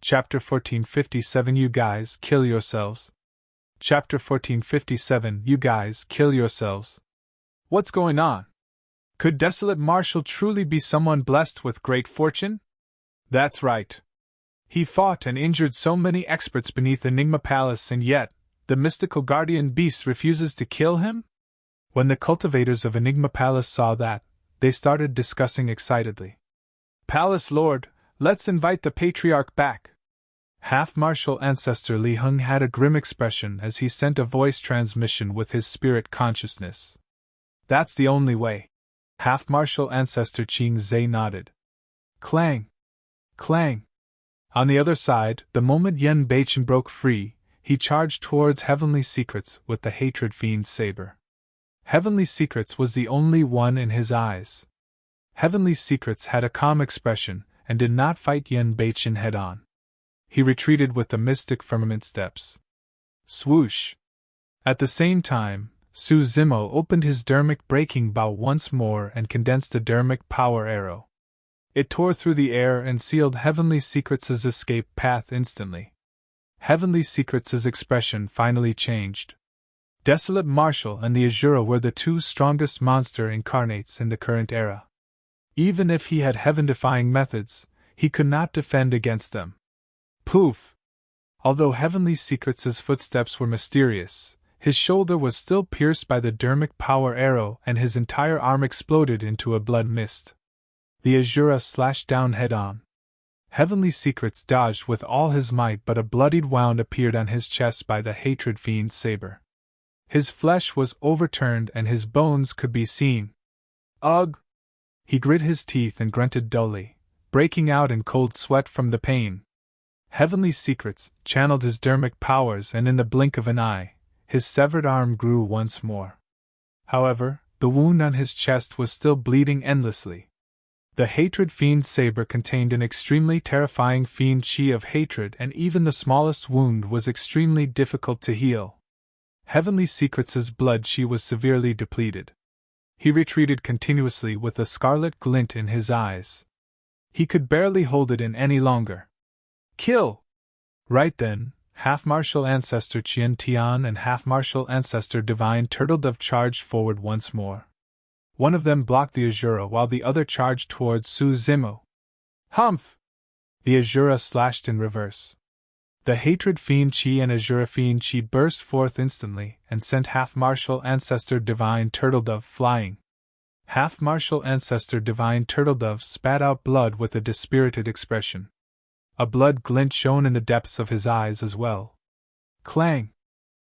Chapter 1457 You guys kill yourselves. Chapter 1457 You guys kill yourselves. What's going on? Could Desolate Marshal truly be someone blessed with great fortune? That's right. He fought and injured so many experts beneath Enigma Palace, and yet, the mystical guardian beast refuses to kill him? When the cultivators of Enigma Palace saw that, they started discussing excitedly. Palace Lord, let's invite the Patriarch back. Half-Marshal Ancestor Li Heng had a grim expression as he sent a voice transmission with his spirit consciousness. That's the only way. Half-Marshal Ancestor Qing Zhe nodded. Clang! Clang! On the other side, the moment Yen Beichen broke free, he charged towards Heavenly Secrets with the Hatred Fiend's saber. Heavenly Secrets was the only one in his eyes. Heavenly Secrets had a calm expression and did not fight Yen Beichen head-on. He retreated with the mystic firmament steps. Swoosh! At the same time, Su Zimo opened his dermic breaking bow once more and condensed a dermic power arrow. It tore through the air and sealed Heavenly Secrets' escape path instantly. Heavenly Secrets' expression finally changed. Desolate Marshal and the Asura were the two strongest monster incarnates in the current era. Even if he had heaven-defying methods, he could not defend against them. Poof! Although Heavenly Secrets' footsteps were mysterious, his shoulder was still pierced by the dermic power arrow and his entire arm exploded into a blood mist. The Asura slashed down head-on. Heavenly Secrets dodged with all his might, but a bloodied wound appeared on his chest by the Hatred Fiend's saber. His flesh was overturned and his bones could be seen. Ugh! He grit his teeth and grunted dully, breaking out in cold sweat from the pain. Heavenly Secrets channeled his dermic powers, and in the blink of an eye, his severed arm grew once more. However, the wound on his chest was still bleeding endlessly. The Hatred Fiend's saber contained an extremely terrifying fiend chi of hatred, and even the smallest wound was extremely difficult to heal. Heavenly Secrets' blood chi was severely depleted. He retreated continuously with a scarlet glint in his eyes. He could barely hold it in any longer. Kill! Right then, Half-Marshal Ancestor Qian Tian and Half-Marshal Ancestor Divine Turtledove charged forward once more. One of them blocked the Asura while the other charged towards Su Zimo. Humph! The Asura slashed in reverse. The Hatred Fiend Chi and Asura Fiend Chi burst forth instantly and sent Half-Marshal Ancestor Divine Turtledove flying. Half-Marshal Ancestor Divine Turtledove spat out blood with a dispirited expression. A blood glint shone in the depths of his eyes as well. Clang!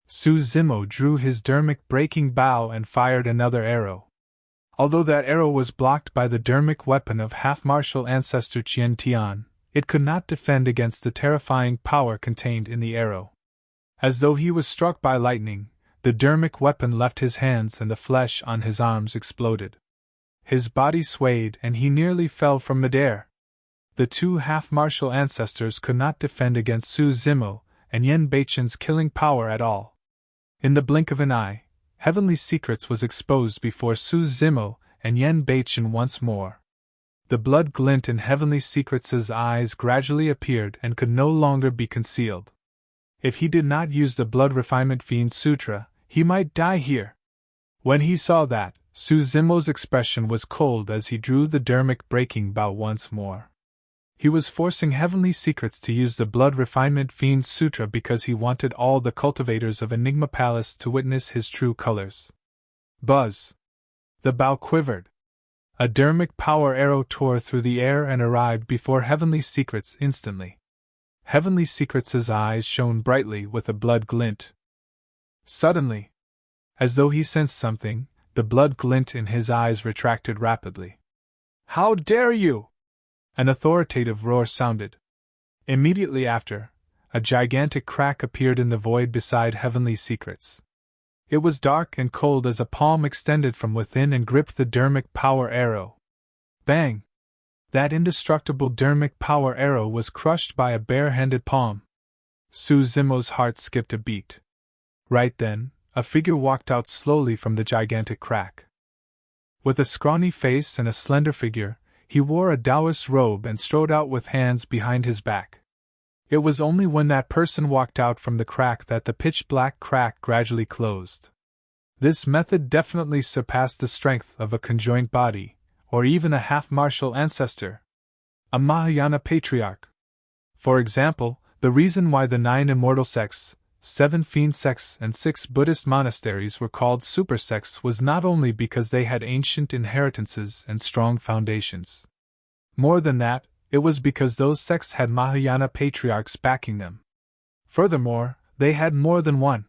Su Zimo drew his dermic breaking bow and fired another arrow. Although that arrow was blocked by the dermic weapon of Half-Marshal Ancestor Qian Tian, it could not defend against the terrifying power contained in the arrow. As though he was struck by lightning, the dermic weapon left his hands and the flesh on his arms exploded. His body swayed and he nearly fell from midair. The two Half-Marshal Ancestors could not defend against Su Zimo and Yen Beichen's killing power at all. In the blink of an eye, Heavenly Secrets was exposed before Su Zimo and Yen Beichen once more. The blood glint in Heavenly Secrets' eyes gradually appeared and could no longer be concealed. If he did not use the Blood Refinement Fiend Sutra, he might die here. When he saw that, Su Zimo's expression was cold as he drew the dermic breaking bow once more. He was forcing Heavenly Secrets to use the Blood Refinement Fiend Sutra because he wanted all the cultivators of Enigma Palace to witness his true colors. Buzz! The bow quivered. A dermic power arrow tore through the air and arrived before Heavenly Secrets instantly. Heavenly Secrets' eyes shone brightly with a blood glint. Suddenly, as though he sensed something, the blood glint in his eyes retracted rapidly. How dare you! An authoritative roar sounded. Immediately after, a gigantic crack appeared in the void beside Heavenly Secrets. It was dark and cold as a palm extended from within and gripped the dermic power arrow. Bang! That indestructible dermic power arrow was crushed by a bare-handed palm. Su Zimo's heart skipped a beat. Right then, a figure walked out slowly from the gigantic crack. With a scrawny face and a slender figure, he wore a Taoist robe and strode out with hands behind his back. It was only when that person walked out from the crack that the pitch-black crack gradually closed. This method definitely surpassed the strength of a conjoined body, or even a half-martial ancestor. A Mahayana Patriarch. For example, the reason why the 9 immortal sects, 7 fiend sects and 6 Buddhist monasteries were called super sects was not only because they had ancient inheritances and strong foundations. More than that, it was because those sects had Mahayana patriarchs backing them. Furthermore, they had more than one.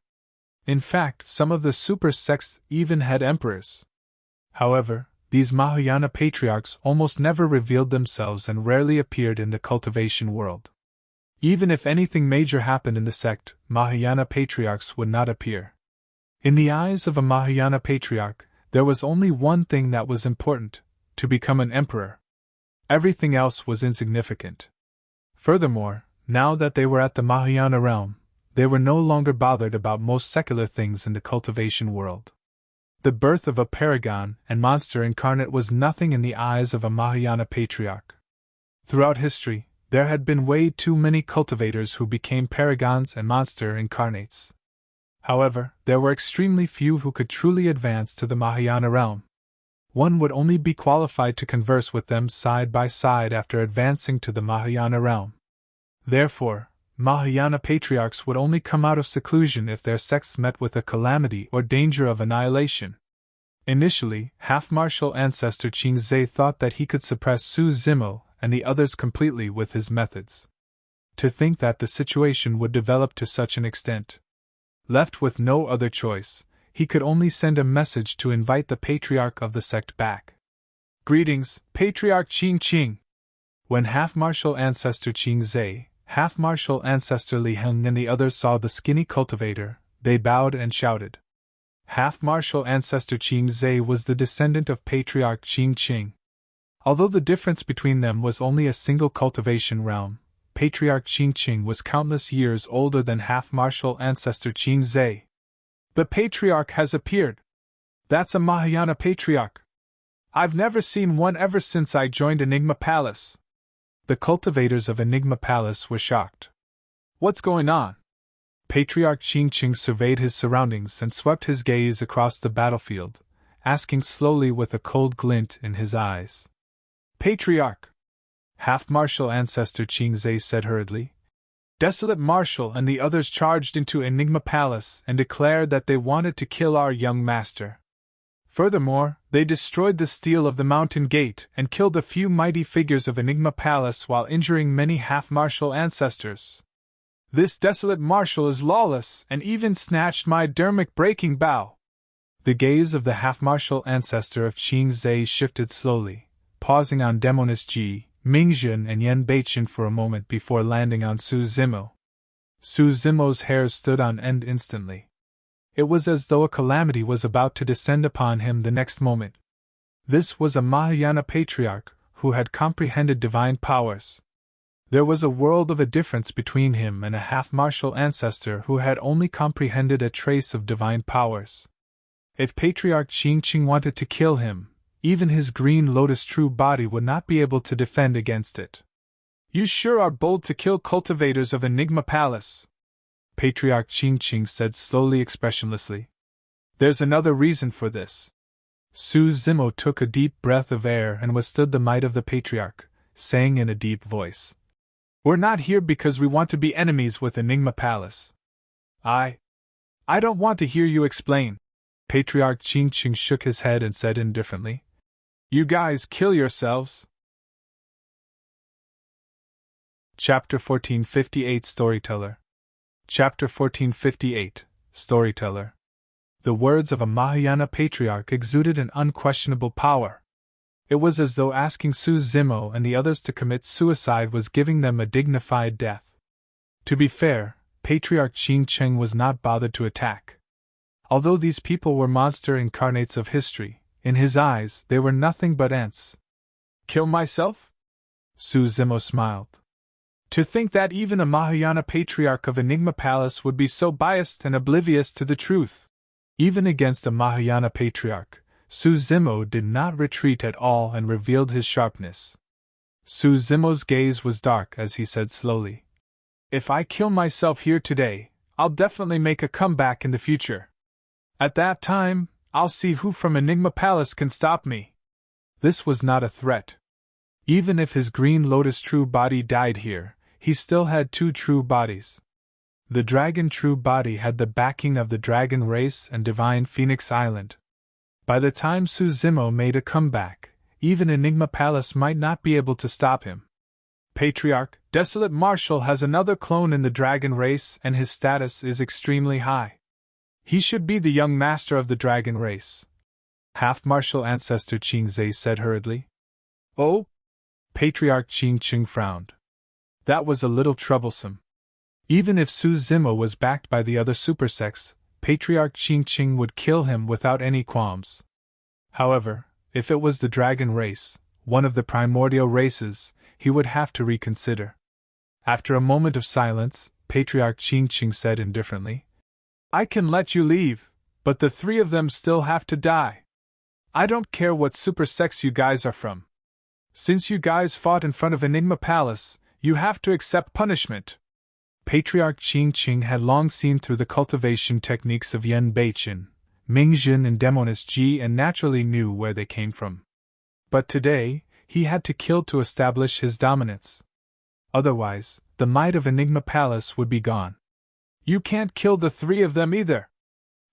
In fact, some of the super sects even had emperors. However, these Mahayana patriarchs almost never revealed themselves and rarely appeared in the cultivation world. Even if anything major happened in the sect, Mahayana patriarchs would not appear. In the eyes of a Mahayana patriarch, there was only one thing that was important: to become an emperor. Everything else was insignificant. Furthermore, now that they were at the Mahayana realm, they were no longer bothered about most secular things in the cultivation world. The birth of a paragon and monster incarnate was nothing in the eyes of a Mahayana patriarch. Throughout history, there had been way too many cultivators who became paragons and monster incarnates. However, there were extremely few who could truly advance to the Mahayana realm. One would only be qualified to converse with them side by side after advancing to the Mahayana realm. Therefore, Mahayana patriarchs would only come out of seclusion if their sects met with a calamity or danger of annihilation. Initially, half-martial ancestor Qingzhe thought that he could suppress Su Zimo and the others completely with his methods. To think that the situation would develop to such an extent. Left with no other choice, he could only send a message to invite the patriarch of the sect back. Greetings, Patriarch Qing. When half-martial ancestor Qingzhe, half-martial ancestor Li Heng and the others saw the skinny cultivator, they bowed and shouted. Half-martial ancestor Qingzhe was the descendant of Patriarch Qing. Although the difference between them was only a single cultivation realm, Patriarch Qing was countless years older than half-martial ancestor Qingzhe. The Patriarch has appeared. That's a Mahayana Patriarch. I've never seen one ever since I joined Enigma Palace. The cultivators of Enigma Palace were shocked. What's going on? Patriarch Qing surveyed his surroundings and swept his gaze across the battlefield, asking slowly with a cold glint in his eyes. Patriarch! Half-martial ancestor Qingzhe said hurriedly. Desolate Marshal and the others charged into Enigma Palace and declared that they wanted to kill our young master. Furthermore, they destroyed the steel of the mountain gate and killed a few mighty figures of Enigma Palace while injuring many half-martial ancestors. This desolate Marshal is lawless and even snatched my dermic-breaking bow. The gaze of the half-martial ancestor of Qingzhe shifted slowly, pausing on Demonis Ji, Mingjun and Yen Baichen for a moment before landing on Su Zimo. Su Zimo's hairs stood on end instantly. It was as though a calamity was about to descend upon him the next moment. This was a Mahayana patriarch who had comprehended divine powers. There was a world of a difference between him and a half-martial ancestor who had only comprehended a trace of divine powers. If Patriarch Qing wanted to kill him, even his green lotus true body would not be able to defend against it. You sure are bold to kill cultivators of Enigma Palace, Patriarch Qing said slowly expressionlessly. There's another reason for this. Su Zimo took a deep breath of air and withstood the might of the Patriarch, saying in a deep voice. We're not here because we want to be enemies with Enigma Palace. I don't want to hear you explain. Patriarch Qing shook his head and said indifferently. You guys kill yourselves. Chapter 1458 Storyteller. Chapter 1458 Storyteller. The words of a Mahayana patriarch exuded an unquestionable power. It was as though asking Su Zimo and the others to commit suicide was giving them a dignified death. To be fair, Patriarch Qing was not bothered to attack. Although these people were monster incarnates of history, in his eyes they were nothing but ants. Kill myself? Su Zimo smiled. To think that even a Mahayana patriarch of Enigma Palace would be so biased and oblivious to the truth. Even against a Mahayana patriarch, Su Zimo did not retreat at all and revealed his sharpness. Su Zimo's gaze was dark as he said slowly. If I kill myself here today, I'll definitely make a comeback in the future. At that time, I'll see who from Enigma Palace can stop me. This was not a threat. Even if his Green Lotus true body died here, he still had two true bodies. The dragon true body had the backing of the dragon race and divine Phoenix Island. By the time Suzimo made a comeback, even Enigma Palace might not be able to stop him. Patriarch, Desolate Marshal has another clone in the dragon race and his status is extremely high. He should be the young master of the dragon race. Half-Marshal Ancestor Qing Zhe said hurriedly. Oh? Patriarch Qing Qing frowned. That was a little troublesome. Even if Su Zimo was backed by the other supersects, Patriarch Qing Qing would kill him without any qualms. However, if it was the dragon race, one of the primordial races, he would have to reconsider. After a moment of silence, Patriarch Qing Qing said indifferently, I can let you leave, but the three of them still have to die. I don't care what supersects you guys are from. Since you guys fought in front of Enigma Palace, you have to accept punishment. Patriarch Qing Qing had long seen through the cultivation techniques of Yan Beichen, Mingjin and Demoness Ji and naturally knew where they came from. But today, he had to kill to establish his dominance. Otherwise, the might of Enigma Palace would be gone. You can't kill the three of them either.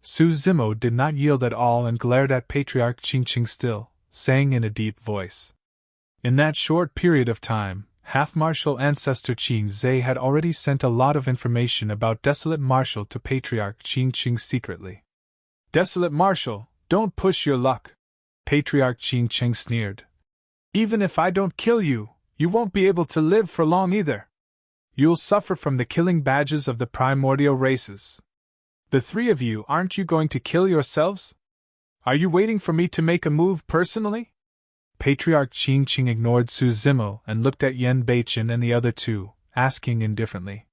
Su Zimo did not yield at all and glared at Patriarch Qing Qing still, saying in a deep voice. In that short period of time, Half-Marshal Ancestor Qing Zhe had already sent a lot of information about Desolate Marshal to Patriarch Qing Qing secretly. Desolate Marshal, don't push your luck. Patriarch Qing Qing sneered. Even if I don't kill you, you won't be able to live for long either. You'll suffer from the killing badges of the primordial races. The three of you, aren't you going to kill yourselves? Are you waiting for me to make a move personally? Patriarch Qing Qing ignored Su Zimo and looked at Yan Beichen and the other two, asking indifferently.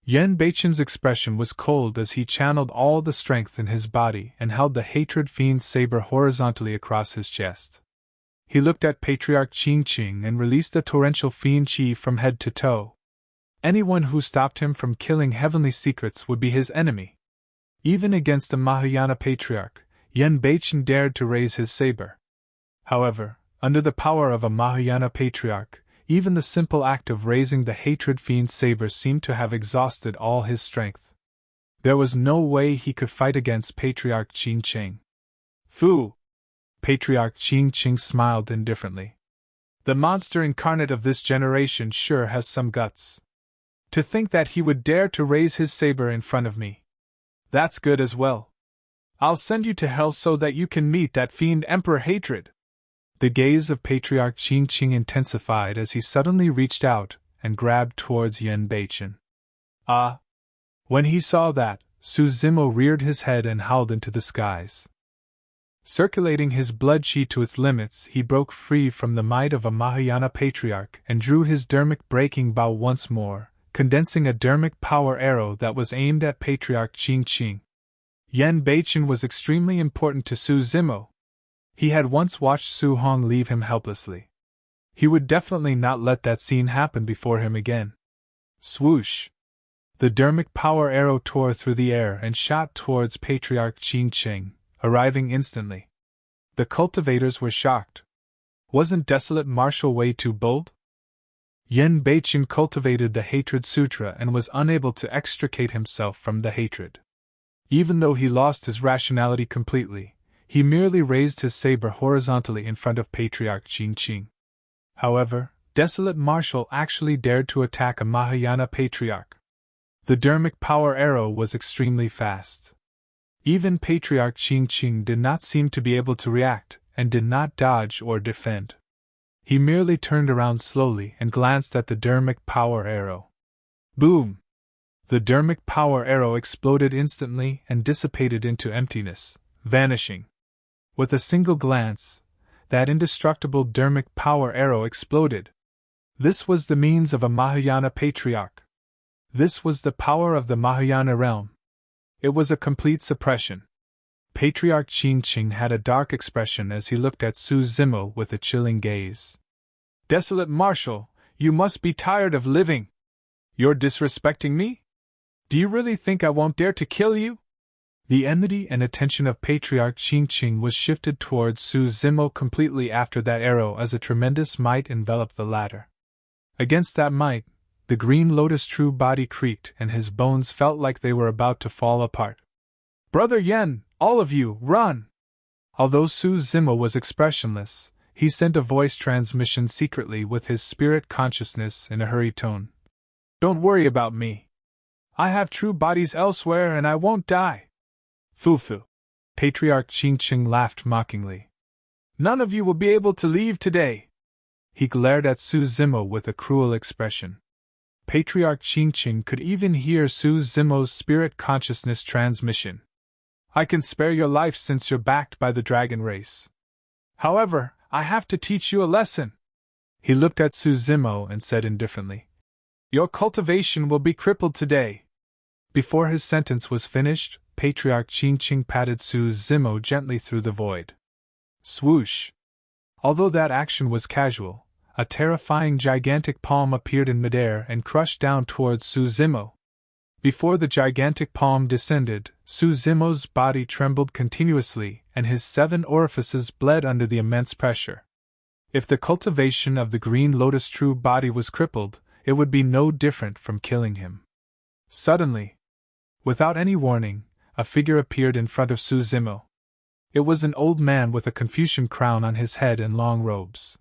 Yan Beichen's expression was cold as he channeled all the strength in his body and held the Hatred Fiend's saber horizontally across his chest. He looked at Patriarch Qing Qing and released a torrential fiend chi from head to toe. Anyone who stopped him from killing heavenly secrets would be his enemy. Even against the Mahayana Patriarch, Yan Beichen dared to raise his saber. However, under the power of a Mahayana Patriarch, even the simple act of raising the Hatred Fiend's saber seemed to have exhausted all his strength. There was no way he could fight against Patriarch Qing Qing. Fu! Patriarch Qing Qing smiled indifferently. The monster incarnate of this generation sure has some guts. To think that he would dare to raise his saber in front of me. That's good as well. I'll send you to hell so that you can meet that fiend Emperor Hatred. The gaze of Patriarch Qing Qing intensified as he suddenly reached out and grabbed towards Yan Beichen. Ah! When he saw that, Su Zimo reared his head and howled into the skies. Circulating his blood chi to its limits, he broke free from the might of a Mahayana Patriarch and drew his dermic breaking bow once more, condensing a dermic power arrow that was aimed at Patriarch Qing Qing. Yan Beichen was extremely important to Su Zimo. He had once watched Su Hong leave him helplessly. He would definitely not let that scene happen before him again. Swoosh! The dermic power arrow tore through the air and shot towards Patriarch Qing Qing, arriving instantly. The cultivators were shocked. Wasn't Desolate Marshal way too bold? Yan Beichen cultivated the Hatred Sutra and was unable to extricate himself from the hatred. Even though he lost his rationality completely, he merely raised his saber horizontally in front of Patriarch Qing Qing. However, Desolate Marshal actually dared to attack a Mahayana Patriarch. The dermic power arrow was extremely fast. Even Patriarch Qing Qing did not seem to be able to react, and did not dodge or defend. He merely turned around slowly and glanced at the dermic power arrow. Boom! The dermic power arrow exploded instantly and dissipated into emptiness, vanishing. With a single glance, that indestructible dermic power arrow exploded. This was the means of a Mahayana Patriarch. This was the power of the Mahayana realm. It was a complete suppression. Patriarch Qing Qing had a dark expression as he looked at Su Zimo with a chilling gaze. Desolate Marshal, you must be tired of living. You're disrespecting me? Do you really think I won't dare to kill you? The enmity and attention of Patriarch Qingqing was shifted towards Su Zimo completely after that arrow as a tremendous might enveloped the latter. Against that might, the green lotus true body creaked and his bones felt like they were about to fall apart. Brother Yen, all of you, run! Although Su Zimo was expressionless, he sent a voice transmission secretly with his spirit consciousness in a hurried tone. Don't worry about me. I have true bodies elsewhere and I won't die. Fufu. Patriarch Qingqing laughed mockingly. None of you will be able to leave today. He glared at Su Zimo with a cruel expression. Patriarch Qingqing could even hear Su Zimo's spirit consciousness transmission. I can spare your life since you're backed by the dragon race. However, I have to teach you a lesson. He looked at Su Zimo and said indifferently, Your cultivation will be crippled today. Before his sentence was finished, Patriarch Qingqing patted Su Zimo gently through the void. Swoosh! Although that action was casual, a terrifying gigantic palm appeared in midair and crushed down towards Su Zimo. Before the gigantic palm descended, Su Zimo's body trembled continuously and his 7 orifices bled under the immense pressure. If the cultivation of the green lotus true body was crippled, it would be no different from killing him. Suddenly, without any warning, a figure appeared in front of Su Zimo. It was an old man with a Confucian crown on his head and long robes.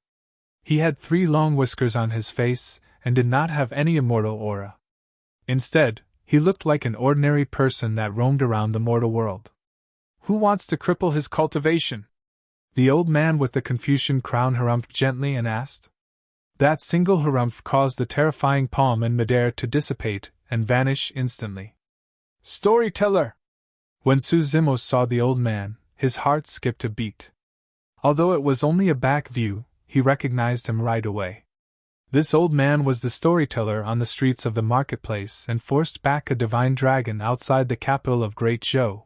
He had 3 long whiskers on his face and did not have any immortal aura. Instead, he looked like an ordinary person that roamed around the mortal world. Who wants to cripple his cultivation? The old man with the Confucian crown harumphed gently and asked. That single harumph caused the terrifying palm in midair to dissipate and vanish instantly. Storyteller! When Su Zimo saw the old man, his heart skipped a beat. Although it was only a back view, he recognized him right away. This old man was the storyteller on the streets of the marketplace and forced back a divine dragon outside the capital of Great Zhou.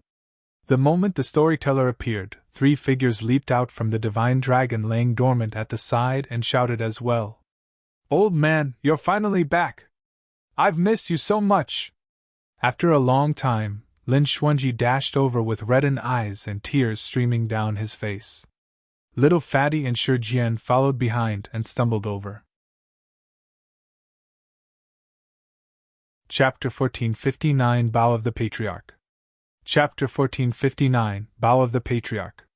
The moment the storyteller appeared, 3 figures leaped out from the divine dragon laying dormant at the side and shouted as well. Old man, you're finally back! I've missed you so much! After a long time, Lin Xuanji dashed over with reddened eyes and tears streaming down his face. Little Fatty and Shi Jian followed behind and stumbled over. Chapter 1459 Bow of the Patriarch. Chapter 1459 Bow of the Patriarch.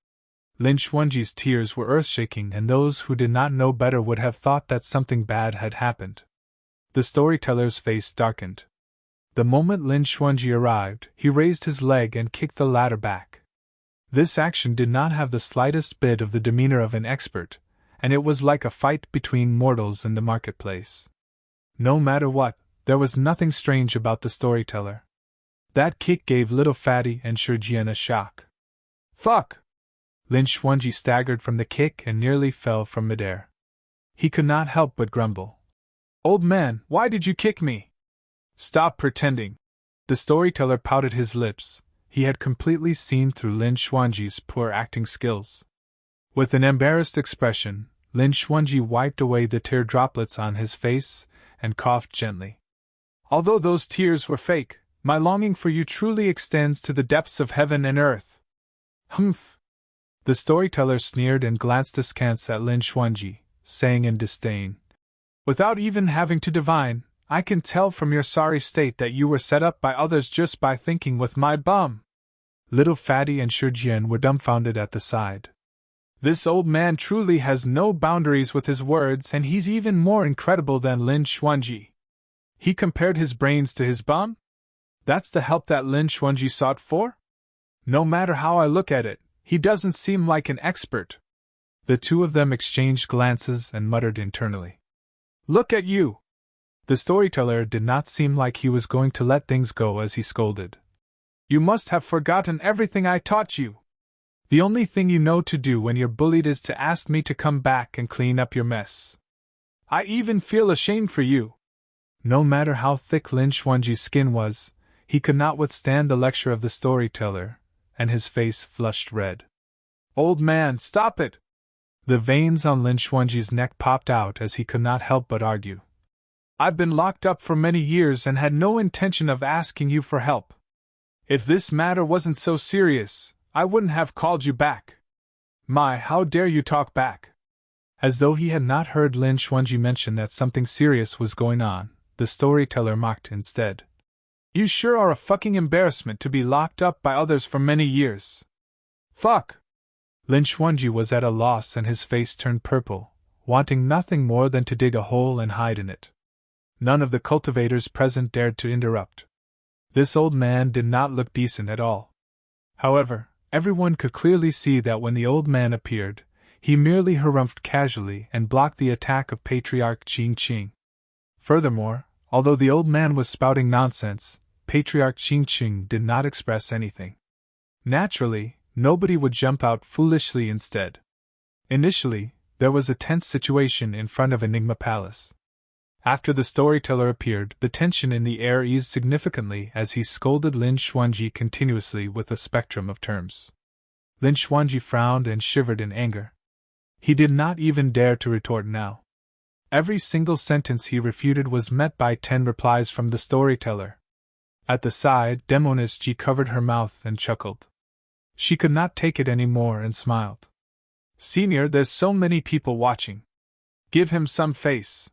Lin Xuanji's tears were earth-shaking, and those who did not know better would have thought that something bad had happened. The storyteller's face darkened. The moment Lin Xuanji arrived, he raised his leg and kicked the ladder back. This action did not have the slightest bit of the demeanor of an expert, and it was like a fight between mortals in the marketplace. No matter what, there was nothing strange about the storyteller. That kick gave little Fatty and Shi Jian a shock. Fuck! Lin Xuanji staggered from the kick and nearly fell from midair. He could not help but grumble. Old man, why did you kick me? Stop pretending. The storyteller pouted his lips. He had completely seen through Lin Xuanji's poor acting skills. With an embarrassed expression, Lin Xuanji wiped away the tear droplets on his face and coughed gently. Although those tears were fake, my longing for you truly extends to the depths of heaven and earth. Humph! The storyteller sneered and glanced askance at Lin Xuanji, saying in disdain, Without even having to divine, I can tell from your sorry state that you were set up by others just by thinking with my bum. Little Fatty and Shi Jian were dumbfounded at the sight. This old man truly has no boundaries with his words, and he's even more incredible than Lin Xuanji. He compared his brains to his bum? That's the help that Lin Xuanji sought for? No matter how I look at it, he doesn't seem like an expert. The 2 of them exchanged glances and muttered internally. Look at you! The storyteller did not seem like he was going to let things go as he scolded. You must have forgotten everything I taught you. The only thing you know to do when you're bullied is to ask me to come back and clean up your mess. I even feel ashamed for you. No matter how thick Lin Xuanji's skin was, he could not withstand the lecture of the storyteller, and his face flushed red. Old man, stop it! The veins on Lin Xuanji's neck popped out as he could not help but argue. I've been locked up for many years and had no intention of asking you for help. If this matter wasn't so serious, I wouldn't have called you back. My, how dare you talk back? As though he had not heard Lin Xuanji mention that something serious was going on, the storyteller mocked instead. You sure are a fucking embarrassment to be locked up by others for many years. Fuck! Lin Xuanji was at a loss and his face turned purple, wanting nothing more than to dig a hole and hide in it. None of the cultivators present dared to interrupt. This old man did not look decent at all. However, everyone could clearly see that when the old man appeared, he merely harumphed casually and blocked the attack of Patriarch Qing Qing. Furthermore, although the old man was spouting nonsense, Patriarch Qing Qing did not express anything. Naturally, nobody would jump out foolishly instead. Initially, there was a tense situation in front of Enigma Palace. After the storyteller appeared, the tension in the air eased significantly as he scolded Lin Xuanji continuously with a spectrum of terms. Lin Xuanji frowned and shivered in anger. He did not even dare to retort now. Every single sentence he refuted was met by 10 replies from the storyteller. At the side, Demoness Ji covered her mouth and chuckled. She could not take it any more and smiled. Senior, there's so many people watching. Give him some face.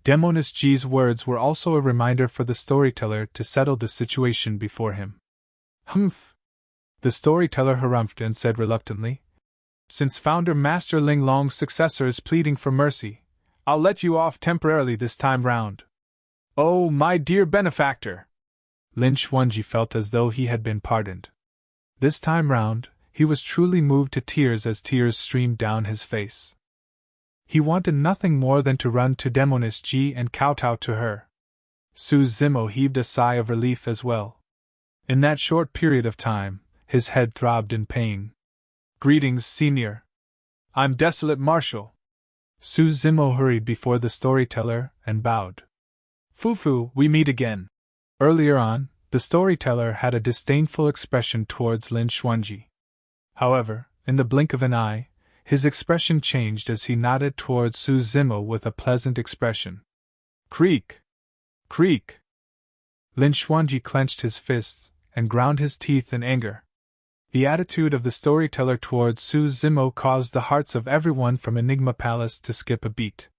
Demoness Ji's words were also a reminder for the storyteller to settle the situation before him. Humph! The storyteller harumphed and said reluctantly, Since Founder Master Ling Long's successor is pleading for mercy, I'll let you off temporarily this time round. Oh, my dear benefactor! Lin Xuanji felt as though he had been pardoned. This time round, he was truly moved to tears as tears streamed down his face. He wanted nothing more than to run to Demoness Ji and kowtow to her. Su Zimo heaved a sigh of relief as well. In that short period of time, his head throbbed in pain. Greetings, Senior. I'm Desolate Marshal. Su Zimo hurried before the storyteller and bowed. Fufu, we meet again. Earlier on, the storyteller had a disdainful expression towards Lin Xuanji. However, in the blink of an eye, his expression changed as he nodded towards Su Zimo with a pleasant expression. Creak! Creak! Lin Xuanji clenched his fists and ground his teeth in anger. The attitude of the storyteller towards Su Zimo caused the hearts of everyone from Enigma Palace to skip a beat.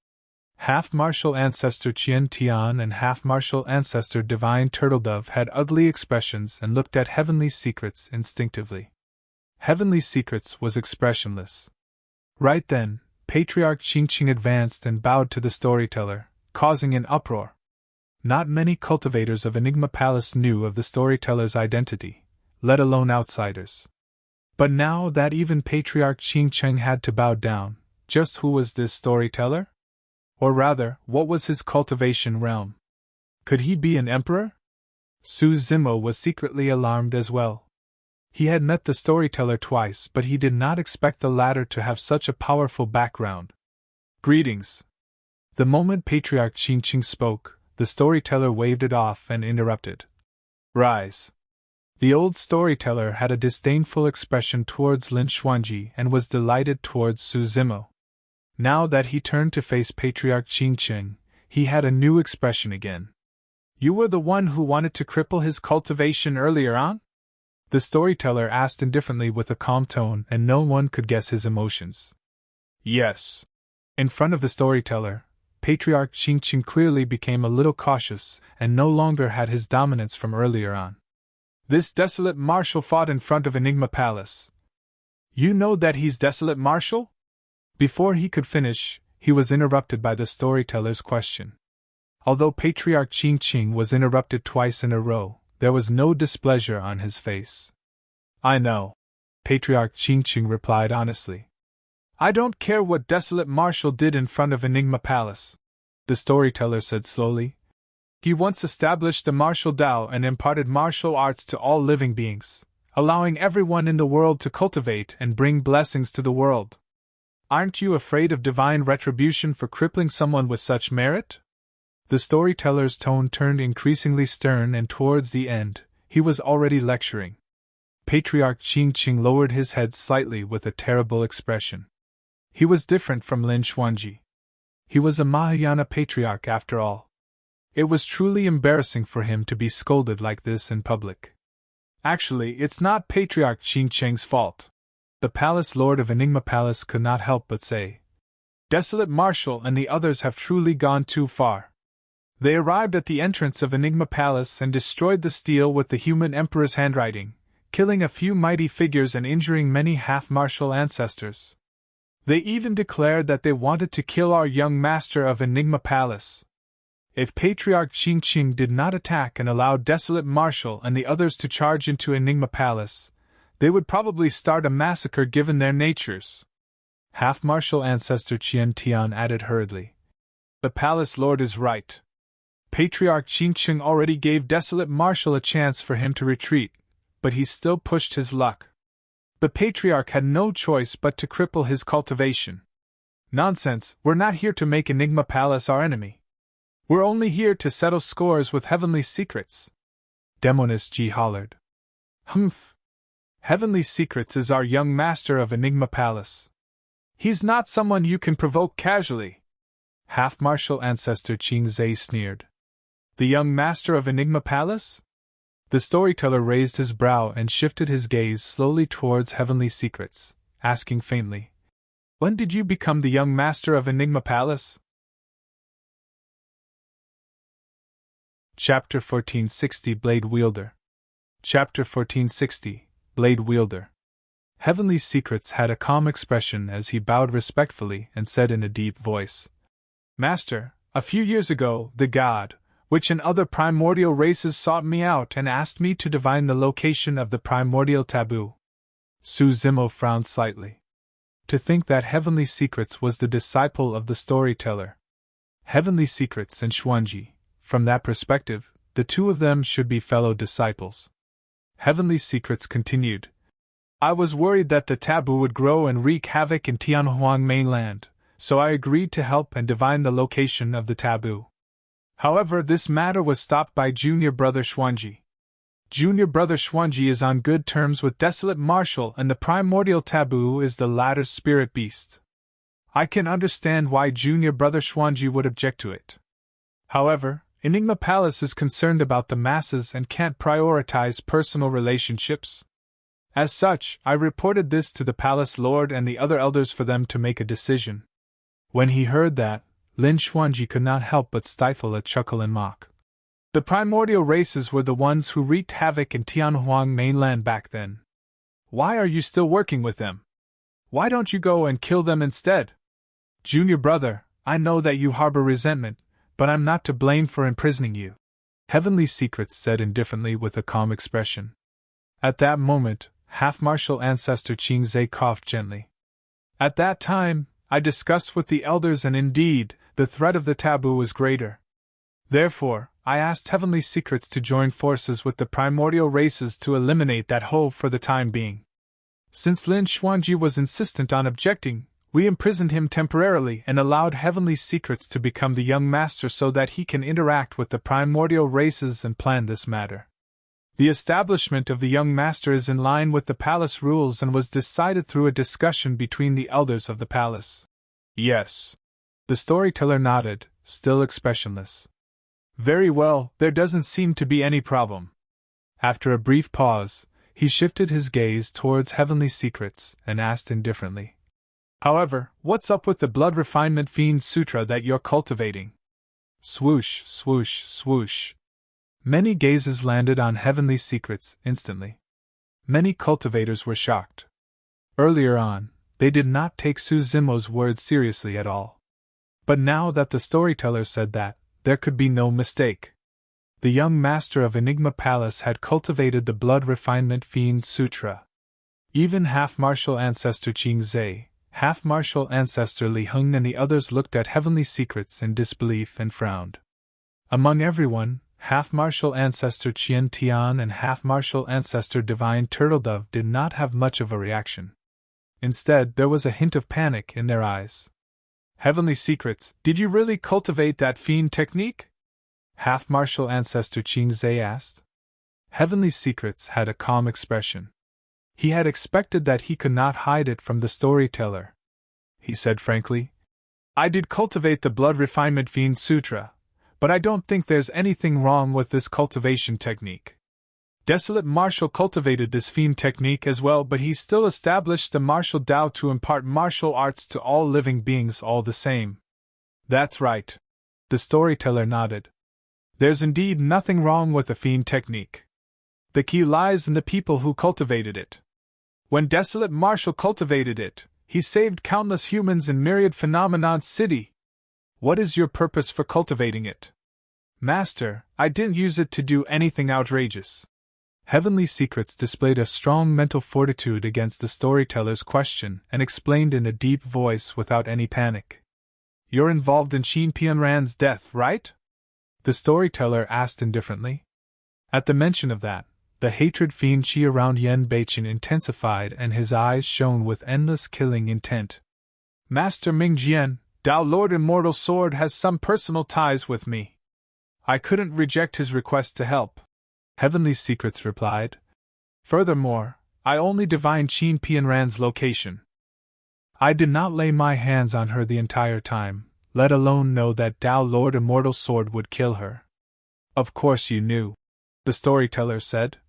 Half-Martial Ancestor Qian Tian and Half-Martial Ancestor Divine Turtledove had ugly expressions and looked at Heavenly Secrets instinctively. Heavenly Secrets was expressionless. Right then, Patriarch Qing Qing advanced and bowed to the storyteller, causing an uproar. Not many cultivators of Enigma Palace knew of the storyteller's identity, let alone outsiders. But now that even Patriarch Qing Qing had to bow down, just who was this storyteller? Or rather, what was his cultivation realm? Could he be an emperor? Su Zimo was secretly alarmed as well. He had met the storyteller twice, but he did not expect the latter to have such a powerful background. Greetings. The moment Patriarch Qing Qing spoke, the storyteller waved it off and interrupted. Rise. The old storyteller had a disdainful expression towards Lin Xuanji and was delighted towards Su Zimo. Now that he turned to face Patriarch Qing Qing, he had a new expression again. You were the one who wanted to cripple his cultivation earlier on? The storyteller asked indifferently with a calm tone, and no one could guess his emotions. Yes. In front of the storyteller, Patriarch Qing Qing clearly became a little cautious and no longer had his dominance from earlier on. This Desolate Marshal fought in front of Enigma Palace. You know that he's Desolate Marshal? Before he could finish, he was interrupted by the storyteller's question. Although Patriarch Qing Qing was interrupted twice in a row, there was no displeasure on his face. I know. Patriarch Qing Qing replied honestly. I don't care what Desolate Marshal did in front of Enigma Palace, the storyteller said slowly. He once established the martial Dao and imparted martial arts to all living beings, allowing everyone in the world to cultivate and bring blessings to the world. Aren't you afraid of divine retribution for crippling someone with such merit? The storyteller's tone turned increasingly stern, and towards the end, he was already lecturing. Patriarch Qing Qing lowered his head slightly with a terrible expression. He was different from Lin Xuanji. He was a Mahayana patriarch after all. It was truly embarrassing for him to be scolded like this in public. Actually, it's not Patriarch Qing Cheng's fault. The Palace Lord of Enigma Palace could not help but say. Desolate Marshal and the others have truly gone too far. They arrived at the entrance of Enigma Palace and destroyed the stele with the human emperor's handwriting, killing a few mighty figures and injuring many half-martial ancestors. They even declared that they wanted to kill our young master of Enigma Palace. If Patriarch Qing Qing did not attack and allow Desolate Marshal and the others to charge into Enigma Palace, they would probably start a massacre given their natures. Half-martial ancestor Qian Tian added hurriedly. The Palace Lord is right. Patriarch Qing Qing already gave Desolate Marshal a chance for him to retreat, but he still pushed his luck. The Patriarch had no choice but to cripple his cultivation. Nonsense, we're not here to make Enigma Palace our enemy. We're only here to settle scores with Heavenly Secrets. Demoness Ji hollered. Humph. Heavenly Secrets is our young master of Enigma Palace. He's not someone you can provoke casually. Half-martial ancestor Qing Zhe sneered. The young master of Enigma Palace? The storyteller raised his brow and shifted his gaze slowly towards Heavenly Secrets, asking faintly, When did you become the young master of Enigma Palace? Chapter 1460 Blade Wielder. Chapter 1460 Blade Wielder. Heavenly Secrets had a calm expression as he bowed respectfully and said in a deep voice, Master, a few years ago, the god, Witch and other primordial races sought me out and asked me to divine the location of the primordial taboo. Su Zimo frowned slightly. To think that Heavenly Secrets was the disciple of the Storyteller. Heavenly Secrets and Xuanji, from that perspective, the two of them should be fellow disciples. Heavenly Secrets continued. I was worried that the taboo would grow and wreak havoc in Tianhuang mainland, so I agreed to help and divine the location of the taboo. However, this matter was stopped by Junior Brother Xuanji. Junior Brother Xuanji is on good terms with Desolate Marshal and the primordial taboo is the latter's spirit beast. I can understand why Junior Brother Xuanji would object to it. However, Enigma Palace is concerned about the masses and can't prioritize personal relationships. As such, I reported this to the Palace Lord and the other elders for them to make a decision. When he heard that, Lin Xuanji could not help but stifle a chuckle and mock. The primordial races were the ones who wreaked havoc in Tianhuang mainland back then. Why are you still working with them? Why don't you go and kill them instead? Junior brother, I know that you harbor resentment, but I'm not to blame for imprisoning you. Heavenly Secrets said indifferently with a calm expression. At that moment, half-martial ancestor Qing Zhe coughed gently. At that time, I discussed with the elders and indeed, the threat of the taboo was greater. Therefore, I asked Heavenly Secrets to join forces with the primordial races to eliminate that hole for the time being. Since Lin Xuanji was insistent on objecting, we imprisoned him temporarily and allowed Heavenly Secrets to become the young master so that he can interact with the primordial races and plan this matter. The establishment of the young master is in line with the palace rules and was decided through a discussion between the elders of the palace. Yes. The storyteller nodded, still expressionless. Very well, there doesn't seem to be any problem. After a brief pause, he shifted his gaze towards Heavenly Secrets and asked indifferently. However, what's up with the blood refinement fiend sutra that you're cultivating? Swoosh, swoosh, swoosh. Many gazes landed on Heavenly Secrets instantly. Many cultivators were shocked. Earlier on, they did not take Su Zimo's words seriously at all. But now that the storyteller said that, there could be no mistake. The young master of Enigma Palace had cultivated the blood refinement fiend sutra. Even half-martial ancestor Qing Zhe, half-martial ancestor Li Heng and the others looked at Heavenly Secrets in disbelief and frowned. Among everyone, half-martial ancestor Qian Tian and half-martial ancestor Divine Turtledove did not have much of a reaction. Instead, there was a hint of panic in their eyes. Heavenly Secrets, did you really cultivate that fiend technique? Half-martial ancestor Qing Zhe asked. Heavenly Secrets had a calm expression. He had expected that he could not hide it from the storyteller. He said frankly, I did cultivate the blood refinement fiend sutra, but I don't think there's anything wrong with this cultivation technique. Desolate Martial cultivated this fiend technique as well, but he still established the martial Dao to impart martial arts to all living beings all the same. That's right. The storyteller nodded. There's indeed nothing wrong with the fiend technique. The key lies in the people who cultivated it. When Desolate Martial cultivated it, he saved countless humans in myriad phenomenon's city. What is your purpose for cultivating it? Master, I didn't use it to do anything outrageous. Heavenly Secrets displayed a strong mental fortitude against the storyteller's question and explained in a deep voice without any panic. You're involved in Qin Pianran's death, right? The storyteller asked indifferently. At the mention of that, the hatred fiend Qi around Yan Beichen intensified and his eyes shone with endless killing intent. Master Ming Jian, Dao Lord Immortal Sword has some personal ties with me. I couldn't reject his request to help. Heavenly Secrets replied. Furthermore, I only divined Qin Pianran's location. I did not lay my hands on her the entire time, let alone know that Dao Lord Immortal Sword would kill her. Of course you knew, the storyteller said.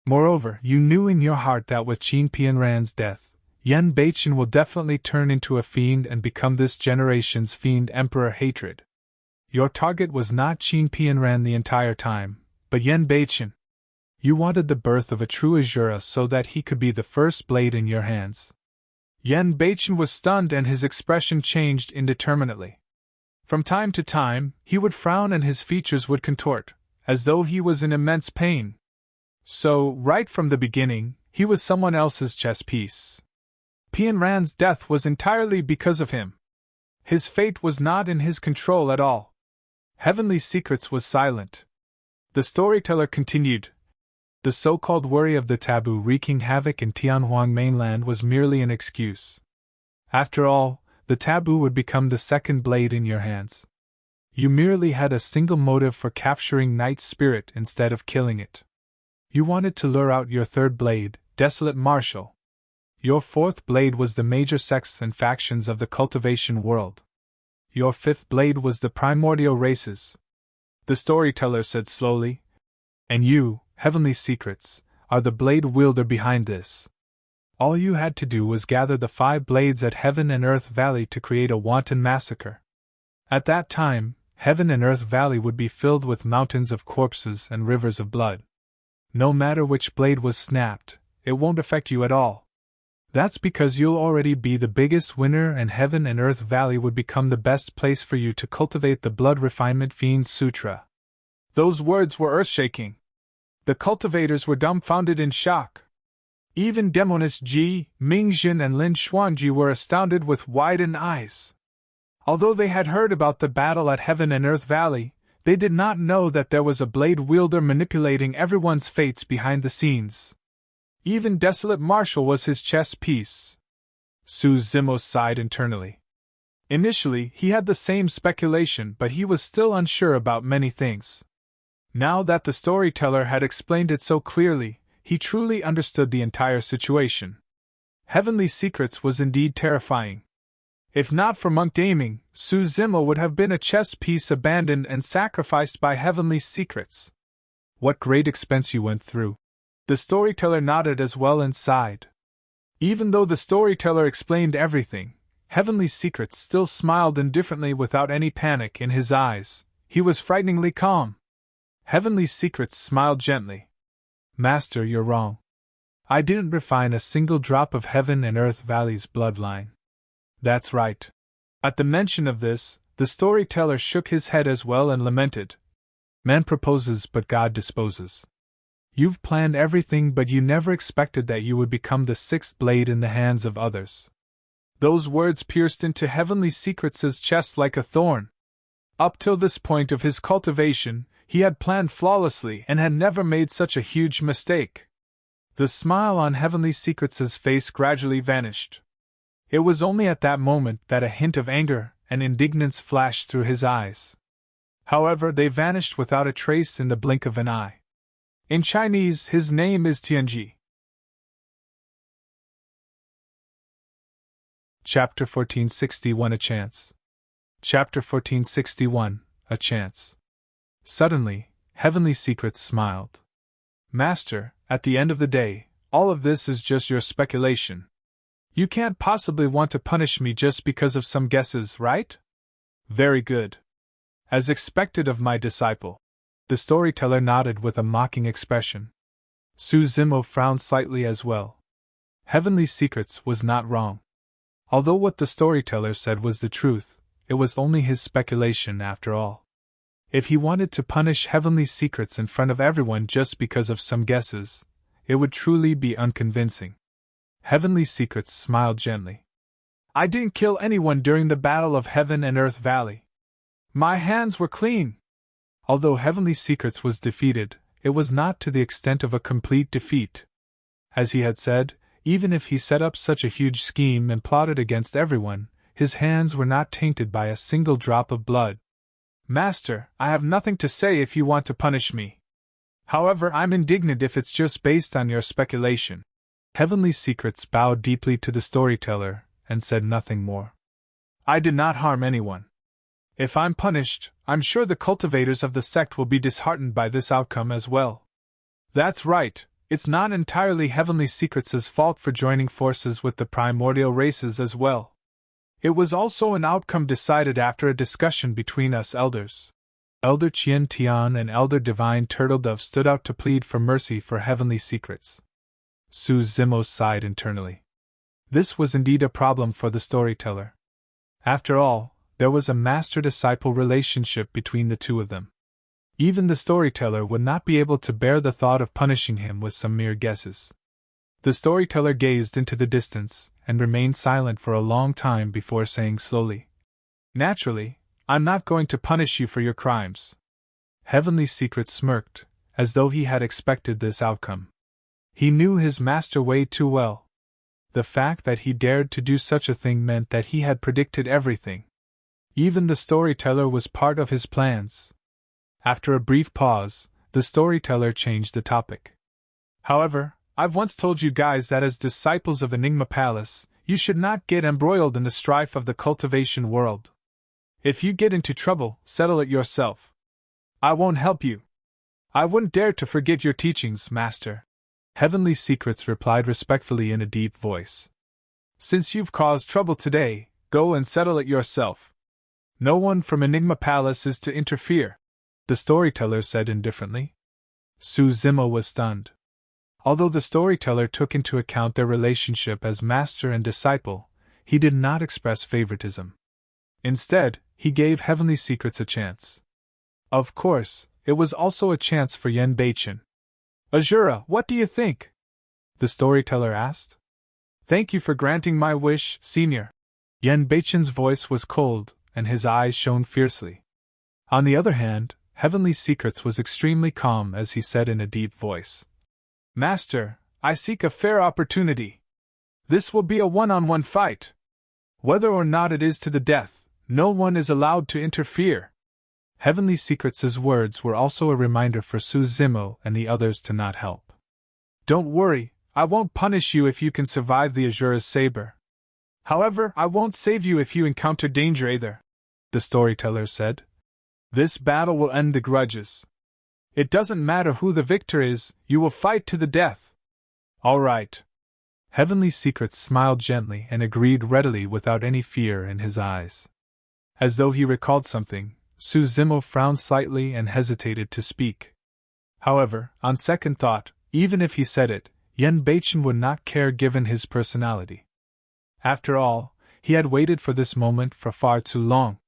Moreover, you knew in your heart that with Qin Pianran's death, Yan Beichen will definitely turn into a fiend and become this generation's fiend emperor hatred. Your target was not Qin Pianran the entire time, but Yan Beichen. You wanted the birth of a true Asura so that he could be the first blade in your hands. Yan Beichen was stunned and his expression changed indeterminately. From time to time, he would frown and his features would contort, as though he was in immense pain. So, right from the beginning, he was someone else's chess piece. Pianran's death was entirely because of him. His fate was not in his control at all. Heavenly Secrets was silent. The storyteller continued. The so-called worry of the taboo wreaking havoc in Tianhuang mainland was merely an excuse. After all, the taboo would become the second blade in your hands. You merely had a single motive for capturing Night's spirit instead of killing it. You wanted to lure out your third blade, Desolate Martial. Your fourth blade was the major sects and factions of the cultivation world. Your fifth blade was the primordial races. The storyteller said slowly. And you, Heavenly Secrets, are the blade wielder behind this. All you had to do was gather the 5 blades at Heaven and Earth Valley to create a wanton massacre. At that time, Heaven and Earth Valley would be filled with mountains of corpses and rivers of blood. No matter which blade was snapped, it won't affect you at all. That's because you'll already be the biggest winner and Heaven and Earth Valley would become the best place for you to cultivate the Blood Refinement Fiend Sutra. Those words were earth-shaking. The cultivators were dumbfounded in shock. Even Demoness Ji, Mingjin and Lin Xuanji were astounded with widened eyes. Although they had heard about the battle at Heaven and Earth Valley, they did not know that there was a blade wielder manipulating everyone's fates behind the scenes. Even Desolate Martial was his chess piece. Su Zimos sighed internally. Initially, he had the same speculation, but he was still unsure about many things. Now that the storyteller had explained it so clearly, he truly understood the entire situation. Heavenly Secrets was indeed terrifying. If not for Monk Daming, Su Zimmo would have been a chess piece abandoned and sacrificed by Heavenly Secrets. What great expense you went through. The storyteller nodded as well and sighed. Even though the storyteller explained everything, Heavenly Secrets still smiled indifferently without any panic in his eyes. He was frighteningly calm. Heavenly Secrets smiled gently. Master, you're wrong. I didn't refine a single drop of Heaven and Earth Valley's bloodline. That's right. At the mention of this, the storyteller shook his head as well and lamented. Man proposes but God disposes. You've planned everything but you never expected that you would become the 6th blade in the hands of others. Those words pierced into Heavenly Secrets' chest like a thorn. Up till this point of his cultivation, he had planned flawlessly and had never made such a huge mistake. The smile on Heavenly Secrets' face gradually vanished. It was only at that moment that a hint of anger and indignance flashed through his eyes. However, they vanished without a trace in the blink of an eye. In Chinese, his name is Tianji. Chapter 1461 A Chance. Chapter 1461 A Chance. Suddenly, Heavenly Secrets smiled. Master, at the end of the day, all of this is just your speculation. You can't possibly want to punish me just because of some guesses, right? Very good. As expected of my disciple. The storyteller nodded with a mocking expression. Su Zimo frowned slightly as well. Heavenly Secrets was not wrong. Although what the storyteller said was the truth, it was only his speculation after all. If he wanted to punish Heavenly Secrets in front of everyone just because of some guesses, it would truly be unconvincing. Heavenly Secrets smiled gently. I didn't kill anyone during the Battle of Heaven and Earth Valley. My hands were clean. Although Heavenly Secrets was defeated, it was not to the extent of a complete defeat. As he had said, even if he set up such a huge scheme and plotted against everyone, his hands were not tainted by a single drop of blood. Master, I have nothing to say if you want to punish me. However, I'm indignant if it's just based on your speculation. Heavenly Secrets bowed deeply to the storyteller and said nothing more. I did not harm anyone. If I'm punished, I'm sure the cultivators of the sect will be disheartened by this outcome as well. That's right, it's not entirely Heavenly Secrets' fault for joining forces with the primordial races as well. It was also an outcome decided after a discussion between us elders. Elder Qian Tian and Elder Divine Turtledove stood out to plead for mercy for Heavenly Secrets. Su Zimo sighed internally. This was indeed a problem for the storyteller. After all, there was a master-disciple relationship between the two of them. Even the storyteller would not be able to bear the thought of punishing him with some mere guesses. The storyteller gazed into the distance and remained silent for a long time before saying slowly, Naturally, I'm not going to punish you for your crimes. Heavenly Secret smirked, as though he had expected this outcome. He knew his master way too well. The fact that he dared to do such a thing meant that he had predicted everything. Even the storyteller was part of his plans. After a brief pause, the storyteller changed the topic. However, I've once told you guys that as disciples of Enigma Palace, you should not get embroiled in the strife of the cultivation world. If you get into trouble, settle it yourself. I won't help you. I wouldn't dare to forget your teachings, Master. Heavenly Secrets replied respectfully in a deep voice. Since you've caused trouble today, go and settle it yourself. No one from Enigma Palace is to interfere, the storyteller said indifferently. Su Zimo was stunned. Although the storyteller took into account their relationship as master and disciple, he did not express favoritism. Instead, he gave Heavenly Secrets a chance. Of course, it was also a chance for Yen Beichen. Asura, what do you think? The storyteller asked. Thank you for granting my wish, Senior. Yen Beichen's voice was cold, and his eyes shone fiercely. On the other hand, Heavenly Secrets was extremely calm as he said in a deep voice. Master, I seek a fair opportunity. This will be a one-on-one fight. Whether or not it is to the death, no one is allowed to interfere. Heavenly Secrets' words were also a reminder for Su Zimo and the others to not help. Don't worry, I won't punish you if you can survive the Asura's saber. However, I won't save you if you encounter danger either, the storyteller said. This battle will end the grudges. It doesn't matter who the victor is, you will fight to the death. All right. Heavenly Secrets smiled gently and agreed readily without any fear in his eyes. As though he recalled something, Su Zimo frowned slightly and hesitated to speak. However, on second thought, even if he said it, Yen Beichen would not care given his personality. After all, he had waited for this moment for far too long.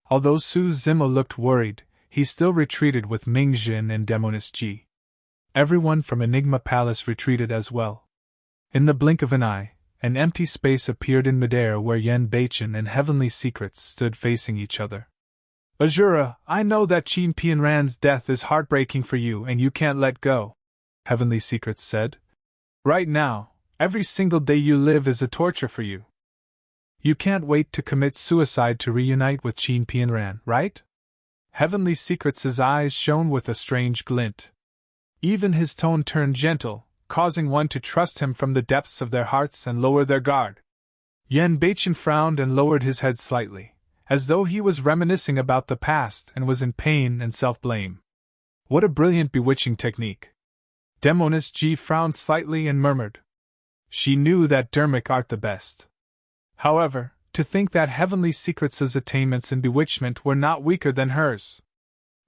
Although Su Zimo looked worried, he still retreated with Ming Jin and Demoness Ji. Everyone from Enigma Palace retreated as well. In the blink of an eye, an empty space appeared in midair where Yen Beichen and Heavenly Secrets stood facing each other. Asura, I know that Qin Pianran's death is heartbreaking for you and you can't let go, Heavenly Secrets said. Right now, every single day you live is a torture for you. You can't wait to commit suicide to reunite with Qin Pianran, right? Heavenly Secrets' eyes shone with a strange glint. Even his tone turned gentle, causing one to trust him from the depths of their hearts and lower their guard. Yen Beichen frowned and lowered his head slightly, as though he was reminiscing about the past and was in pain and self-blame. What a brilliant bewitching technique. Demoness G frowned slightly and murmured. She knew that Dermic art the best. However, to think that Heavenly Secrets' attainments in bewitchment were not weaker than hers.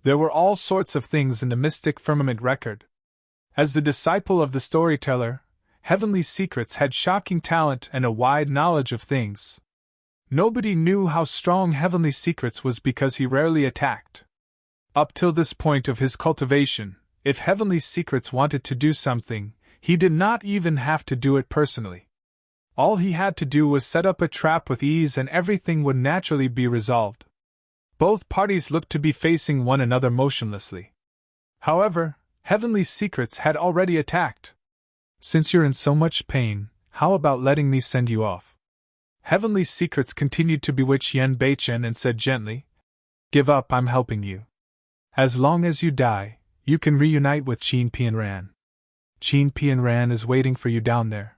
There were all sorts of things in the Mystic Firmament record. As the disciple of the Storyteller, Heavenly Secrets had shocking talent and a wide knowledge of things. Nobody knew how strong Heavenly Secrets was because he rarely attacked. Up till this point of his cultivation, if Heavenly Secrets wanted to do something, he did not even have to do it personally. All he had to do was set up a trap with ease and everything would naturally be resolved. Both parties looked to be facing one another motionlessly. However, Heavenly Secrets had already attacked. Since you're in so much pain, how about letting me send you off? Heavenly Secrets continued to bewitch Yen Beichen and said gently, Give up, I'm helping you. As long as you die, you can reunite with Qin Pianran. Qin Pianran is waiting for you down there.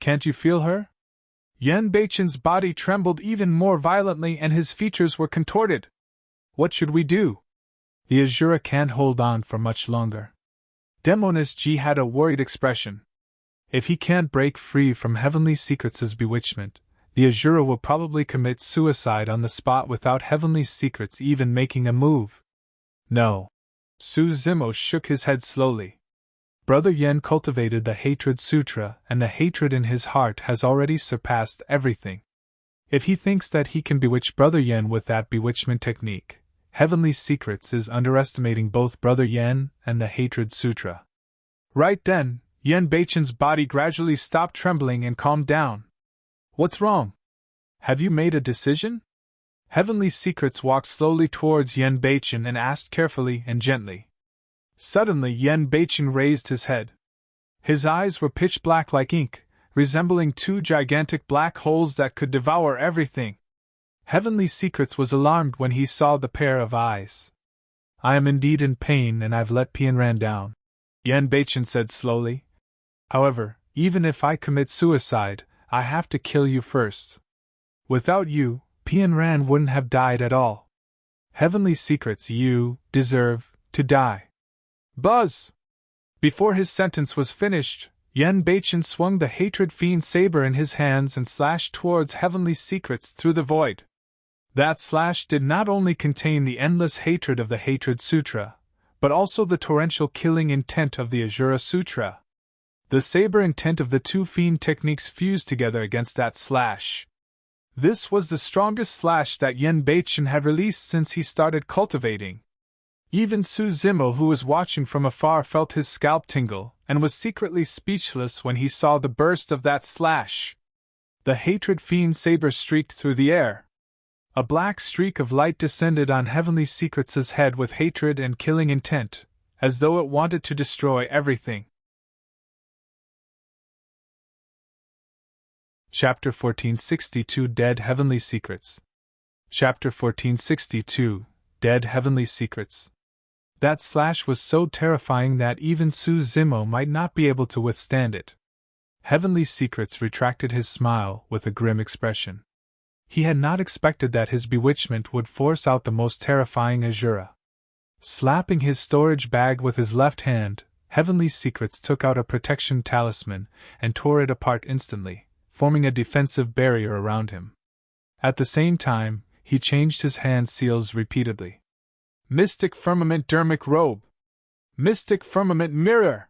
Can't you feel her? Yen Beichen's body trembled even more violently and his features were contorted. What should we do? The Asura can't hold on for much longer. Demoness G had a worried expression. If he can't break free from Heavenly Secrets' bewitchment, the Asura will probably commit suicide on the spot without Heavenly Secrets even making a move. No. Su Zimo shook his head slowly. Brother Yen cultivated the Hatred Sutra, and the hatred in his heart has already surpassed everything. If he thinks that he can bewitch Brother Yen with that bewitchment technique, Heavenly Secrets is underestimating both Brother Yen and the Hatred Sutra. Right then, Yen Beichen's body gradually stopped trembling and calmed down. What's wrong? Have you made a decision? Heavenly Secrets walked slowly towards Yen Beichen and asked carefully and gently. Suddenly Yen Beichen raised his head. His eyes were pitch black like ink, resembling two gigantic black holes that could devour everything. Heavenly Secrets was alarmed when he saw the pair of eyes. I am indeed in pain and I've let Pianran down, Yen Beichen said slowly. However, even if I commit suicide, I have to kill you first. Without you, Pianran wouldn't have died at all. Heavenly Secrets, you deserve to die. Buzz! Before his sentence was finished, Yen Beichen swung the Hatred Fiend saber in his hands and slashed towards Heavenly Secrets through the void. That slash did not only contain the endless hatred of the Hatred Sutra, but also the torrential killing intent of the Asura Sutra. The saber intent of the two fiend techniques fused together against that slash. This was the strongest slash that Yen Beichen had released since he started cultivating. Even Su Zimo, who was watching from afar, felt his scalp tingle, and was secretly speechless when he saw the burst of that slash. The Hatred Fiend saber streaked through the air. A black streak of light descended on Heavenly Secrets' head with hatred and killing intent, as though it wanted to destroy everything. Chapter 1462 Dead Heavenly Secrets. Chapter 1462 Dead Heavenly Secrets. That slash was so terrifying that even Su Zimo might not be able to withstand it. Heavenly Secrets retracted his smile with a grim expression. He had not expected that his bewitchment would force out the most terrifying Asura. Slapping his storage bag with his left hand, Heavenly Secrets took out a protection talisman and tore it apart instantly, forming a defensive barrier around him. At the same time, he changed his hand seals repeatedly. Mystic Firmament Dermic Robe! Mystic Firmament Mirror!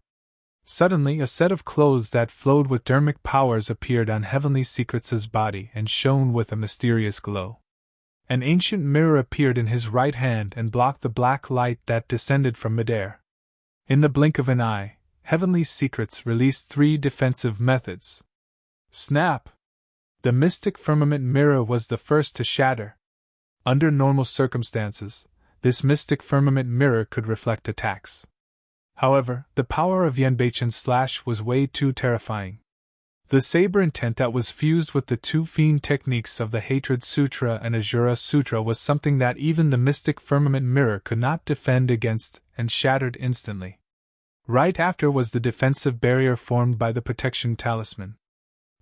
Suddenly a set of clothes that flowed with dermic powers appeared on Heavenly Secrets' body and shone with a mysterious glow. An ancient mirror appeared in his right hand and blocked the black light that descended from midair. In the blink of an eye, Heavenly Secrets released 3 defensive methods. Snap! The Mystic Firmament Mirror was the first to shatter. Under normal circumstances, this Mystic Firmament Mirror could reflect attacks. However, the power of Yen Beichen's slash was way too terrifying. The saber intent that was fused with the two fiend techniques of the Hatred Sutra and Asura Sutra was something that even the Mystic Firmament Mirror could not defend against, and shattered instantly. Right after was the defensive barrier formed by the protection talisman.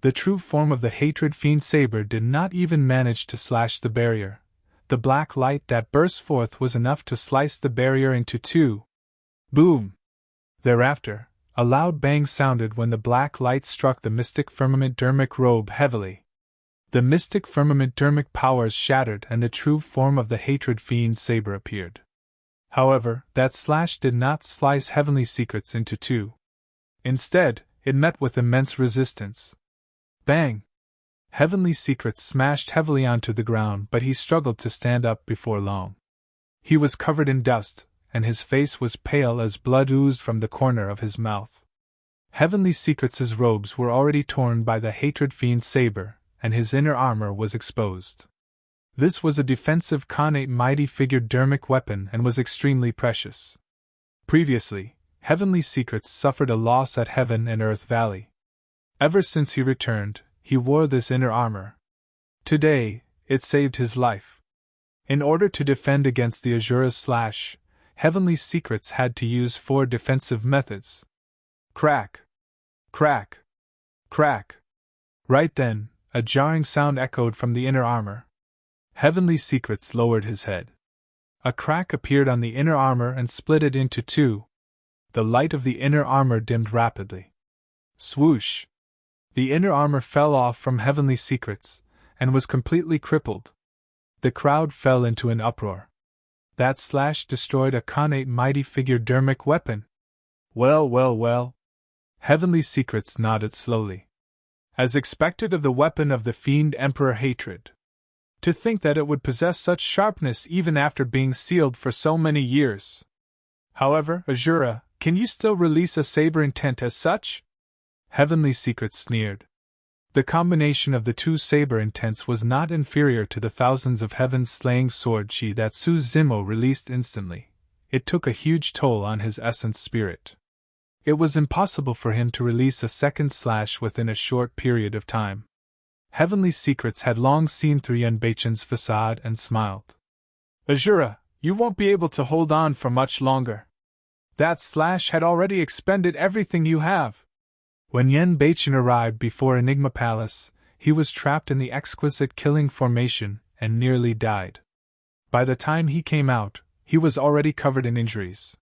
The true form of the Hatred Fiend saber did not even manage to slash the barrier, The black light that burst forth was enough to slice the barrier into two. Boom! Thereafter, a loud bang sounded when the black light struck the mystic firmament dermic robe heavily. The mystic firmament dermic powers shattered and the true form of the hatred fiend saber appeared. However, that slash did not slice Heavenly Secrets into two. Instead, it met with immense resistance. Bang! Heavenly Secrets smashed heavily onto the ground, but he struggled to stand up before long. He was covered in dust, and his face was pale as blood oozed from the corner of his mouth. Heavenly Secrets' robes were already torn by the hatred fiend's saber, and his inner armor was exposed. This was a defensive connate mighty figured dermic weapon and was extremely precious. Previously, Heavenly Secrets suffered a loss at Heaven and Earth Valley. Ever since he returned, he wore this inner armor. Today, it saved his life. In order to defend against the Asura's slash, Heavenly Secrets had to use 4 defensive methods. Crack! Crack! Crack! Right then, a jarring sound echoed from the inner armor. Heavenly Secrets lowered his head. A crack appeared on the inner armor and split it into two. The light of the inner armor dimmed rapidly. Swoosh! The inner armor fell off from Heavenly Secrets, and was completely crippled. The crowd fell into an uproar. That slash destroyed a connate mighty figure dermic weapon. Well, well, well. Heavenly Secrets nodded slowly. As expected of the weapon of the fiend Emperor Hatred. To think that it would possess such sharpness even after being sealed for so many years. However, Asura, can you still release a saber intent as such? Heavenly Secrets sneered. The combination of the 2 saber intents was not inferior to the thousands of heaven's slaying sword chi that Su Zimo released instantly. It took a huge toll on his essence spirit. It was impossible for him to release a second slash within a short period of time. Heavenly Secrets had long seen through Yenbeichun's facade and smiled. Asura, you won't be able to hold on for much longer. That slash had already expended everything you have. When Yenbeichun arrived before Enigma Palace, he was trapped in the exquisite killing formation and nearly died. By the time he came out, he was already covered in injuries.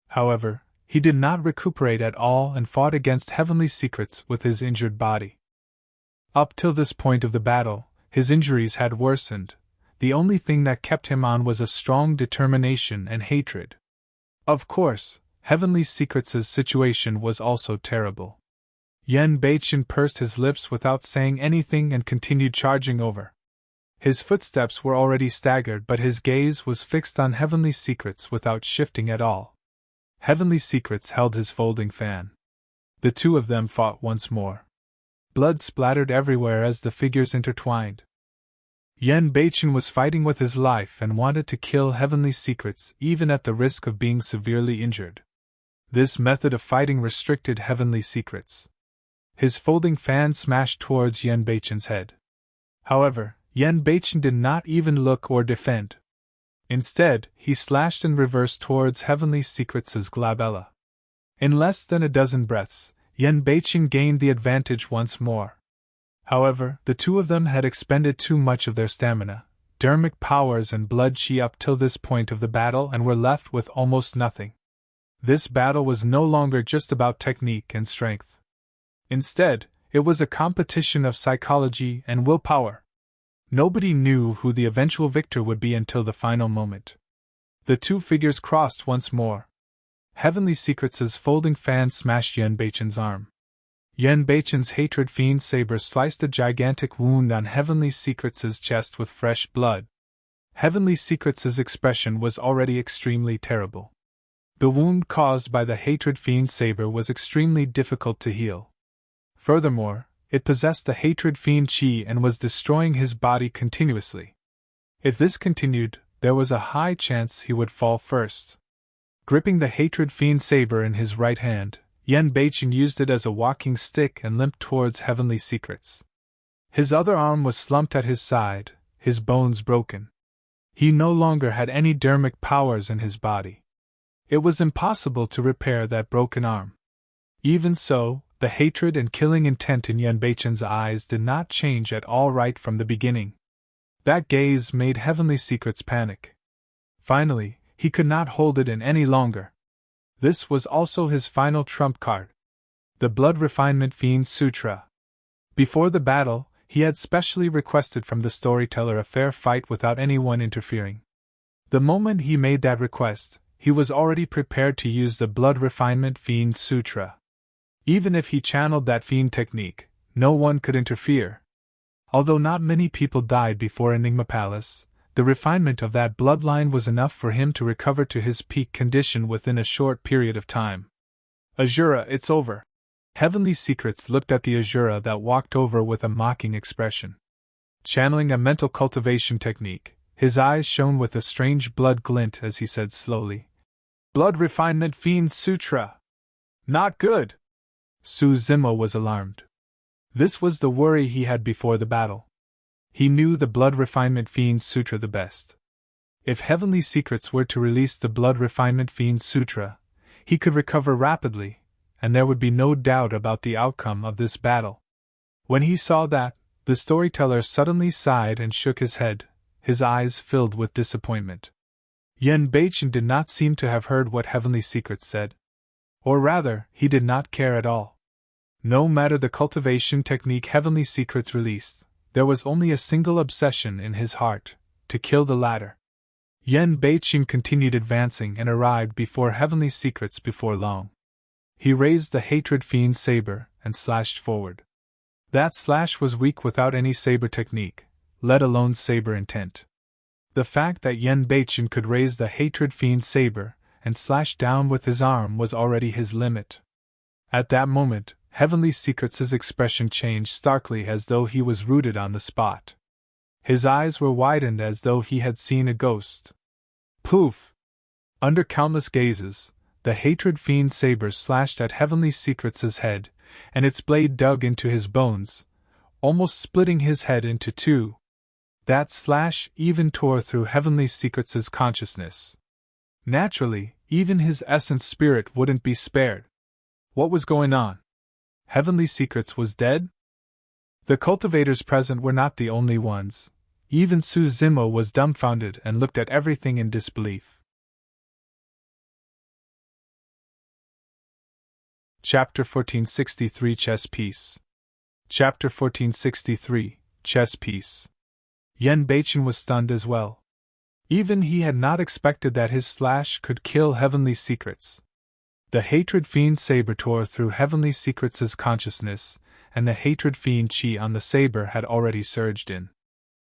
However, he did not recuperate at all and fought against Heavenly Secrets with his injured body. Up till this point of the battle, his injuries had worsened. The only thing that kept him on was a strong determination and hatred. Of course, Heavenly Secrets' situation was also terrible. Yenbeichun pursed his lips without saying anything and continued charging over. His footsteps were already staggered, but his gaze was fixed on Heavenly Secrets without shifting at all. Heavenly Secrets held his folding fan. The 2 of them fought once more. Blood splattered everywhere as the figures intertwined. Yenbeichun was fighting with his life and wanted to kill Heavenly Secrets even at the risk of being severely injured. This method of fighting restricted Heavenly Secrets. His folding fan smashed towards Yenbeichun's head. However, Yenbeichun did not even look or defend. Instead, he slashed in reverse towards Heavenly Secrets' glabella. In less than a dozen breaths, Yenbeichun gained the advantage once more. However, the 2 of them had expended too much of their stamina, dermic powers and blood chi up till this point of the battle and were left with almost nothing. This battle was no longer just about technique and strength. Instead, it was a competition of psychology and willpower. Nobody knew who the eventual victor would be until the final moment. The 2 figures crossed once more. Heavenly Secrets' folding fan smashed Yenbeichun's arm. Yenbeichun's hatred fiend saber sliced a gigantic wound on Heavenly Secrets' chest with fresh blood. Heavenly Secrets' expression was already extremely terrible. The wound caused by the hatred fiend saber was extremely difficult to heal. Furthermore, it possessed the hatred fiend chi and was destroying his body continuously. If this continued, there was a high chance he would fall first. Gripping the hatred fiend saber in his right hand, Yenbeichun used it as a walking stick and limped towards Heavenly Secrets. His other arm was slumped at his side, his bones broken. He no longer had any dermic powers in his body. It was impossible to repair that broken arm. Even so, the hatred and killing intent in Yenbeichun's eyes did not change at all right from the beginning. That gaze made Heavenly Secrets panic. Finally, he could not hold it in any longer. This was also his final trump card. The Blood Refinement Fiend Sutra. Before the battle, he had specially requested from the Storyteller a fair fight without anyone interfering. The moment he made that request, he was already prepared to use the Blood Refinement Fiend Sutra. Even if he channeled that fiend technique, no one could interfere. Although not many people died before Enigma Palace, the refinement of that bloodline was enough for him to recover to his peak condition within a short period of time. Asura, it's over. Heavenly Secrets looked at the Asura that walked over with a mocking expression. Channeling a mental cultivation technique, his eyes shone with a strange blood glint as he said slowly, Blood Refinement Fiend Sutra. Not good. Su Zimo was alarmed. This was the worry he had before the battle. He knew the Blood Refinement Fiend Sutra the best. If Heavenly Secrets were to release the Blood Refinement Fiend Sutra, he could recover rapidly, and there would be no doubt about the outcome of this battle. When he saw that, the Storyteller suddenly sighed and shook his head, his eyes filled with disappointment. Yen Beichen did not seem to have heard what Heavenly Secrets said. Or rather, he did not care at all. No matter the cultivation technique Heavenly Secrets released, there was only a single obsession in his heart, to kill the latter. Yen Beichen continued advancing and arrived before Heavenly Secrets before long. He raised the Hatred Fiend saber and slashed forward. That slash was weak without any saber technique, let alone saber intent. The fact that Yen Beichen could raise the Hatred Fiend saber and slash down with his arm was already his limit. At that moment, Heavenly Secrets' expression changed starkly as though he was rooted on the spot. His eyes were widened as though he had seen a ghost. Poof! Under countless gazes, the Hatred Fiend saber slashed at Heavenly Secrets' head, and its blade dug into his bones, almost splitting his head into two. That slash even tore through Heavenly Secrets' consciousness. Naturally, even his essence spirit wouldn't be spared. What was going on? Heavenly Secrets was dead? The cultivators present were not the only ones. Even Su Zimo was dumbfounded and looked at everything in disbelief. Chapter 1463 Chess Piece. Chapter 1463 Chess Piece. Yen Beichen was stunned as well. Even he had not expected that his slash could kill Heavenly Secrets. The Hatred Fiend saber tore through Heavenly Secrets' consciousness, and the Hatred Fiend chi on the saber had already surged in.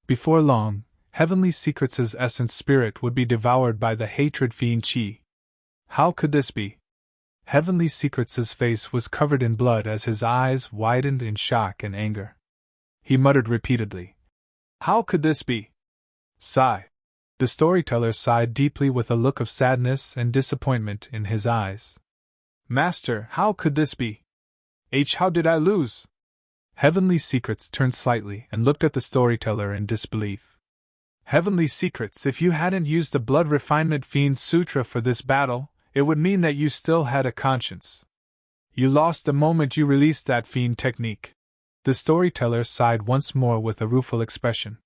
Before long, Heavenly Secrets' essence spirit would be devoured by the Hatred Fiend chi. How could this be? Heavenly Secrets' face was covered in blood as his eyes widened in shock and anger. He muttered repeatedly, How could this be? Sigh. The Storyteller sighed deeply with a look of sadness and disappointment in his eyes. Master, how could this be? How did I lose? Heavenly Secrets turned slightly and looked at the Storyteller in disbelief. Heavenly Secrets, if you hadn't used the Blood Refinement Fiend Sutra for this battle, it would mean that you still had a conscience. You lost the moment you released that fiend technique. The Storyteller sighed once more with a rueful expression.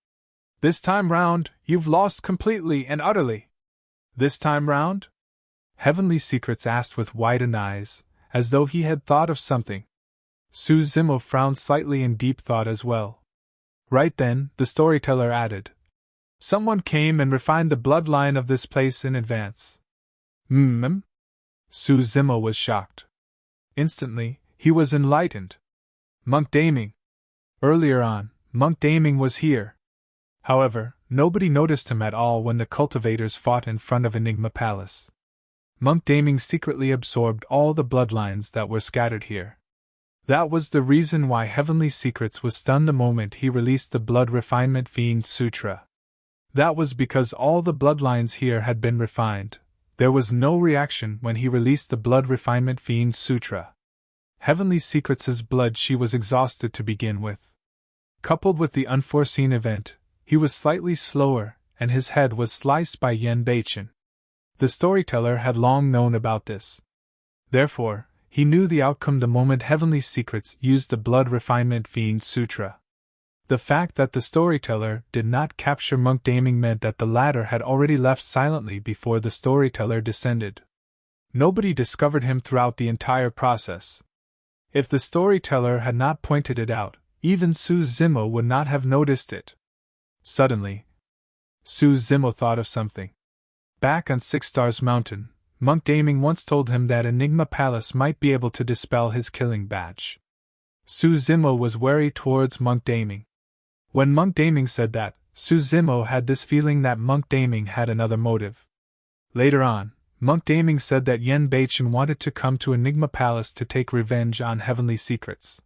This time round, you've lost completely and utterly. This time round? Heavenly Secrets asked with widened eyes, as though he had thought of something. Su Zimo frowned slightly in deep thought as well. Right then, the Storyteller added, Someone came and refined the bloodline of this place in advance. Su Zimo was shocked. Instantly, he was enlightened. Monk Daming. Earlier on, Monk Daming was here. However, nobody noticed him at all when the cultivators fought in front of Enigma Palace. Monk Daming secretly absorbed all the bloodlines that were scattered here. That was the reason why Heavenly Secrets was stunned the moment he released the Blood Refinement Fiend Sutra. That was because all the bloodlines here had been refined. There was no reaction when he released the Blood Refinement Fiend Sutra. Heavenly Secrets' blood she was exhausted to begin with. Coupled with the unforeseen event, he was slightly slower, and his head was sliced by Yen Beichen. The Storyteller had long known about this. Therefore, he knew the outcome the moment Heavenly Secrets used the Blood Refinement Fiend Sutra. The fact that the storyteller did not capture Monk Daming meant that the latter had already left silently before the storyteller descended. Nobody discovered him throughout the entire process. If the storyteller had not pointed it out, even Su Zimo would not have noticed it. Suddenly, Su Zimo thought of something. Back on Six Stars Mountain, Monk Daming once told him that Enigma Palace might be able to dispel his killing batch. Su Zimo was wary towards Monk Daming. When Monk Daming said that, Su Zimo had this feeling that Monk Daming had another motive. Later on, Monk Daming said that Yen Beichen wanted to come to Enigma Palace to take revenge on Heavenly Secrets.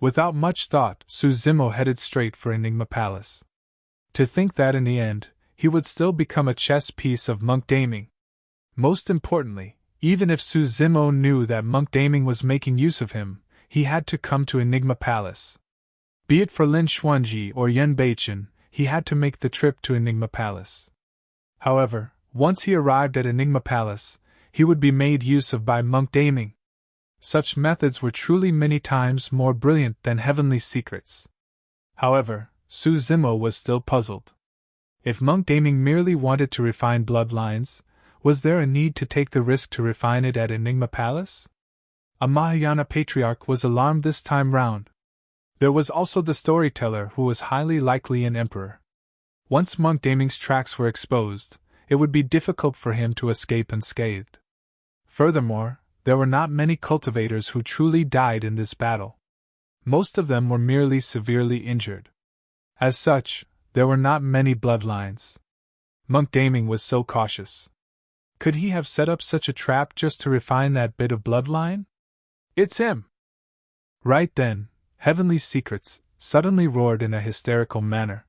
Without much thought, Su Zimo headed straight for Enigma Palace. To think that in the end, he would still become a chess piece of Monk Daming. Most importantly, even if Su Zimo knew that Monk Daming was making use of him, he had to come to Enigma Palace. Be it for Lin Xuanji or Yen Beichen, he had to make the trip to Enigma Palace. However, once he arrived at Enigma Palace, he would be made use of by Monk Daming. Such methods were truly many times more brilliant than Heavenly Secrets. However, Su Zimo was still puzzled. If Monk Daming merely wanted to refine bloodlines, was there a need to take the risk to refine it at Enigma Palace? A Mahayana Patriarch was alarmed this time round. There was also the storyteller who was highly likely an emperor. Once Monk Daming's tracks were exposed, it would be difficult for him to escape unscathed. Furthermore, there were not many cultivators who truly died in this battle. Most of them were merely severely injured. As such, there were not many bloodlines. Monk Daming was so cautious. Could he have set up such a trap just to refine that bit of bloodline? It's him! Right then, Heavenly Secrets suddenly roared in a hysterical manner.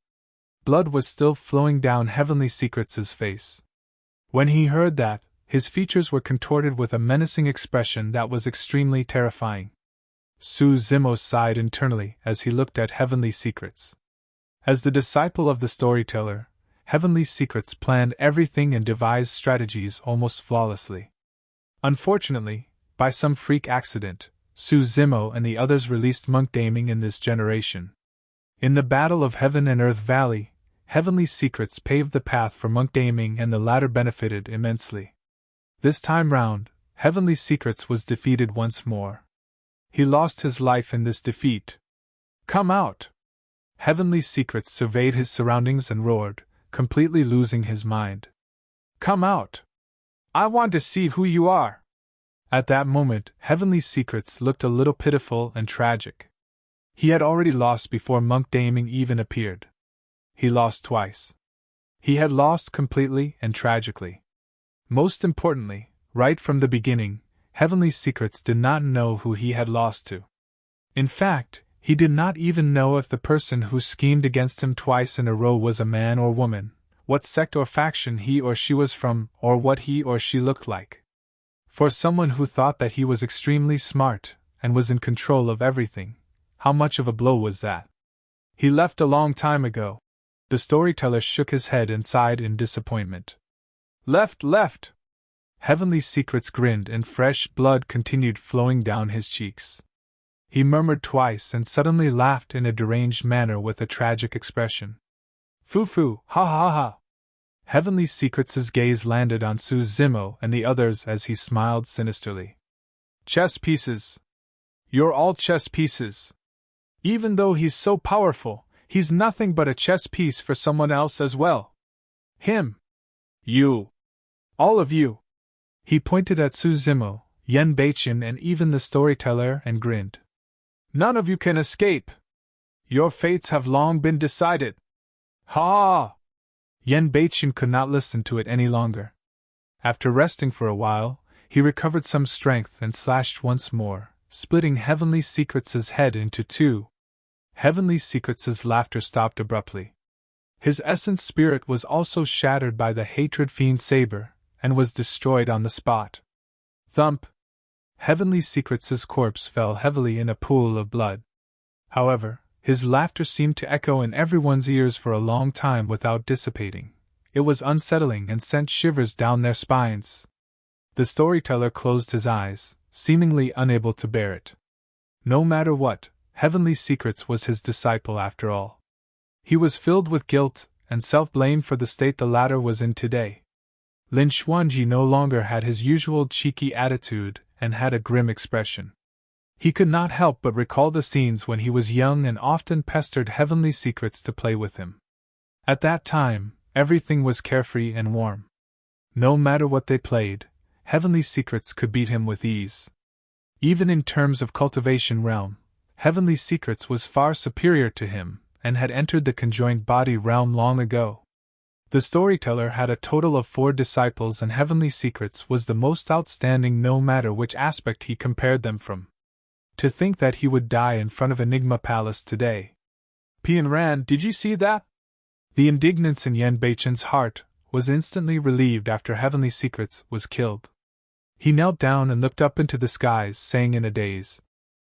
Blood was still flowing down Heavenly Secrets' face. When he heard that, his features were contorted with a menacing expression that was extremely terrifying. Su Zimo sighed internally as he looked at Heavenly Secrets. As the disciple of the storyteller, Heavenly Secrets planned everything and devised strategies almost flawlessly. Unfortunately, by some freak accident, Su Zimo and the others released Monk Daming in this generation. In the Battle of Heaven and Earth Valley, Heavenly Secrets paved the path for Monk Daming and the latter benefited immensely. This time round, Heavenly Secrets was defeated once more. He lost his life in this defeat. Come out! Heavenly Secrets surveyed his surroundings and roared, completely losing his mind. Come out! I want to see who you are! At that moment, Heavenly Secrets looked a little pitiful and tragic. He had already lost before Monk Daming even appeared. He lost twice. He had lost completely and tragically. Most importantly, right from the beginning, Heavenly Secrets did not know who he had lost to. In fact, he did not even know if the person who schemed against him twice in a row was a man or woman, what sect or faction he or she was from, or what he or she looked like. For someone who thought that he was extremely smart and was in control of everything, how much of a blow was that? He left a long time ago. The storyteller shook his head and sighed in disappointment. Left! Heavenly Secrets grinned and fresh blood continued flowing down his cheeks. He murmured twice and suddenly laughed in a deranged manner with a tragic expression. Foo, ha ha ha! Heavenly Secrets' gaze landed on Su Zimo and the others as he smiled sinisterly. Chess pieces! You're all chess pieces! Even though he's so powerful, he's nothing but a chess piece for someone else as well. Him! You! All of you! He pointed at Su Zimo, Yen Beichen and even the storyteller and grinned. None of you can escape! Your fates have long been decided! Ha! Yen Beichen could not listen to it any longer. After resting for a while, he recovered some strength and slashed once more, splitting Heavenly Secrets' head into two. Heavenly Secrets' laughter stopped abruptly. His essence spirit was also shattered by the hatred fiend saber, and was destroyed on the spot. Thump! Heavenly Secrets' corpse fell heavily in a pool of blood. However, his laughter seemed to echo in everyone's ears for a long time without dissipating. It was unsettling and sent shivers down their spines. The storyteller closed his eyes, seemingly unable to bear it. No matter what, Heavenly Secrets was his disciple after all. He was filled with guilt and self-blame for the state the latter was in today. Lin Xuanji no longer had his usual cheeky attitude and had a grim expression. He could not help but recall the scenes when he was young and often pestered Heavenly Secrets to play with him. At that time, everything was carefree and warm. No matter what they played, Heavenly Secrets could beat him with ease. Even in terms of cultivation realm, Heavenly Secrets was far superior to him, and had entered the conjoined body realm long ago. The Storyteller had a total of 4 disciples, and Heavenly Secrets was the most outstanding no matter which aspect he compared them from. To think that he would die in front of Enigma Palace today. Pian Ran, did you see that? The indignance in Yan Beichen's heart was instantly relieved after Heavenly Secrets was killed. He knelt down and looked up into the skies, saying in a daze,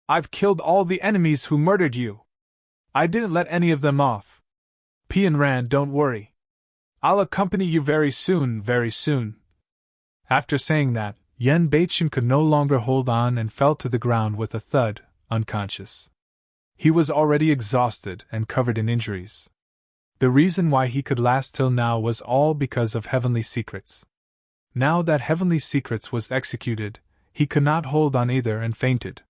"I've killed all the enemies who murdered you. I didn't let any of them off. Pian Ran, don't worry. I'll accompany you very soon, very soon." After saying that, Yan Beichen could no longer hold on and fell to the ground with a thud, unconscious. He was already exhausted and covered in injuries. The reason why he could last till now was all because of Heavenly Secrets. Now that Heavenly Secrets was executed, he could not hold on either and fainted.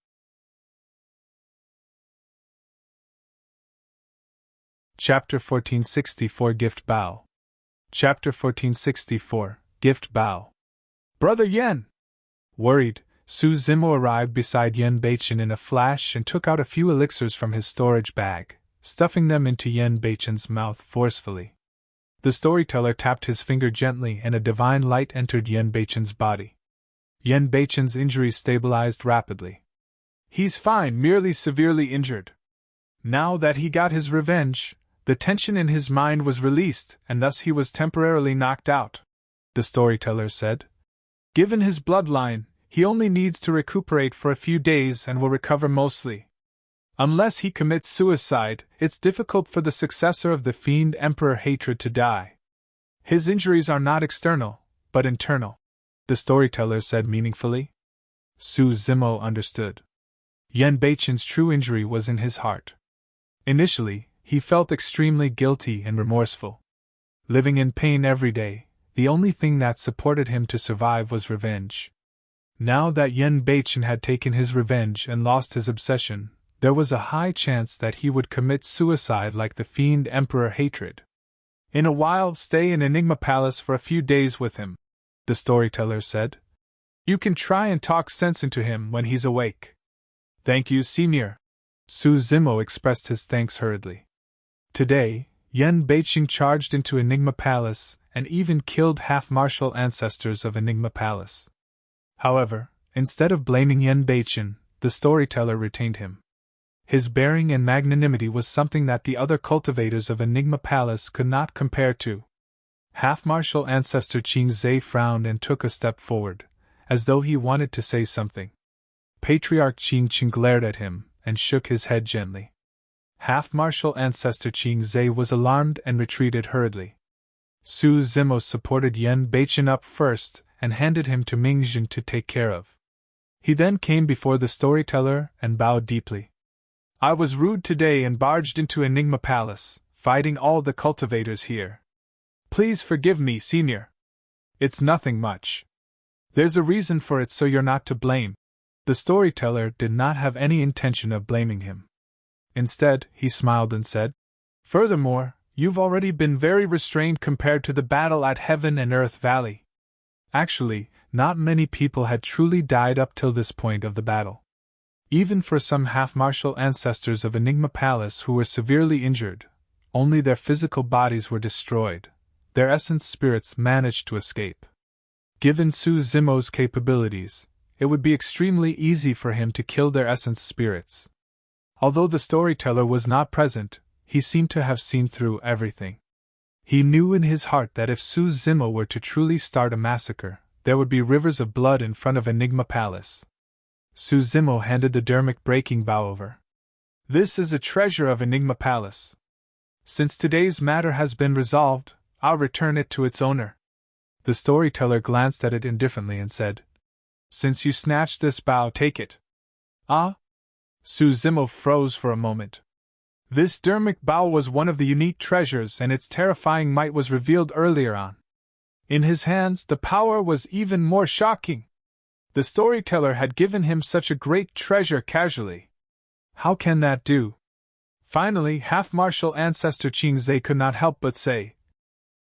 Chapter 1464 Gift Bow. Chapter 1464 Gift Bow. Brother Yan! Worried, Su Zimo arrived beside Yan Beichen in a flash and took out a few elixirs from his storage bag, stuffing them into Yan Beichen's mouth forcefully. The Storyteller tapped his finger gently and a divine light entered Yan Beichen's body. Yan Beichen's injuries stabilized rapidly. He's fine, merely severely injured. Now that he got his revenge, the tension in his mind was released and thus he was temporarily knocked out, the Storyteller said. Given his bloodline, he only needs to recuperate for a few days and will recover mostly. Unless he commits suicide, it's difficult for the successor of the Fiend Emperor Hatred to die. His injuries are not external, but internal, the Storyteller said meaningfully. Su Zimo understood. Yan Beichen's true injury was in his heart. Initially, he felt extremely guilty and remorseful. Living in pain every day, the only thing that supported him to survive was revenge. Now that Yan Beichen had taken his revenge and lost his obsession, there was a high chance that he would commit suicide like the Fiend Emperor Hatred. In a while, stay in Enigma Palace for a few days with him, the Storyteller said. You can try and talk sense into him when he's awake. Thank you, Senior. Su Zimo expressed his thanks hurriedly. Today, Yan Beichen charged into Enigma Palace and even killed half-martial ancestors of Enigma Palace. However, instead of blaming Yan Beichen, the Storyteller retained him. His bearing and magnanimity was something that the other cultivators of Enigma Palace could not compare to. Half-martial ancestor Qing Zhe frowned and took a step forward, as though he wanted to say something. Patriarch Qing Qing glared at him and shook his head gently. Half-martial ancestor Qing Zhe was alarmed and retreated hurriedly. Su Zimo supported Yan Beichen up first and handed him to Mingjin to take care of. He then came before the Storyteller and bowed deeply. I was rude today and barged into Enigma Palace, fighting all the cultivators here. Please forgive me, Senior. It's nothing much. There's a reason for it, so you're not to blame. The Storyteller did not have any intention of blaming him. Instead, he smiled and said, Furthermore, you've already been very restrained compared to the battle at Heaven and Earth Valley. Actually, not many people had truly died up till this point of the battle. Even for some half-martial ancestors of Enigma Palace who were severely injured, only their physical bodies were destroyed. Their essence spirits managed to escape. Given Su Zimo's capabilities, it would be extremely easy for him to kill their essence spirits. Although the Storyteller was not present, he seemed to have seen through everything. He knew in his heart that if Su Zimo were to truly start a massacre, there would be rivers of blood in front of Enigma Palace. Su Zimo handed the dermic breaking bow over. This is a treasure of Enigma Palace. Since today's matter has been resolved, I'll return it to its owner. The Storyteller glanced at it indifferently and said, Since you snatched this bow, take it. Ah? Su Zimo froze for a moment. This dermic bow was one of the unique treasures, and its terrifying might was revealed earlier on. In his hands, the power was even more shocking. The storyteller had given him such a great treasure casually. How can that do? Finally, half-martial ancestor Qingzhe could not help but say,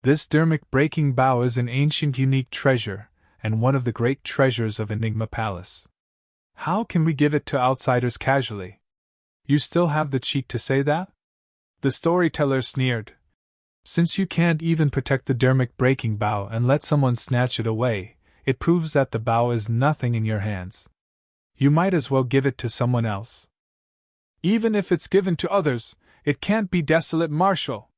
"This dermic breaking bow is an ancient unique treasure, and one of the great treasures of Enigma Palace. How can we give it to outsiders casually? You still have the cheek to say that?" The storyteller sneered. "Since you can't even protect the dermic breaking bow and let someone snatch it away, it proves that the bow is nothing in your hands. You might as well give it to someone else. Even if it's given to others, it can't be desolate martial."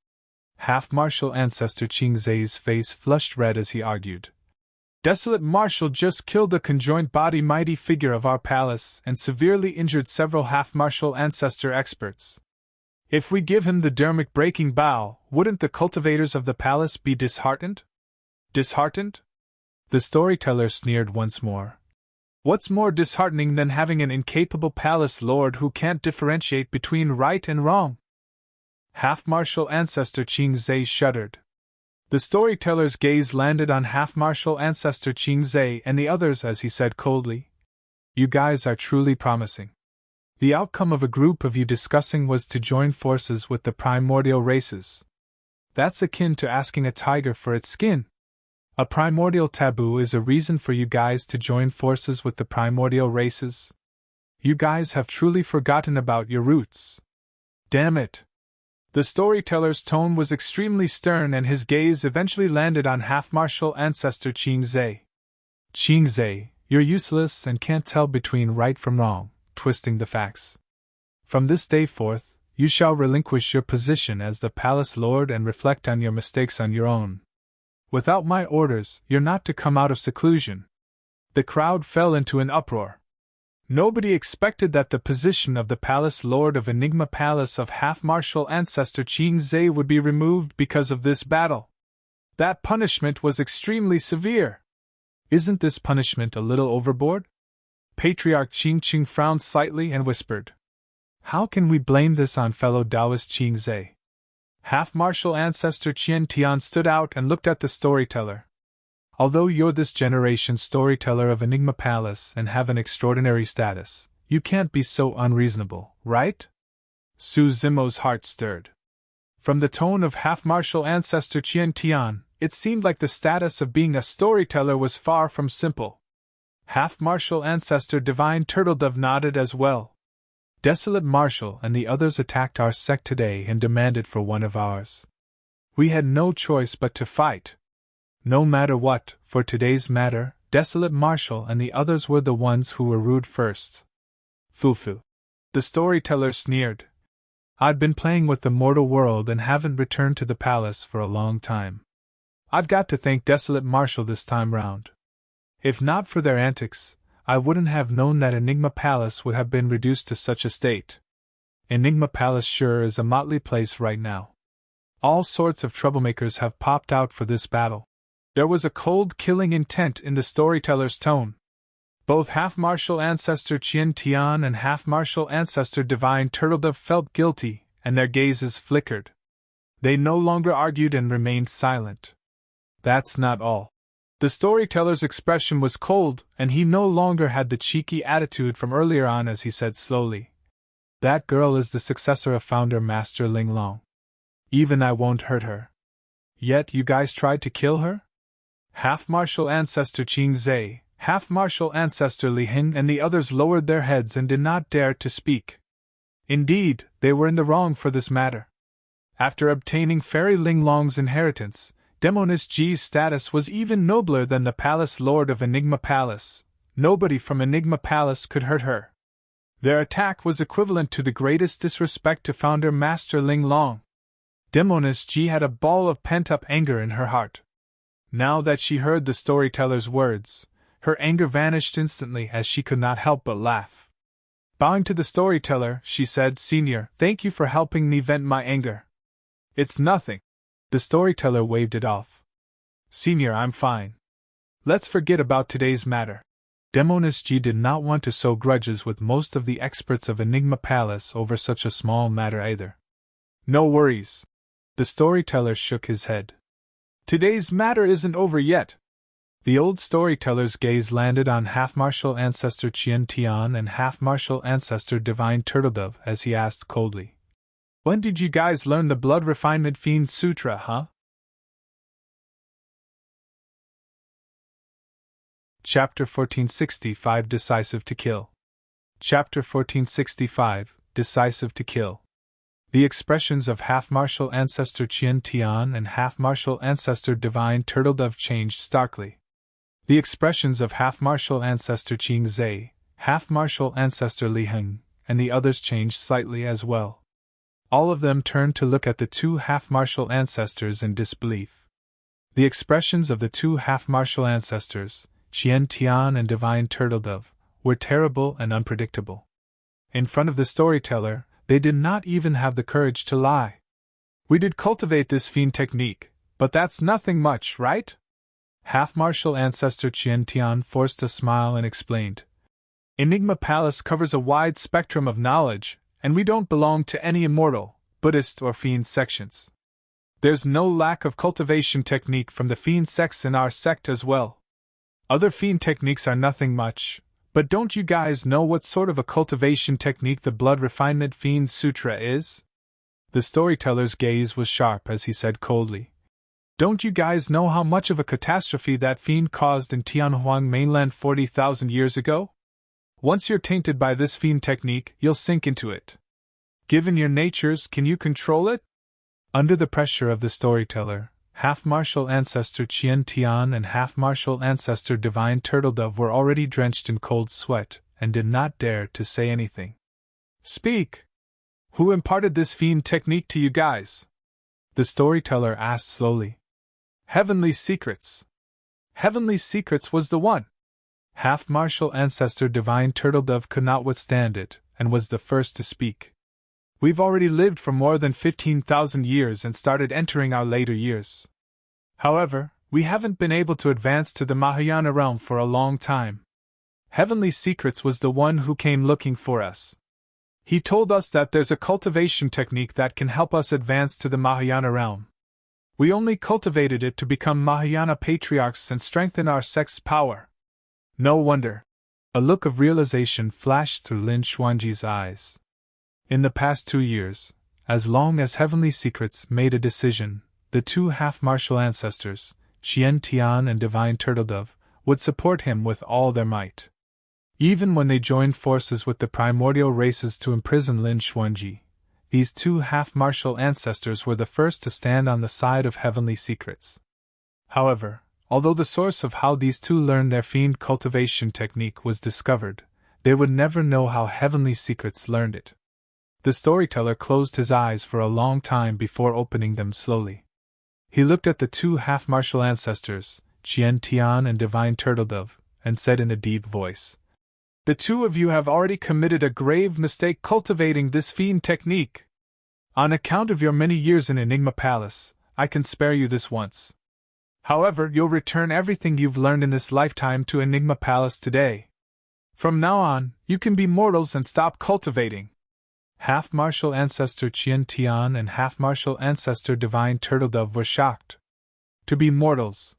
Half-martial ancestor Qingzhe's face flushed red as he argued. "Desolate martial just killed a conjoined body mighty figure of our palace and severely injured several half-martial ancestor experts. If we give him the dermic breaking bow, wouldn't the cultivators of the palace be disheartened?" "Disheartened?" The storyteller sneered once more. "What's more disheartening than having an incapable palace lord who can't differentiate between right and wrong?" Half-martial ancestor Qingzhe shuddered. The storyteller's gaze landed on half-martial ancestor Qingzhe and the others as he said coldly, "You guys are truly promising. The outcome of a group of you discussing was to join forces with the primordial races. That's akin to asking a tiger for its skin. A primordial taboo is a reason for you guys to join forces with the primordial races. You guys have truly forgotten about your roots. Damn it." The storyteller's tone was extremely stern and his gaze eventually landed on half-martial ancestor Qingzhe. "Qingzhe, you're useless and can't tell between right from wrong, twisting the facts. From this day forth, you shall relinquish your position as the palace lord and reflect on your mistakes on your own. Without my orders, you're not to come out of seclusion." The crowd fell into an uproar. Nobody expected that the position of the palace lord of Enigma Palace of half-martial ancestor Qingzhe would be removed because of this battle. That punishment was extremely severe. "Isn't this punishment a little overboard?" Patriarch Qingqing frowned slightly and whispered, "How can we blame this on fellow Daoist Qingzhe?" Half-martial ancestor Qian Tian stood out and looked at the storyteller. "Although you're this generation's storyteller of Enigma Palace and have an extraordinary status, you can't be so unreasonable, right?" Su Zimo's heart stirred. From the tone of half-martial ancestor Qian Tian, it seemed like the status of being a storyteller was far from simple. Half-martial ancestor Divine Turtledove nodded as well. "Desolate Marshal and the others attacked our sect today and demanded for one of ours. We had no choice but to fight. No matter what, for today's matter, Desolate Marshal and the others were the ones who were rude first." "Fufu." The storyteller sneered. "I'd been playing with the mortal world and haven't returned to the palace for a long time. I've got to thank Desolate Marshal this time round. If not for their antics, I wouldn't have known that Enigma Palace would have been reduced to such a state. Enigma Palace sure is a motley place right now. All sorts of troublemakers have popped out for this battle." There was a cold, killing intent in the storyteller's tone. Both half-martial ancestor Qian Tian and half-martial ancestor Divine Turtledove felt guilty, and their gazes flickered. They no longer argued and remained silent. That's not all. The storyteller's expression was cold, and he no longer had the cheeky attitude from earlier on as he said slowly, "That girl is the successor of Founder Master Ling Long. Even I won't hurt her. Yet you guys tried to kill her?" Half-martial ancestor Qingzhe, half-martial ancestor Li Hing and the others lowered their heads and did not dare to speak. Indeed, they were in the wrong for this matter. After obtaining Fairy Ling Long's inheritance, Demoness Ji's status was even nobler than the palace lord of Enigma Palace. Nobody from Enigma Palace could hurt her. Their attack was equivalent to the greatest disrespect to Founder Master Ling Long. Demoness Ji had a ball of pent-up anger in her heart. Now that she heard the storyteller's words, her anger vanished instantly as she could not help but laugh. Bowing to the storyteller, she said, "Senior, thank you for helping me vent my anger." "It's nothing." The storyteller waved it off. "Senior, I'm fine. Let's forget about today's matter." Demoness Ji did not want to sow grudges with most of the experts of Enigma Palace over such a small matter either. No worries. The storyteller shook his head. Today's matter isn't over yet. The old storyteller's gaze landed on half-martial ancestor Qian Tian and half-martial ancestor Divine Turtledove as he asked coldly. When did you guys learn the Blood Refinement Fiend Sutra, huh? Chapter 1465 Decisive to Kill. Chapter 1465 Decisive to Kill. The expressions of half-martial ancestor Qian Tian and half-martial ancestor Divine Turtledove changed starkly. The expressions of half-martial ancestor Qing Zhe, half-martial ancestor Li Heng, and the others changed slightly as well. All of them turned to look at the two half-martial ancestors in disbelief. The expressions of the two half-martial ancestors, Qian Tian and Divine Turtledove, were terrible and unpredictable. In front of the storyteller, they did not even have the courage to lie. We did cultivate this fiend technique, but that's nothing much, right? Half-martial ancestor Qian Tian forced a smile and explained. Enigma Palace covers a wide spectrum of knowledge, and we don't belong to any immortal, Buddhist or fiend sections. There's no lack of cultivation technique from the fiend sects in our sect as well. Other fiend techniques are nothing much, but don't you guys know what sort of a cultivation technique the Blood Refinement Fiend Sutra is? The storyteller's gaze was sharp as he said coldly. Don't you guys know how much of a catastrophe that fiend caused in Tianhuang mainland 40,000 years ago? Once you're tainted by this fiend technique, you'll sink into it. Given your natures, can you control it? Under the pressure of the storyteller, half-martial ancestor Qian Tian and half-martial ancestor Divine Turtledove were already drenched in cold sweat, and did not dare to say anything. Speak! Who imparted this fiend technique to you guys? The storyteller asked slowly. Heavenly Secrets. Heavenly Secrets was the one. Half-martial ancestor Divine Turtledove could not withstand it, and was the first to speak. We've already lived for more than 15,000 years and started entering our later years. However, we haven't been able to advance to the Mahayana realm for a long time. Heavenly Secrets was the one who came looking for us. He told us that there's a cultivation technique that can help us advance to the Mahayana realm. We only cultivated it to become Mahayana patriarchs and strengthen our sect's power. No wonder. A look of realization flashed through Lin Xuanji's eyes. In the past 2 years, as long as Heavenly Secrets made a decision, the two half-martial ancestors, Qian Tian and Divine Turtledove, would support him with all their might. Even when they joined forces with the primordial races to imprison Lin Xuanji, these two half-martial ancestors were the first to stand on the side of Heavenly Secrets. However, although the source of how these two learned their fiend cultivation technique was discovered, they would never know how Heavenly Secrets learned it. The storyteller closed his eyes for a long time before opening them slowly. He looked at the two half-martial ancestors, Qian Tian and Divine Turtledove, and said in a deep voice, "The two of you have already committed a grave mistake cultivating this fiend technique. On account of your many years in Enigma Palace, I can spare you this once. However, you'll return everything you've learned in this lifetime to Enigma Palace today. From now on, you can be mortals and stop cultivating." Half-martial ancestor Qian Tian and half-martial ancestor Divine Turtledove were shocked. To be mortals.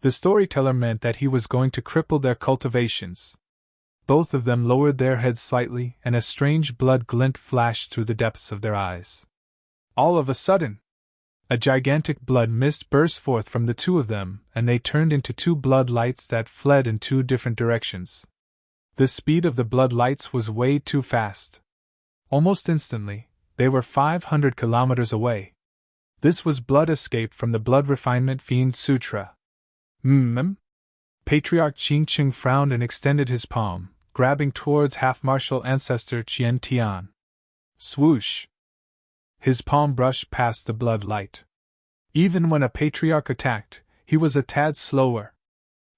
The storyteller meant that he was going to cripple their cultivations. Both of them lowered their heads slightly, and a strange blood glint flashed through the depths of their eyes. All of a sudden, a gigantic blood mist burst forth from the two of them, and they turned into two blood lights that fled in two different directions. The speed of the blood lights was way too fast. Almost instantly, they were 500 kilometers away. This was blood escape from the Blood Refinement Fiend Sutra. Patriarch Qingqing frowned and extended his palm, grabbing towards half-martial ancestor Qian Tian. Swoosh! His palm brushed past the blood light. Even when a patriarch attacked, he was a tad slower.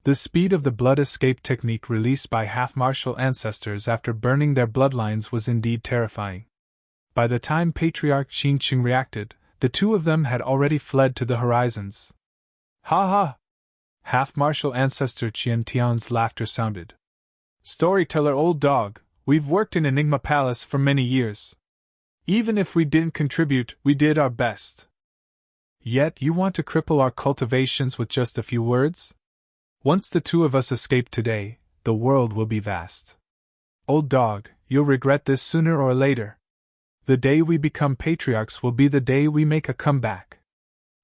The speed of the blood escape technique released by half-martial ancestors after burning their bloodlines was indeed terrifying. By the time Patriarch Qingqing reacted, the two of them had already fled to the horizons. Ha ha! Half-martial ancestor Qian Tian's laughter sounded. Storyteller old dog, we've worked in Enigma Palace for many years. Even if we didn't contribute, we did our best. Yet you want to cripple our cultivations with just a few words? Once the two of us escape today, the world will be vast. Old dog, you'll regret this sooner or later. The day we become patriarchs will be the day we make a comeback.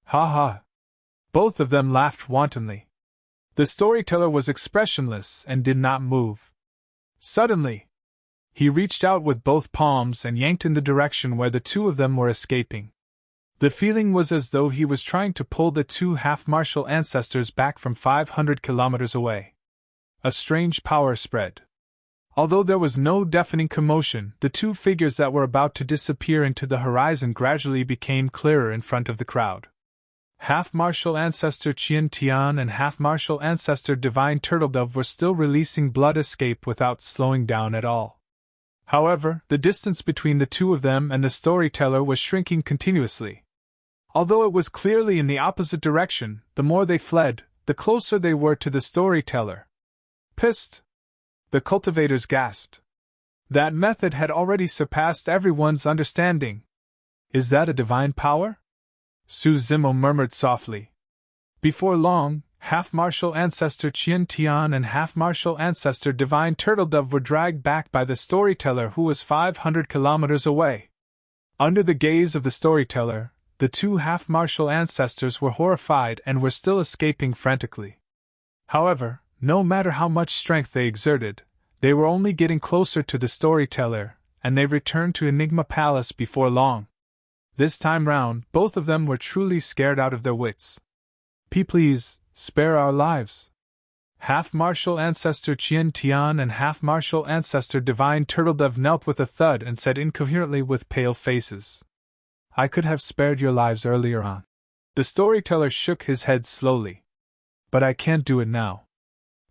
Ha ha. Both of them laughed wantonly. The storyteller was expressionless and did not move. Suddenly, he reached out with both palms and yanked in the direction where the two of them were escaping. The feeling was as though he was trying to pull the two half-martial ancestors back from 500 kilometers away. A strange power spread. Although there was no deafening commotion, the two figures that were about to disappear into the horizon gradually became clearer in front of the crowd. Half-martial ancestor Qian Tian and half-martial ancestor Divine Turtledove were still releasing blood escape without slowing down at all. However, the distance between the two of them and the storyteller was shrinking continuously. Although it was clearly in the opposite direction, the more they fled, the closer they were to the storyteller. Pissed! The cultivators gasped. That method had already surpassed everyone's understanding. Is that a divine power? Su Zimo murmured softly. Before long, half-martial ancestor Qian Tian and half-martial ancestor Divine Turtledove were dragged back by the storyteller who was 500 kilometers away. Under the gaze of the storyteller, the two half-martial ancestors were horrified and were still escaping frantically. However, no matter how much strength they exerted, they were only getting closer to the storyteller, and they returned to Enigma Palace before long. This time round, both of them were truly scared out of their wits. Please, spare our lives. Half-martial ancestor Qian Tian and half-martial ancestor Divine Turtledove knelt with a thud and said incoherently with pale faces. I could have spared your lives earlier on. The storyteller shook his head slowly. But I can't do it now.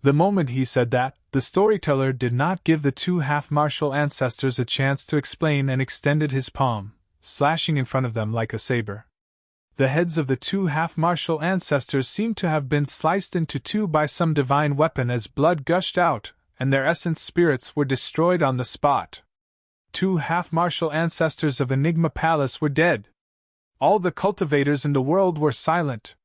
The moment he said that, the storyteller did not give the two half-martial ancestors a chance to explain and extended his palm, slashing in front of them like a saber. The heads of the two half-martial ancestors seemed to have been sliced into two by some divine weapon as blood gushed out, and their essence spirits were destroyed on the spot. Two half-martial ancestors of Enigma Palace were dead. All the cultivators in the world were silent.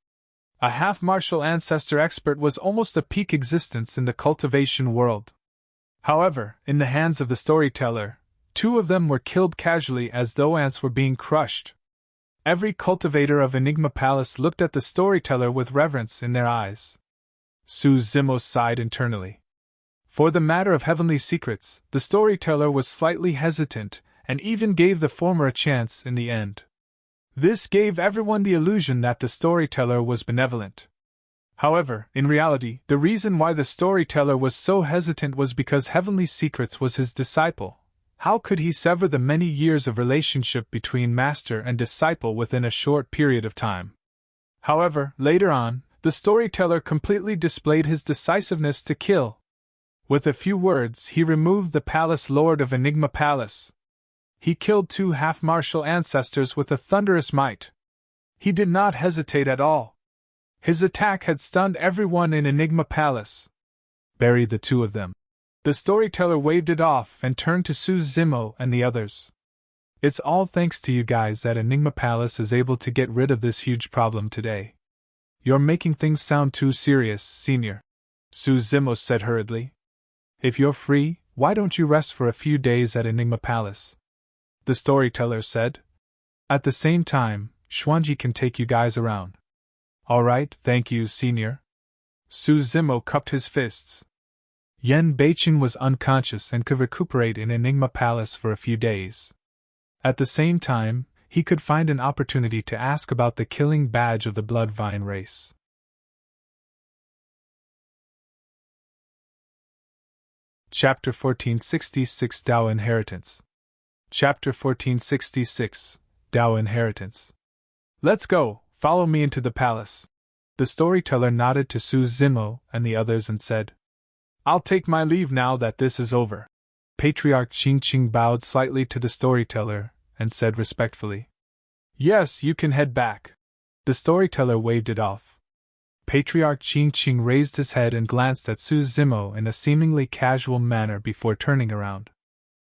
A half-martial ancestor expert was almost a peak existence in the cultivation world. However, in the hands of the storyteller, two of them were killed casually as though ants were being crushed. Every cultivator of Enigma Palace looked at the storyteller with reverence in their eyes. Su Zimo sighed internally. For the matter of heavenly secrets, the storyteller was slightly hesitant, and even gave the former a chance in the end. This gave everyone the illusion that the storyteller was benevolent. However, in reality, the reason why the storyteller was so hesitant was because Heavenly Secrets was his disciple. How could he sever the many years of relationship between master and disciple within a short period of time? However, later on, the storyteller completely displayed his decisiveness to kill. With a few words, he removed the palace lord of Enigma Palace. He killed two half-martial ancestors with a thunderous might. He did not hesitate at all. His attack had stunned everyone in Enigma Palace. Bury the two of them. The storyteller waved it off and turned to Su Zimo and the others. It's all thanks to you guys that Enigma Palace is able to get rid of this huge problem today. You're making things sound too serious, Senior, Su Zimo said hurriedly. If you're free, why don't you rest for a few days at Enigma Palace? The storyteller said. At the same time, Xuanji can take you guys around. All right, thank you, Senior. Su Zimo cupped his fists. Yen Beiqing was unconscious and could recuperate in Enigma Palace for a few days. At the same time, he could find an opportunity to ask about the killing badge of the Bloodvine race. Chapter 1466 Dao Inheritance. Chapter 1466 Dao Inheritance. Let's go, follow me into the palace. The storyteller nodded to Su Zimo and the others and said, I'll take my leave now that this is over. Patriarch Qingqing bowed slightly to the storyteller and said respectfully, Yes, you can head back. The storyteller waved it off. Patriarch Qingqing raised his head and glanced at Su Zimo in a seemingly casual manner before turning around.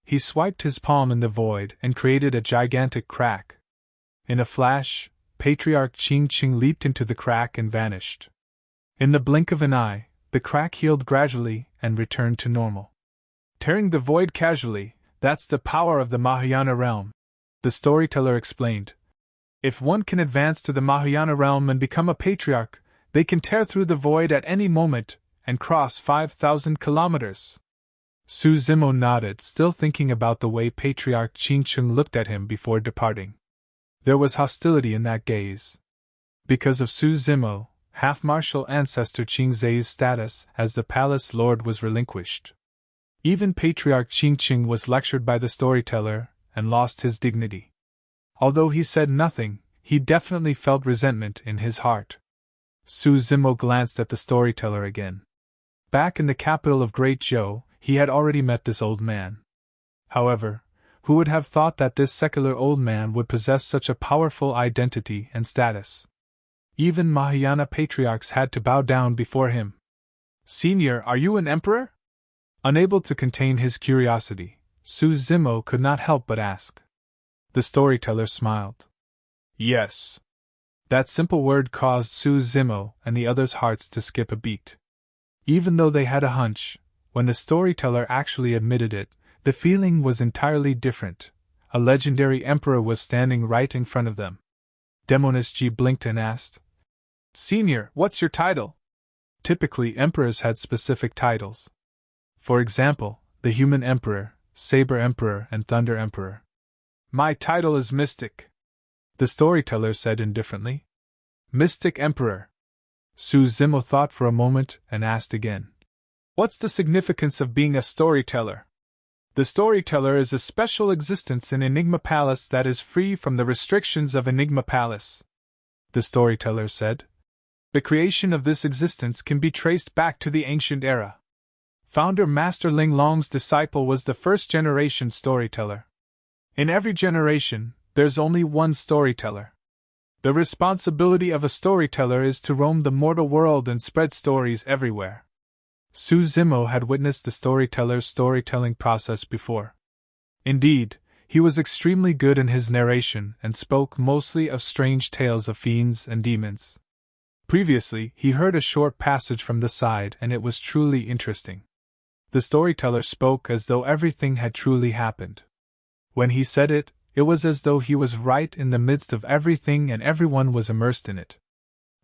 He swiped his palm in the void and created a gigantic crack. In a flash, Patriarch Ching Ching leaped into the crack and vanished. In the blink of an eye, the crack healed gradually and returned to normal. Tearing the void casually, that's the power of the Mahayana realm, the storyteller explained. If one can advance to the Mahayana realm and become a patriarch, they can tear through the void at any moment and cross 5,000 kilometers. Su Zimo nodded, still thinking about the way Patriarch Ching Ching looked at him before departing. There was hostility in that gaze. Because of Su Zimo, half-martial ancestor Qing Zai's status as the palace lord was relinquished. Even Patriarch Ching Ching was lectured by the storyteller and lost his dignity. Although he said nothing, he definitely felt resentment in his heart. Su Zimo glanced at the storyteller again. Back in the capital of Great Zhou, he had already met this old man. However, who would have thought that this secular old man would possess such a powerful identity and status? Even Mahayana patriarchs had to bow down before him. "Senior, are you an emperor?" Unable to contain his curiosity, Su Zimo could not help but ask. The storyteller smiled. "Yes." That simple word caused Su Zimo and the others' hearts to skip a beat. Even though they had a hunch, when the storyteller actually admitted it, the feeling was entirely different. A legendary emperor was standing right in front of them. Demoness G blinked and asked, "Senior, what's your title?" Typically, emperors had specific titles. For example, the Human Emperor, Saber Emperor, and Thunder Emperor. "My title is Mystic," the storyteller said indifferently. "Mystic Emperor." Su Zimo thought for a moment and asked again, "What's the significance of being a storyteller?" "The storyteller is a special existence in Enigma Palace that is free from the restrictions of Enigma Palace," the storyteller said. "The creation of this existence can be traced back to the ancient era. Founder Master Ling Long's disciple was the first-generation storyteller. In every generation, there's only one storyteller. The responsibility of a storyteller is to roam the mortal world and spread stories everywhere." Su Zimo had witnessed the storyteller's storytelling process before. Indeed, he was extremely good in his narration and spoke mostly of strange tales of fiends and demons. Previously, he heard a short passage from the side and it was truly interesting. The storyteller spoke as though everything had truly happened. When he said it, it was as though he was right in the midst of everything and everyone was immersed in it.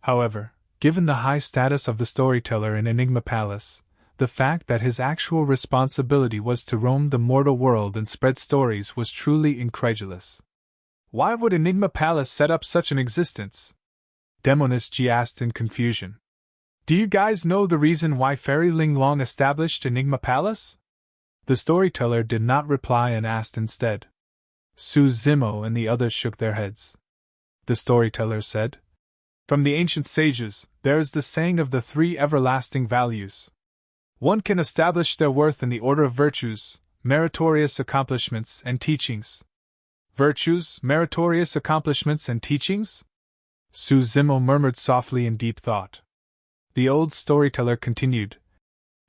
However, given the high status of the storyteller in Enigma Palace, the fact that his actual responsibility was to roam the mortal world and spread stories was truly incredulous. Why would Enigma Palace set up such an existence? Demoness G asked in confusion. "Do you guys know the reason why Fairy Ling Long established Enigma Palace?" The storyteller did not reply and asked instead. Su Zimo and the others shook their heads. The storyteller said, "From the ancient sages, there is the saying of the three everlasting values. One can establish their worth in the order of virtues, meritorious accomplishments, and teachings." "Virtues, meritorious accomplishments, and teachings?" Su Zimo murmured softly in deep thought. The old storyteller continued,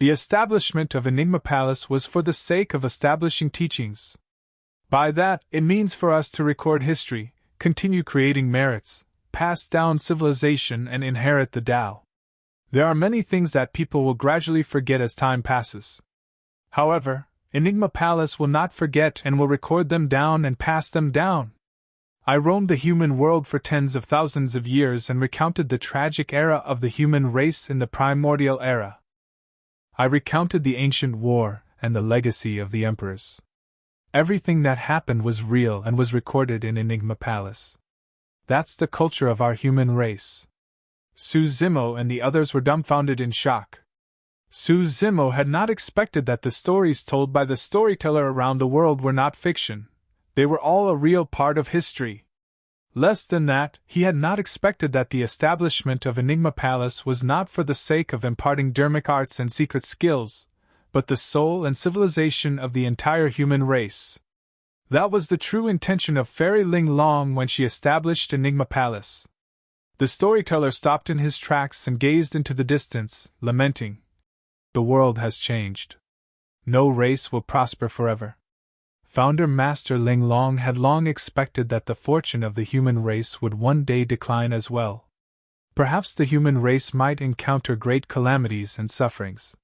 "The establishment of Enigma Palace was for the sake of establishing teachings. By that, it means for us to record history, continue creating merits, pass down civilization, and inherit the Tao. There are many things that people will gradually forget as time passes. However, Enigma Palace will not forget and will record them down and pass them down. I roamed the human world for tens of thousands of years and recounted the tragic era of the human race in the primordial era. I recounted the ancient war and the legacy of the emperors. Everything that happened was real and was recorded in Enigma Palace. That's the culture of our human race." Su Zimo and the others were dumbfounded in shock. Su Zimo had not expected that the stories told by the storyteller around the world were not fiction. They were all a real part of history. Less than that, he had not expected that the establishment of Enigma Palace was not for the sake of imparting dermic arts and secret skills, but the soul and civilization of the entire human race. That was the true intention of Fairy Ling Long when she established Enigma Palace. The storyteller stopped in his tracks and gazed into the distance, lamenting. The world has changed. No race will prosper forever. Founder Master Ling Long had long expected that the fortune of the human race would one day decline as well. Perhaps the human race might encounter great calamities and sufferings.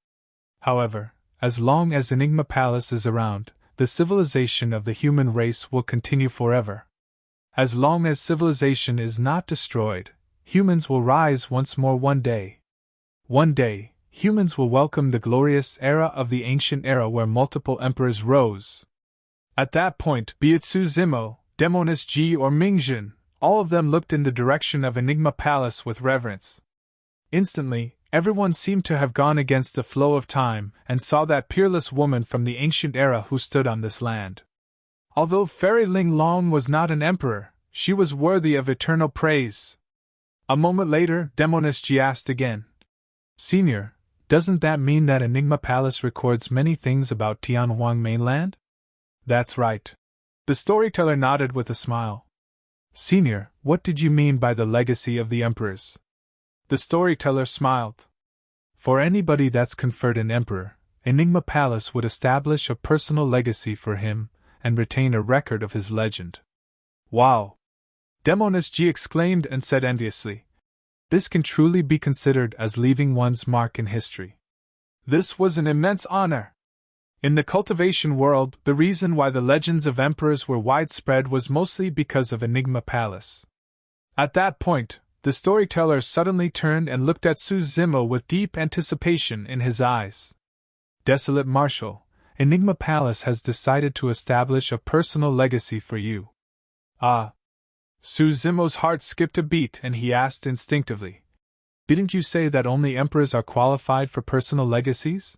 However, as long as Enigma Palace is around, the civilization of the human race will continue forever. As long as civilization is not destroyed, humans will rise once more one day. One day, humans will welcome the glorious era of the ancient era where multiple emperors rose. At that point, be it Su Zimo, Demonis Ji or Mingjin, all of them looked in the direction of Enigma Palace with reverence. Instantly, everyone seemed to have gone against the flow of time and saw that peerless woman from the ancient era who stood on this land. Although Fairy Ling Long was not an emperor, she was worthy of eternal praise. A moment later, Demonis Ji asked again, "Senior, doesn't that mean that Enigma Palace records many things about Tianhuang mainland?" "That's right." The storyteller nodded with a smile. "Senior, what did you mean by the legacy of the emperors?" The storyteller smiled. "For anybody that's conferred an emperor, Enigma Palace would establish a personal legacy for him and retain a record of his legend." "Wow!" Demonis Ji exclaimed and said enviously, "This can truly be considered as leaving one's mark in history." This was an immense honor. In the cultivation world, the reason why the legends of emperors were widespread was mostly because of Enigma Palace. At that point, the storyteller suddenly turned and looked at Su Zimo with deep anticipation in his eyes. "Desolate Marshal, Enigma Palace has decided to establish a personal legacy for you." "Ah." Su Zimo's heart skipped a beat and he asked instinctively, "Didn't you say that only emperors are qualified for personal legacies?"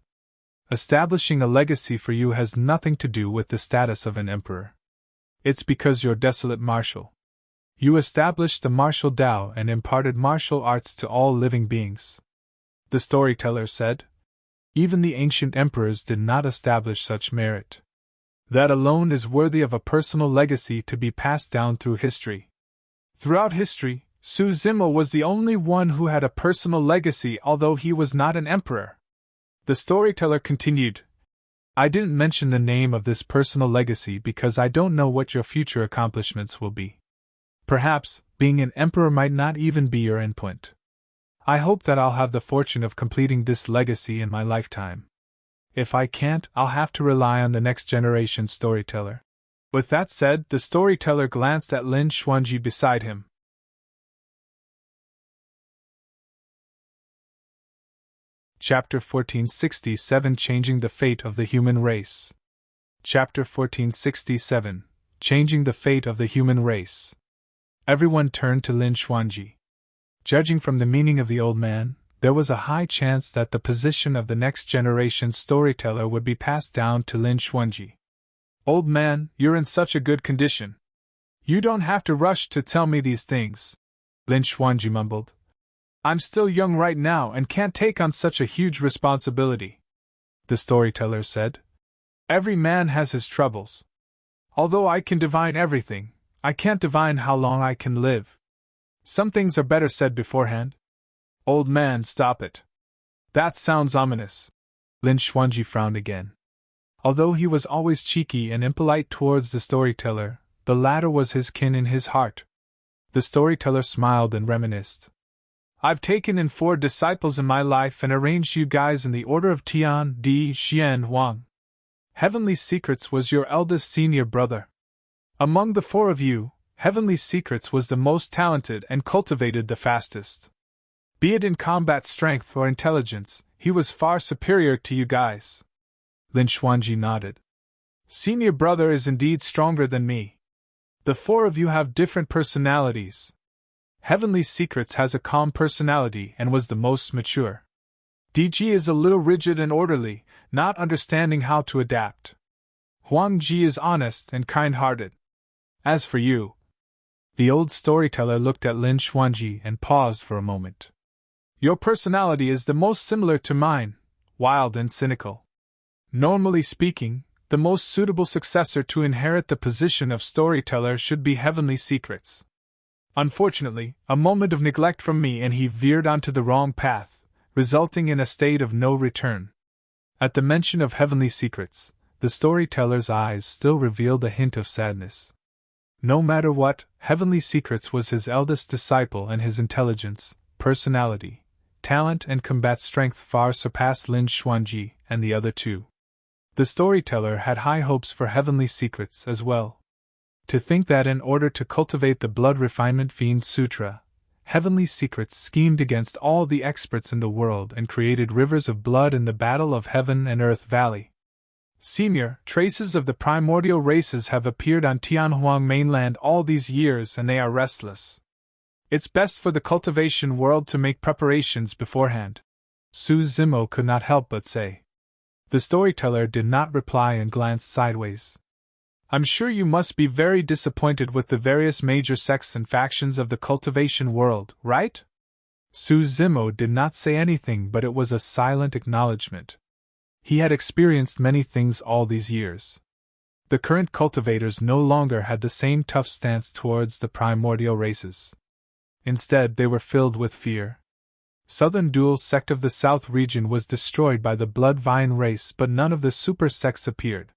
"Establishing a legacy for you has nothing to do with the status of an emperor. It's because you're Desolate Marshal. You established the martial Dao and imparted martial arts to all living beings," the storyteller said. "Even the ancient emperors did not establish such merit. That alone is worthy of a personal legacy to be passed down through history." Throughout history, Su Zimo was the only one who had a personal legacy, although he was not an emperor. The storyteller continued, "I didn't mention the name of this personal legacy because I don't know what your future accomplishments will be. Perhaps, being an emperor might not even be your endpoint. I hope that I'll have the fortune of completing this legacy in my lifetime. If I can't, I'll have to rely on the next generation storyteller." With that said, the storyteller glanced at Lin Xuanji beside him. Chapter 1467 Changing the Fate of the Human Race. Chapter 1467 Changing the Fate of the Human Race. Everyone turned to Lin Xuanji. Judging from the meaning of the old man, there was a high chance that the position of the next generation storyteller would be passed down to Lin Xuanji. "Old man, you're in such a good condition. You don't have to rush to tell me these things," Lin Xuanji mumbled. "I'm still young right now and can't take on such a huge responsibility," the storyteller said. "Every man has his troubles. Although I can divine everything, I can't divine how long I can live. Some things are better said beforehand." "Old man, stop it. That sounds ominous." Lin Xuanji frowned again. Although he was always cheeky and impolite towards the storyteller, the latter was his kin in his heart. The storyteller smiled and reminisced. "I've taken in 4 disciples in my life and arranged you guys in the order of Tian, Di, Xian, Huang. Heavenly Secrets was your eldest senior brother. Among the 4 of you, Heavenly Secrets was the most talented and cultivated the fastest. Be it in combat strength or intelligence, he was far superior to you guys." Lin Xuanji nodded. "Senior brother is indeed stronger than me. The 4 of you have different personalities. Heavenly Secrets has a calm personality and was the most mature. DG is a little rigid and orderly, not understanding how to adapt. Huang Ji is honest and kind-hearted. As for you..." The old storyteller looked at Lin Xuanji and paused for a moment. "Your personality is the most similar to mine, wild and cynical. Normally speaking, the most suitable successor to inherit the position of storyteller should be Heavenly Secrets. Unfortunately, a moment of neglect from me and he veered onto the wrong path, resulting in a state of no return." At the mention of Heavenly Secrets, The storyteller's eyes still revealed a hint of sadness. No matter what, Heavenly Secrets was his eldest disciple, and his intelligence, personality, talent, and combat strength far surpassed Lin Xuanji and the other two. The storyteller had high hopes for Heavenly Secrets as well. To think that in order to cultivate the Blood Refinement Fiend Sutra, Heavenly Secrets schemed against all the experts in the world and created rivers of blood in the Battle of Heaven and Earth Valley. Senior, traces of the primordial races have appeared on Tianhuang mainland all these years, and they are restless. It's best for the cultivation world to make preparations beforehand, Su Zimo could not help but say. The storyteller did not reply and glanced sideways. I'm sure you must be very disappointed with the various major sects and factions of the cultivation world, right? Su Zimo did not say anything, but it was a silent acknowledgement. He had experienced many things all these years. The current cultivators no longer had the same tough stance towards the primordial races. Instead, they were filled with fear. Southern Dual sect of the South region was destroyed by the Blood Vine race, but none of the super sects appeared.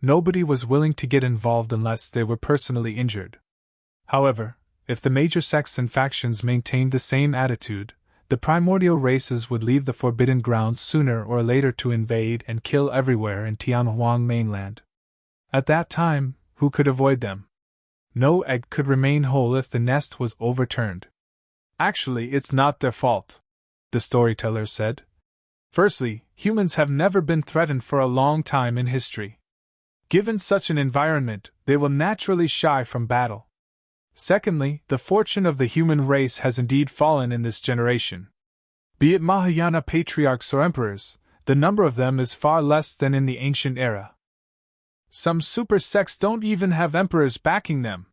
Nobody was willing to get involved unless they were personally injured. However, if the major sects and factions maintained the same attitude, the primordial races would leave the Forbidden Grounds sooner or later to invade and kill everywhere in Tianhuang mainland. At that time, who could avoid them? No egg could remain whole if the nest was overturned. Actually, it's not their fault, the storyteller said. Firstly, humans have never been threatened for a long time in history. Given such an environment, they will naturally shy from battle. Secondly, the fortune of the human race has indeed fallen in this generation. Be it Mahayana patriarchs or emperors, the number of them is far less than in the ancient era. Some super sects don't even have emperors backing them.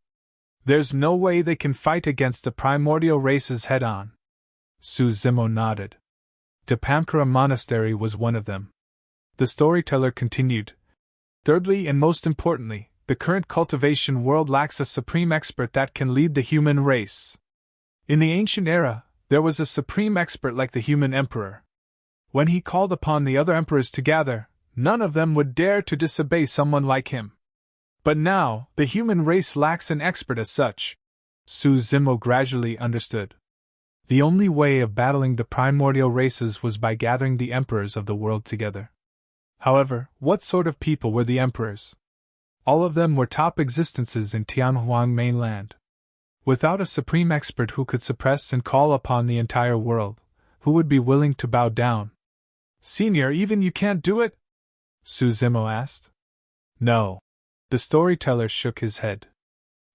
There's no way they can fight against the primordial races head-on. Su Zimo nodded. Dapamkara Monastery was one of them. The storyteller continued. Thirdly, and most importantly, the current cultivation world lacks a supreme expert that can lead the human race. In the ancient era, there was a supreme expert like the human emperor. When he called upon the other emperors to gather, none of them would dare to disobey someone like him. But now, the human race lacks an expert as such. Su Zimo gradually understood. The only way of battling the primordial races was by gathering the emperors of the world together. However, what sort of people were the emperors? All of them were top existences in Tianhuang mainland. Without a supreme expert who could suppress and call upon the entire world, who would be willing to bow down? Senior, even you can't do it? Su Zimo asked. No. The storyteller shook his head.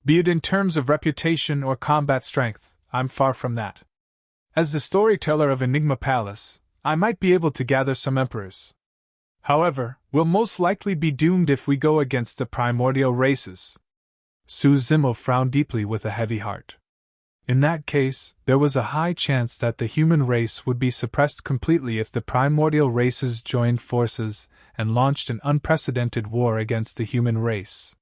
Be it in terms of reputation or combat strength, I'm far from that. As the storyteller of Enigma Palace, I might be able to gather some emperors. However, we'll most likely be doomed if we go against the primordial races. Su Zimo frowned deeply with a heavy heart. In that case, there was a high chance that the human race would be suppressed completely if the primordial races joined forces and launched an unprecedented war against the human race.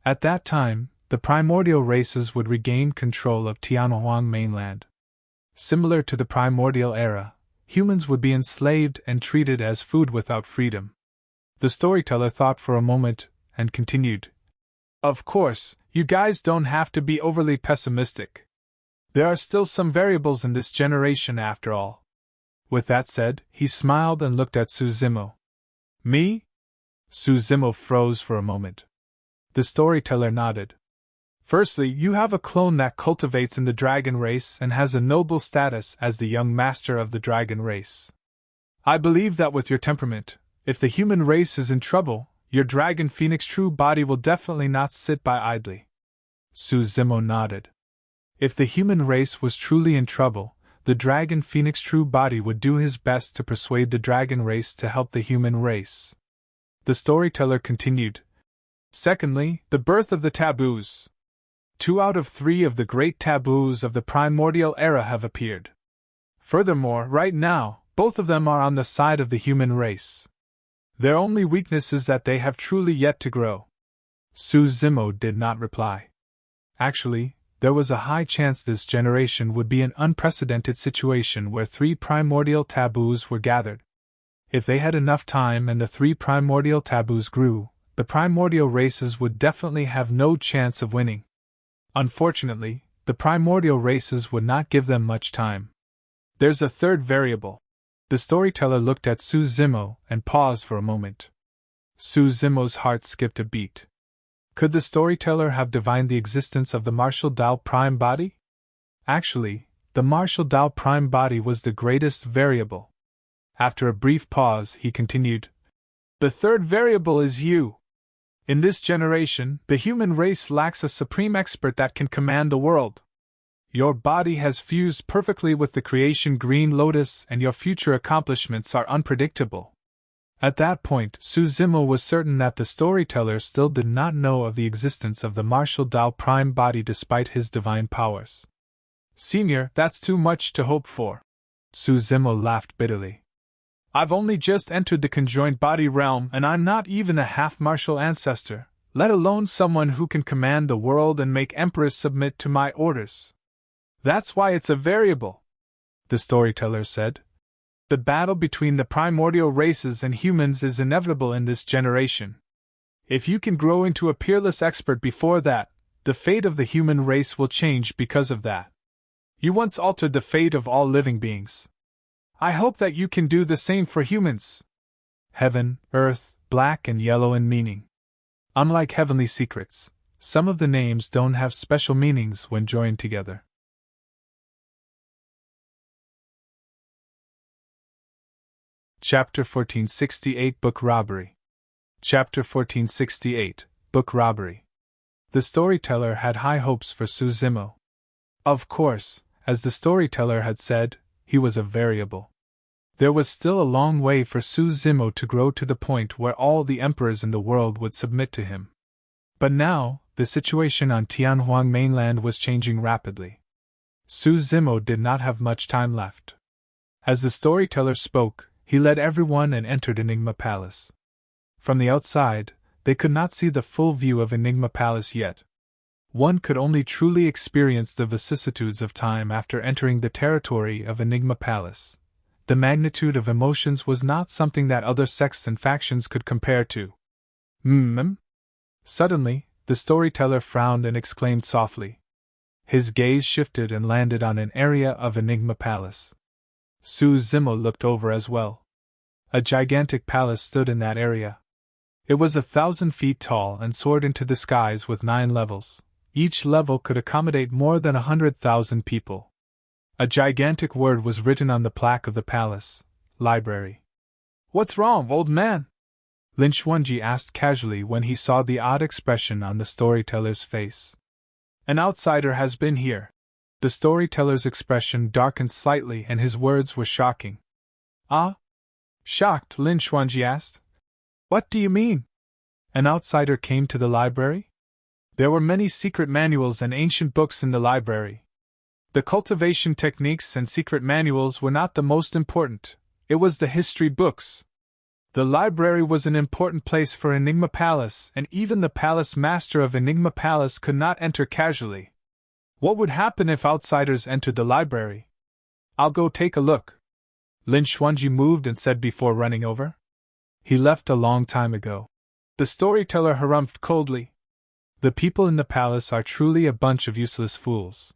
At that time, the primordial races would regain control of Tianhuang mainland. Similar to the primordial era, humans would be enslaved and treated as food without freedom. The storyteller thought for a moment, and continued. Of course, you guys don't have to be overly pessimistic. There are still some variables in this generation after all. With that said, he smiled and looked at Su Zimo. Me? Su Zimo froze for a moment. The storyteller nodded. Firstly, you have a clone that cultivates in the dragon race and has a noble status as the young master of the dragon race. I believe that with your temperament, if the human race is in trouble, your dragon phoenix true body will definitely not sit by idly. Su Zimo nodded. If the human race was truly in trouble, the dragon phoenix true body would do his best to persuade the dragon race to help the human race. The storyteller continued. Secondly, the birth of the taboos. 2 out of 3 of the great taboos of the primordial era have appeared. Furthermore, right now, both of them are on the side of the human race. Their only weakness is that they have truly yet to grow. Su Zimo did not reply. Actually, there was a high chance this generation would be an unprecedented situation where 3 primordial taboos were gathered. If they had enough time and the 3 primordial taboos grew, the primordial races would definitely have no chance of winning. Unfortunately, the primordial races would not give them much time. There's a third variable. The storyteller looked at Su Zimo and paused for a moment. Su Zimo's heart skipped a beat. Could the storyteller have divined the existence of the martial Dao prime body? Actually, the martial Dao prime body was the greatest variable. After a brief pause, he continued, "The third variable is you. In this generation, the human race lacks a supreme expert that can command the world. Your body has fused perfectly with the creation Green Lotus, and your future accomplishments are unpredictable." At that point, Su Zimo was certain that the storyteller still did not know of the existence of the martial Dao prime body despite his divine powers. "Senior, that's too much to hope for." Su Zimo laughed bitterly. "I've only just entered the conjoined body realm, and I'm not even a half-martial ancestor, let alone someone who can command the world and make emperors submit to my orders. That's why it's a variable," the storyteller said. "The battle between the primordial races and humans is inevitable in this generation. If you can grow into a peerless expert before that, the fate of the human race will change because of that. You once altered the fate of all living beings. I hope that you can do the same for humans." Heaven, earth, black and yellow in meaning. Unlike heavenly secrets, some of the names don't have special meanings when joined together. Chapter 1468 Book Robbery. Chapter 1468 Book Robbery. The storyteller had high hopes for Su Zimo. Of course, as the storyteller had said, he was a variable. There was still a long way for Su Zimo to grow to the point where all the emperors in the world would submit to him. But now, the situation on Tianhuang mainland was changing rapidly. Su Zimo did not have much time left. As the storyteller spoke, he led everyone and entered Enigma Palace. From the outside, they could not see the full view of Enigma Palace yet. One could only truly experience the vicissitudes of time after entering the territory of Enigma Palace. The magnitude of emotions was not something that other sects and factions could compare to. Suddenly, the storyteller frowned and exclaimed softly. His gaze shifted and landed on an area of Enigma Palace. Su Zimo looked over as well. A gigantic palace stood in that area. It was 1,000 feet tall and soared into the skies with 9 levels. Each level could accommodate more than 100,000 people. A gigantic word was written on the plaque of the palace: Library. "What's wrong, old man?" Lin Xuanji asked casually when he saw the odd expression on the storyteller's face. "An outsider has been here." The storyteller's expression darkened slightly and his words were shocking. "Ah?" Shocked, Lin Xuanji asked. "What do you mean? An outsider came to the library?" There were many secret manuals and ancient books in the library. The cultivation techniques and secret manuals were not the most important, it was the history books. The library was an important place for Enigma Palace, and even the palace master of Enigma Palace could not enter casually. What would happen if outsiders entered the library? "I'll go take a look," Lin Xuanji moved and said before running over. "He left a long time ago." The storyteller harumphed coldly. The people in the palace are truly a bunch of useless fools.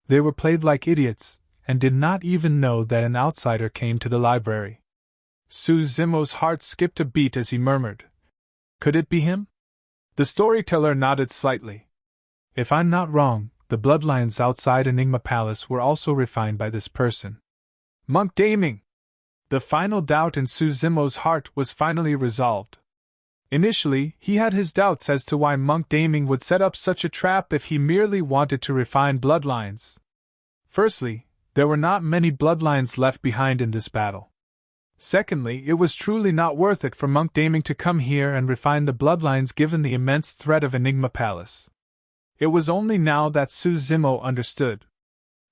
They were played like idiots, and did not even know that an outsider came to the library. Su Zimo's heart skipped a beat as he murmured, "Could it be him?" The storyteller nodded slightly. "If I'm not wrong, the bloodlines outside Enigma Palace were also refined by this person." Monk Daming! The final doubt in Su Zimo's heart was finally resolved. Initially, he had his doubts as to why Monk Daming would set up such a trap if he merely wanted to refine bloodlines. Firstly, there were not many bloodlines left behind in this battle. Secondly, it was truly not worth it for Monk Daming to come here and refine the bloodlines given the immense threat of Enigma Palace. It was only now that Su Zimo understood.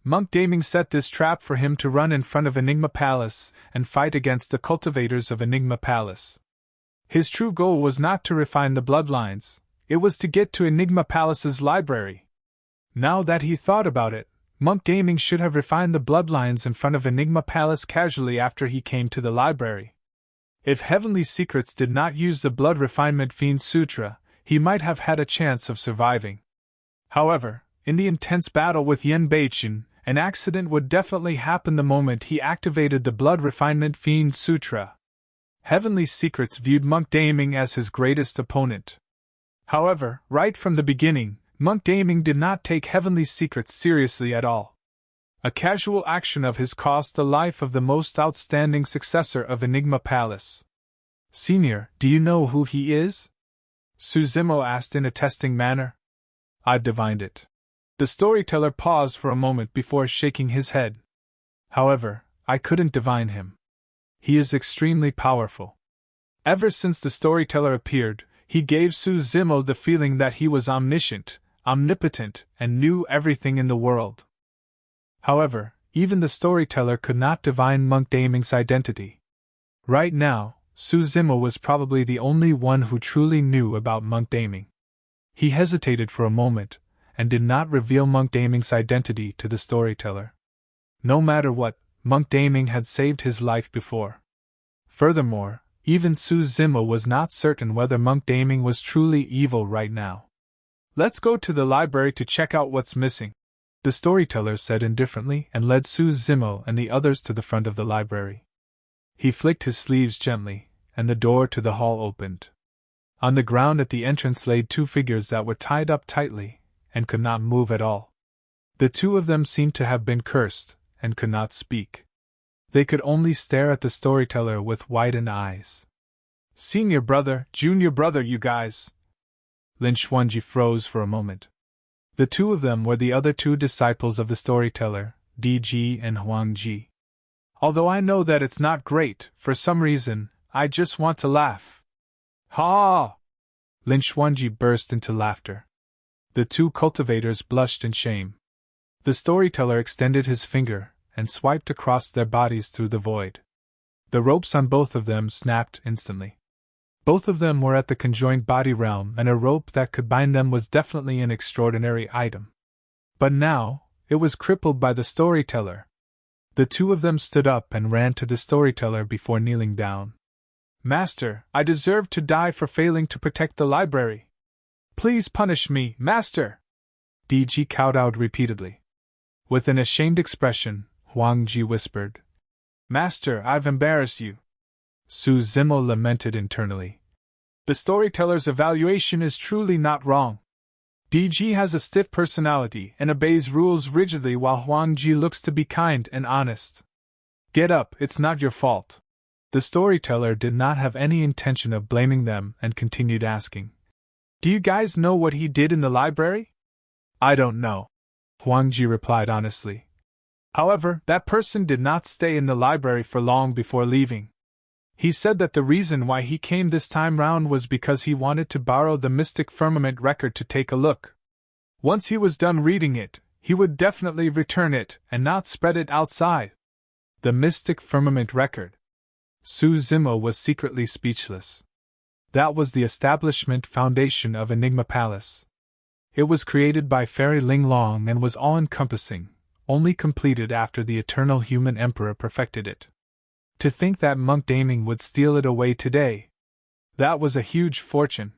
Monk Daming set this trap for him to run in front of Enigma Palace and fight against the cultivators of Enigma Palace. His true goal was not to refine the bloodlines, it was to get to Enigma Palace's library. Now that he thought about it, Monk Daming should have refined the bloodlines in front of Enigma Palace casually after he came to the library. If Heavenly Secrets did not use the Blood Refinement Fiend Sutra, he might have had a chance of surviving. However, in the intense battle with Yen Beichun, an accident would definitely happen the moment he activated the Blood Refinement Fiend Sutra. Heavenly Secrets viewed Monk Daming as his greatest opponent. However, right from the beginning, Monk Daming did not take Heavenly Secrets seriously at all. A casual action of his cost the life of the most outstanding successor of Enigma Palace. Senior, do you know who he is? Suzimo asked in a testing manner. I've divined it. The storyteller paused for a moment before shaking his head. However, I couldn't divine him. He is extremely powerful. Ever since the storyteller appeared, he gave Suzimo the feeling that he was omniscient, omnipotent, and knew everything in the world. However, even the storyteller could not divine Monk Daming's identity. Right now, Suzimo was probably the only one who truly knew about Monk Daming. He hesitated for a moment, and did not reveal Monk Daming's identity to the storyteller. No matter what, Monk Daming had saved his life before. Furthermore, even Suzimo was not certain whether Monk Daming was truly evil right now. Let's go to the library to check out what's missing, the storyteller said indifferently and led Suzimo and the others to the front of the library. He flicked his sleeves gently, and the door to the hall opened. On the ground at the entrance lay two figures that were tied up tightly, and could not move at all. The two of them seemed to have been cursed, and could not speak. They could only stare at the storyteller with widened eyes. Senior brother, junior brother, you guys! Lin Xuanji froze for a moment. The two of them were the other two disciples of the storyteller, DG and Huangji. Although I know that it's not great, for some reason, I just want to laugh. Ha! Lin Xuanji burst into laughter. The two cultivators blushed in shame. The storyteller extended his finger and swiped across their bodies through the void. The ropes on both of them snapped instantly. Both of them were at the conjoined body realm, and a rope that could bind them was definitely an extraordinary item. But now, it was crippled by the storyteller. The two of them stood up and ran to the storyteller before kneeling down. Master, I deserve to die for failing to protect the library. Please punish me, Master! DG kowtowed repeatedly. With an ashamed expression, Huangji whispered, Master, I've embarrassed you. Suzimo lamented internally. The storyteller's evaluation is truly not wrong. DG has a stiff personality and obeys rules rigidly, while Huangji looks to be kind and honest. Get up, it's not your fault. The storyteller did not have any intention of blaming them and continued asking, Do you guys know what he did in the library? I don't know, Huangji replied honestly. However, that person did not stay in the library for long before leaving. He said that the reason why he came this time round was because he wanted to borrow the Mystic Firmament record to take a look. Once he was done reading it, he would definitely return it and not spread it outside. The Mystic Firmament record. Suzimo was secretly speechless. That was the establishment foundation of Enigma Palace. It was created by Fairy Ling Long and was all-encompassing, only completed after the Eternal Human Emperor perfected it. To think that Monk Daming would steal it away today. That was a huge fortune.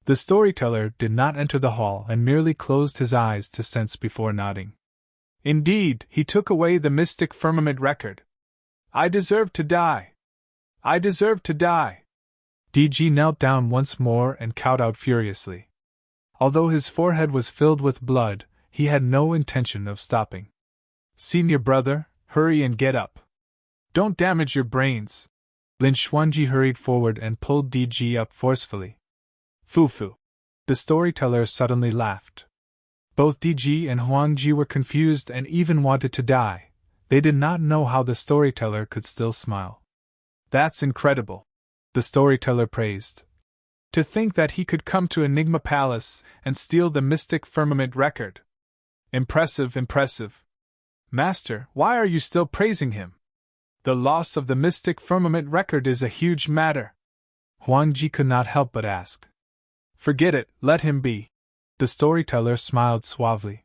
The storyteller did not enter the hall and merely closed his eyes to sense before nodding. Indeed, he took away the Mystic Firmament record. I deserve to die. I deserve to die. DG knelt down once more and kowtowed furiously. Although his forehead was filled with blood, he had no intention of stopping. Senior brother, hurry and get up. Don't damage your brains. Lin Xuanji hurried forward and pulled DG up forcefully. Foo-foo. The storyteller suddenly laughed. Both DG and Huangji were confused and even wanted to die. They did not know how the storyteller could still smile. That's incredible, the storyteller praised. To think that he could come to Enigma Palace and steal the Mystic Firmament record. Impressive, impressive. Master, why are you still praising him? The loss of the Mystic Firmament record is a huge matter. Huangji could not help but ask. Forget it, let him be. The storyteller smiled suavely.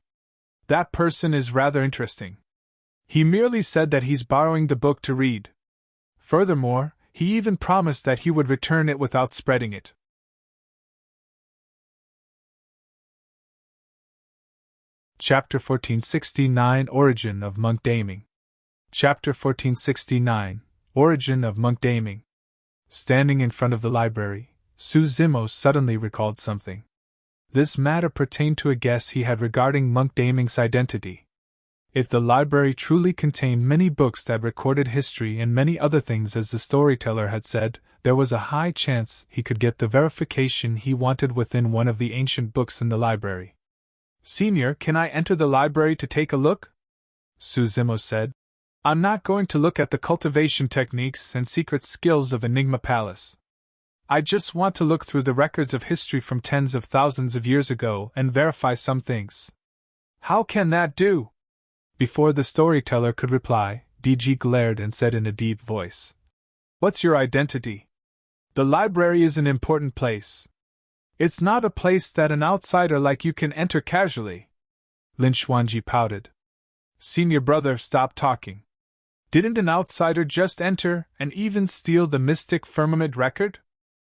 That person is rather interesting. He merely said that he's borrowing the book to read. Furthermore, He even promised that he would return it without spreading it. Chapter 1469 Origin of Monk Daming. Chapter 1469 Origin of Monk Daming. Standing in front of the library, Zimo suddenly recalled something. This matter pertained to a guess he had regarding Monk Daming's identity. If the library truly contained many books that recorded history and many other things as the storyteller had said, there was a high chance he could get the verification he wanted within one of the ancient books in the library. "Senior, can I enter the library to take a look?" Zimo said. "I'm not going to look at the cultivation techniques and secret skills of Enigma Palace. I just want to look through the records of history from tens of thousands of years ago and verify some things." "How can that do?" Before the storyteller could reply, DG glared and said in a deep voice, "What's your identity? The library is an important place. It's not a place that an outsider like you can enter casually." Lin Xuanji pouted. "Senior brother, stop talking. Didn't an outsider just enter and even steal the Mystic Firmament record?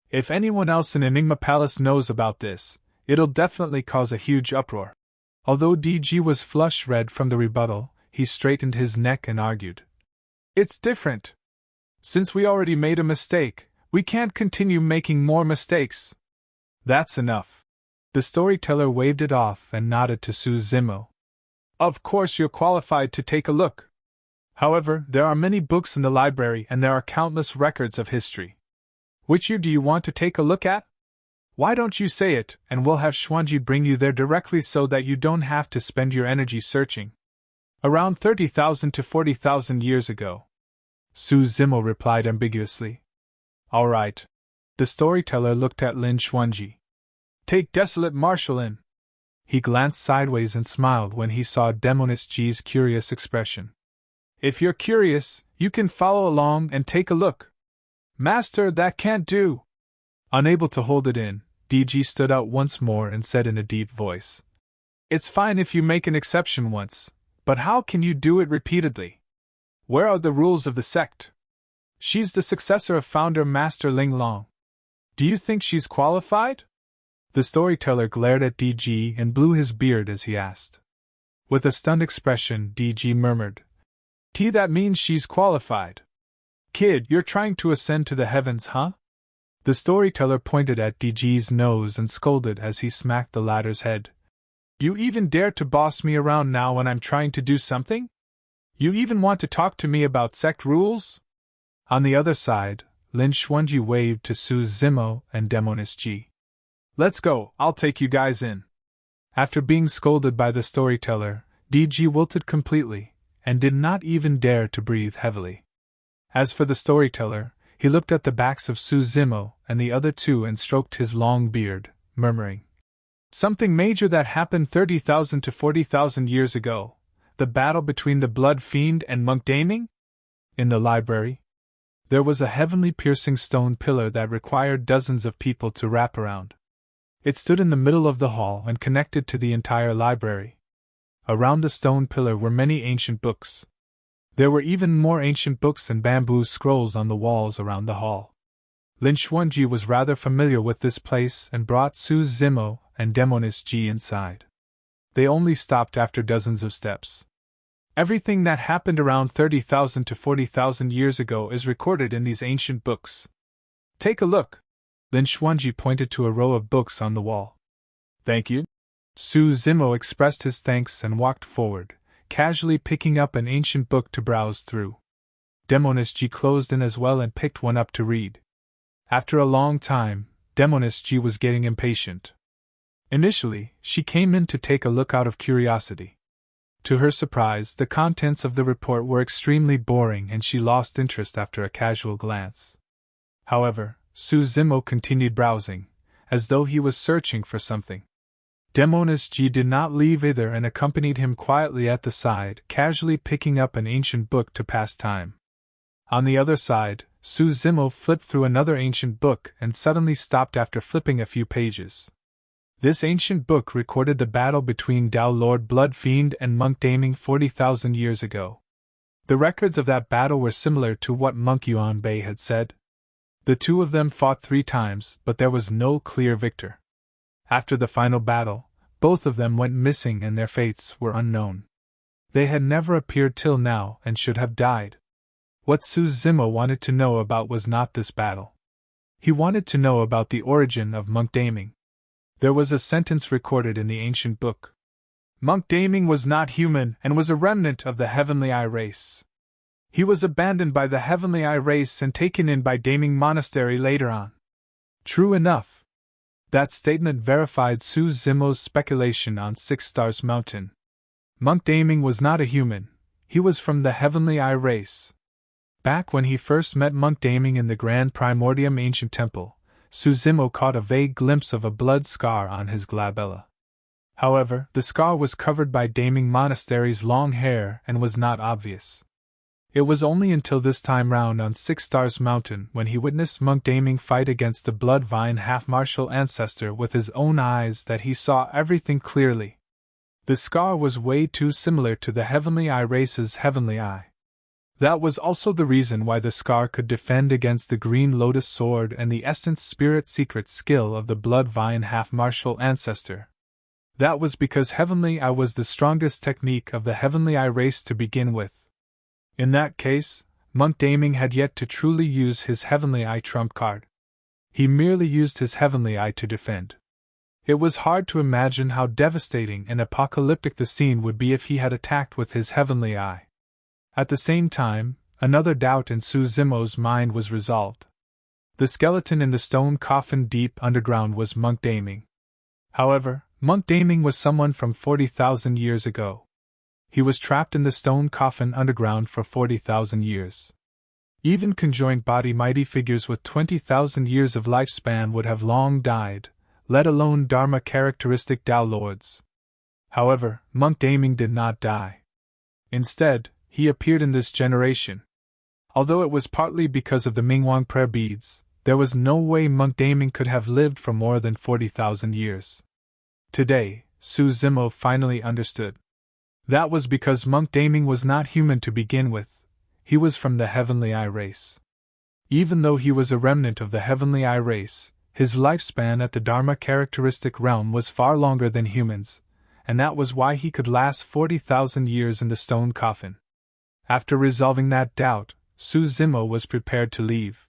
If anyone else in Enigma Palace knows about this, it'll definitely cause a huge uproar." Although DG was flush red from the rebuttal, he straightened his neck and argued. "It's different. Since we already made a mistake, we can't continue making more mistakes." "That's enough." The storyteller waved it off and nodded to Zimo. "Of course you're qualified to take a look. However, there are many books in the library and there are countless records of history. Which year do you want to take a look at? Why don't you say it, and we'll have Xuanji bring you there directly so that you don't have to spend your energy searching." "Around 30,000 to 40,000 years ago," Zimo replied ambiguously. "All right." The storyteller looked at Lin Xuanji. "Take Desolate Marshal in." He glanced sideways and smiled when he saw Demoness G's curious expression. "If you're curious, you can follow along and take a look." "Master, that can't do." Unable to hold it in, DG stood out once more and said in a deep voice. "It's fine if you make an exception once, but how can you do it repeatedly? Where are the rules of the sect? She's the successor of founder Master Ling Long. Do you think she's qualified?" The storyteller glared at DG and blew his beard as he asked. With a stunned expression, DG murmured, That means she's qualified." "Kid, you're trying to ascend to the heavens, huh?" The storyteller pointed at DG's nose and scolded as he smacked the latter's head. "You even dare to boss me around now when I'm trying to do something? You even want to talk to me about sect rules?" On the other side, Lin Xuanji waved to Zimo and Demoness G. "Let's go, I'll take you guys in." After being scolded by the storyteller, DG wilted completely, and did not even dare to breathe heavily. As for the storyteller, he looked at the backs of Zimo and the other two and stroked his long beard, murmuring, "Something major that happened 30,000 to 40,000 years ago, the battle between the Blood Fiend and Monk Daming?" In the library, there was a heavenly piercing stone pillar that required dozens of people to wrap around. It stood in the middle of the hall and connected to the entire library. Around the stone pillar were many ancient books. There were even more ancient books and bamboo scrolls on the walls around the hall. Lin Xuanji was rather familiar with this place and brought Zimo and Demoness G inside. They only stopped after dozens of steps. Everything that happened around 30,000 to 40,000 years ago is recorded in these ancient books. "Take a look." Lin Xuanji pointed to a row of books on the wall. "Thank you." Zimo expressed his thanks and walked forward, casually picking up an ancient book to browse through. Demoness G closed in as well and picked one up to read. After a long time, Demoness G was getting impatient. Initially, she came in to take a look out of curiosity. To her surprise, the contents of the report were extremely boring and she lost interest after a casual glance. However, Zimo continued browsing, as though he was searching for something. Demoness G did not leave either and accompanied him quietly at the side, casually picking up an ancient book to pass time. On the other side, Zimo flipped through another ancient book and suddenly stopped after flipping a few pages. This ancient book recorded the battle between Dao Lord Blood Fiend and Monk Daming 40,000 years ago. The records of that battle were similar to what Monk Yuan Bei had said. The two of them fought 3 times, but there was no clear victor. After the final battle, both of them went missing and their fates were unknown. They had never appeared till now and should have died. What Su Zimo wanted to know about was not this battle. He wanted to know about the origin of monk Daming. There was a sentence recorded in the ancient book. Monk Daming was not human and was a remnant of the Heavenly Eye race. He was abandoned by the Heavenly Eye race and taken in by Daming Monastery later on. True enough. That statement verified Su Zimo's speculation on 6 Stars Mountain. Monk Daming was not a human, he was from the Heavenly Eye race. Back when he first met Monk Daming in the Grand Primordium Ancient Temple, Su Zimo caught a vague glimpse of a blood scar on his glabella. However, the scar was covered by Daming Monastery's long hair and was not obvious. It was only until this time round on 6 Stars Mountain when he witnessed Monk Daming fight against the Bloodvine half-martial ancestor with his own eyes that he saw everything clearly. The scar was way too similar to the Heavenly Eye race's Heavenly Eye. That was also the reason why the scar could defend against the Green Lotus Sword and the Essence Spirit secret skill of the Bloodvine half-martial ancestor. That was because Heavenly Eye was the strongest technique of the Heavenly Eye race to begin with. In that case, Monk Daming had yet to truly use his Heavenly Eye trump card. He merely used his Heavenly Eye to defend. It was hard to imagine how devastating and apocalyptic the scene would be if he had attacked with his Heavenly Eye. At the same time, another doubt in Su Zimo's mind was resolved. The skeleton in the stone coffin deep underground was Monk Daming. However, Monk Daming was someone from 40,000 years ago. He was trapped in the stone coffin underground for 40,000 years. Even conjoined body mighty figures with 20,000 years of lifespan would have long died, let alone Dharma characteristic Dao Lords. However, Monk Daming did not die. Instead, he appeared in this generation. Although it was partly because of the Mingwang prayer beads, there was no way Monk Daming could have lived for more than 40,000 years. Today, Su Zimo finally understood. That was because Monk Daming was not human to begin with, he was from the Heavenly Eye race. Even though he was a remnant of the Heavenly Eye race, his lifespan at the Dharma characteristic realm was far longer than humans, and that was why he could last 40,000 years in the stone coffin. After resolving that doubt, Su Zimo was prepared to leave.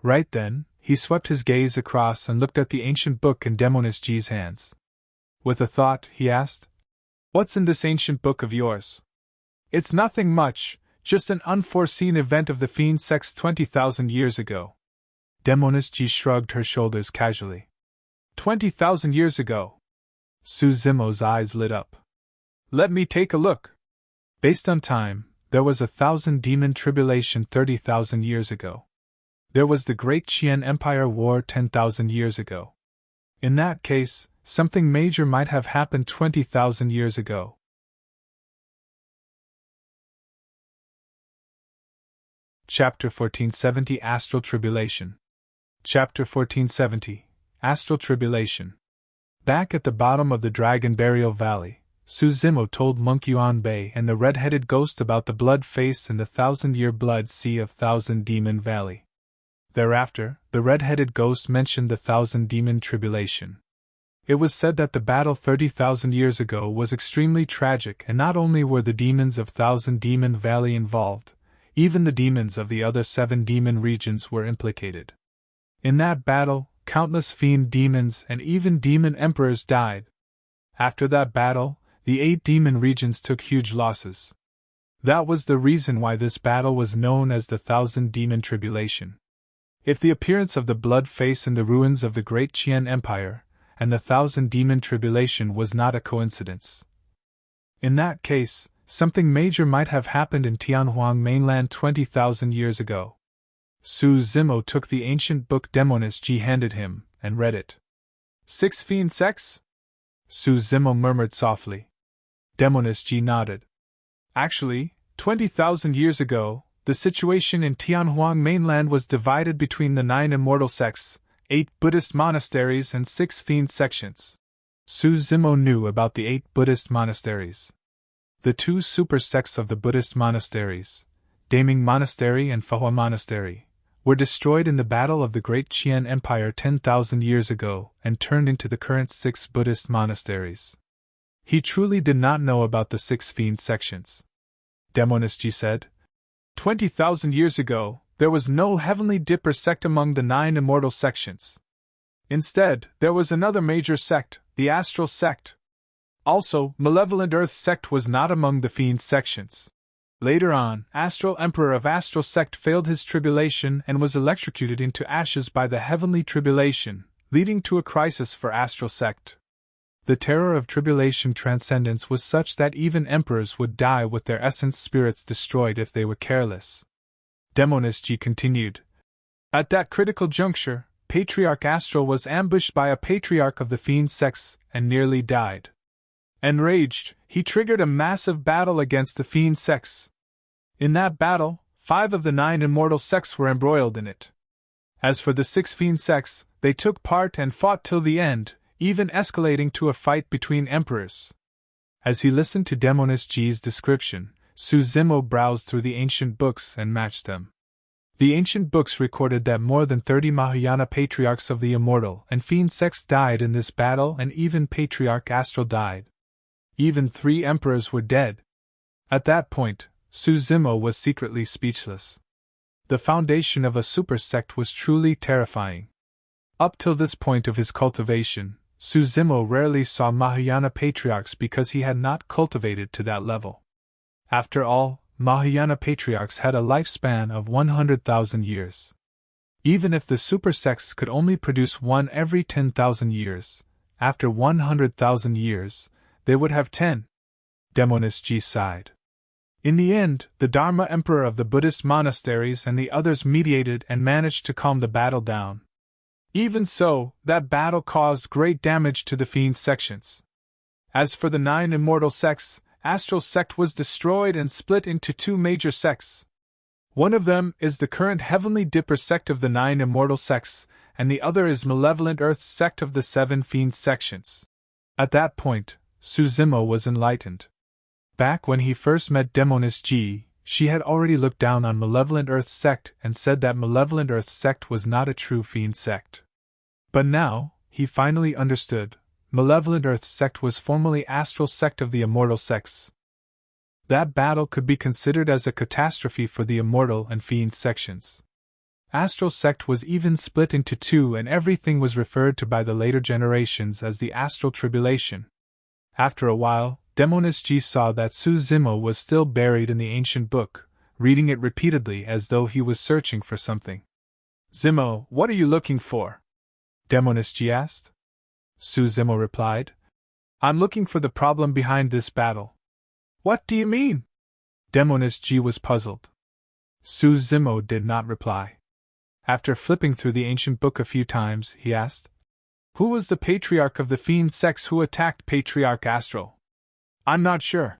Right then, he swept his gaze across and looked at the ancient book in Demonis G's hands. With a thought, he asked, "What's in this ancient book of yours?" "It's nothing much, just an unforeseen event of the fiend sex 20,000 years ago." Demonis G shrugged her shoulders casually. 20,000 years ago? Su Zimo's eyes lit up. "Let me take a look." Based on time, there was 1,000 demon tribulation 30,000 years ago. There was the Great Qian Empire War 10,000 years ago. In that case, something major might have happened 20,000 years ago. Chapter 1470 Astral Tribulation. Chapter 1470 Astral Tribulation. Back at the bottom of the Dragon Burial Valley, Su Zimo told Monk Yuan Bei and the red-headed ghost about the blood face in the 1,000-year blood sea of Thousand Demon Valley. Thereafter, the red-headed ghost mentioned the 1,000 Demon Tribulation. It was said that the battle 30,000 years ago was extremely tragic, and not only were the demons of 1,000 Demon Valley involved, even the demons of the other 7 demon regions were implicated. In that battle, countless fiend demons and even demon emperors died. After that battle, the 8 demon regions took huge losses. That was the reason why this battle was known as the 1,000 Demon Tribulation. If the appearance of the blood face in the ruins of the Great Qian Empire and the 1,000 Demon Tribulation was not a coincidence, in that case, something major might have happened in Tianhuang mainland 20,000 years ago. Su Zimo took the ancient book Demonis G handed him, and read it. 6 fiend sex? Su Zimo murmured softly. Demonis G nodded. Actually, 20,000 years ago, the situation in Tianhuang mainland was divided between the 9 immortal sects, 8 Buddhist monasteries and 6 fiend sections. Su Zimo knew about the 8 Buddhist monasteries. The 2 super sects of the Buddhist monasteries, Daming Monastery and Fahua Monastery, were destroyed in the Battle of the Great Qian Empire 10,000 years ago and turned into the current 6 Buddhist monasteries. He truly did not know about the 6 fiend sections. Demonist Ji said. 20,000 years ago, there was no Heavenly Dipper sect among the 9 immortal sections. Instead, there was another major sect, the Astral sect. Also, Malevolent Earth sect was not among the fiend sections. Later on, Astral Emperor of Astral sect failed his tribulation and was electrocuted into ashes by the heavenly tribulation, leading to a crisis for Astral sect. The terror of tribulation transcendence was such that even emperors would die with their essence spirits destroyed if they were careless. Demonist Ji continued. At that critical juncture, Patriarch Astral was ambushed by a patriarch of the fiend sects and nearly died. Enraged, he triggered a massive battle against the fiend sects. In that battle, 5 of the 9 immortal sects were embroiled in it. As for the 6 fiend sects, they took part and fought till the end, even escalating to a fight between emperors. As he listened to Demonist Ji's description, Su Zimo browsed through the ancient books and matched them. The ancient books recorded that more than 30 Mahayana patriarchs of the immortal and fiend sects died in this battle, and even Patriarch Astral died. Even 3 emperors were dead. At that point, Su Zimo was secretly speechless. The foundation of a super sect was truly terrifying. Up till this point of his cultivation, Su Zimo rarely saw Mahayana patriarchs because he had not cultivated to that level. After all, Mahayana patriarchs had a lifespan of 100,000 years. Even if the super sects could only produce one every 10,000 years, after 100,000 years, they would have 10. Demonist Ji sighed. In the end, the Dharma Emperor of the Buddhist monasteries and the others mediated and managed to calm the battle down. Even so, that battle caused great damage to the fiend sections. As for the 9 immortal sects, Astral sect was destroyed and split into 2 major sects. One of them is the current Heavenly Dipper sect of the 9 immortal sects, and the other is Malevolent Earth sect of the 7 fiend sections. At that point, Su Zimo was enlightened. Back when he first met Demonist Ji, she had already looked down on Malevolent Earth sect and said that Malevolent Earth sect was not a true fiend sect. But now, he finally understood. Malevolent Earth sect was formerly Astral sect of the immortal sects. That battle could be considered as a catastrophe for the immortal and fiend sections. Astral sect was even split into 2, and everything was referred to by the later generations as the Astral Tribulation. After a while, Demonist Ji saw that Su Zimo was still buried in the ancient book, reading it repeatedly as though he was searching for something. Zimo, what are you looking for? Demonist Ji asked. Su Zimo replied. I'm looking for the problem behind this battle. What do you mean? Demonist Ji was puzzled. Su Zimo did not reply. After flipping through the ancient book a few times, he asked, Who was the patriarch of the fiend sects who attacked Patriarch Astral? I'm not sure.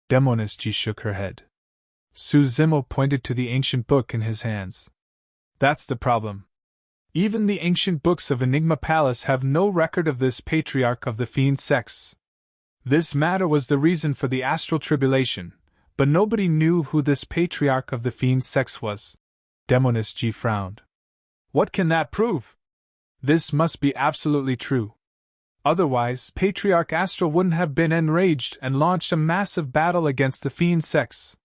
Demonist Ji shook her head. Su Zimo pointed to the ancient book in his hands. That's the problem. Even the ancient books of Enigma Palace have no record of this patriarch of the fiend sects. This matter was the reason for the Astral Tribulation, but nobody knew who this patriarch of the fiend sects was. Demonist Ji frowned. What can that prove? This must be absolutely true. Otherwise, Patriarch Astral wouldn't have been enraged and launched a massive battle against the fiend sects.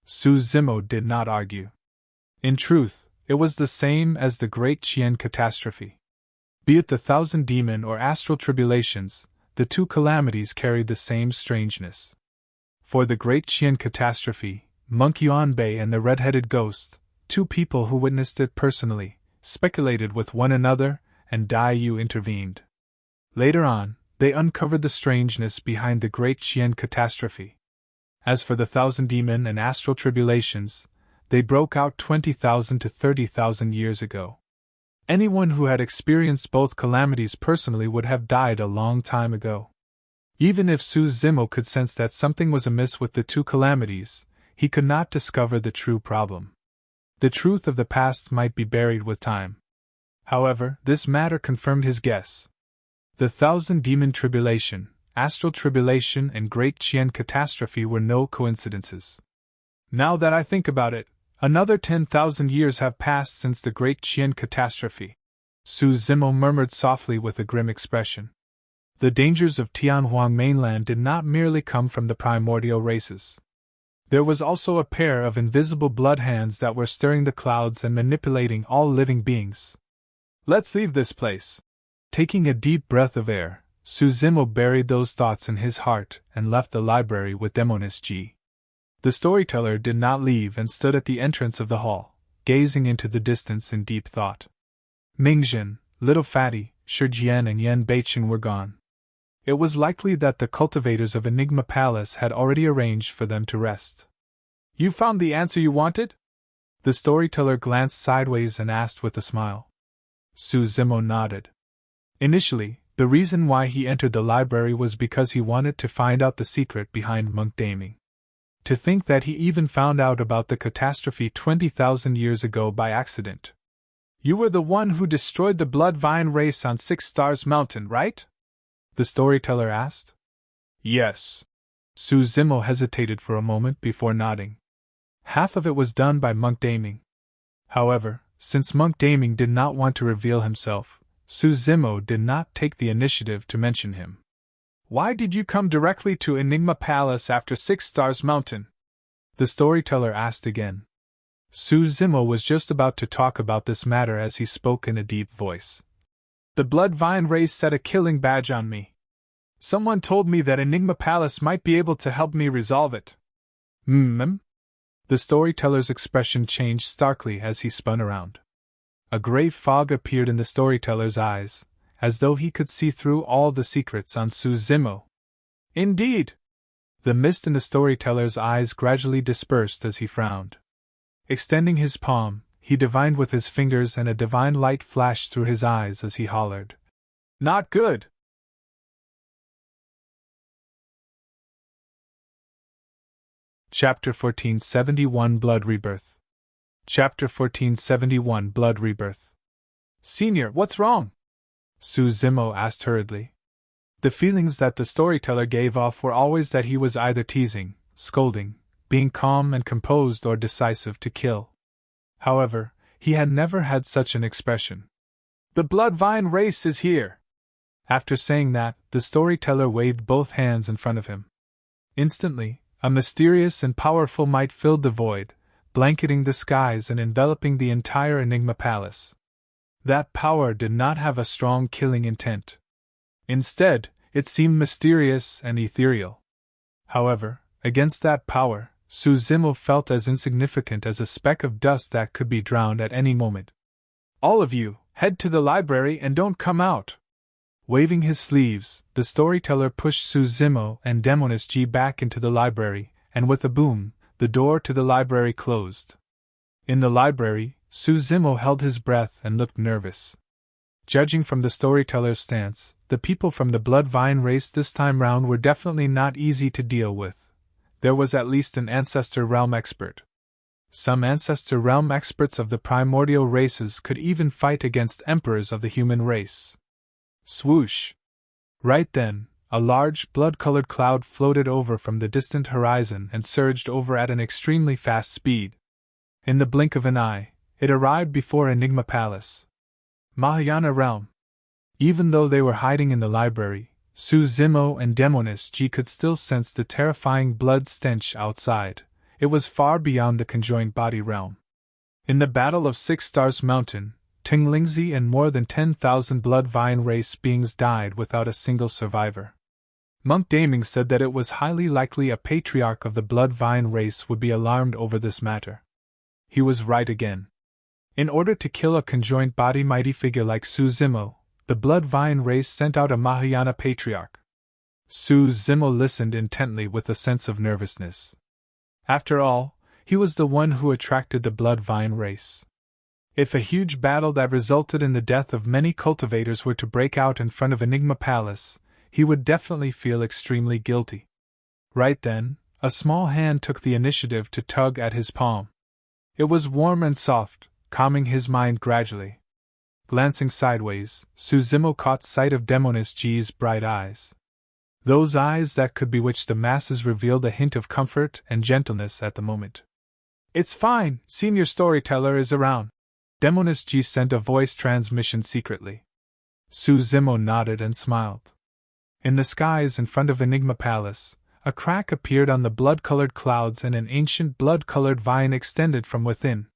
Su Zimo did not argue. In truth, it was the same as the Great Qian catastrophe. Be it the 1,000 demon or astral tribulations, the 2 calamities carried the same strangeness. For the Great Qian catastrophe, Monk Yuanbei and the red-headed ghost, 2 people who witnessed it personally, speculated with one another, and Dai Yu intervened. Later on, they uncovered the strangeness behind the Great Qian catastrophe. As for the 1,000 demon and astral tribulations, they broke out 20,000 to 30,000 years ago. Anyone who had experienced both calamities personally would have died a long time ago. Even if Su Zimo could sense that something was amiss with the 2 calamities, he could not discover the true problem. The truth of the past might be buried with time. However, this matter confirmed his guess. The 1,000 demon tribulation, astral tribulation, and Great Qian catastrophe were no coincidences. Now that I think about it, Another 10,000 years have passed since the Great Qian catastrophe. Su Zimo murmured softly with a grim expression. The dangers of Tianhuang mainland did not merely come from the primordial races. There was also a pair of invisible blood hands that were stirring the clouds and manipulating all living beings. Let's leave this place. Taking a deep breath of air, Su Zimo buried those thoughts in his heart and left the library with Demoness Ji. The storyteller did not leave and stood at the entrance of the hall, gazing into the distance in deep thought. Mingjin, Little Fatty, Shijian and Yan Beiqing were gone. It was likely that the cultivators of Enigma Palace had already arranged for them to rest. You found the answer you wanted? The storyteller glanced sideways and asked with a smile. Su Zimo nodded. Initially, the reason why he entered the library was because he wanted to find out the secret behind monk daming. To think that he even found out about the catastrophe 20,000 years ago by accident. You were the one who destroyed the Blood Vine race on 6 Stars Mountain, right? The storyteller asked. Yes. Su Zimo hesitated for a moment before nodding. Half of it was done by Monk Daming. However, since Monk Daming did not want to reveal himself, Su Zimo did not take the initiative to mention him. Why did you come directly to Enigma Palace after 6 Stars Mountain? The storyteller asked again. Su Zimo was just about to talk about this matter as he spoke in a deep voice. The Blood Vine race set a killing badge on me. Someone told me that Enigma Palace might be able to help me resolve it. The storyteller's expression changed starkly as he spun around. A gray fog appeared in the storyteller's eyes, as though he could see through all the secrets on Su Zimo. Indeed! The mist in the storyteller's eyes gradually dispersed as he frowned. Extending his palm, he divined with his fingers and a divine light flashed through his eyes as he hollered. Not good! Chapter 1471 Blood Rebirth. Chapter 1471 Blood Rebirth. Senior, what's wrong? Su Zimo asked hurriedly. The feelings that the storyteller gave off were always that he was either teasing, scolding, being calm and composed or decisive to kill. However, he had never had such an expression. The Blood Vine race is here! After saying that, the storyteller waved both hands in front of him. Instantly, a mysterious and powerful might filled the void, blanketing the skies and enveloping the entire Enigma Palace. That power did not have a strong killing intent. Instead, it seemed mysterious and ethereal. However, against that power, Su Zimo felt as insignificant as a speck of dust that could be drowned at any moment. All of you, head to the library and don't come out! Waving his sleeves, the storyteller pushed Su Zimo and Demoness Ji back into the library, and with a boom, the door to the library closed. In the library, Su Zimo held his breath and looked nervous. Judging from the storyteller's stance, the people from the Blood Vine race this time round were definitely not easy to deal with. There was at least an Ancestor Realm expert. Some Ancestor Realm experts of the primordial races could even fight against emperors of the human race. Swoosh! Right then, a large, blood-colored cloud floated over from the distant horizon and surged over at an extremely fast speed. In the blink of an eye, it arrived before Enigma Palace. Mahayana Realm. Even though they were hiding in the library, Su Zimo and Demoness Ji could still sense the terrifying blood stench outside. It was far beyond the conjoined body realm. In the Battle of 6 Stars Mountain, Tinglingzi and more than 10,000 Blood Vine race beings died without a single survivor. Monk Daming said that it was highly likely a Patriarch of the Blood Vine race would be alarmed over this matter. He was right again. In order to kill a conjoined body mighty figure like Su Zimo, the Blood Vine race sent out a Mahayana Patriarch. Su Zimo listened intently with a sense of nervousness. After all, he was the one who attracted the Blood Vine race. If a huge battle that resulted in the death of many cultivators were to break out in front of Enigma Palace, he would definitely feel extremely guilty. Right then, a small hand took the initiative to tug at his palm. It was warm and soft, calming his mind gradually. Glancing sideways, Su Zimo caught sight of Demoness Ji's bright eyes. Those eyes that could bewitch the masses revealed a hint of comfort and gentleness at the moment. It's fine, Senior Storyteller is around. Demoness G sent a voice transmission secretly. Su Zimo nodded and smiled. In the skies in front of Enigma Palace, a crack appeared on the blood-colored clouds and an ancient blood-colored vine extended from within.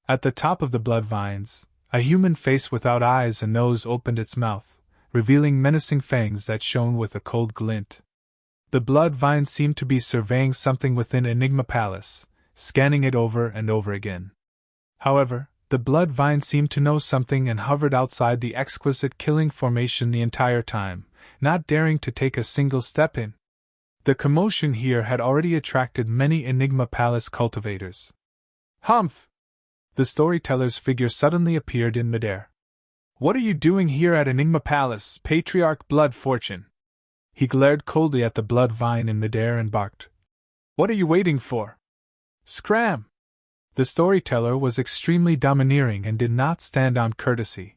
At the top of the blood vines, a human face without eyes and nose opened its mouth, revealing menacing fangs that shone with a cold glint. The blood vine seemed to be surveying something within Enigma Palace, scanning it over and over again. However, the blood vine seemed to know something and hovered outside the exquisite killing formation the entire time, not daring to take a single step in. The commotion here had already attracted many Enigma Palace cultivators. Humph! The storyteller's figure suddenly appeared in midair. What are you doing here at Enigma Palace, Patriarch Blood Fortune? He glared coldly at the blood vine in midair and barked. What are you waiting for? Scram! The storyteller was extremely domineering and did not stand on courtesy.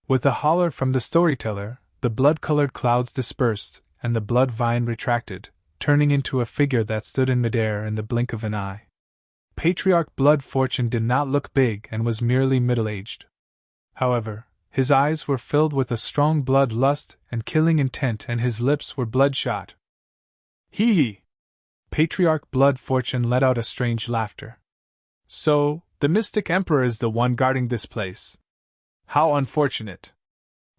With a holler from the storyteller, the blood-colored clouds dispersed, and the blood vine retracted, turning into a figure that stood in midair in the blink of an eye. Patriarch Blood Fortune did not look big and was merely middle-aged. However, his eyes were filled with a strong blood lust and killing intent, and his lips were bloodshot. Hee hee! Patriarch Blood Fortune let out a strange laughter. So, the Mystic Emperor is the one guarding this place. How unfortunate.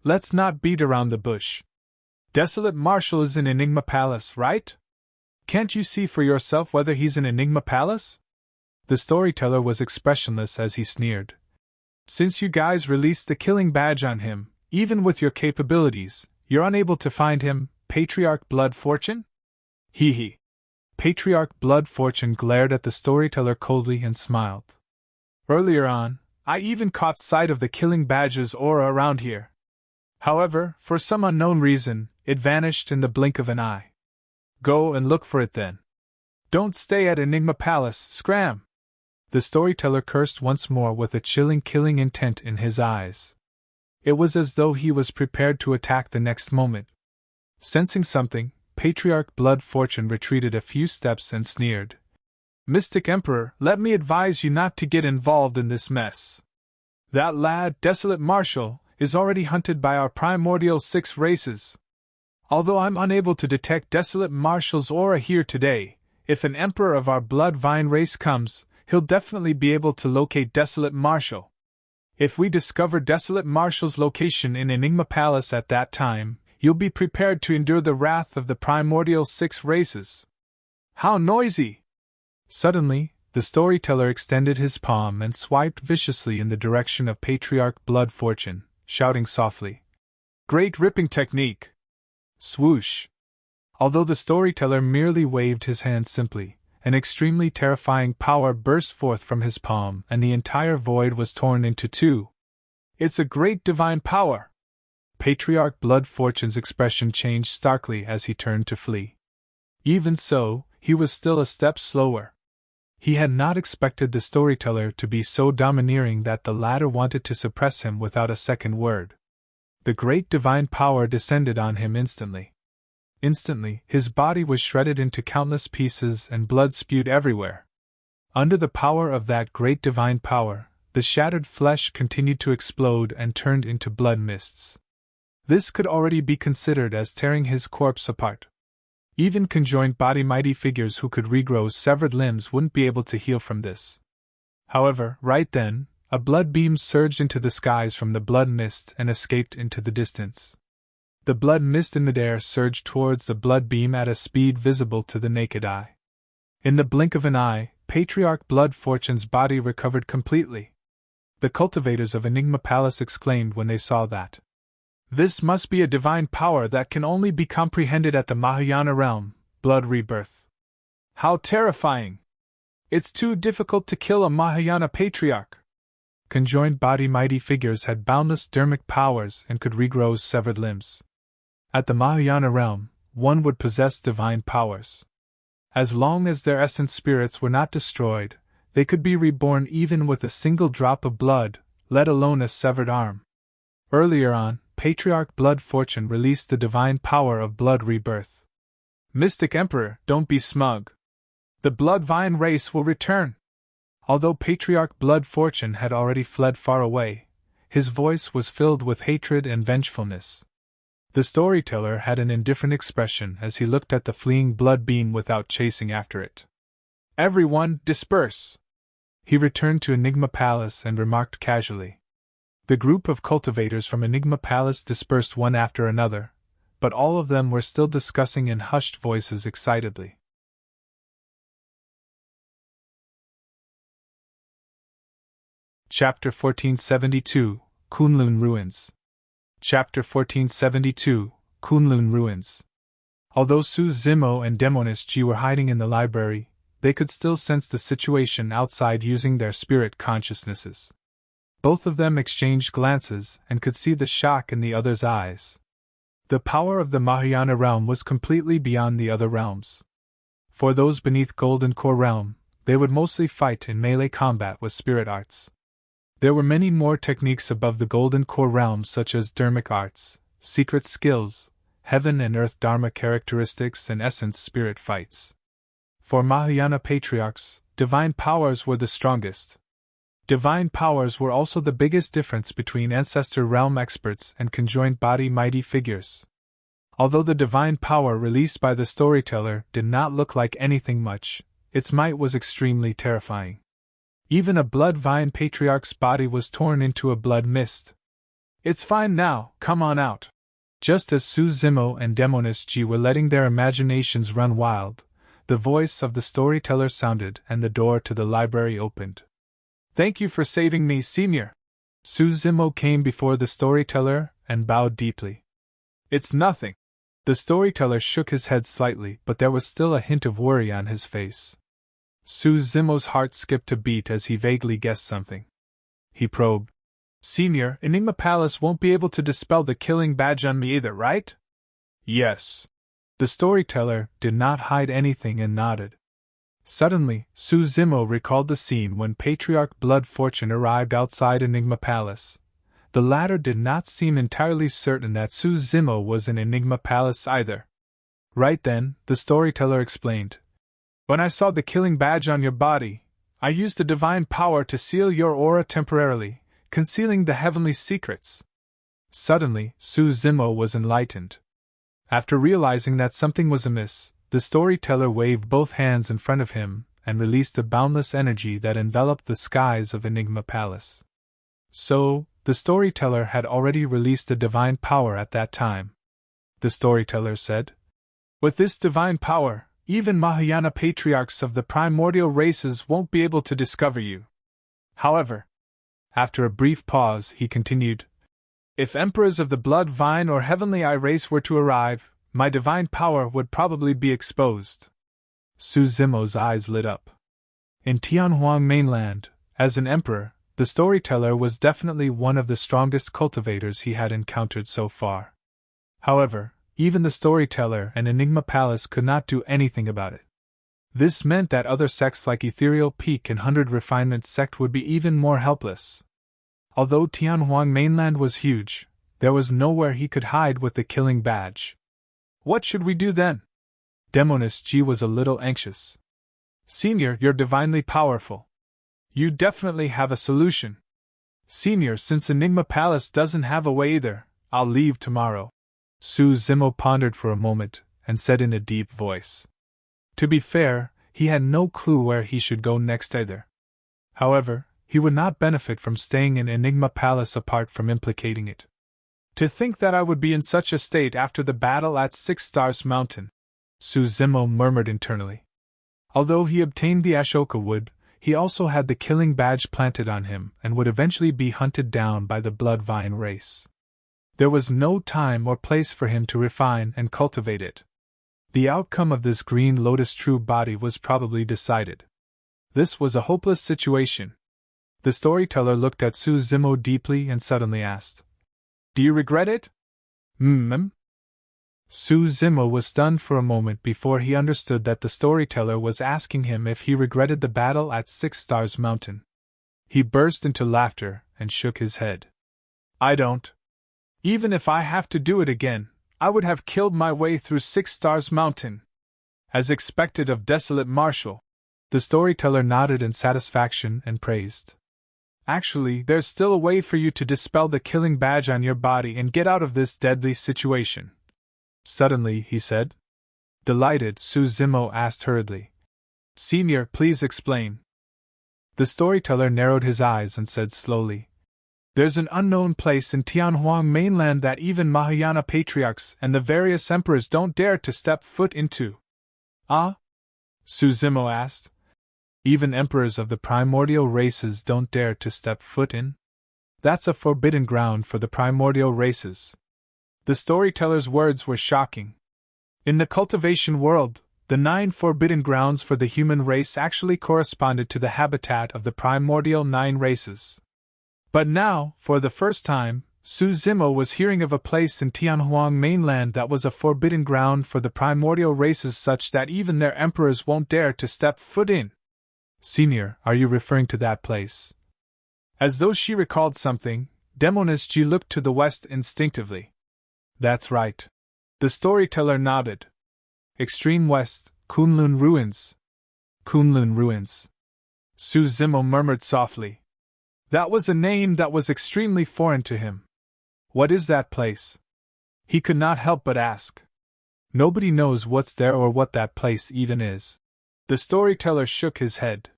Let's not beat around the bush. Desolate Marshal is in Enigma Palace, right? Can't you see for yourself whether he's in Enigma Palace? The storyteller was expressionless as he sneered. Since you guys released the killing badge on him, even with your capabilities, you're unable to find him, Patriarch Blood Fortune? Hee hee. Patriarch Blood Fortune glared at the storyteller coldly and smiled. Earlier on, I even caught sight of the killing badge's aura around here. However, for some unknown reason, it vanished in the blink of an eye. Go and look for it then. Don't stay at Enigma Palace, scram! The storyteller cursed once more with a chilling killing intent in his eyes. It was as though he was prepared to attack the next moment. Sensing something, Patriarch Blood Fortune retreated a few steps and sneered. Mystic Emperor, let me advise you not to get involved in this mess. That lad, Desolate Marshal, is already hunted by our primordial 6 races. Although I'm unable to detect Desolate Marshal's aura here today, if an Emperor of our Blood Vine race comes, he'll definitely be able to locate Desolate Marshal. If we discover Desolate Marshal's location in Enigma Palace at that time, you'll be prepared to endure the wrath of the primordial 6 races. How noisy! Suddenly, the storyteller extended his palm and swiped viciously in the direction of Patriarch Blood Fortune, shouting softly, Great ripping technique! Swoosh! Although the storyteller merely waved his hand simply, an extremely terrifying power burst forth from his palm and the entire void was torn into 2. It's a great divine power! Patriarch Blood Fortune's expression changed starkly as he turned to flee. Even so, he was still a step slower. He had not expected the storyteller to be so domineering that the latter wanted to suppress him without a second word. The great divine power descended on him instantly. Instantly, his body was shredded into countless pieces and blood spewed everywhere. Under the power of that great divine power, the shattered flesh continued to explode and turned into blood mists. This could already be considered as tearing his corpse apart. Even conjoined body mighty figures who could regrow severed limbs wouldn't be able to heal from this. However, right then, a blood beam surged into the skies from the blood mist and escaped into the distance. The blood mist in midair surged towards the blood beam at a speed visible to the naked eye. In the blink of an eye, Patriarch Blood Fortune's body recovered completely. The cultivators of Enigma Palace exclaimed when they saw that. This must be a divine power that can only be comprehended at the Mahayana realm, Blood Rebirth. How terrifying! It's too difficult to kill a Mahayana Patriarch. Conjoined body mighty figures had boundless dermic powers and could regrow severed limbs. At the Mahayana realm, one would possess divine powers. As long as their essence spirits were not destroyed, they could be reborn even with a single drop of blood, let alone a severed arm. Earlier on, Patriarch Blood Fortune released the divine power of Blood Rebirth. Mystic Emperor, don't be smug. The Blood Vine race will return. Although Patriarch Blood Fortune had already fled far away, his voice was filled with hatred and vengefulness. The storyteller had an indifferent expression as he looked at the fleeing blood beam without chasing after it. "Everyone, disperse!" He returned to Enigma Palace and remarked casually. The group of cultivators from Enigma Palace dispersed one after another, but all of them were still discussing in hushed voices excitedly. Chapter 1472, Kunlun Ruins. Chapter 1472, Kunlun Ruins. Although Su Zimo and Demoness Ji were hiding in the library, they could still sense the situation outside using their spirit consciousnesses. Both of them exchanged glances and could see the shock in the other's eyes. The power of the Mahayana realm was completely beyond the other realms. For those beneath Golden Core realm, they would mostly fight in melee combat with spirit arts. There were many more techniques above the Golden Core realm, such as dermic arts, secret skills, heaven and earth dharma characteristics, and essence spirit fights. For Mahayana patriarchs, divine powers were the strongest. Divine powers were also the biggest difference between ancestor realm experts and conjoined body mighty figures. Although the divine power released by the storyteller did not look like anything much, its might was extremely terrifying. Even a blood vine patriarch's body was torn into a blood mist. "It's fine now, come on out." Just as Su Zimo and Demoness Ji were letting their imaginations run wild, the voice of the storyteller sounded and the door to the library opened. "Thank you for saving me, Senior." Su Zimo came before the storyteller and bowed deeply. "It's nothing." The storyteller shook his head slightly, but there was still a hint of worry on his face. Su Zimo's heart skipped a beat as he vaguely guessed something. He probed. "Senior, Enigma Palace won't be able to dispel the killing badge on me either, right?" "Yes." The storyteller did not hide anything and nodded. Suddenly, Su Zimo recalled the scene when Patriarch Blood Fortune arrived outside Enigma Palace. The latter did not seem entirely certain that Su Zimo was in Enigma Palace either. Right then, the storyteller explained. "When I saw the killing badge on your body, I used a divine power to seal your aura temporarily, concealing the heavenly secrets." Suddenly, Su Zimo was enlightened. After realizing that something was amiss, the storyteller waved both hands in front of him and released a boundless energy that enveloped the skies of Enigma Palace. So, the storyteller had already released the divine power at that time. The storyteller said, "With this divine power, even Mahayana patriarchs of the primordial races won't be able to discover you. However," after a brief pause, he continued, "if emperors of the blood vine or heavenly eye race were to arrive, my divine power would probably be exposed." Su Zimo's eyes lit up. In Tianhuang mainland, as an emperor, the storyteller was definitely one of the strongest cultivators he had encountered so far. However, even the storyteller and Enigma Palace could not do anything about it. This meant that other sects like Ethereal Peak and 100 Refinement Sect would be even more helpless. Although Tianhuang mainland was huge, there was nowhere he could hide with the killing badge. "What should we do then?" Demoness Ji was a little anxious. "Senior, you're divinely powerful. You definitely have a solution." "Senior, since Enigma Palace doesn't have a way either, I'll leave tomorrow." Su Zimo pondered for a moment and said in a deep voice. To be fair, he had no clue where he should go next either. However, he would not benefit from staying in Enigma Palace apart from implicating it. "To think that I would be in such a state after the battle at 6 Stars Mountain," Su Zimo murmured internally. Although he obtained the Ashoka wood, he also had the killing badge planted on him and would eventually be hunted down by the blood vine race. There was no time or place for him to refine and cultivate it. The outcome of this green lotus true body was probably decided. This was a hopeless situation. The storyteller looked at Su Zimo deeply and suddenly asked, "Do you regret it?" Su Zimo was stunned for a moment before he understood that the storyteller was asking him if he regretted the battle at 6 Stars Mountain. He burst into laughter and shook his head. "I don't. Even if I have to do it again, I would have killed my way through 6 Stars Mountain. As expected of Desolate Marshal." The storyteller nodded in satisfaction and praised. Actually, there's still a way for you to dispel the killing badge on your body and get out of this deadly situation. Suddenly, he said. Delighted, Su Zimo asked hurriedly. Senior, please explain. The storyteller narrowed his eyes and said slowly. There's an unknown place in Tianhuang mainland that even Mahayana patriarchs and the various emperors don't dare to step foot into. Ah? Su Zimo asked. Even emperors of the primordial races don't dare to step foot in? That's a forbidden ground for the primordial races. The storyteller's words were shocking. In the cultivation world, the 9 forbidden grounds for the human race actually corresponded to the habitat of the primordial 9 races. But now, for the first time, Su Zimo was hearing of a place in Tianhuang mainland that was a forbidden ground for the primordial races such that even their emperors won't dare to step foot in. Senior, are you referring to that place? As though she recalled something, Demoness Ji looked to the west instinctively. That's right. The storyteller nodded. Extreme west, Kunlun ruins. Kunlun ruins. Su Zimo murmured softly. That was a name that was extremely foreign to him. What is that place? He could not help but ask. Nobody knows what's there or what that place even is. The storyteller shook his head.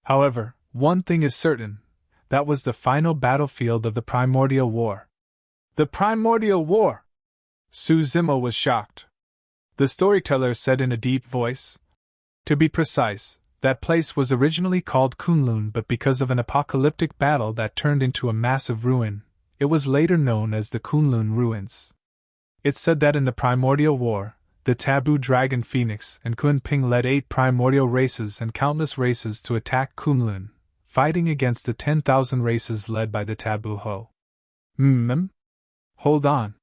However, one thing is certain. That was the final battlefield of the Primordial War. The Primordial War! Su Zimo was shocked. The storyteller said in a deep voice. To be precise, that place was originally called Kunlun, but because of an apocalyptic battle that turned into a massive ruin, it was later known as the Kunlun Ruins. It's said that in the Primordial War, the taboo dragon Phoenix and Kunping led 8 primordial races and countless races to attack Kunlun, fighting against the 10,000 races led by the taboo Ho. Hold on.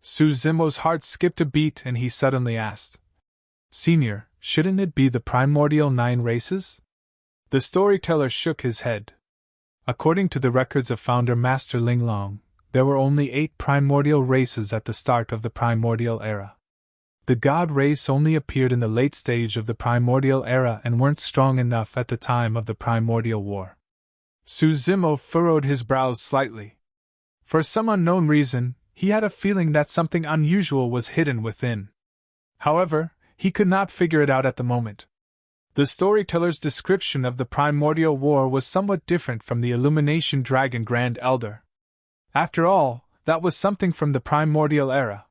Su Zimo's heart skipped a beat and he suddenly asked. Senior, shouldn't it be the primordial 9 races? The storyteller shook his head. According to the records of founder Master Linglong, there were only 8 primordial races at the start of the primordial era. The god race only appeared in the late stage of the primordial era and weren't strong enough at the time of the primordial war. Su Zimo furrowed his brows slightly. For some unknown reason, he had a feeling that something unusual was hidden within. However, he could not figure it out at the moment. The storyteller's description of the primordial war was somewhat different from the Illumination Dragon Grand Elder. After all, that was something from the primordial era.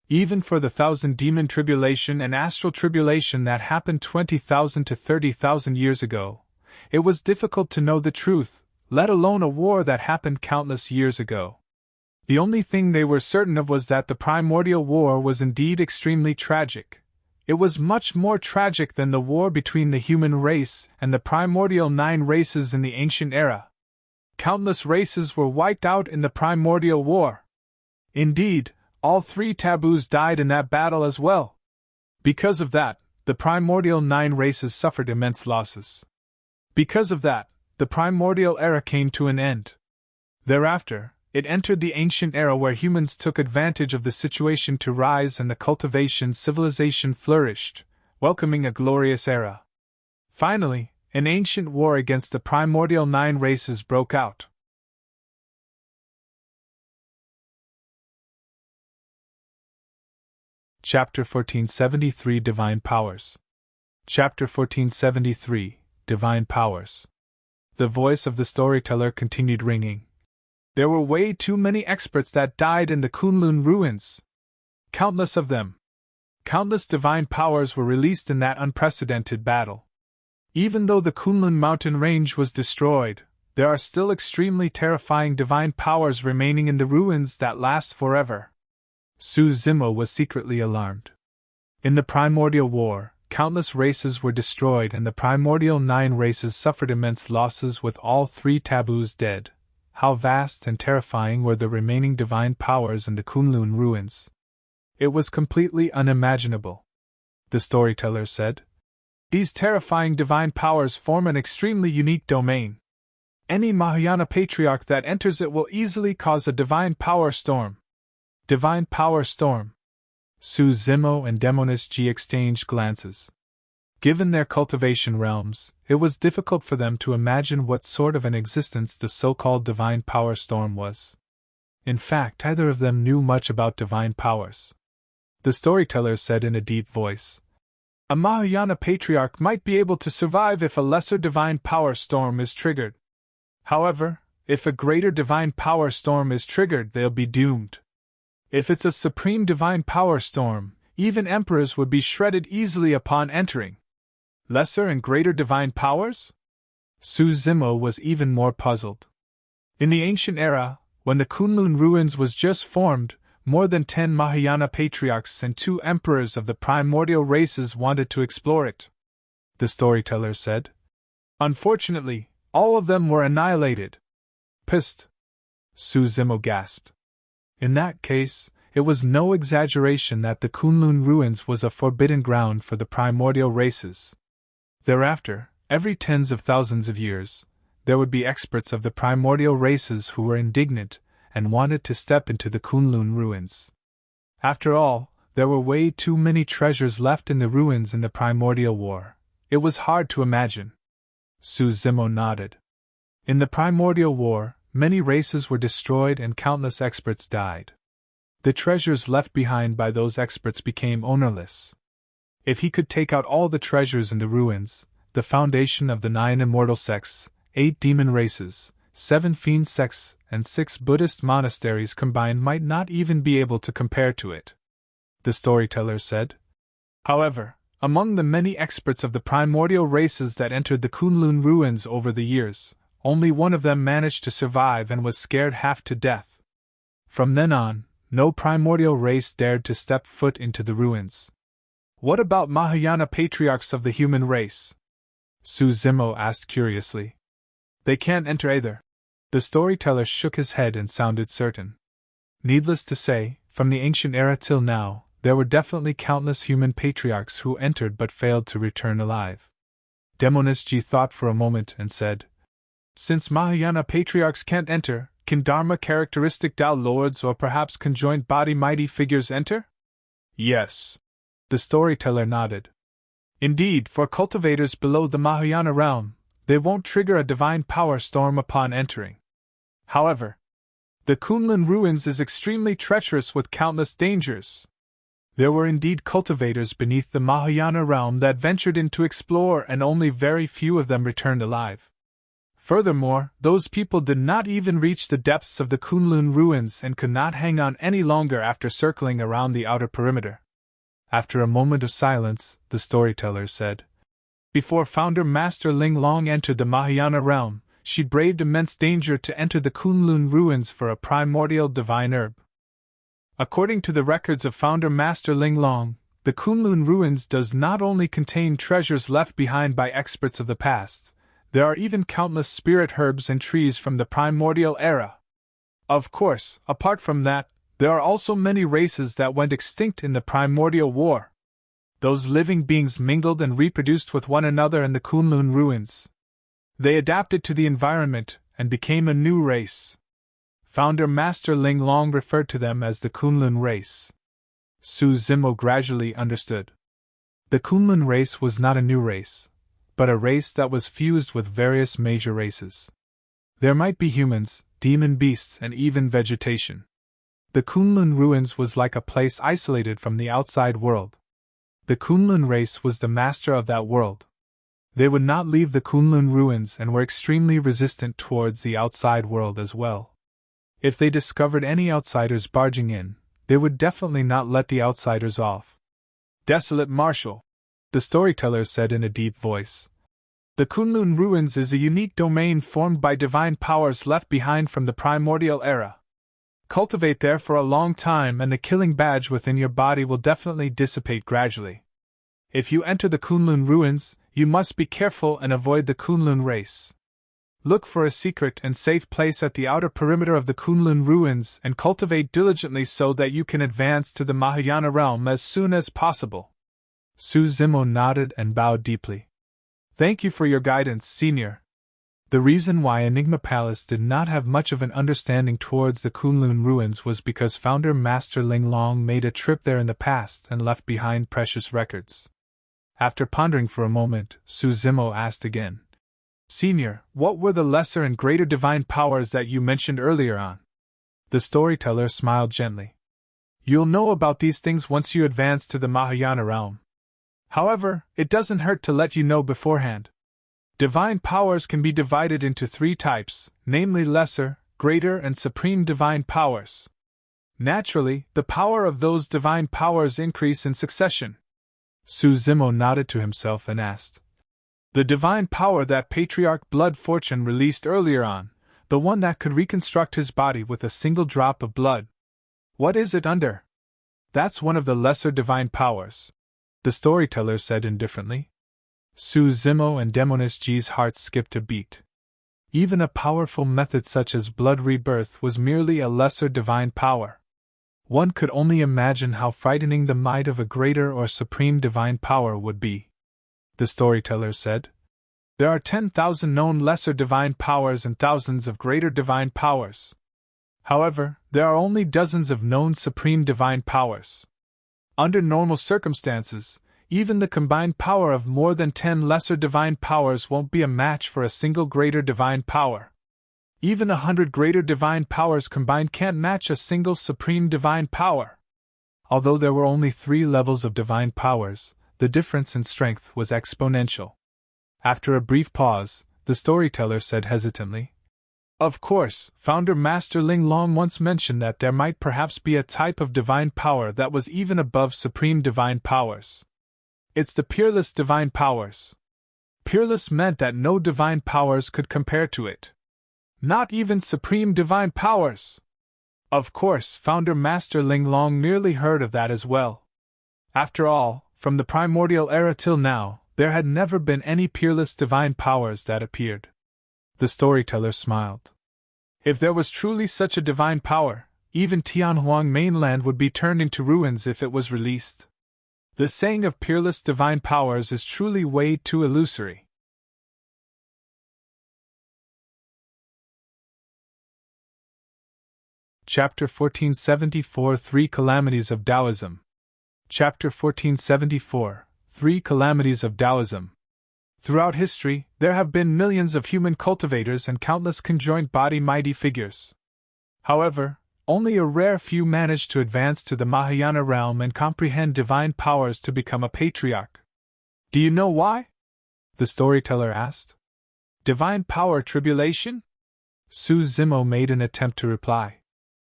Even for the 1,000 demon tribulation and astral tribulation that happened 20,000 to 30,000 years ago, it was difficult to know the truth, let alone a war that happened countless years ago. The only thing they were certain of was that the primordial war was indeed extremely tragic. It was much more tragic than the war between the human race and the primordial 9 races in the ancient era. Countless races were wiped out in the primordial war. Indeed, all 3 taboos died in that battle as well. Because of that, the primordial 9 races suffered immense losses. Because of that, the primordial era came to an end. Thereafter, it entered the ancient era where humans took advantage of the situation to rise and the cultivation civilization flourished, welcoming a glorious era. Finally, an ancient war against the primordial 9 races broke out. Chapter 1473 Divine Powers. Chapter 1473 Divine Powers. The voice of the storyteller continued ringing. There were way too many experts that died in the Kunlun ruins. Countless of them. Countless divine powers were released in that unprecedented battle. Even though the Kunlun mountain range was destroyed, there are still extremely terrifying divine powers remaining in the ruins that last forever. Su Zimo was secretly alarmed. In the primordial war, countless races were destroyed and the primordial 9 races suffered immense losses with all 3 taboos dead. How vast and terrifying were the remaining divine powers in the Kunlun ruins. It was completely unimaginable. The storyteller said. These terrifying divine powers form an extremely unique domain. Any Mahayana Patriarch that enters it will easily cause a divine power storm. Divine power storm. Su Zimo and Demoness Ji exchanged glances. Given their cultivation realms, it was difficult for them to imagine what sort of an existence the so-called divine power storm was. In fact, neither of them knew much about divine powers. The storyteller said in a deep voice, "A Mahayana Patriarch might be able to survive if a lesser divine power storm is triggered. However, if a greater divine power storm is triggered, they'll be doomed. If it's a supreme divine power storm, even emperors would be shredded easily upon entering. Lesser and greater divine powers?" Su Zimo was even more puzzled. In the ancient era, when the Kunlun ruins was just formed, more than 10 Mahayana patriarchs and 2 emperors of the primordial races wanted to explore it. The storyteller said. Unfortunately, all of them were annihilated. Psst! Su Zimo gasped. In that case, it was no exaggeration that the Kunlun ruins was a forbidden ground for the primordial races. Thereafter, every tens of thousands of years, there would be experts of the primordial races who were indignant and wanted to step into the Kunlun ruins. After all, there were way too many treasures left in the ruins in the primordial war. It was hard to imagine. Su Zimo nodded. In the primordial war, many races were destroyed and countless experts died. The treasures left behind by those experts became ownerless. If he could take out all the treasures in the ruins, the foundation of the 9 immortal sects, 8 demon races, 7 fiend sects, and 6 Buddhist monasteries combined might not even be able to compare to it. The storyteller said. However, among the many experts of the primordial races that entered the Kunlun ruins over the years, only one of them managed to survive and was scared half to death. From then on, no primordial race dared to step foot into the ruins. What about Mahayana patriarchs of the human race? Su Zimo asked curiously. They can't enter either. The storyteller shook his head and sounded certain. Needless to say, from the ancient era till now, there were definitely countless human patriarchs who entered but failed to return alive. Demonist Ji thought for a moment and said, Since Mahayana patriarchs can't enter, can Dharma characteristic Tao lords or perhaps conjoined body mighty figures enter? Yes. The storyteller nodded. Indeed, for cultivators below the Mahayana realm, they won't trigger a divine power storm upon entering. However, the Kunlun ruins is extremely treacherous with countless dangers. There were indeed cultivators beneath the Mahayana realm that ventured in to explore, and only very few of them returned alive. Furthermore, those people did not even reach the depths of the Kunlun ruins and could not hang on any longer after circling around the outer perimeter. After a moment of silence, the storyteller said, Before Founder Master Ling Long entered the Mahayana realm, she braved immense danger to enter the Kunlun ruins for a primordial divine herb. According to the records of Founder Master Ling Long, the Kunlun ruins does not only contain treasures left behind by experts of the past, there are even countless spirit herbs and trees from the primordial era. Of course, apart from that, there are also many races that went extinct in the primordial war. Those living beings mingled and reproduced with one another in the Kunlun ruins. They adapted to the environment and became a new race. Founder Master Ling Long referred to them as the Kunlun race. Su Zimo gradually understood. The Kunlun race was not a new race, but a race that was fused with various major races. There might be humans, demon beasts, and even vegetation. The Kunlun ruins was like a place isolated from the outside world. The Kunlun race was the master of that world. They would not leave the Kunlun ruins and were extremely resistant towards the outside world as well. If they discovered any outsiders barging in, they would definitely not let the outsiders off. Desolate Marshal, the storyteller said in a deep voice. The Kunlun ruins is a unique domain formed by divine powers left behind from the primordial era. Cultivate there for a long time and the killing badge within your body will definitely dissipate gradually. If you enter the Kunlun ruins, you must be careful and avoid the Kunlun race. Look for a secret and safe place at the outer perimeter of the Kunlun ruins and cultivate diligently so that you can advance to the Mahayana realm as soon as possible. Su Zimo nodded and bowed deeply. Thank you for your guidance, Senior. The reason why Enigma Palace did not have much of an understanding towards the Kunlun ruins was because Founder Master Ling Long made a trip there in the past and left behind precious records. After pondering for a moment, Suzimo asked again. Senior, what were the lesser and greater divine powers that you mentioned earlier on? The storyteller smiled gently. You'll know about these things once you advance to the Mahayana realm. However, it doesn't hurt to let you know beforehand. Divine powers can be divided into 3 types, namely lesser, greater, and supreme divine powers. Naturally, the power of those divine powers increase in succession. Suzimo nodded to himself and asked. The divine power that Patriarch Blood Fortune released earlier on, the one that could reconstruct his body with a single drop of blood. What is it under? That's one of the lesser divine powers, the storyteller said indifferently. Suzimo and Demonis G's hearts skipped a beat. Even a powerful method such as blood rebirth was merely a lesser divine power. One could only imagine how frightening the might of a greater or supreme divine power would be. The storyteller said. There are 10,000 known lesser divine powers and thousands of greater divine powers. However, there are only dozens of known supreme divine powers. Under normal circumstances, even the combined power of more than 10 lesser divine powers won't be a match for a single greater divine power. Even 100 greater divine powers combined can't match a single supreme divine power. Although there were only 3 levels of divine powers, the difference in strength was exponential. After a brief pause, the storyteller said hesitantly, Of course, Founder Master Ling Long once mentioned that there might perhaps be a type of divine power that was even above supreme divine powers. It's the Peerless divine powers. Peerless meant that no divine powers could compare to it. Not even supreme divine powers. Of course, Founder Master Ling Long merely heard of that as well. After all, from the primordial era till now, there had never been any peerless divine powers that appeared. The storyteller smiled. If there was truly such a divine power, even Tianhuang mainland would be turned into ruins if it was released. The saying of peerless divine powers is truly way too illusory. Chapter 1474 3 Calamities of Daoism. Chapter 1474 3 Calamities of Daoism. Throughout history, there have been millions of human cultivators and countless conjoined body mighty figures. However, only a rare few manage to advance to the Mahayana realm and comprehend divine powers to become a patriarch. Do you know why? The storyteller asked. Divine power tribulation? Suzimo made an attempt to reply.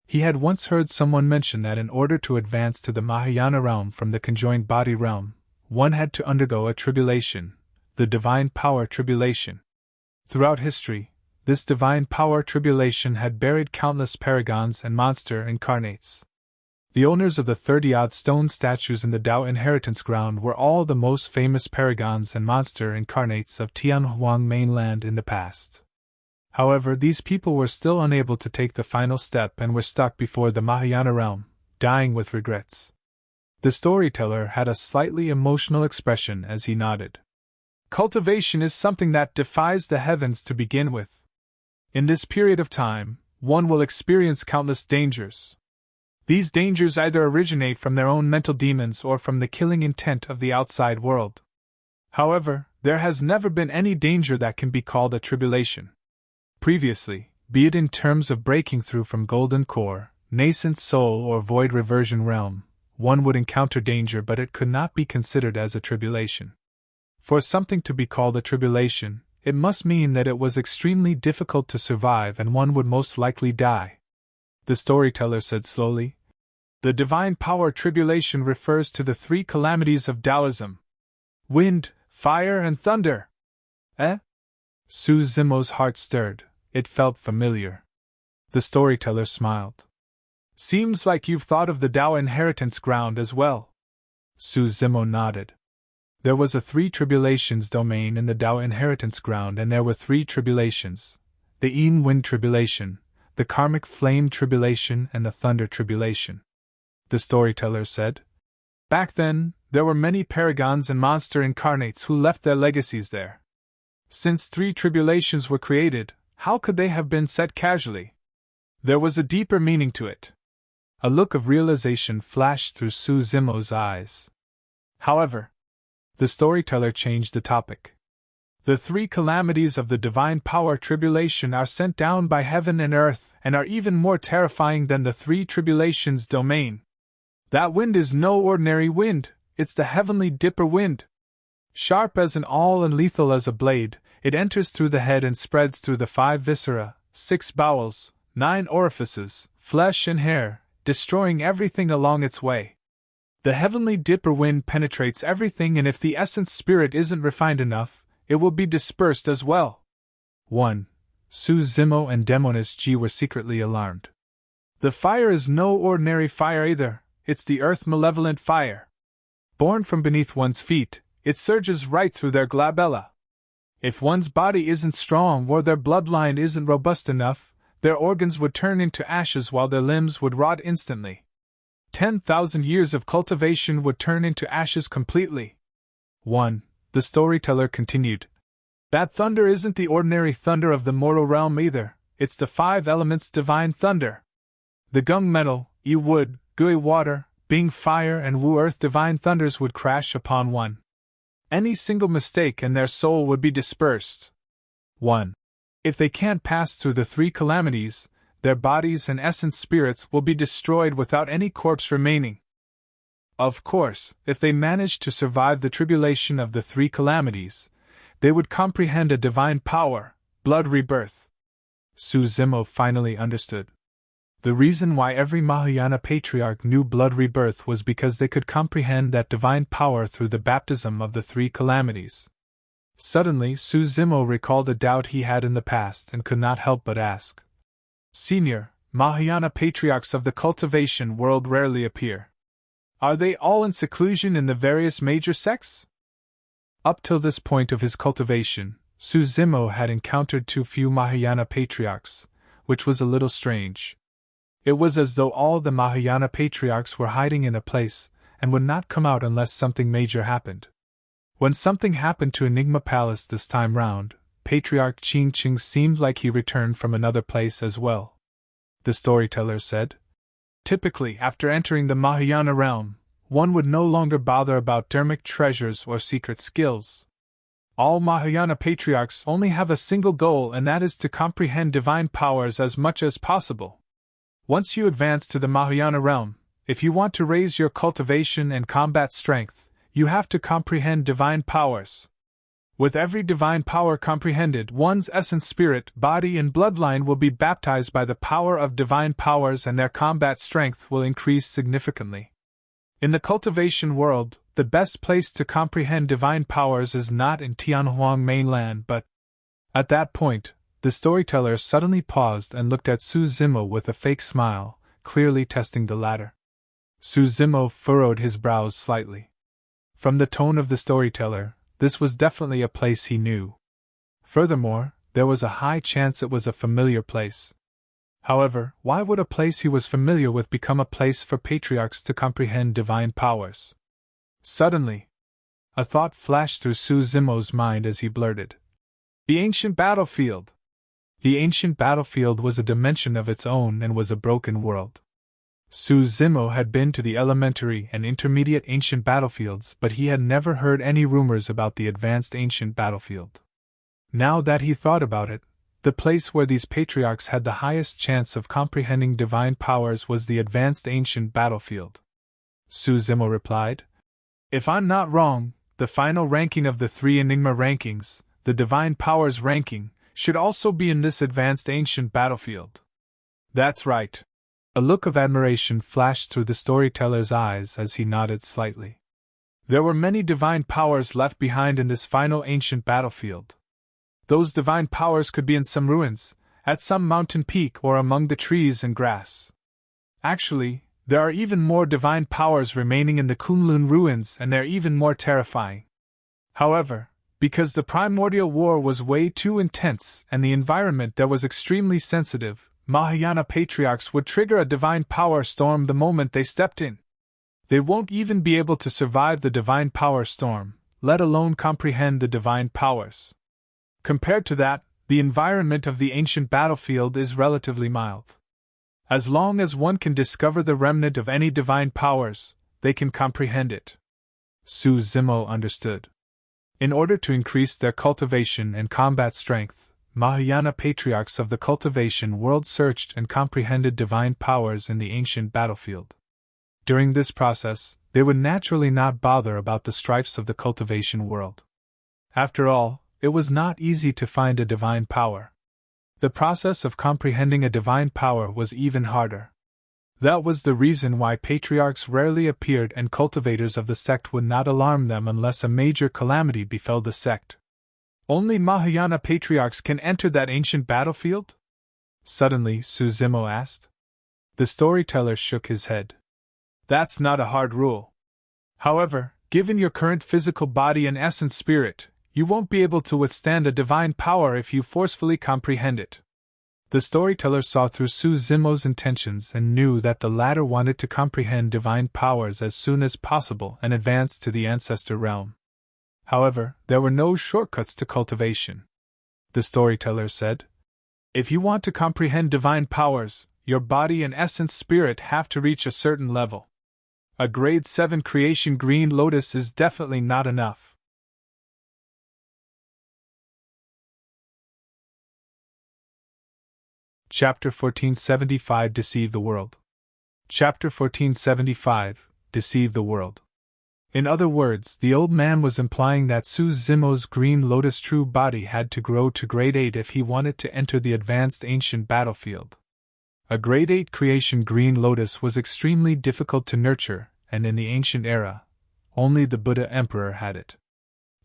He had once heard someone mention that in order to advance to the Mahayana realm from the conjoined body realm, one had to undergo a tribulation, the divine power tribulation. Throughout history, this divine power tribulation had buried countless paragons and monster incarnates. The owners of the 30-odd stone statues in the Dao Inheritance ground were all the most famous paragons and monster incarnates of Tianhuang mainland in the past. However, these people were still unable to take the final step and were stuck before the Mahayana realm, dying with regrets. The storyteller had a slightly emotional expression as he nodded. Cultivation is something that defies the heavens to begin with. In this period of time, one will experience countless dangers. These dangers either originate from their own mental demons or from the killing intent of the outside world. However, there has never been any danger that can be called a tribulation. Previously, be it in terms of breaking through from golden core, nascent soul or void reversion realm, one would encounter danger, but it could not be considered as a tribulation. For something to be called a tribulation, it must mean that it was extremely difficult to survive and one would most likely die. The storyteller said slowly. The divine power tribulation refers to the 3 calamities of Daoism. Wind, fire, and thunder. Eh? Suzimo's heart stirred. It felt familiar. The storyteller smiled. Seems like you've thought of the Dao Inheritance ground as well. Suzimo nodded. There was a 3 tribulations domain in the Dao Inheritance ground, and there were 3 tribulations: the Yin Wind Tribulation, the Karmic Flame Tribulation, and the Thunder Tribulation. The storyteller said. Back then, there were many paragons and monster incarnates who left their legacies there. Since 3 tribulations were created, how could they have been set casually? There was a deeper meaning to it. A look of realization flashed through Suzimo's eyes. However, The storyteller changed the topic. The three calamities of the divine power tribulation are sent down by heaven and earth and are even more terrifying than the three tribulations domain. That wind is no ordinary wind, it's the heavenly dipper wind. Sharp as an awl and lethal as a blade, it enters through the head and spreads through the 5 viscera, 6 bowels, 9 orifices, flesh and hair, destroying everything along its way. The heavenly dipper wind penetrates everything, and if the essence spirit isn't refined enough, it will be dispersed as well. 1. Su Zimo and Demonis G were secretly alarmed. The fire is no ordinary fire either, it's the earth malevolent fire. Born from beneath one's feet, it surges right through their glabella. If one's body isn't strong or their bloodline isn't robust enough, their organs would turn into ashes while their limbs would rot instantly. 10,000 years of cultivation would turn into ashes completely. 1. The storyteller continued. That thunder isn't the ordinary thunder of the mortal realm either, it's the 5 elements divine thunder. The Gung metal, Yi wood, Gui water, Bing fire and Wu earth divine thunders would crash upon one. Any single mistake and their soul would be dispersed. 1. If they can't pass through the 3 calamities, their bodies and essence spirits will be destroyed without any corpse remaining. Of course, if they managed to survive the tribulation of the 3 calamities, they would comprehend a divine power, blood rebirth. Su Zimo finally understood. The reason why every Mahayana patriarch knew blood rebirth was because they could comprehend that divine power through the baptism of the 3 calamities. Suddenly, Su Zimo recalled a doubt he had in the past and could not help but ask. Senior, Mahayana patriarchs of the cultivation world rarely appear. Are they all in seclusion in the various major sects? Up till this point of his cultivation, Su Zimo had encountered too few Mahayana patriarchs, which was a little strange. It was as though all the Mahayana patriarchs were hiding in a place and would not come out unless something major happened. When something happened to Enigma Palace this time round, Patriarch Qing Qing seemed like he returned from another place as well. The storyteller said. Typically, after entering the Mahayana realm, one would no longer bother about dharmic treasures or secret skills. All Mahayana patriarchs only have a single goal, and that is to comprehend divine powers as much as possible. Once you advance to the Mahayana realm, if you want to raise your cultivation and combat strength, you have to comprehend divine powers. With every divine power comprehended, one's essence spirit, body and bloodline will be baptized by the power of divine powers, and their combat strength will increase significantly. In the cultivation world, the best place to comprehend divine powers is not in Tianhuang mainland but... At that point, the storyteller suddenly paused and looked at Su Zimo with a fake smile, clearly testing the latter. Su Zimo furrowed his brows slightly. From the tone of the storyteller, this was definitely a place he knew. Furthermore, there was a high chance it was a familiar place. However, why would a place he was familiar with become a place for patriarchs to comprehend divine powers? Suddenly, a thought flashed through Su Zimo's mind as he blurted. The ancient battlefield! The ancient battlefield was a dimension of its own and was a broken world. Su Zimo had been to the elementary and intermediate ancient battlefields, but he had never heard any rumors about the advanced ancient battlefield. Now that he thought about it, the place where these patriarchs had the highest chance of comprehending divine powers was the advanced ancient battlefield. Su Zimo replied. If I'm not wrong, the final ranking of the 3 Enigma rankings, the divine powers ranking, should also be in this advanced ancient battlefield. That's right. A look of admiration flashed through the storyteller's eyes as he nodded slightly. There were many divine powers left behind in this final ancient battlefield. Those divine powers could be in some ruins, at some mountain peak, or among the trees and grass. Actually, there are even more divine powers remaining in the Kunlun ruins, and they're even more terrifying. However, because the primordial war was way too intense and the environment there was extremely sensitive, Mahayana patriarchs would trigger a divine power storm the moment they stepped in. They won't even be able to survive the divine power storm, let alone comprehend the divine powers. Compared to that, the environment of the ancient battlefield is relatively mild. As long as one can discover the remnant of any divine powers, they can comprehend it. Su Zimo understood. In order to increase their cultivation and combat strength, Mahayana patriarchs of the cultivation world searched and comprehended divine powers in the ancient battlefield. During this process, they would naturally not bother about the strifes of the cultivation world. After all, it was not easy to find a divine power. The process of comprehending a divine power was even harder. That was the reason why patriarchs rarely appeared and cultivators of the sect would not alarm them unless a major calamity befell the sect. Only Mahayana patriarchs can enter that ancient battlefield? Suddenly, Suzimo asked. The storyteller shook his head. That's not a hard rule. However, given your current physical body and essence spirit, you won't be able to withstand a divine power if you forcefully comprehend it. The storyteller saw through Suzimo's intentions and knew that the latter wanted to comprehend divine powers as soon as possible and advance to the ancestor realm. However, there were no shortcuts to cultivation. The storyteller said, If you want to comprehend divine powers, your body and essence spirit have to reach a certain level. A grade 7 creation green lotus is definitely not enough. Chapter 1475 Deceive the World. Chapter 1475 Deceive the World. In other words, the old man was implying that Suzimo's green lotus true body had to grow to grade 8 if he wanted to enter the advanced ancient battlefield. A grade 8 creation green lotus was extremely difficult to nurture, and in the ancient era, only the Buddha Emperor had it.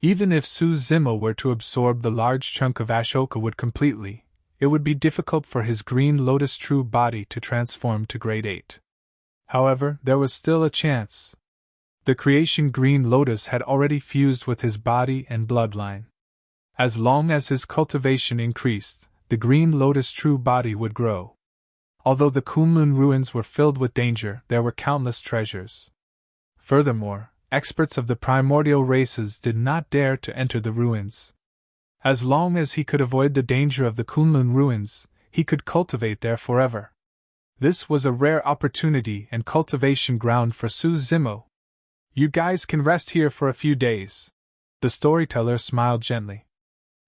Even if Suzimo were to absorb the large chunk of Ashoka wood completely, it would be difficult for his green lotus true body to transform to grade 8. However, there was still a chance. The creation green lotus had already fused with his body and bloodline. As long as his cultivation increased, the green lotus true body would grow. Although the Kunlun ruins were filled with danger, there were countless treasures. Furthermore, experts of the primordial races did not dare to enter the ruins. As long as he could avoid the danger of the Kunlun ruins, he could cultivate there forever. This was a rare opportunity and cultivation ground for Suzimo. You guys can rest here for a few days. The storyteller smiled gently.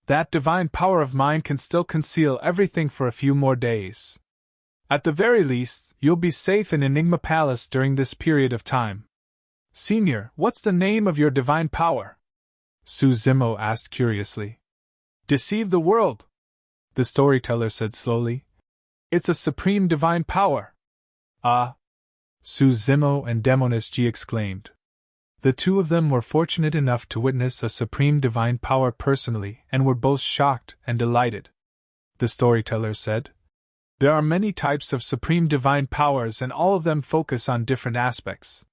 That divine power of mine can still conceal everything for a few more days. At the very least, you'll be safe in Enigma Palace during this period of time. Senior, what's the name of your divine power? Suzimo asked curiously. Deceive the world, the storyteller said slowly. It's a supreme divine power. Ah! Suzimo and Demonis G exclaimed. The two of them were fortunate enough to witness a supreme divine power personally and were both shocked and delighted. The storyteller said, There are many types of supreme divine powers and all of them focus on different aspects.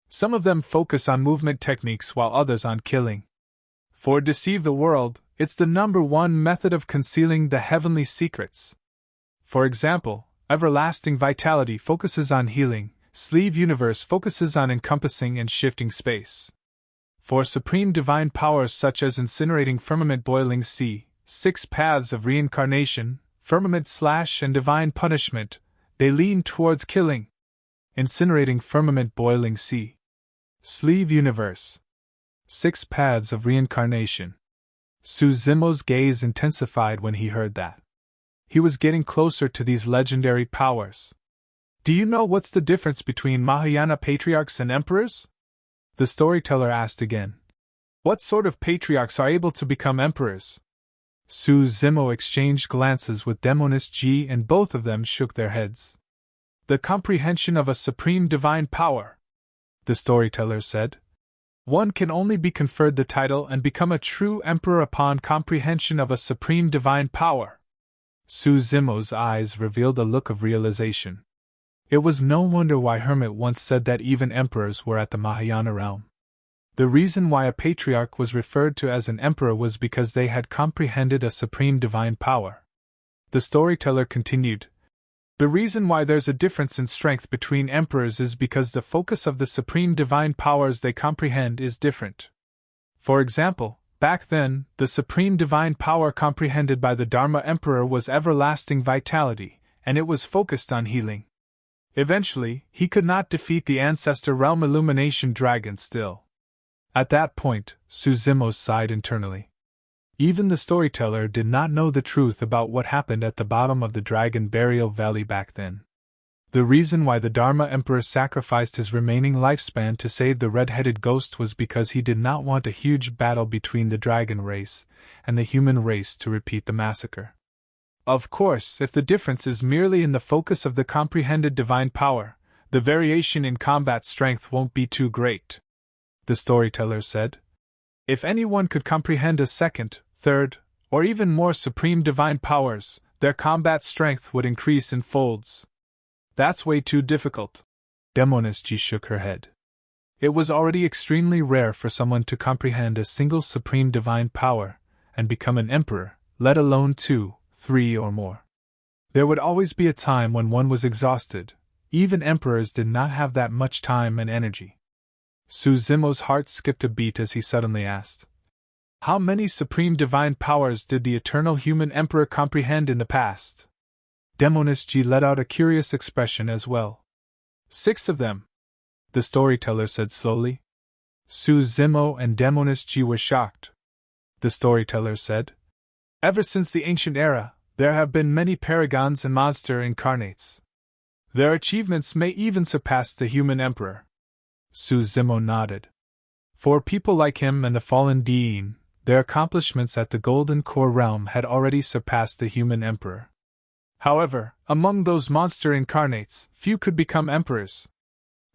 Some of them focus on movement techniques while others on killing. For Deceive the World, it's the #1 method of concealing the heavenly secrets. For example, Everlasting Vitality focuses on healing, Sleeve Universe focuses on encompassing and shifting space. For supreme divine powers such as Incinerating Firmament Boiling Sea, 6 Paths of Reincarnation, Firmament Slash and Divine Punishment, they lean towards killing. Incinerating Firmament Boiling Sea. Sleeve Universe. 6 Paths of Reincarnation. Suzimo's gaze intensified when he heard that. He was getting closer to these legendary powers. Do you know what's the difference between Mahayana patriarchs and emperors? The storyteller asked again. What sort of patriarchs are able to become emperors? Suzimo exchanged glances with Demonis G and both of them shook their heads. The comprehension of a supreme divine power, the storyteller said. One can only be conferred the title and become a true emperor upon comprehension of a supreme divine power. Suzimo's eyes revealed a look of realization. It was no wonder why Hermit once said that even emperors were at the Mahayana realm. The reason why a patriarch was referred to as an emperor was because they had comprehended a supreme divine power. The storyteller continued. The reason why there's a difference in strength between emperors is because the focus of the supreme divine powers they comprehend is different. For example, back then, the supreme divine power comprehended by the Dharma Emperor was Everlasting Vitality, and it was focused on healing. Eventually, he could not defeat the Ancestor Realm Illumination Dragon still. At that point, Suzimo sighed internally. Even the storyteller did not know the truth about what happened at the bottom of the Dragon Burial Valley back then. The reason why the Dharma Emperor sacrificed his remaining lifespan to save the red-headed ghost was because he did not want a huge battle between the dragon race and the human race to repeat the massacre. Of course, if the difference is merely in the focus of the comprehended divine power, the variation in combat strength won't be too great, the storyteller said. If anyone could comprehend a second, third, or even more supreme divine powers, their combat strength would increase in folds. That's way too difficult. Demoness shook her head. It was already extremely rare for someone to comprehend a single supreme divine power and become an emperor, let alone 2, 3 or more. There would always be a time when one was exhausted. Even emperors did not have that much time and energy. Suzimo's heart skipped a beat as he suddenly asked, "How many supreme divine powers did the eternal human emperor comprehend in the past?" Demoness let out a curious expression as well. 6 of them, the storyteller said slowly. Suzimo and Demoness were shocked. The storyteller said, "Ever since the ancient era, there have been many paragons and monster incarnates. Their achievements may even surpass the human emperor." Suzimo nodded. For people like him and the fallen Dean, their accomplishments at the Golden Core realm had already surpassed the human emperor. However, among those monster incarnates, few could become emperors.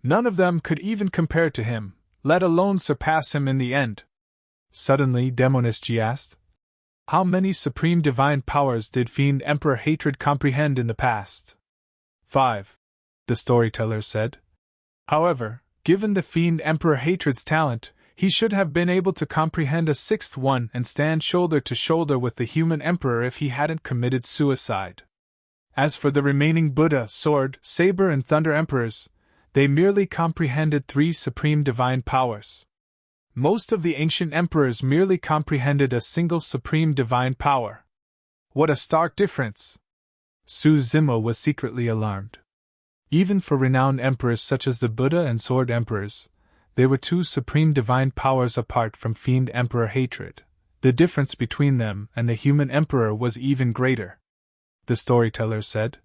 None of them could even compare to him, let alone surpass him in the end. Suddenly, Demoness asked, "How many supreme divine powers did Fiend Emperor Hatred comprehend in the past?" 5, the storyteller said. However, given the Fiend Emperor Hatred's talent, he should have been able to comprehend a 6th one and stand shoulder to shoulder with the human emperor if he hadn't committed suicide. As for the remaining Buddha, Sword, Saber and Thunder Emperors, they merely comprehended 3 supreme divine powers. Most of the ancient emperors merely comprehended a single supreme divine power. What a stark difference! Suzimo was secretly alarmed. Even for renowned emperors such as the Buddha and Sword Emperors, they were 2 supreme divine powers apart from Fiend Emperor Hatred. The difference between them and the human emperor was even greater. The storyteller said.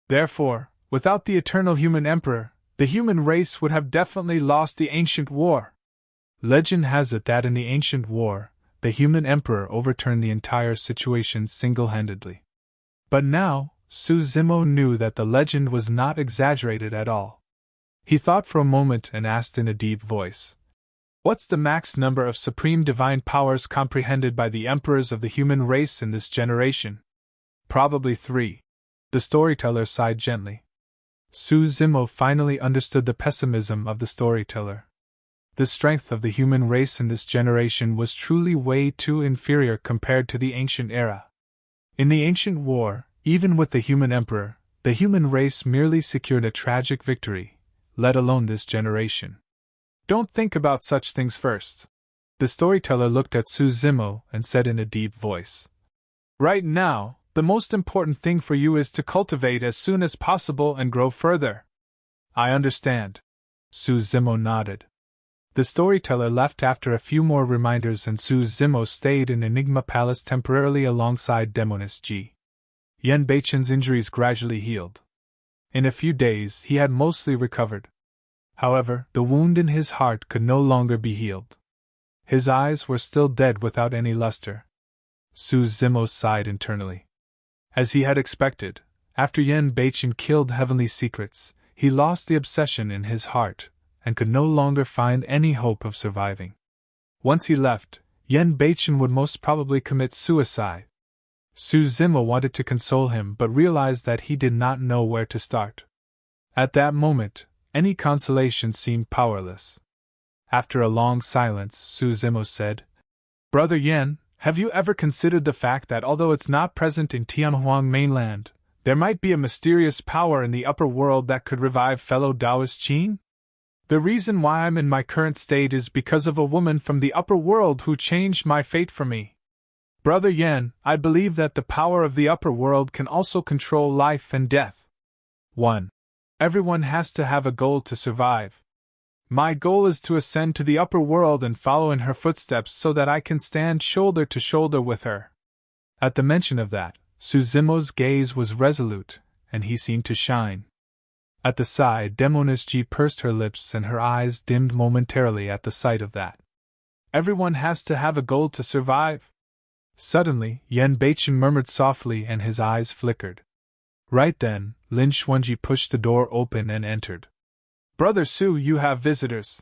Therefore, without the eternal human emperor, the human race would have definitely lost the ancient war. Legend has it that in the ancient war, the human emperor overturned the entire situation single-handedly. But now, Suzimo knew that the legend was not exaggerated at all. He thought for a moment and asked in a deep voice, "What's the max number of supreme divine powers comprehended by the emperors of the human race in this generation?" "Probably 3. The storyteller sighed gently. Suzimo finally understood the pessimism of the storyteller. The strength of the human race in this generation was truly way too inferior compared to the ancient era. In the ancient war, even with the human emperor, the human race merely secured a tragic victory, let alone this generation. Don't think about such things first. The storyteller looked at Suzimo and said in a deep voice, "Right now, the most important thing for you is to cultivate as soon as possible and grow further." "I understand." Suzimo nodded. The storyteller left after a few more reminders and Suzimo stayed in Enigma Palace temporarily alongside Demoness G. Yen Beichen's injuries gradually healed. In a few days he had mostly recovered. However, the wound in his heart could no longer be healed. His eyes were still dead without any luster. Suzimo sighed internally. As he had expected, after Yen Beichen killed Heavenly Secrets, he lost the obsession in his heart, and could no longer find any hope of surviving. Once he left, Yen Beichen would most probably commit suicide. Suzimo wanted to console him but realized that he did not know where to start. At that moment, any consolation seemed powerless. After a long silence, Suzimo said, "Brother Yen, have you ever considered the fact that although it's not present in Tianhuang mainland, there might be a mysterious power in the upper world that could revive fellow Taoist Qin? The reason why I'm in my current state is because of a woman from the upper world who changed my fate for me. Brother Yen, I believe that the power of the upper world can also control life and death. 1. Everyone has to have a goal to survive. My goal is to ascend to the upper world and follow in her footsteps so that I can stand shoulder to shoulder with her. At the mention of that, Suzumo's gaze was resolute, and he seemed to shine. At the sight, Daoism pursed her lips and her eyes dimmed momentarily at the sight of that. Everyone has to have a goal to survive. Suddenly, Yen Beichen murmured softly and his eyes flickered. Right then, Lin Xuanji pushed the door open and entered. Brother Su, you have visitors.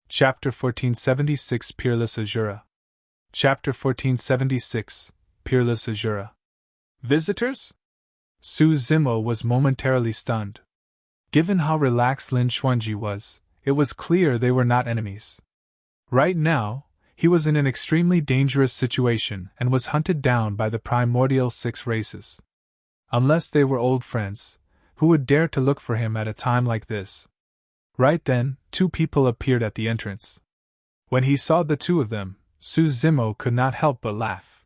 Chapter 1476 Peerless Asura. Chapter 1476 Peerless Asura. Visitors? Su Zimo was momentarily stunned. Given how relaxed Lin Xuanji was, it was clear they were not enemies. Right now, he was in an extremely dangerous situation and was hunted down by the primordial 6 races. Unless they were old friends, who would dare to look for him at a time like this? Right then, 2 people appeared at the entrance. When he saw the 2 of them, Su Zimo could not help but laugh.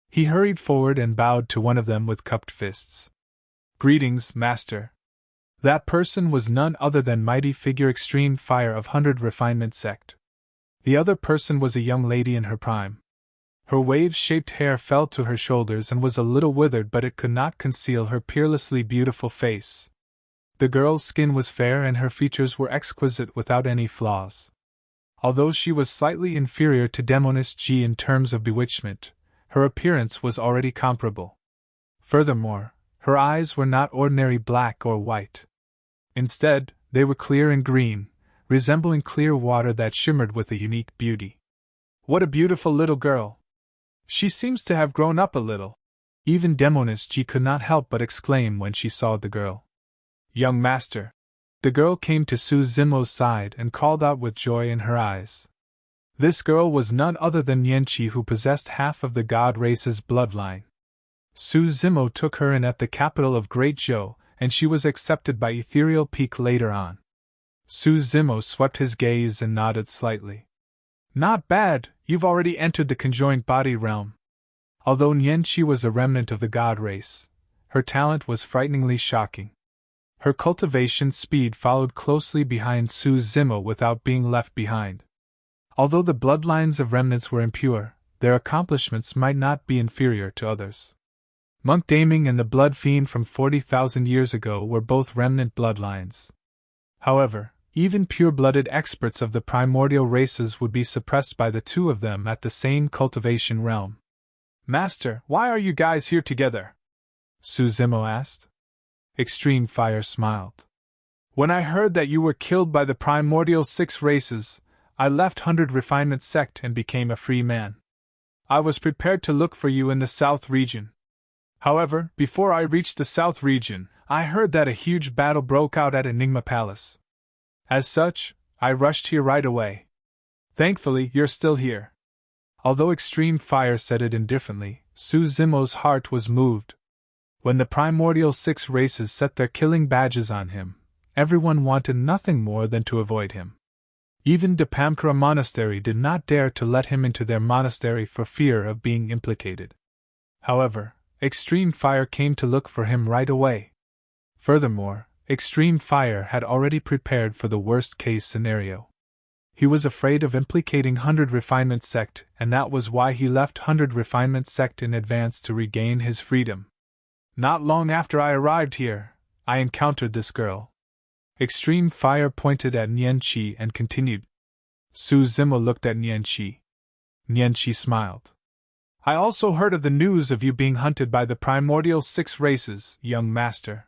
He hurried forward and bowed to one of them with cupped fists. Greetings, Master. That person was none other than mighty figure Extreme Fire of 100 Refinement Sect. The other person was a young lady in her prime. Her wave-shaped hair fell to her shoulders and was a little withered, but it could not conceal her peerlessly beautiful face. The girl's skin was fair and her features were exquisite without any flaws. Although she was slightly inferior to Daoism in terms of bewitchment, her appearance was already comparable. Furthermore, her eyes were not ordinary black or white. Instead, they were clear and green, resembling clear water that shimmered with a unique beauty. What a beautiful little girl! She seems to have grown up a little. Even Daoism could not help but exclaim when she saw the girl. Young master! The girl came to Su Zimo's side and called out with joy in her eyes. This girl was none other than Yanqi, who possessed half of the god race's bloodline. Su Zimo took her in at the capital of Great Zhou, and she was accepted by Ethereal Peak later on. Su Zimo swept his gaze and nodded slightly. Not bad, you've already entered the conjoined body realm. Although Yanqi was a remnant of the god race, her talent was frighteningly shocking. Her cultivation speed followed closely behind Su Zimo without being left behind. Although the bloodlines of remnants were impure, their accomplishments might not be inferior to others. Monk Daming and the Blood Fiend from 40,000 years ago were both remnant bloodlines. However, even pure-blooded experts of the primordial races would be suppressed by the 2 of them at the same cultivation realm. Master, why are you guys here together? Su Zimo asked. Extreme Fire smiled. When I heard that you were killed by the primordial 6 races, I left 100 Refinement Sect and became a free man. I was prepared to look for you in the South region. However, before I reached the South region, I heard that a huge battle broke out at Enigma Palace. As such, I rushed here right away. Thankfully, you're still here. Although Extreme Fire said it indifferently, Su Zimo's heart was moved. When the primordial 6 races set their killing badges on him, everyone wanted nothing more than to avoid him. Even Dapamkara Monastery did not dare to let him into their monastery for fear of being implicated. However, Extreme Fire came to look for him right away. Furthermore, Extreme Fire had already prepared for the worst-case scenario. He was afraid of implicating 100 Refinement Sect, and that was why he left 100 Refinement Sect in advance to regain his freedom. Not long after I arrived here, I encountered this girl. Extreme Fire pointed at Yanqi and continued. Su Zimo looked at Yanqi. Yanqi smiled. I also heard of the news of you being hunted by the primordial 6 races, young master.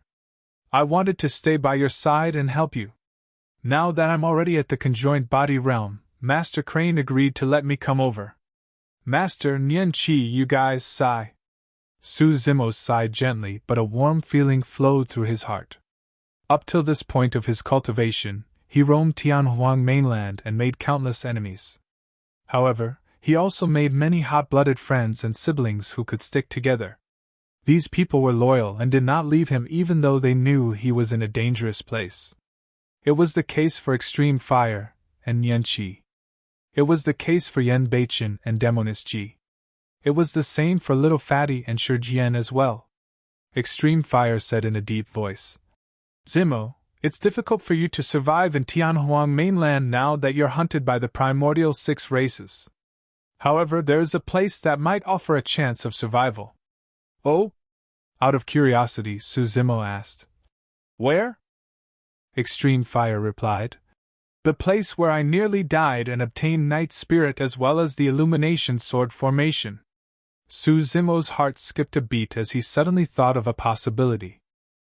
I wanted to stay by your side and help you. Now that I'm already at the conjoined body realm, Master Crane agreed to let me come over. Master Yanqi, you guys sigh. Su Zimo sighed gently, but a warm feeling flowed through his heart. Up till this point of his cultivation, he roamed Tianhuang mainland and made countless enemies. However, he also made many hot-blooded friends and siblings who could stick together. These people were loyal and did not leave him even though they knew he was in a dangerous place. It was the case for Extreme Fire and Yanqi. It was the case for Yen Beichen and Daoism. It was the same for Little Fatty and Shijian as well. Extreme Fire said in a deep voice. Zimo, it's difficult for you to survive in Tianhuang mainland now that you're hunted by the primordial 6 races. However, there is a place that might offer a chance of survival. Oh? Out of curiosity, Su Zimo asked. Where? Extreme Fire replied. The place where I nearly died and obtained Night Spirit as well as the Illumination Sword formation. Su Zimo's heart skipped a beat as he suddenly thought of a possibility.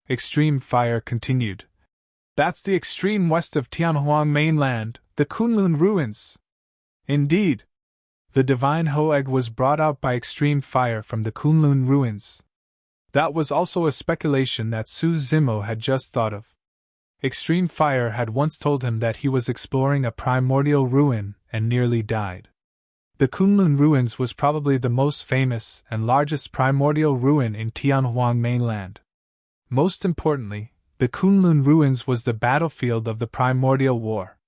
Extreme Fire continued. That's the extreme west of Tianhuang mainland, the Kunlun ruins. Indeed. The divine Hoeg was brought out by Extreme Fire from the Kunlun ruins. That was also a speculation that Su Zimo had just thought of. Extreme Fire had once told him that he was exploring a primordial ruin and nearly died. The Kunlun ruins was probably the most famous and largest primordial ruin in Tianhuang mainland. Most importantly, the Kunlun ruins was the battlefield of the primordial war.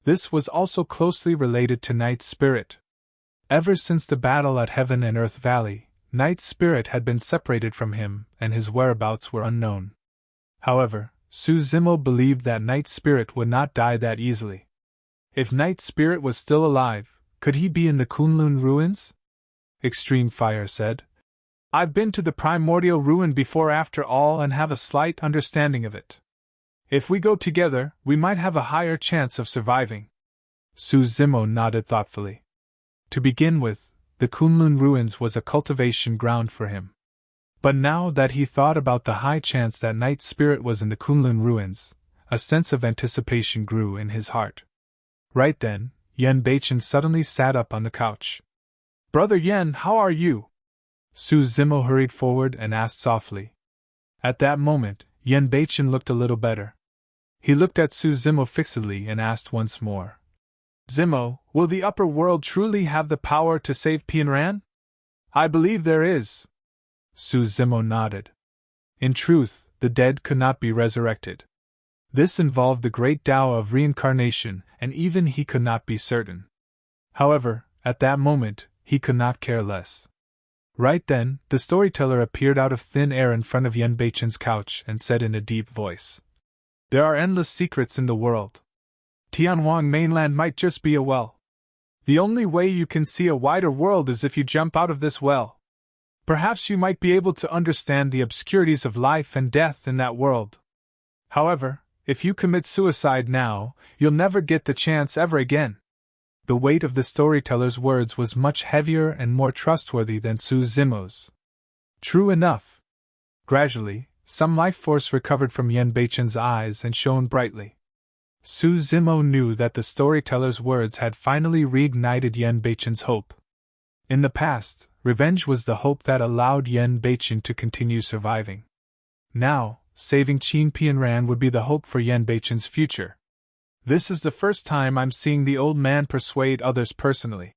This was also closely related to Night Spirit. Ever since the battle at Heaven and Earth Valley, Night Spirit had been separated from him and his whereabouts were unknown. However, Su Zimo believed that Night Spirit would not die that easily. If Night Spirit was still alive, could he be in the Kunlun ruins? Extreme Fire said. I've been to the primordial ruin before after all and have a slight understanding of it. If we go together, we might have a higher chance of surviving. Su Zimo nodded thoughtfully. To begin with, the Kunlun ruins was a cultivation ground for him. But now that he thought about the high chance that Night Spirit was in the Kunlun ruins, a sense of anticipation grew in his heart. Right then, Yen Beichen suddenly sat up on the couch. Brother Yen, how are you? Su Zimo hurried forward and asked softly. At that moment, Yen Beichen looked a little better. He looked at Su Zimo fixedly and asked once more. Zimo, will the upper world truly have the power to save Pianran? I believe there is. Su Zimo nodded. In truth, the dead could not be resurrected. This involved the great Tao of reincarnation, and even he could not be certain. However, at that moment, he could not care less. Right then, the storyteller appeared out of thin air in front of Yen Beichen's couch and said in a deep voice. There are endless secrets in the world. Tianhuang mainland might just be a well. The only way you can see a wider world is if you jump out of this well. Perhaps you might be able to understand the obscurities of life and death in that world. However, if you commit suicide now, you'll never get the chance ever again. The weight of the storyteller's words was much heavier and more trustworthy than Su Zimo's. True enough. Gradually, some life force recovered from Yen Beichen's eyes and shone brightly. Su Zimo knew that the storyteller's words had finally reignited Yen Beichen's hope. In the past, revenge was the hope that allowed Yen Beichen to continue surviving. Now, saving Qin Pianran would be the hope for Yen Beichen's future. This is the first time I'm seeing the old man persuade others personally.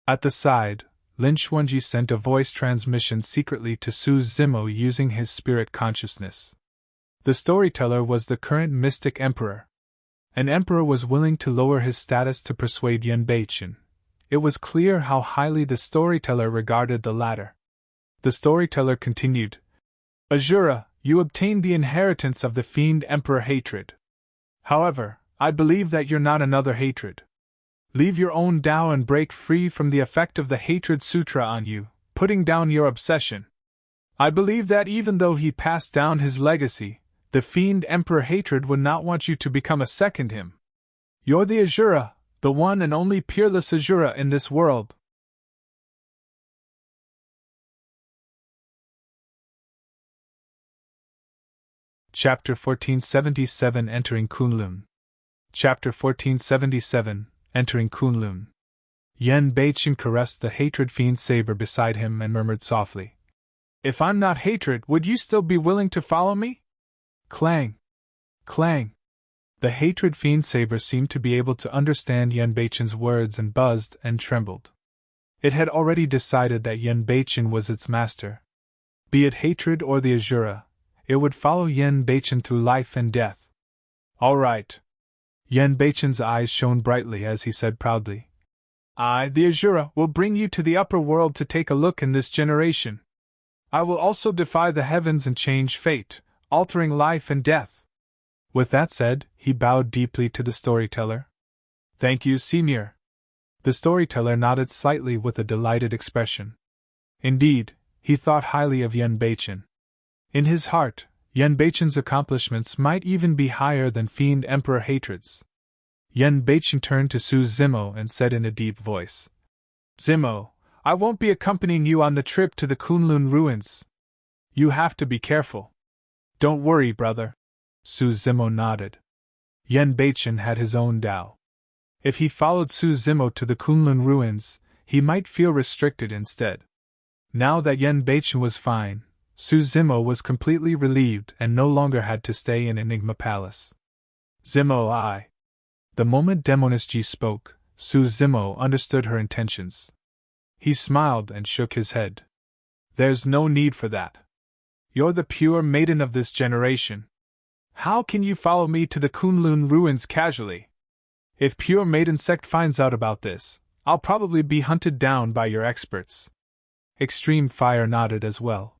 At the side, Lin Xuanji sent a voice transmission secretly to Su Zimo using his spirit consciousness. The storyteller was the current mystic emperor. An emperor was willing to lower his status to persuade Yen Beichen. It was clear how highly the storyteller regarded the latter. The storyteller continued. Asura, you obtained the inheritance of the fiend emperor hatred. However, I believe that you're not another hatred. Leave your own Tao and break free from the effect of the hatred sutra on you, putting down your obsession. I believe that even though he passed down his legacy, the fiend emperor hatred would not want you to become a second him. You're the Asura, the one and only peerless Asura in this world. Chapter 1477 Entering Kunlun. Chapter 1477 Entering Kunlun. Yen Beichen caressed the hatred fiend's saber beside him and murmured softly. If I'm not hatred, would you still be willing to follow me? Clang! Clang! The hatred fiend's saber seemed to be able to understand Yen Beichen's words and buzzed and trembled. It had already decided that Yen Beichen was its master. Be it hatred or the Asura, it would follow Yen Beichen through life and death. All right. Yen Beichen's eyes shone brightly as he said proudly. I, the Asura, will bring you to the upper world to take a look in this generation. I will also defy the heavens and change fate, altering life and death. With that said, he bowed deeply to the storyteller. Thank you, Senior. The storyteller nodded slightly with a delighted expression. Indeed, he thought highly of Yen Beichen. In his heart, Yen Beichen's accomplishments might even be higher than Fiend Emperor Hatred's. Yen Beichen turned to Su Zimo and said in a deep voice, Zimo, I won't be accompanying you on the trip to the Kunlun ruins. You have to be careful. Don't worry, brother. Su Zimo nodded. Yen Beichen had his own Dao. If he followed Su Zimo to the Kunlun ruins, he might feel restricted instead. Now that Yen Beichen was fine, Su Zimo was completely relieved and no longer had to stay in Enigma Palace. Zimo, I. The moment Demonisji spoke, Su Zimo understood her intentions. He smiled and shook his head. There's no need for that. You're the pure maiden of this generation. How can you follow me to the Kunlun ruins casually? If Pure Maiden Sect finds out about this, I'll probably be hunted down by your experts. Extreme Fire nodded as well.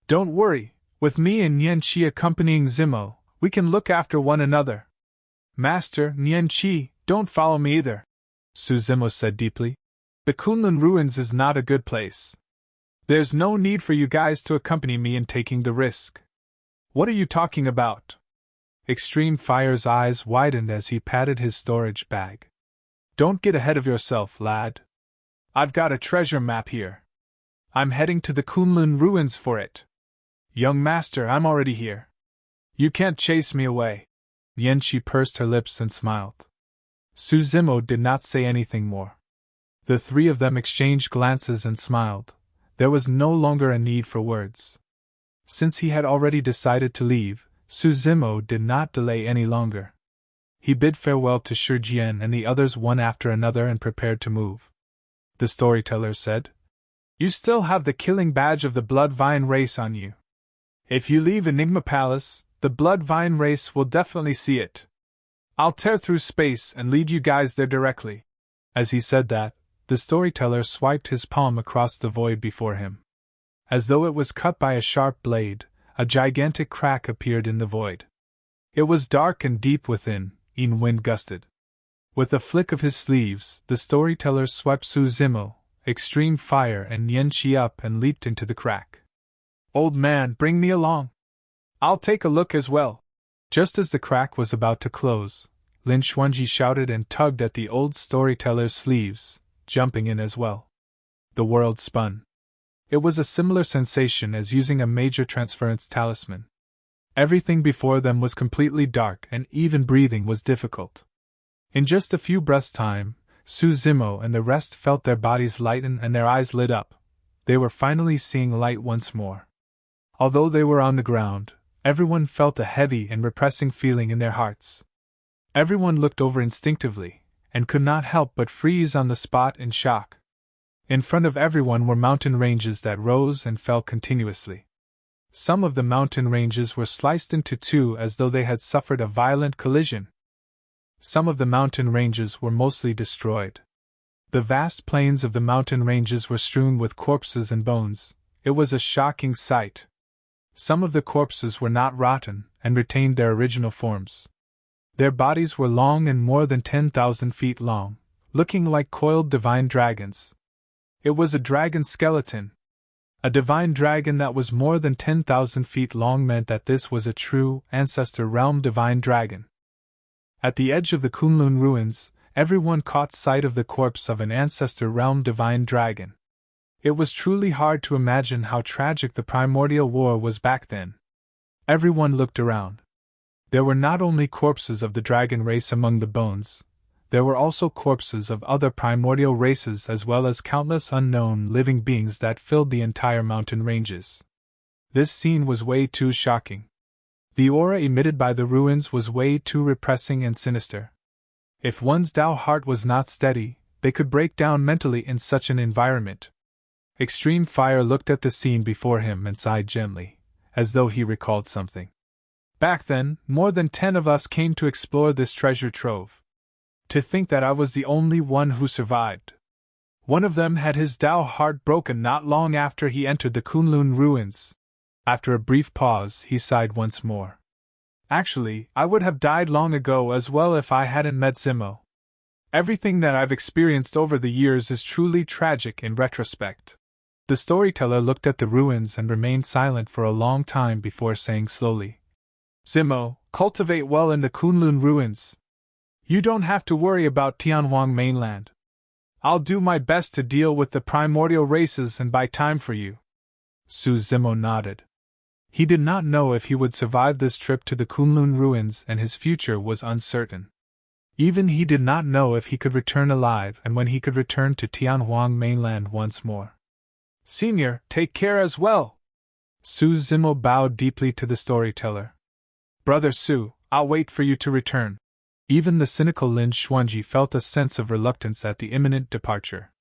Don't worry, with me and Nian Qi accompanying Zimo, we can look after one another. Master, Nian Qi, don't follow me either, Su Zimo said deeply. The Kunlun ruins is not a good place. There's no need for you guys to accompany me in taking the risk. What are you talking about? Extreme Fire's eyes widened as he patted his storage bag. Don't get ahead of yourself, lad. I've got a treasure map here. I'm heading to the Kunlun ruins for it. Young master, I'm already here. You can't chase me away. Yanqi pursed her lips and smiled. Su Zimo did not say anything more. The three of them exchanged glances and smiled. There was no longer a need for words. Since he had already decided to leave, Su Zimo did not delay any longer. He bid farewell to Shi Jian and the others one after another and prepared to move. The storyteller said, You still have the killing badge of the Blood Vine race on you. If you leave Enigma Palace, the Blood Vine race will definitely see it. I'll tear through space and lead you guys there directly. As he said that, the storyteller swiped his palm across the void before him. As though it was cut by a sharp blade, a gigantic crack appeared in the void. It was dark and deep within, even wind gusted. With a flick of his sleeves, the storyteller swept Su Zimo, Extreme Fire and Yanqi up and leaped into the crack. Old man, bring me along. I'll take a look as well. Just as the crack was about to close, Lin Xuanji shouted and tugged at the old storyteller's sleeves, jumping in as well. The world spun. It was a similar sensation as using a major transference talisman. Everything before them was completely dark and even breathing was difficult. In just a few breaths' time, Su Zimo and the rest felt their bodies lighten and their eyes lit up. They were finally seeing light once more. Although they were on the ground, everyone felt a heavy and repressing feeling in their hearts. Everyone looked over instinctively, and could not help but freeze on the spot in shock. In front of everyone were mountain ranges that rose and fell continuously. Some of the mountain ranges were sliced into two as though they had suffered a violent collision. Some of the mountain ranges were mostly destroyed. The vast plains of the mountain ranges were strewn with corpses and bones. It was a shocking sight. Some of the corpses were not rotten and retained their original forms. Their bodies were long and more than 10,000 feet long, looking like coiled divine dragons. It was a dragon skeleton. A divine dragon that was more than 10,000 feet long meant that this was a true Ancestor Realm divine dragon. At the edge of the Kunlun ruins, everyone caught sight of the corpse of an Ancestor Realm divine dragon. It was truly hard to imagine how tragic the primordial war was back then. Everyone looked around. There were not only corpses of the dragon race among the bones, there were also corpses of other primordial races as well as countless unknown living beings that filled the entire mountain ranges. This scene was way too shocking. The aura emitted by the ruins was way too repressing and sinister. If one's Dao heart was not steady, they could break down mentally in such an environment. Extreme Fire looked at the scene before him and sighed gently, as though he recalled something. Back then, more than 10 of us came to explore this treasure trove. To think that I was the only one who survived. One of them had his Dao heart broken not long after he entered the Kunlun ruins. After a brief pause, he sighed once more. Actually, I would have died long ago as well if I hadn't met Zimo. Everything that I've experienced over the years is truly tragic in retrospect. The storyteller looked at the ruins and remained silent for a long time before saying slowly, Zimo, cultivate well in the Kunlun ruins. You don't have to worry about Tianhuang mainland. I'll do my best to deal with the primordial races and buy time for you. Su Zimo nodded. He did not know if he would survive this trip to the Kunlun ruins, and his future was uncertain. Even he did not know if he could return alive and when he could return to Tianhuang mainland once more. Senior, take care as well. Su Zimo bowed deeply to the storyteller. Brother Su, I'll wait for you to return. Even the cynical Lin Xuanji felt a sense of reluctance at the imminent departure.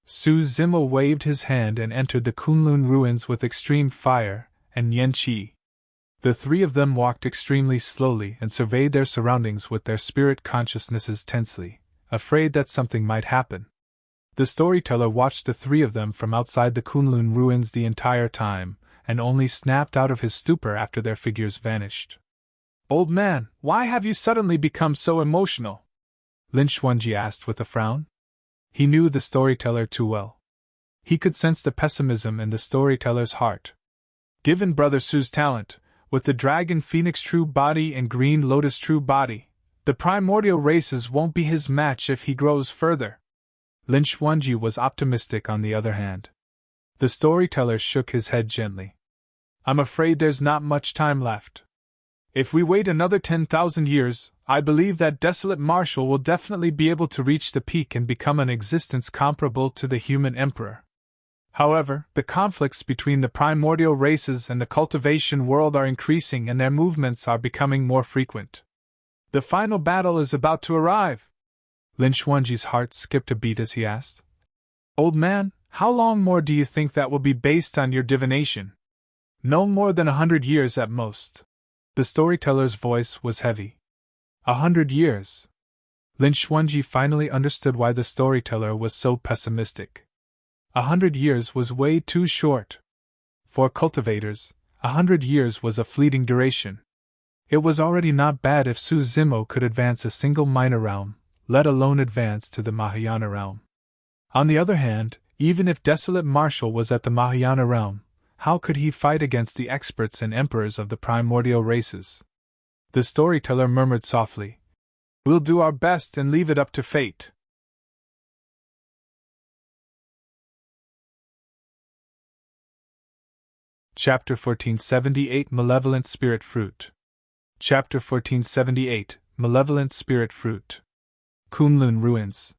Su Zimo waved his hand and entered the Kunlun ruins with Extreme Fire and Yan Qi. The three of them walked extremely slowly and surveyed their surroundings with their spirit consciousnesses tensely, afraid that something might happen. The storyteller watched the three of them from outside the Kunlun ruins the entire time, and only snapped out of his stupor after their figures vanished. Old man, why have you suddenly become so emotional? Lin Xuanji asked with a frown. He knew the storyteller too well. He could sense the pessimism in the storyteller's heart. Given Brother Su's talent, with the Dragon Phoenix True Body and Green Lotus True Body, the primordial races won't be his match if he grows further. Lin Xuanji was optimistic on the other hand. The storyteller shook his head gently. I'm afraid there's not much time left. If we wait another 10,000 years, I believe that Desolate Marshal will definitely be able to reach the peak and become an existence comparable to the human emperor. However, the conflicts between the primordial races and the cultivation world are increasing and their movements are becoming more frequent. The final battle is about to arrive. Lin Xuanji's heart skipped a beat as he asked. Old man, how long more do you think that will be based on your divination? No more than 100 years at most. The storyteller's voice was heavy. 100 years. Lin Xuanji finally understood why the storyteller was so pessimistic. 100 years was way too short. For cultivators, 100 years was a fleeting duration. It was already not bad if Su Zimo could advance a single minor realm, let alone advance to the Mahayana realm. On the other hand, even if Desolate Marshal was at the Mahayana realm, how could he fight against the experts and emperors of the primordial races? The storyteller murmured softly, We'll do our best and leave it up to fate. Chapter 1478 Malevolent Spirit Fruit. Chapter 1478 Malevolent Spirit Fruit. Kunlun Ruins.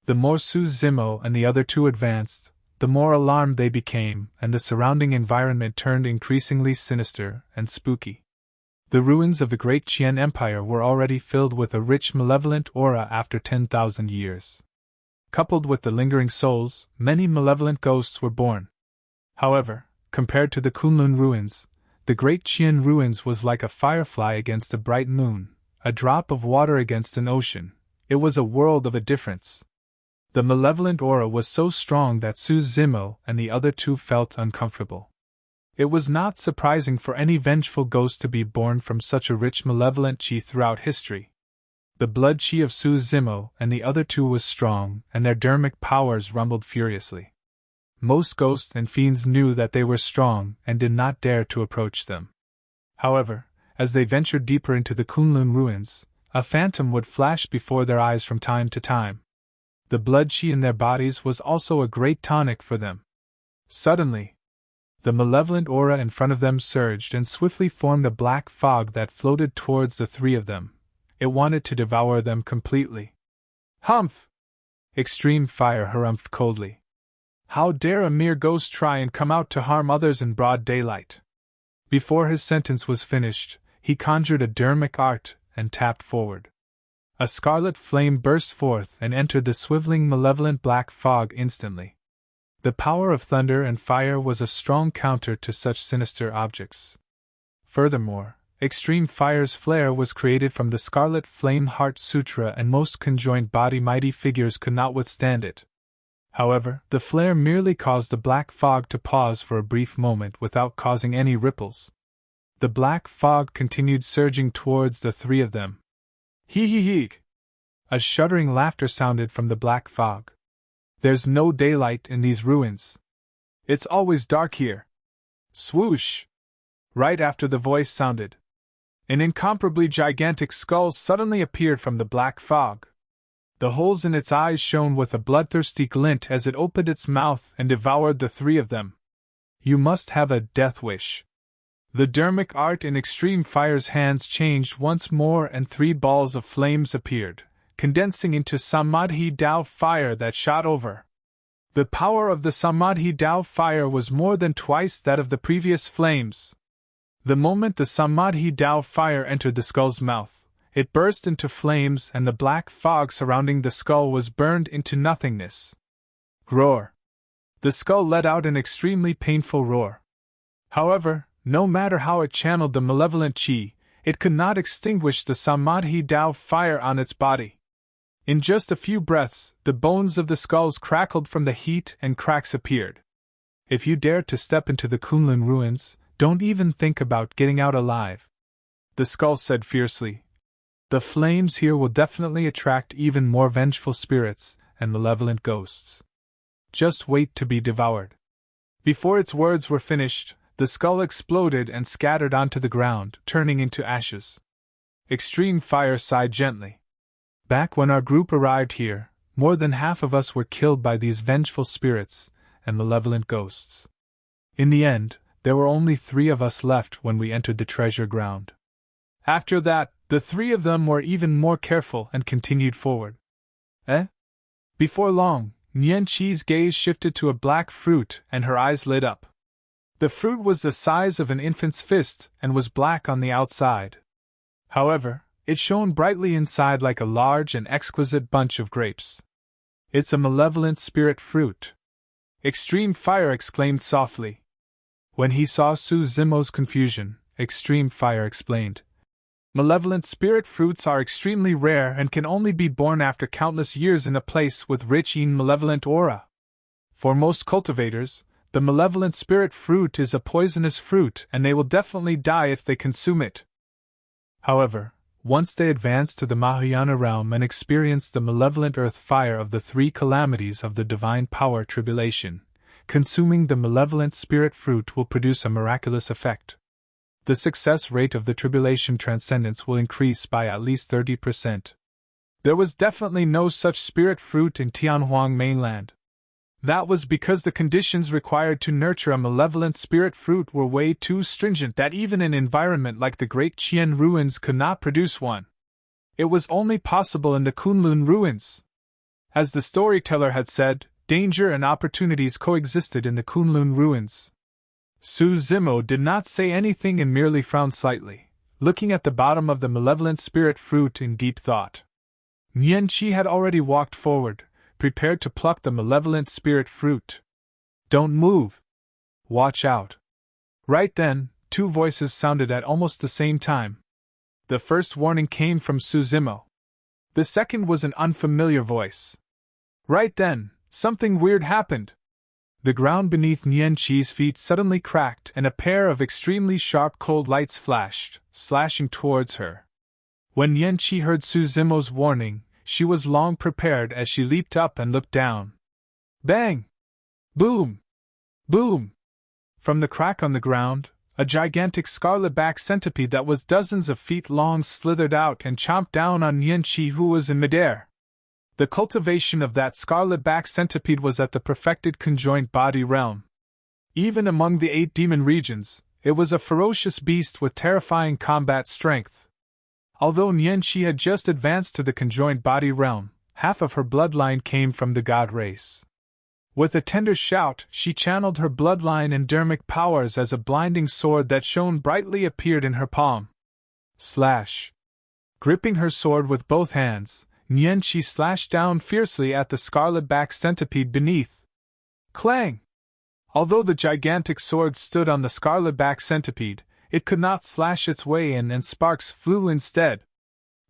The more Su Zimo and the other two advanced, the more alarmed they became, and the surrounding environment turned increasingly sinister and spooky. The ruins of the great Qian Empire were already filled with a rich malevolent aura after 10,000 years. Coupled with the lingering souls, many malevolent ghosts were born. However, compared to the Kunlun ruins, the great Qian ruins was like a firefly against a bright moon, a drop of water against an ocean. It was a world of a difference. The malevolent aura was so strong that Su Zimo and the other two felt uncomfortable. It was not surprising for any vengeful ghost to be born from such a rich malevolent qi throughout history. The blood qi of Su Zimo and the other two was strong, and their dermic powers rumbled furiously. Most ghosts and fiends knew that they were strong and did not dare to approach them. However, as they ventured deeper into the Kunlun ruins, a phantom would flash before their eyes from time to time. The blood qi in their bodies was also a great tonic for them. Suddenly, the malevolent aura in front of them surged and swiftly formed a black fog that floated towards the three of them. It wanted to devour them completely. Humph! Extreme Fire harumphed coldly. How dare a mere ghost try and come out to harm others in broad daylight? Before his sentence was finished, he conjured a dermic art and tapped forward. A scarlet flame burst forth and entered the swiveling malevolent black fog instantly. The power of thunder and fire was a strong counter to such sinister objects. Furthermore, Extreme Fire's flare was created from the Scarlet Flame Heart Sutra, and most conjoined body mighty figures could not withstand it. However, the flare merely caused the black fog to pause for a brief moment without causing any ripples. The black fog continued surging towards the three of them. Hee hee hee! A shuddering laughter sounded from the black fog. There's no daylight in these ruins. It's always dark here. Swoosh! Right after the voice sounded, an incomparably gigantic skull suddenly appeared from the black fog. The holes in its eyes shone with a bloodthirsty glint as it opened its mouth and devoured the three of them. You must have a death wish. The dermic art in Extreme Fire's hands changed once more and 3 balls of flames appeared, condensing into Samadhi Dao fire that shot over. The power of the Samadhi Dao fire was more than twice that of the previous flames. The moment the Samadhi Dao fire entered the skull's mouth, it burst into flames and the black fog surrounding the skull was burned into nothingness. Roar! The skull let out an extremely painful roar. However, no matter how it channeled the malevolent chi, it could not extinguish the Samadhi Dao fire on its body. In just a few breaths, the bones of the skulls crackled from the heat and cracks appeared. If you dare to step into the Kunlun ruins, don't even think about getting out alive. The skull said fiercely. The flames here will definitely attract even more vengeful spirits and malevolent ghosts. Just wait to be devoured. Before its words were finished, the skull exploded and scattered onto the ground, turning into ashes. Extreme Fire sighed gently. Back when our group arrived here, more than half of us were killed by these vengeful spirits and malevolent ghosts. In the end, there were only 3 of us left when we entered the treasure ground. After that, the 3 of them were even more careful and continued forward. Before long, Nian Qi's gaze shifted to a black fruit and her eyes lit up. The fruit was the size of an infant's fist and was black on the outside. However, it shone brightly inside like a large and exquisite bunch of grapes. It's a malevolent spirit fruit. Extreme Fire exclaimed softly. When he saw Su Zimo's confusion, Extreme Fire explained. Malevolent spirit fruits are extremely rare and can only be born after countless years in a place with rich malevolent aura. For most cultivators, the malevolent spirit fruit is a poisonous fruit and they will definitely die if they consume it. However, once they advance to the Mahayana realm and experience the malevolent earth fire of the 3 calamities of the divine power Tribulation, consuming the malevolent spirit fruit will produce a miraculous effect. The success rate of the Tribulation transcendence will increase by at least 30%. There was definitely no such spirit fruit in Tianhuang mainland. That was because the conditions required to nurture a malevolent spirit fruit were way too stringent that even an environment like the Great Qian ruins could not produce one. It was only possible in the Kunlun ruins. As the storyteller had said, danger and opportunities coexisted in the Kunlun ruins. Su Zimo did not say anything and merely frowned slightly, looking at the bottom of the malevolent spirit fruit in deep thought. Nian Qi had already walked forward, prepared to pluck the malevolent spirit fruit. Don't move. Watch out. Right then, 2 voices sounded at almost the same time. The first warning came from Su Zimo. The second was an unfamiliar voice. Right then, something weird happened. The ground beneath Nian Qi's feet suddenly cracked and a pair of extremely sharp cold lights flashed, slashing towards her. When Nian Qi heard Su Zimo's warning, she was long prepared as she leaped up and looked down. Bang! Boom! Boom! From the crack on the ground, a gigantic scarlet-back centipede that was dozens of feet long slithered out and chomped down on Nian Qi, who was in midair. The cultivation of that scarlet-back centipede was at the perfected conjoined body realm. Even among the 8 demon regions, it was a ferocious beast with terrifying combat strength. Although Nian Qi had just advanced to the conjoined body realm, half of her bloodline came from the god race. With a tender shout, she channeled her bloodline and dermic powers as a blinding sword that shone brightly appeared in her palm. Slash! Gripping her sword with both hands, Nian Qi slashed down fiercely at the scarlet-back centipede beneath. Clang! Although the gigantic sword stood on the scarlet-back centipede, it could not slash its way in and sparks flew instead.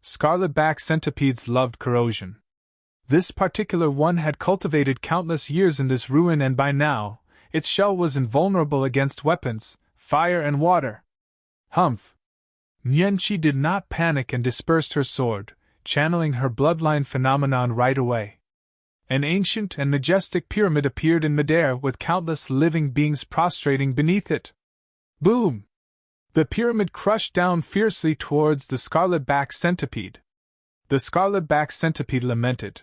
Scarlet-back centipedes loved corrosion. This particular one had cultivated countless years in this ruin, and by now, its shell was invulnerable against weapons, fire and water. Humph! Nianqi did not panic and dispersed her sword, channeling her bloodline phenomenon right away. An ancient and majestic pyramid appeared in midair with countless living beings prostrating beneath it. Boom! The pyramid crushed down fiercely towards the scarlet-backed centipede. The scarlet-backed centipede lamented.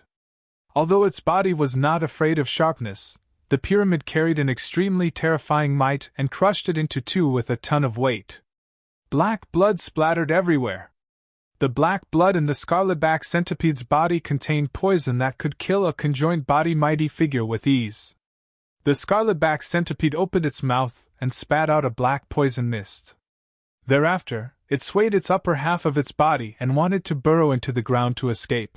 Although its body was not afraid of sharpness, the pyramid carried an extremely terrifying might and crushed it into two with a ton of weight. Black blood splattered everywhere. The black blood in the scarlet-backed centipede's body contained poison that could kill a conjoined body mighty figure with ease. The scarlet-backed centipede opened its mouth and spat out a black poison mist. Thereafter, it swayed its upper half of its body and wanted to burrow into the ground to escape.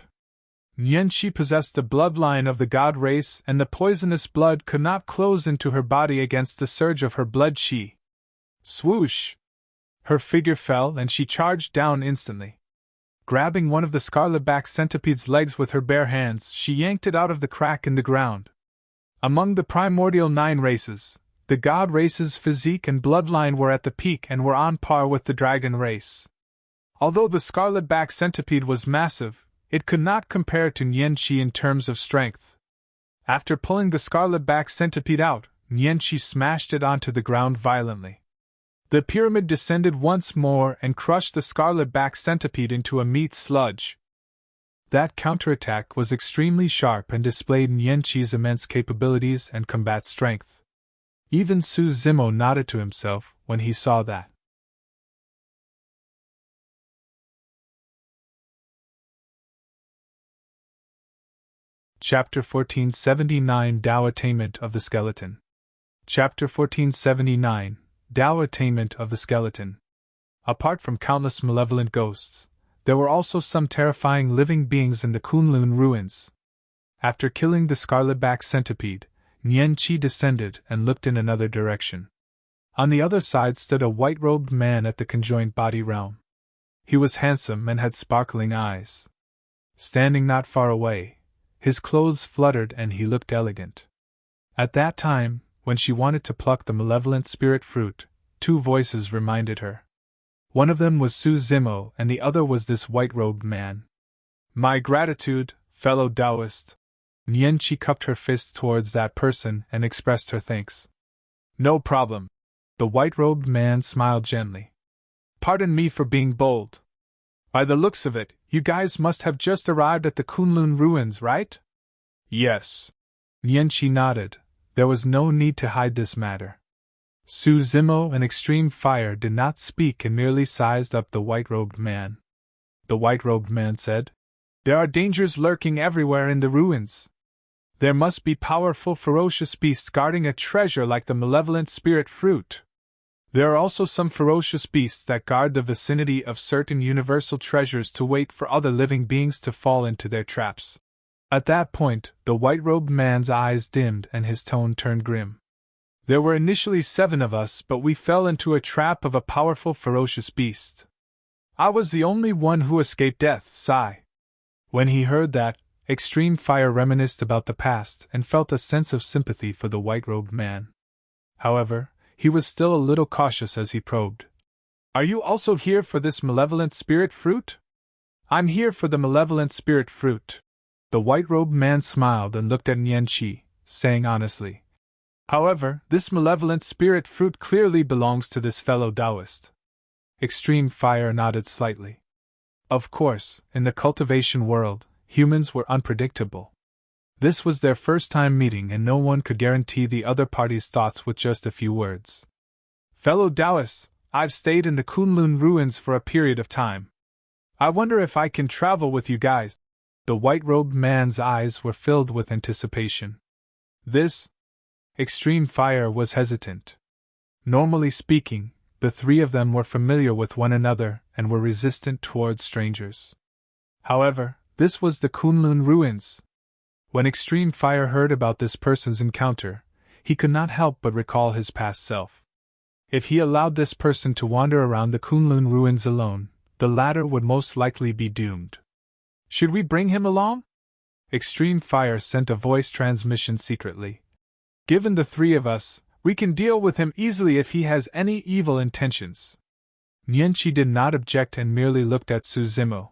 Nianqi possessed the bloodline of the god race, and the poisonous blood could not close into her body against the surge of her blood qi. Swoosh! Her figure fell and she charged down instantly. Grabbing one of the scarlet-backed centipede's legs with her bare hands, she yanked it out of the crack in the ground. Among the primordial 9 races, the god race's physique and bloodline were at the peak and were on par with the dragon race. Although the scarlet-backed centipede was massive, it could not compare to Nianqi in terms of strength. After pulling the scarlet-backed centipede out, Nianqi smashed it onto the ground violently. The pyramid descended once more and crushed the scarlet-backed centipede into a meat sludge. That counterattack was extremely sharp and displayed Nianqi's immense capabilities and combat strength. Even Su Zimo nodded to himself when he saw that. Chapter 1479 Dao Attainment of the Skeleton. Chapter 1479 Dao Attainment of the Skeleton. Apart from countless malevolent ghosts, there were also some terrifying living beings in the Kunlun ruins. After killing the scarlet-backed centipede, Nianqi descended and looked in another direction. On the other side stood a white-robed man at the conjoined body realm. He was handsome and had sparkling eyes. Standing not far away, his clothes fluttered and he looked elegant. At that time, when she wanted to pluck the malevolent spirit fruit, 2 voices reminded her. One of them was Su Zimo and the other was this white-robed man. My gratitude, fellow Daoist. Nianqi cupped her fist towards that person and expressed her thanks. No problem. The white-robed man smiled gently. Pardon me for being bold. By the looks of it, you guys must have just arrived at the Kunlun ruins, right? Yes. Nianqi nodded. There was no need to hide this matter. Su Zimo and Extreme Fire did not speak and merely sized up the white-robed man. The white-robed man said, There are dangers lurking everywhere in the ruins. There must be powerful, ferocious beasts guarding a treasure like the malevolent spirit fruit. There are also some ferocious beasts that guard the vicinity of certain universal treasures to wait for other living beings to fall into their traps. At that point, the white-robed man's eyes dimmed and his tone turned grim. There were initially 7 of us, but we fell into a trap of a powerful, ferocious beast. I was the only one who escaped death, sigh. When he heard that, Extreme Fire reminisced about the past and felt a sense of sympathy for the white-robed man. However, he was still a little cautious as he probed. Are you also here for this malevolent spirit fruit? I'm here for the malevolent spirit fruit. The white-robed man smiled and looked at Nianqi, saying honestly. However, this malevolent spirit fruit clearly belongs to this fellow Daoist. Extreme Fire nodded slightly. Of course, in the cultivation world, humans were unpredictable. This was their first time meeting and no one could guarantee the other party's thoughts with just a few words. Fellow Daoists, I've stayed in the Kunlun ruins for a period of time. I wonder if I can travel with you guys. The white-robed man's eyes were filled with anticipation. This Extreme Fire was hesitant. Normally speaking, the 3 of them were familiar with one another and were resistant towards strangers. However, this was the Kunlun ruins. When Extreme Fire heard about this person's encounter, he could not help but recall his past self. If he allowed this person to wander around the Kunlun ruins alone, the latter would most likely be doomed. Should we bring him along? Extreme Fire sent a voice transmission secretly. Given the three of us, we can deal with him easily if he has any evil intentions. Nianqi did not object and merely looked at Suzimo.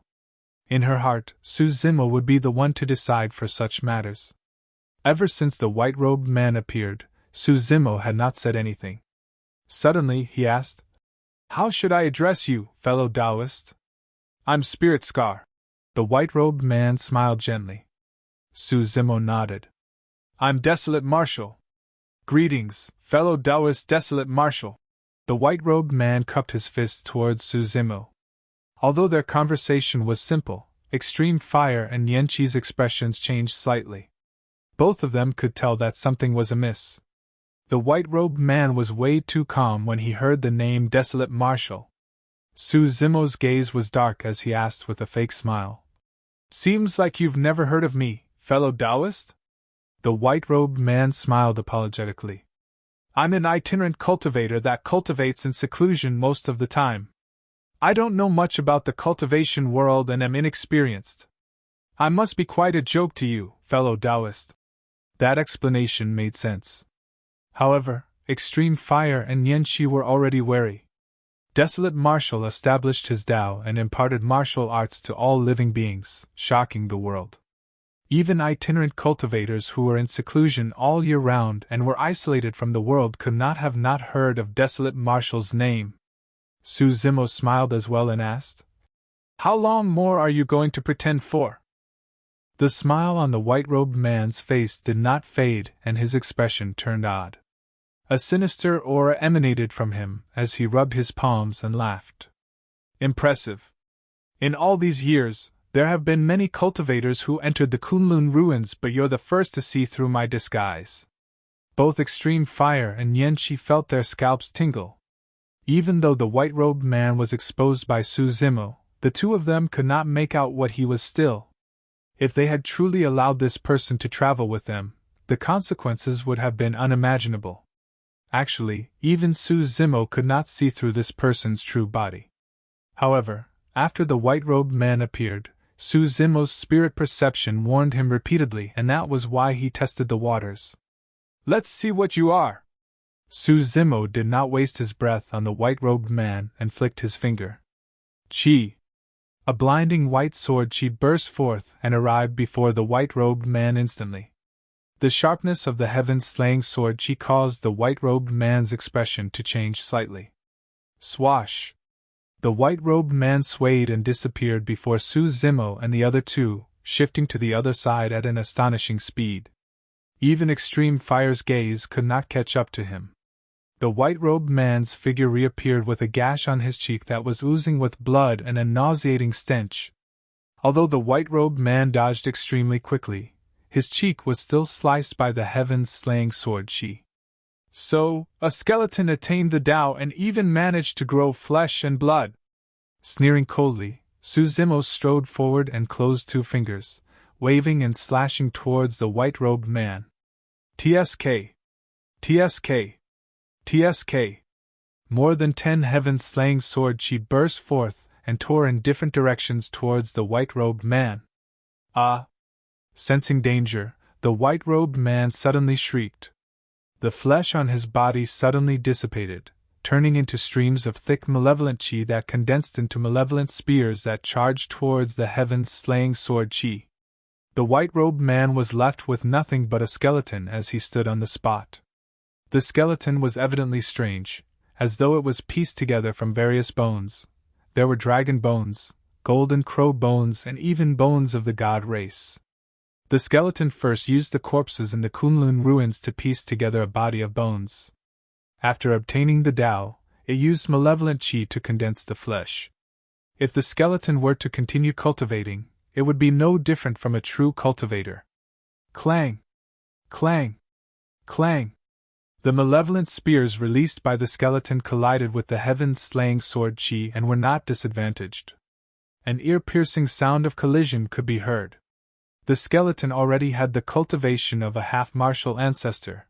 In her heart, Suzimo would be the one to decide for such matters. Ever since the white-robed man appeared, Suzimo had not said anything. Suddenly, he asked, "How should I address you, fellow Taoist?" "I'm Spirit Scar." The white-robed man smiled gently. Suzimo nodded. "I'm Desolate Marshal." "Greetings, fellow Taoist Desolate Marshal." The white-robed man cupped his fists towards Suzimo. Although their conversation was simple, Extreme Fire and Nianqi's expressions changed slightly. Both of them could tell that something was amiss. The white-robed man was way too calm when he heard the name Desolate Marshal. Suzimo's gaze was dark as he asked with a fake smile, "Seems like you've never heard of me, fellow Taoist?" The white-robed man smiled apologetically. "I'm an itinerant cultivator that cultivates in seclusion most of the time. I don't know much about the cultivation world and am inexperienced. I must be quite a joke to you, fellow Taoist." That explanation made sense. However, Extreme Fire and Nianqi were already wary. Desolate Marshal established his Tao and imparted martial arts to all living beings, shocking the world. Even itinerant cultivators who were in seclusion all year round and were isolated from the world could not have not heard of Desolate Marshal's name. Suzimo smiled as well and asked, "How long more are you going to pretend for?" The smile on the white-robed man's face did not fade and his expression turned odd. A sinister aura emanated from him as he rubbed his palms and laughed. "Impressive. In all these years, there have been many cultivators who entered the Kunlun ruins, but you're the first to see through my disguise." Both Extreme Fire and Nianqi felt their scalps tingle. Even though the white-robed man was exposed by Suzimo, the two of them could not make out what he was still. If they had truly allowed this person to travel with them, the consequences would have been unimaginable. Actually, even Suzimo could not see through this person's true body. However, after the white-robed man appeared, Suzimo's spirit perception warned him repeatedly, and that was why he tested the waters. "Let's see what you are." Suzimo did not waste his breath on the white-robed man and flicked his finger. Chi! A blinding white sword chi burst forth and arrived before the white-robed man instantly. The sharpness of the heaven-slaying sword chi caused the white-robed man's expression to change slightly. Swash! The white-robed man swayed and disappeared before Suzimo and the other two, shifting to the other side at an astonishing speed. Even Extreme Fire's gaze could not catch up to him. The white-robed man's figure reappeared with a gash on his cheek that was oozing with blood and a nauseating stench. Although the white-robed man dodged extremely quickly, his cheek was still sliced by the heaven-slaying sword chi. "So, a skeleton attained the Tao and even managed to grow flesh and blood." Sneering coldly, Suzimo strode forward and closed two fingers, waving and slashing towards the white-robed man. "TSK! TSK! TSK!" More than 10 heaven-slaying sword chi burst forth and tore in different directions towards the white-robed man. "Ah!" Sensing danger, the white-robed man suddenly shrieked. The flesh on his body suddenly dissipated, turning into streams of thick malevolent chi that condensed into malevolent spears that charged towards the heaven-slaying sword chi. The white-robed man was left with nothing but a skeleton as he stood on the spot. The skeleton was evidently strange, as though it was pieced together from various bones. There were dragon bones, golden crow bones, and even bones of the god race. The skeleton first used the corpses in the Kunlun ruins to piece together a body of bones. After obtaining the Tao, it used malevolent chi to condense the flesh. If the skeleton were to continue cultivating, it would be no different from a true cultivator. Clang! Clang! Clang! The malevolent spears released by the skeleton collided with the heaven-slaying sword chi and were not disadvantaged. An ear-piercing sound of collision could be heard. The skeleton already had the cultivation of a half-martial ancestor.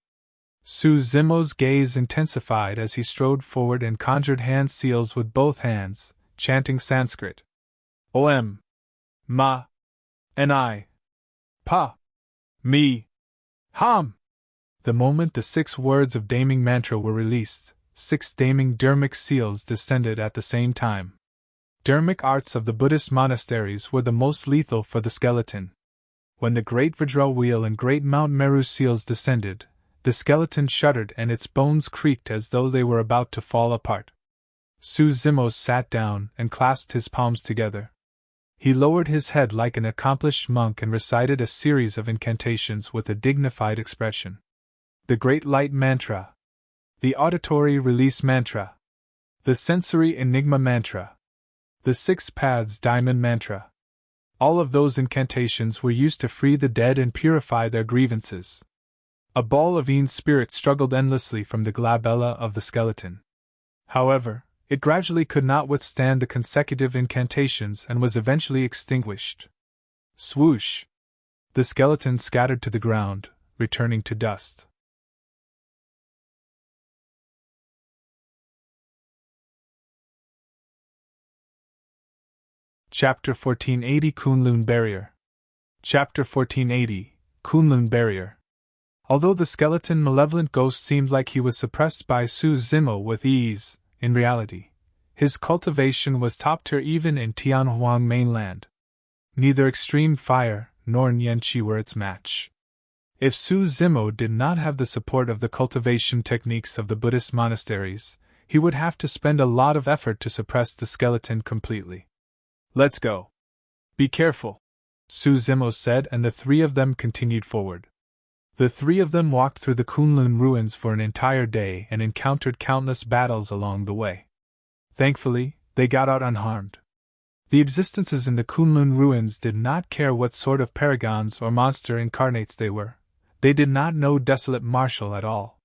Suzimo's gaze intensified as he strode forward and conjured hand seals with both hands, chanting Sanskrit. Om. Ma. Ni. Pa! Me! Ham! The moment the 6 words of damning mantra were released, 6 damning dharmic seals descended at the same time. Dharmic arts of the Buddhist monasteries were the most lethal for the skeleton. When the Great Vajra Wheel and Great Mount Meru seals descended, the skeleton shuddered and its bones creaked as though they were about to fall apart. Suzimos sat down and clasped his palms together. He lowered his head like an accomplished monk and recited a series of incantations with a dignified expression. The Great Light Mantra, the Auditory Release Mantra, the Sensory Enigma Mantra, the 6 Paths Diamond Mantra. All of those incantations were used to free the dead and purify their grievances. A ball of Ean's spirit struggled endlessly from the glabella of the skeleton. However, it gradually could not withstand the consecutive incantations and was eventually extinguished. Swoosh! The skeleton scattered to the ground, returning to dust. Chapter 1480 Kunlun Barrier. Chapter 1480 Kunlun Barrier. Although the skeleton malevolent ghost seemed like he was suppressed by Su Zimo with ease, in reality, his cultivation was top tier even in Tianhuang mainland. Neither extreme fire nor Nianqi were its match. If Su Zimo did not have the support of the cultivation techniques of the Buddhist monasteries, he would have to spend a lot of effort to suppress the skeleton completely. Let's go. Be careful, Su Zimo said, and the 3 of them continued forward. The 3 of them walked through the Kunlun ruins for an entire day and encountered countless battles along the way. Thankfully, they got out unharmed. The existences in the Kunlun ruins did not care what sort of paragons or monster incarnates they were. They did not know Desolate Marshal at all.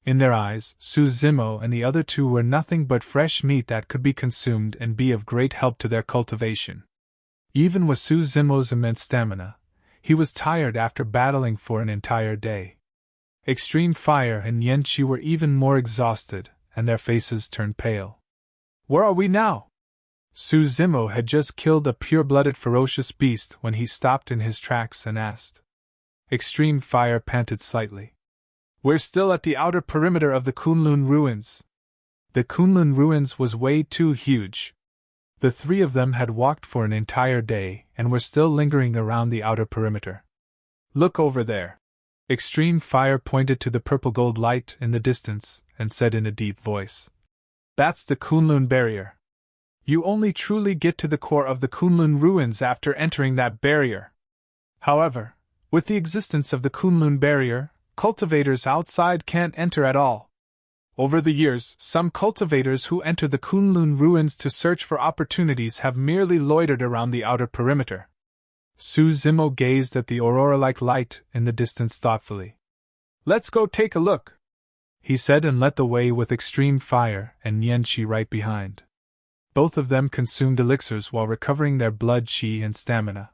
In their eyes, Su Zimo and the other 2 were nothing but fresh meat that could be consumed and be of great help to their cultivation. Even with Su Zimo's immense stamina, he was tired after battling for an entire day. Extreme Fire and Nianqi were even more exhausted, and their faces turned pale. Where are we now? Su Zimo had just killed a pure-blooded ferocious beast when he stopped in his tracks and asked. Extreme Fire panted slightly. We're still at the outer perimeter of the Kunlun ruins. The Kunlun ruins was way too huge. The 3 of them had walked for an entire day and were still lingering around the outer perimeter. Look over there. Extreme Fire pointed to the purple-gold light in the distance and said in a deep voice. That's the Kunlun barrier. You only truly get to the core of the Kunlun ruins after entering that barrier. However, with the existence of the Kunlun barrier, cultivators outside can't enter at all. Over the years, some cultivators who enter the Kunlun ruins to search for opportunities have merely loitered around the outer perimeter. Su Zimo gazed at the aurora-like light in the distance thoughtfully. Let's go take a look, he said, and led the way with Extreme Fire and Nianqi right behind. Both of them consumed elixirs while recovering their blood qi and stamina.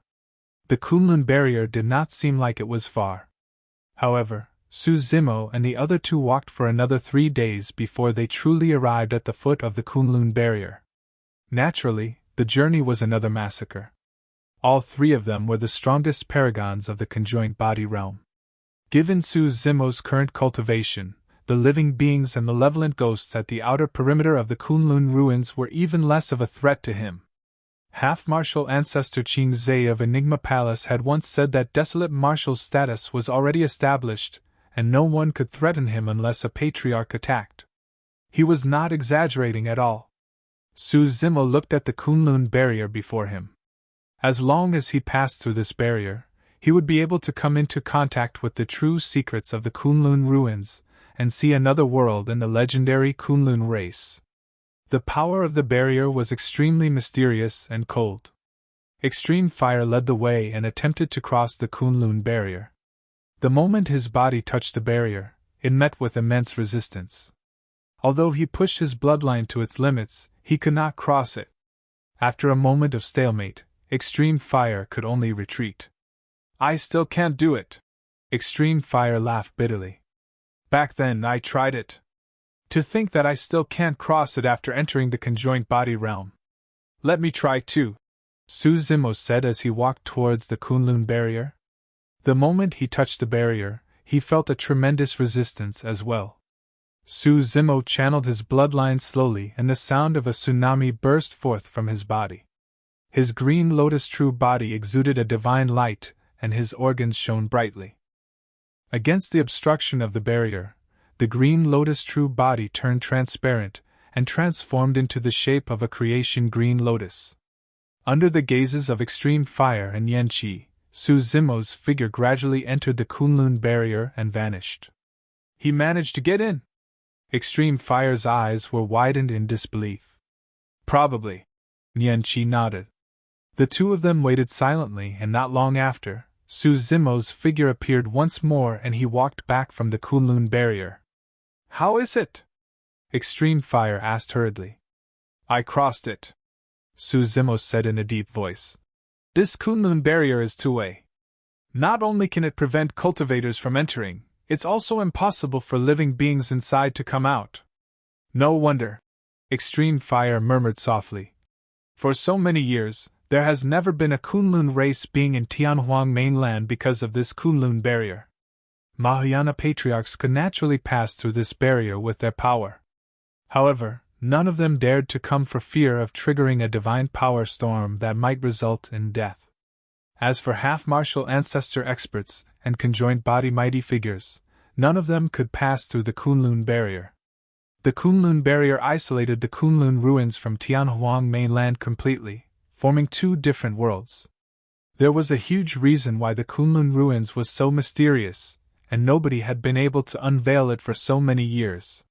The Kunlun barrier did not seem like it was far. However, Su Zimo and the other 2 walked for another 3 days before they truly arrived at the foot of the Kunlun barrier. Naturally, the journey was another massacre. All 3 of them were the strongest paragons of the conjoined body realm. Given Su Zimo's current cultivation, the living beings and malevolent ghosts at the outer perimeter of the Kunlun ruins were even less of a threat to him. Half-Martial Ancestor Qing Zhe of Enigma Palace had once said that Desolate Marshal's status was already established, and no one could threaten him unless a Patriarch attacked. He was not exaggerating at all. Su Zimo looked at the Kunlun barrier before him. As long as he passed through this barrier, he would be able to come into contact with the true secrets of the Kunlun ruins, and see another world in the legendary Kunlun race. The power of the barrier was extremely mysterious and cold. Extreme Fire led the way and attempted to cross the Kunlun barrier. The moment his body touched the barrier, it met with immense resistance. Although he pushed his bloodline to its limits, he could not cross it. After a moment of stalemate, Extreme Fire could only retreat. I still can't do it. Extreme Fire laughed bitterly. Back then I tried it. To think that I still can't cross it after entering the conjoined body realm. Let me try too, Su Zimo said as he walked towards the Kunlun barrier. The moment he touched the barrier, he felt a tremendous resistance as well. Su Zimo channeled his bloodline slowly, and the sound of a tsunami burst forth from his body. His green lotus true body exuded a divine light, and his organs shone brightly. Against the obstruction of the barrier, the green lotus true body turned transparent, and transformed into the shape of a creation green lotus. Under the gazes of extreme fire and Yanqi, Su Zimo's figure gradually entered the Kunlun barrier and vanished. He managed to get in! Extreme Fire's eyes were widened in disbelief. Probably. Yanqi nodded. The two of them waited silently, and not long after, Su Zimo's figure appeared once more and he walked back from the Kunlun barrier. How is it? Extreme Fire asked hurriedly. I crossed it, Su Zimo said in a deep voice. This Kunlun barrier is two-way. Not only can it prevent cultivators from entering, it's also impossible for living beings inside to come out. No wonder, Extreme Fire murmured softly. For so many years, there has never been a Kunlun race being in Tianhuang mainland because of this Kunlun barrier. Mahayana patriarchs could naturally pass through this barrier with their power. However, none of them dared to come for fear of triggering a divine power storm that might result in death. As for half-martial ancestor experts and conjoined body mighty figures, none of them could pass through the Kunlun barrier. The Kunlun barrier isolated the Kunlun ruins from Tianhuang mainland completely, forming two different worlds. There was a huge reason why the Kunlun ruins was so mysterious, and nobody had been able to unveil it for so many years.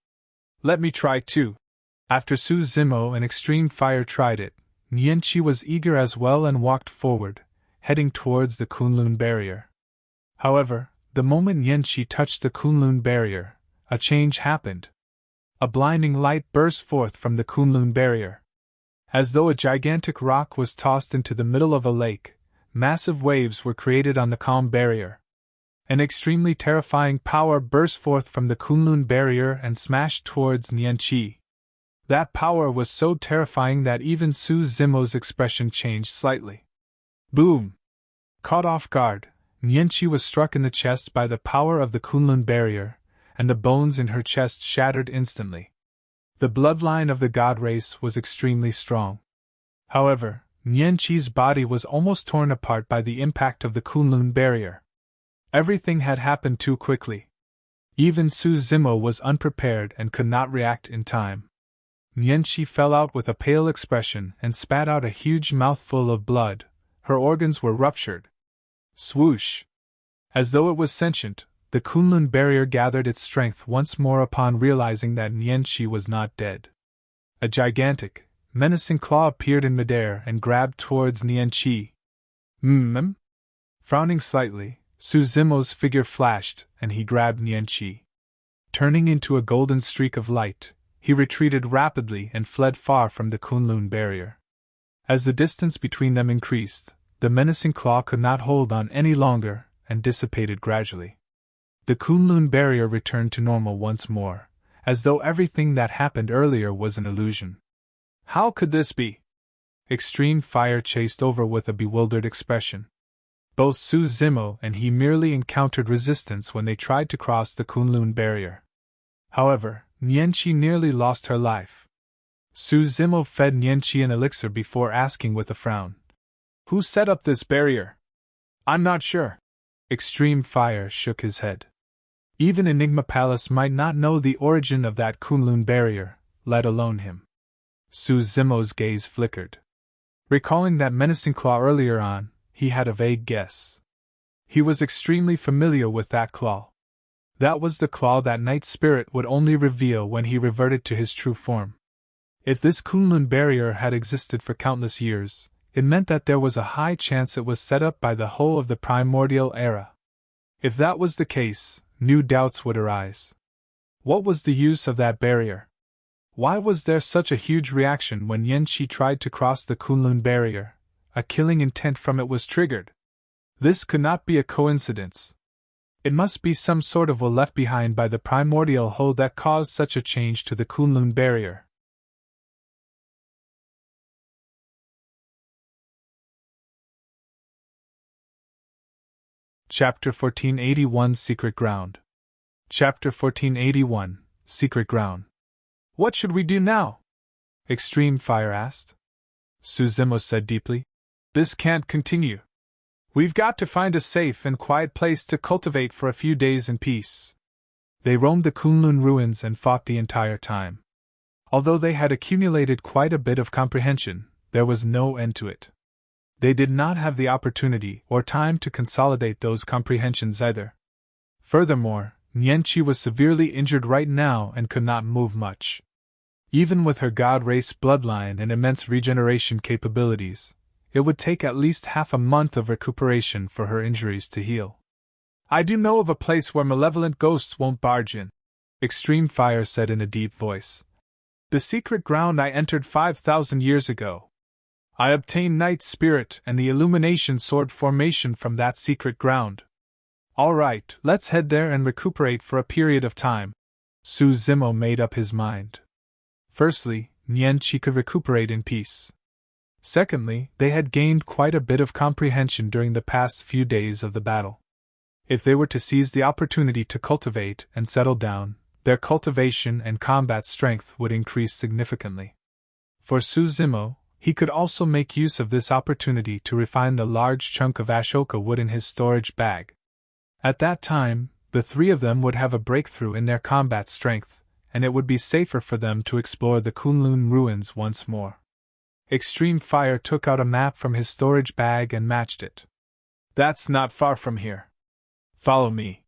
Let me try too. After Su Zimo and Extreme Fire tried it, Yanqi was eager as well and walked forward, heading towards the Kunlun barrier. However, the moment Yanqi touched the Kunlun barrier, a change happened. A blinding light burst forth from the Kunlun barrier. As though a gigantic rock was tossed into the middle of a lake, massive waves were created on the calm barrier. An extremely terrifying power burst forth from the Kunlun barrier and smashed towards Yanqi. That power was so terrifying that even Su Zimo's expression changed slightly. Boom! Caught off guard, Yanqi was struck in the chest by the power of the Kunlun barrier, and the bones in her chest shattered instantly. The bloodline of the god race was extremely strong. However, Yanqi's body was almost torn apart by the impact of the Kunlun barrier. Everything had happened too quickly. Even Su Zimo was unprepared and could not react in time. Yanqi fell out with a pale expression and spat out a huge mouthful of blood. Her organs were ruptured. Swoosh! As though it was sentient, the Kunlun barrier gathered its strength once more upon realizing that Yanqi was not dead. A gigantic, menacing claw appeared in midair and grabbed towards Yanqi. Frowning slightly, Su Zimo's figure flashed and he grabbed Yanqi. Turning into a golden streak of light, he retreated rapidly and fled far from the Kunlun barrier. As the distance between them increased, the menacing claw could not hold on any longer and dissipated gradually. The Kunlun barrier returned to normal once more, as though everything that happened earlier was an illusion. How could this be? Extreme Fire chased over with a bewildered expression. Both Su Zimo and he merely encountered resistance when they tried to cross the Kunlun barrier. However, Yanqi nearly lost her life. Su Zimo fed Yanqi an elixir before asking with a frown. Who set up this barrier? I'm not sure. Extreme Fire shook his head. Even Enigma Palace might not know the origin of that Kunlun barrier, let alone him. Su Zimo's gaze flickered. Recalling that menacing claw earlier on, he had a vague guess. He was extremely familiar with that claw. That was the claw that Night Spirit would only reveal when he reverted to his true form. If this Kunlun barrier had existed for countless years, it meant that there was a high chance it was set up by the whole of the primordial era. If that was the case, new doubts would arise. What was the use of that barrier? Why was there such a huge reaction when Yanqi tried to cross the Kunlun barrier? A killing intent from it was triggered. This could not be a coincidence. It must be some sort of will left behind by the primordial hold that caused such a change to the Kunlun barrier. Chapter 1481 Secret Ground. Chapter 1481 Secret Ground. What should we do now? Extreme Fire asked. Suzumo said deeply. This can't continue. We've got to find a safe and quiet place to cultivate for a few days in peace. They roamed the Kunlun ruins and fought the entire time. Although they had accumulated quite a bit of comprehension, there was no end to it. They did not have the opportunity or time to consolidate those comprehensions either. Furthermore, Nianqi was severely injured right now and could not move much. Even with her god race bloodline and immense regeneration capabilities, it would take at least half a month of recuperation for her injuries to heal. I do know of a place where malevolent ghosts won't barge in, Extreme Fire said in a deep voice. The secret ground I entered 5,000 years ago. I obtained Night Spirit and the Illumination Sword formation from that secret ground. All right, let's head there and recuperate for a period of time. Suzumo made up his mind. Firstly, Nianqi could recuperate in peace. Secondly, they had gained quite a bit of comprehension during the past few days of the battle. If they were to seize the opportunity to cultivate and settle down, their cultivation and combat strength would increase significantly. For Suzumo, he could also make use of this opportunity to refine the large chunk of Ashoka wood in his storage bag. At that time, the three of them would have a breakthrough in their combat strength, and it would be safer for them to explore the Kunlun ruins once more. Extreme Fire took out a map from his storage bag and matched it. That's not far from here. Follow me,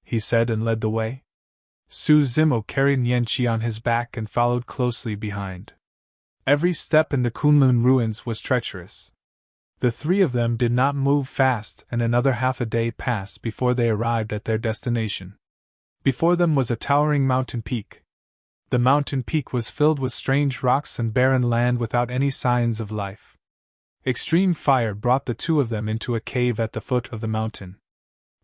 he said and led the way. Suzumo carried Nianqi on his back and followed closely behind. Every step in the Kunlun ruins was treacherous. The three of them did not move fast, and another half a day passed before they arrived at their destination. Before them was a towering mountain peak. The mountain peak was filled with strange rocks and barren land without any signs of life. Extreme Fire brought the two of them into a cave at the foot of the mountain.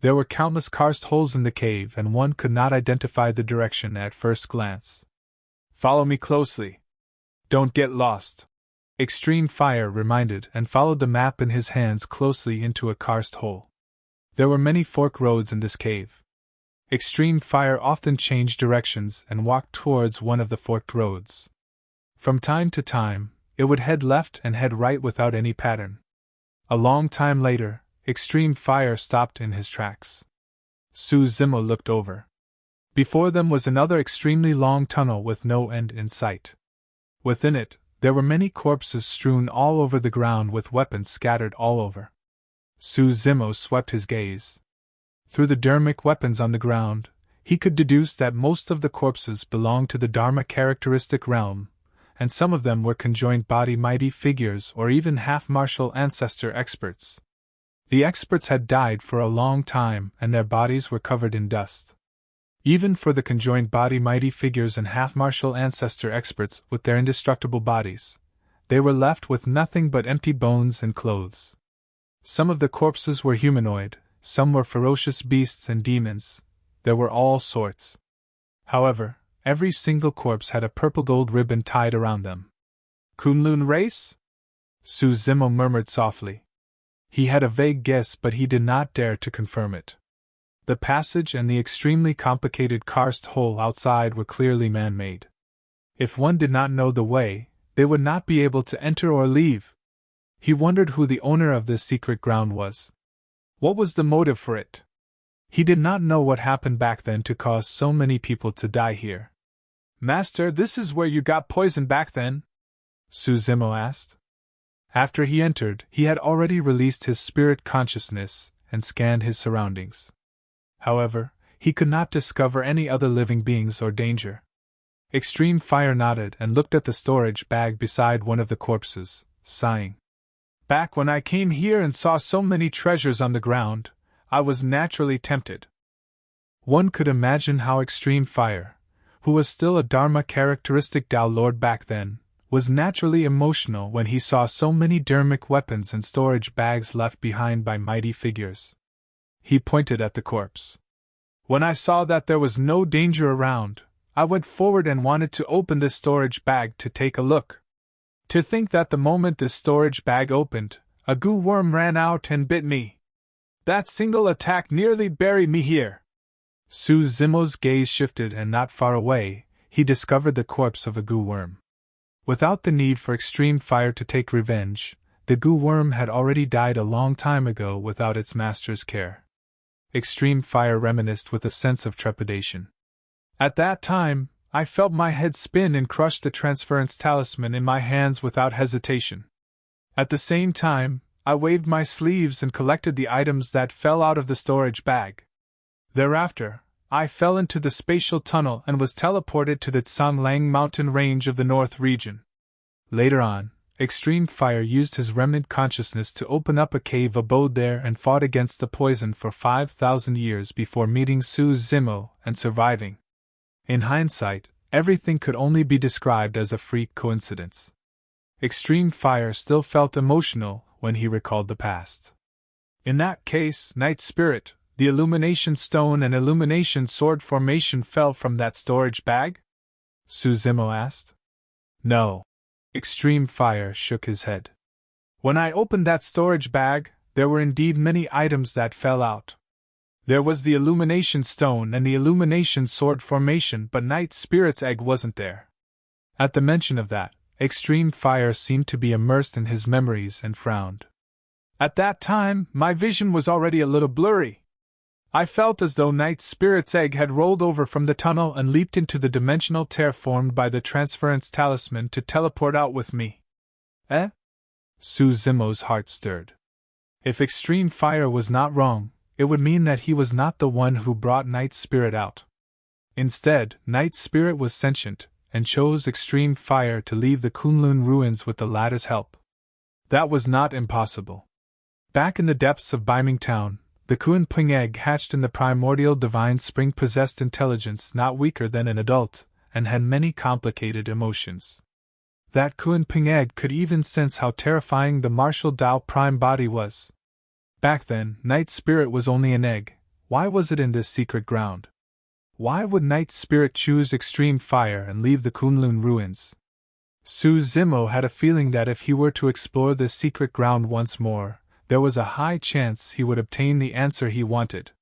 There were countless karst holes in the cave, and one could not identify the direction at first glance. Follow me closely. Don't get lost, Extreme Fire reminded and followed the map in his hands closely into a karst hole. There were many fork roads in this cave. Extreme Fire often changed directions and walked towards one of the forked roads. From time to time, it would head left and head right without any pattern. A long time later, Extreme Fire stopped in his tracks. Suzumo looked over. Before them was another extremely long tunnel with no end in sight. Within it, there were many corpses strewn all over the ground with weapons scattered all over. Suzumo swept his gaze. Through the dharmic weapons on the ground, he could deduce that most of the corpses belonged to the Dharma characteristic realm, and some of them were conjoined body mighty figures or even half-martial ancestor experts. The experts had died for a long time and their bodies were covered in dust. Even for the conjoined body mighty figures and half-martial ancestor experts with their indestructible bodies, they were left with nothing but empty bones and clothes. Some of the corpses were humanoid, some were ferocious beasts and demons. There were all sorts. However, every single corpse had a purple gold ribbon tied around them. Kunlun race? Suzumo murmured softly. He had a vague guess, but he did not dare to confirm it. The passage and the extremely complicated karst hole outside were clearly man-made. If one did not know the way, they would not be able to enter or leave. He wondered who the owner of this secret ground was. What was the motive for it? He did not know what happened back then to cause so many people to die here. Master, this is where you got poisoned back then? Suzumo asked. After he entered, he had already released his spirit consciousness and scanned his surroundings. However, he could not discover any other living beings or danger. Extreme Fire nodded and looked at the storage bag beside one of the corpses, sighing. Back when I came here and saw so many treasures on the ground, I was naturally tempted. One could imagine how Extreme Fire, who was still a Dharma characteristic Dao Lord back then, was naturally emotional when he saw so many dharmic weapons and storage bags left behind by mighty figures. He pointed at the corpse. When I saw that there was no danger around, I went forward and wanted to open this storage bag to take a look. To think that the moment this storage bag opened, a goo worm ran out and bit me. That single attack nearly buried me here. Su Zimo's gaze shifted, and not far away, he discovered the corpse of a goo worm. Without the need for extreme fire to take revenge, the goo worm had already died a long time ago without its master's care. Extreme fire reminisced with a sense of trepidation. At that time, I felt my head spin and crushed the transference talisman in my hands without hesitation. At the same time, I waved my sleeves and collected the items that fell out of the storage bag. Thereafter, I fell into the spatial tunnel and was teleported to the Tsanglang mountain range of the North region. Later on, Extreme Fire used his remnant consciousness to open up a cave abode there and fought against the poison for 5,000 years before meeting Su Zimo and surviving. In hindsight, everything could only be described as a freak coincidence. Extreme Fire still felt emotional when he recalled the past. In that case, Night Spirit, the Illumination Stone and Illumination Sword formation fell from that storage bag? Su Zimo asked. No. Extreme Fire shook his head. When I opened that storage bag, there were indeed many items that fell out. There was the Illumination Stone and the Illumination Sword formation, but Night Spirit's egg wasn't there. At the mention of that, Extreme Fire seemed to be immersed in his memories and frowned. At that time, my vision was already a little blurry. I felt as though Night Spirit's egg had rolled over from the tunnel and leaped into the dimensional tear formed by the transference talisman to teleport out with me. Eh? Su Zimo's heart stirred. If Extreme Fire was not wrong, it would mean that he was not the one who brought Night Spirit out. Instead, Night Spirit was sentient, and chose Extreme Fire to leave the Kunlun ruins with the latter's help. That was not impossible. Back in the depths of Baiming Town, the Kunping egg hatched in the primordial divine spring possessed intelligence not weaker than an adult, and had many complicated emotions. That Kunping egg could even sense how terrifying the martial Dao prime body was. Back then, Night Spirit was only an egg. Why was it in this secret ground? Why would Night Spirit choose Extreme Fire and leave the Kunlun ruins? Su Zimo had a feeling that if he were to explore this secret ground once more, there was a high chance he would obtain the answer he wanted.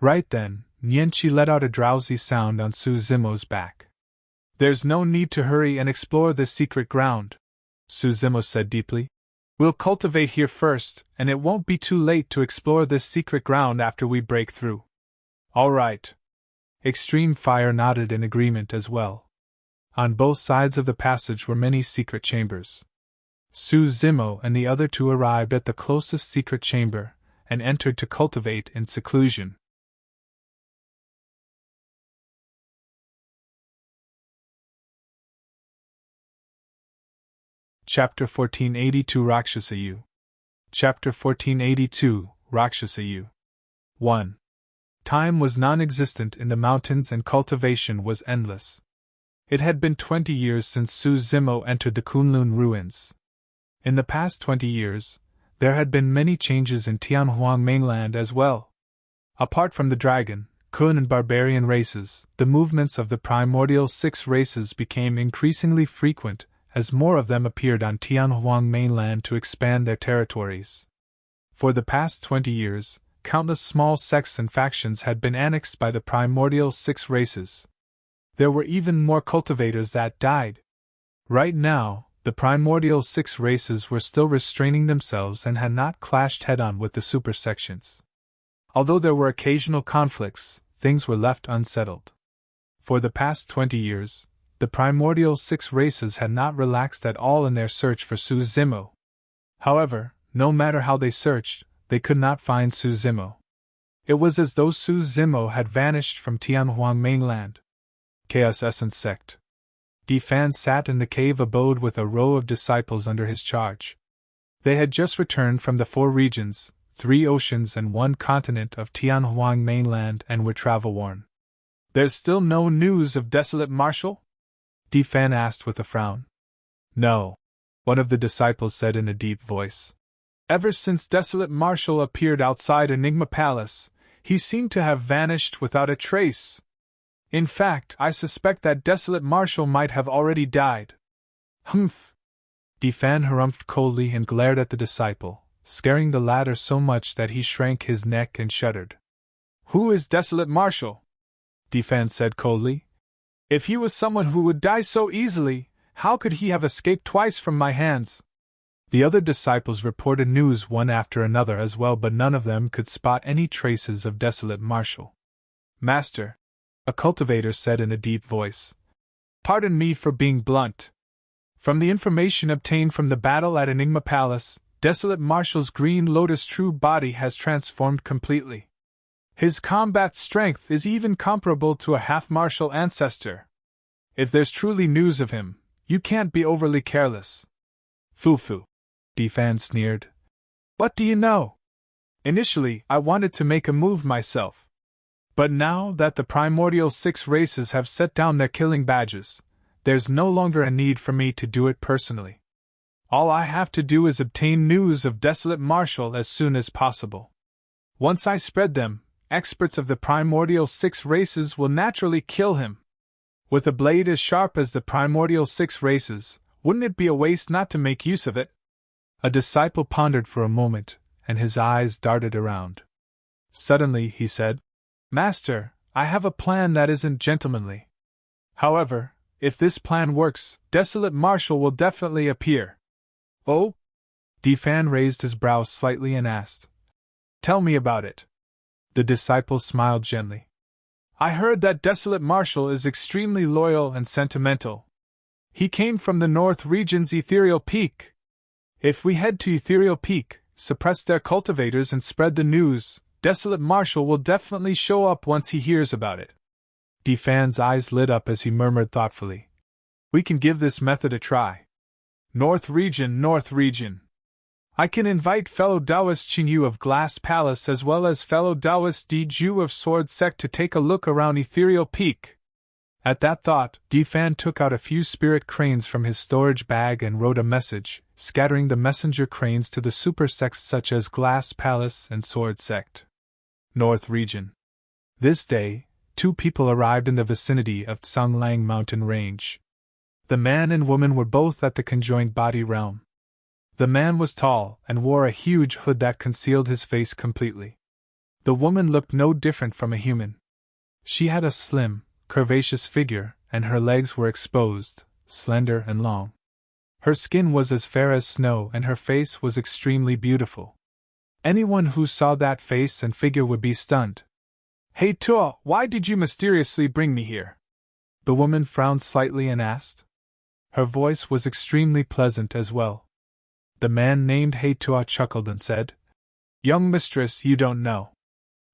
Right then, Nianqi let out a drowsy sound on Su Zimo's back. There's no need to hurry and explore this secret ground, Su Zimo said deeply. We'll cultivate here first, and it won't be too late to explore this secret ground after we break through. All right. Extreme Fire nodded in agreement as well. On both sides of the passage were many secret chambers. Su Zimo and the other two arrived at the closest secret chamber, and entered to cultivate in seclusion. Chapter 1482 Rakshasa Yu. Chapter 1482 Rakshasa Yu. 1. Time was non-existent in the mountains and cultivation was endless. It had been 20 years since Su Zimo entered the Kunlun ruins. In the past 20 years, there had been many changes in Tianhuang mainland as well. Apart from the dragon, Kun and barbarian races, the movements of the primordial six races became increasingly frequent as more of them appeared on Tianhuang mainland to expand their territories. For the past 20 years, countless small sects and factions had been annexed by the primordial six races. There were even more cultivators that died. Right now, the primordial six races were still restraining themselves and had not clashed head-on with the super sections. Although there were occasional conflicts, things were left unsettled. For the past 20 years, the primordial six races had not relaxed at all in their search for Su Zimo. However, no matter how they searched, they could not find Su Zimo. It was as though Su Zimo had vanished from Tianhuang mainland. Chaos Essence Sect. Defan sat in the cave abode with a row of disciples under his charge. They had just returned from the 4 regions, 3 oceans and 1 continent of Tianhuang mainland and were travel-worn. There's still no news of Desolate Marshal? Defan asked with a frown. No, one of the disciples said in a deep voice. Ever since Desolate Marshal appeared outside Enigma Palace, he seemed to have vanished without a trace. In fact, I suspect that Desolate Marshal might have already died. Humph! Defan harumphed coldly and glared at the disciple, scaring the latter so much that he shrank his neck and shuddered. "Who is Desolate Marshal?" Defan said coldly. "If he was someone who would die so easily, how could he have escaped twice from my hands?" The other disciples reported news one after another as well, but none of them could spot any traces of Desolate Marshal. "Master," a cultivator said in a deep voice, "pardon me for being blunt. From the information obtained from the battle at Enigma Palace, Desolate Marshal's Green Lotus true body has transformed completely. His combat strength is even comparable to a half-martial ancestor. If there's truly news of him, you can't be overly careless." "Foo-foo," Defan sneered. "What do you know? Initially, I wanted to make a move myself. But now that the primordial 6 races have set down their killing badges, there's no longer a need for me to do it personally. All I have to do is obtain news of Desolate Marshal as soon as possible. Once I spread them, experts of the primordial 6 races will naturally kill him. With a blade as sharp as the primordial 6 races, wouldn't it be a waste not to make use of it?" A disciple pondered for a moment, and his eyes darted around. Suddenly he said, "Master, I have a plan that isn't gentlemanly. However, if this plan works, Desolate Marshal will definitely appear." "Oh?" Defan raised his brows slightly and asked, "Tell me about it." The disciple smiled gently. "I heard that Desolate Marshal is extremely loyal and sentimental. He came from the North Region's Ethereal Peak. If we head to Ethereal Peak, suppress their cultivators and spread the news, Desolate Marshal will definitely show up once he hears about it." Defan's eyes lit up as he murmured thoughtfully, "We can give this method a try. North Region, North Region. I can invite fellow Daoist Qin Yu of Glass Palace as well as fellow Daoist Di Ju of Sword Sect to take a look around Ethereal Peak." At that thought, Defan took out a few spirit cranes from his storage bag and wrote a message, scattering the messenger cranes to the super sects such as Glass Palace and Sword Sect. North Region. This day, 2 people arrived in the vicinity of Tsanglang mountain range. The man and woman were both at the conjoined body realm. The man was tall and wore a huge hood that concealed his face completely. The woman looked no different from a human. She had a slim, curvaceous figure, and her legs were exposed, slender and long. Her skin was as fair as snow and her face was extremely beautiful. Anyone who saw that face and figure would be stunned. "Hey Tua, why did you mysteriously bring me here?" The woman frowned slightly and asked. Her voice was extremely pleasant as well. The man named Hey Tua chuckled and said, "Young mistress, you don't know.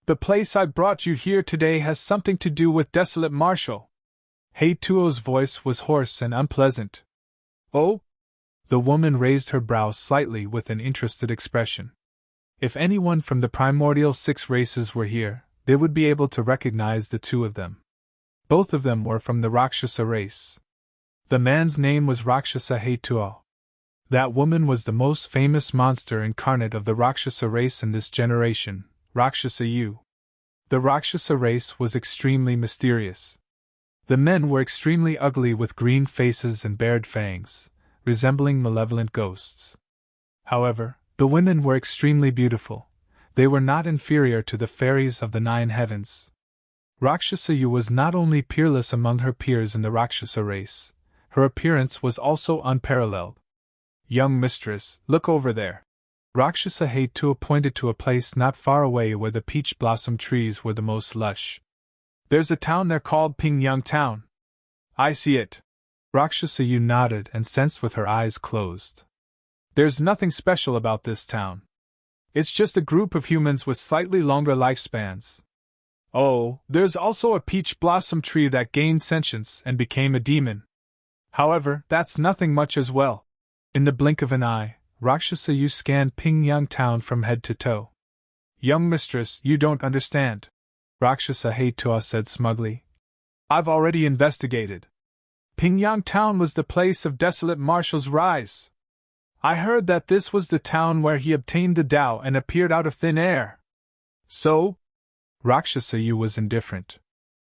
The place I brought you here today has something to do with Desolate Marshal." Hey Tuo's voice was hoarse and unpleasant. "Oh?" The woman raised her brows slightly with an interested expression. If anyone from the primordial 6 races were here, they would be able to recognize the 2 of them. Both of them were from the Rakshasa race. The man's name was Rakshasa Yu. That woman was the most famous monster incarnate of the Rakshasa race in this generation, Rakshasa Yu. The Rakshasa race was extremely mysterious. The men were extremely ugly with green faces and bared fangs, resembling malevolent ghosts. However, the women were extremely beautiful. They were not inferior to the fairies of the 9 heavens. Rakshasa Yu was not only peerless among her peers in the Rakshasa race, her appearance was also unparalleled. "Young mistress, look over there." Rakshasa Yu pointed to a place not far away where the peach blossom trees were the most lush. "There's a town there called Pingyang Town." "I see it." Rakshasa Yu nodded and sensed with her eyes closed. "There's nothing special about this town. It's just a group of humans with slightly longer lifespans. Oh, there's also a peach blossom tree that gained sentience and became a demon. However, that's nothing much as well." In the blink of an eye, Rakshasa Yu scanned Pingyang Town from head to toe. "Young mistress, you don't understand," Rakshasa Yu said smugly. "I've already investigated. Pingyang Town was the place of Desolate Marshal's rise. I heard that this was the town where he obtained the Dao and appeared out of thin air." "So?" Rakshasa Yu was indifferent.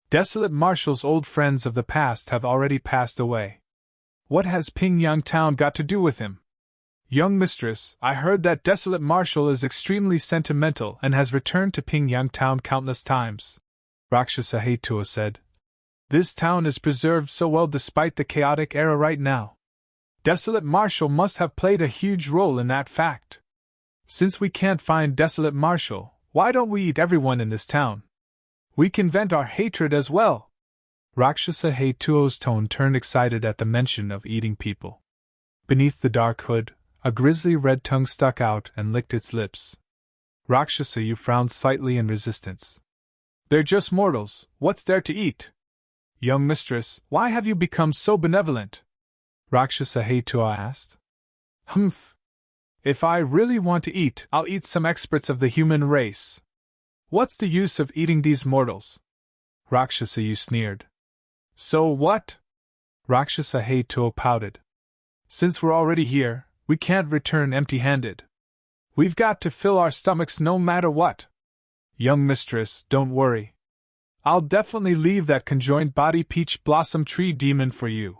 "Desolate Marshal's old friends of the past have already passed away. What has Pingyang Town got to do with him?" Young mistress, I heard that desolate marshal is extremely sentimental and has returned to Pingyang town countless times. Rakshasa Yu said. This town is preserved so well despite the chaotic era right now. Desolate marshal must have played a huge role in that fact. Since we can't find desolate marshal, why don't we eat everyone in this town? We can vent our hatred as well. Rakshasa Yu's tone turned excited at the mention of eating people. Beneath the dark hood, a grisly red tongue stuck out and licked its lips. Rakshasa Yu frowned slightly in resistance. They're just mortals, what's there to eat? Young mistress, why have you become so benevolent? Rakshasa Yu asked. Humph. If I really want to eat, I'll eat some experts of the human race. What's the use of eating these mortals? Rakshasa Yu sneered. So what? Rakshasa Yu pouted. Since we're already here, we can't return empty-handed. We've got to fill our stomachs no matter what. Young mistress, don't worry. I'll definitely leave that conjoined body peach blossom tree demon for you.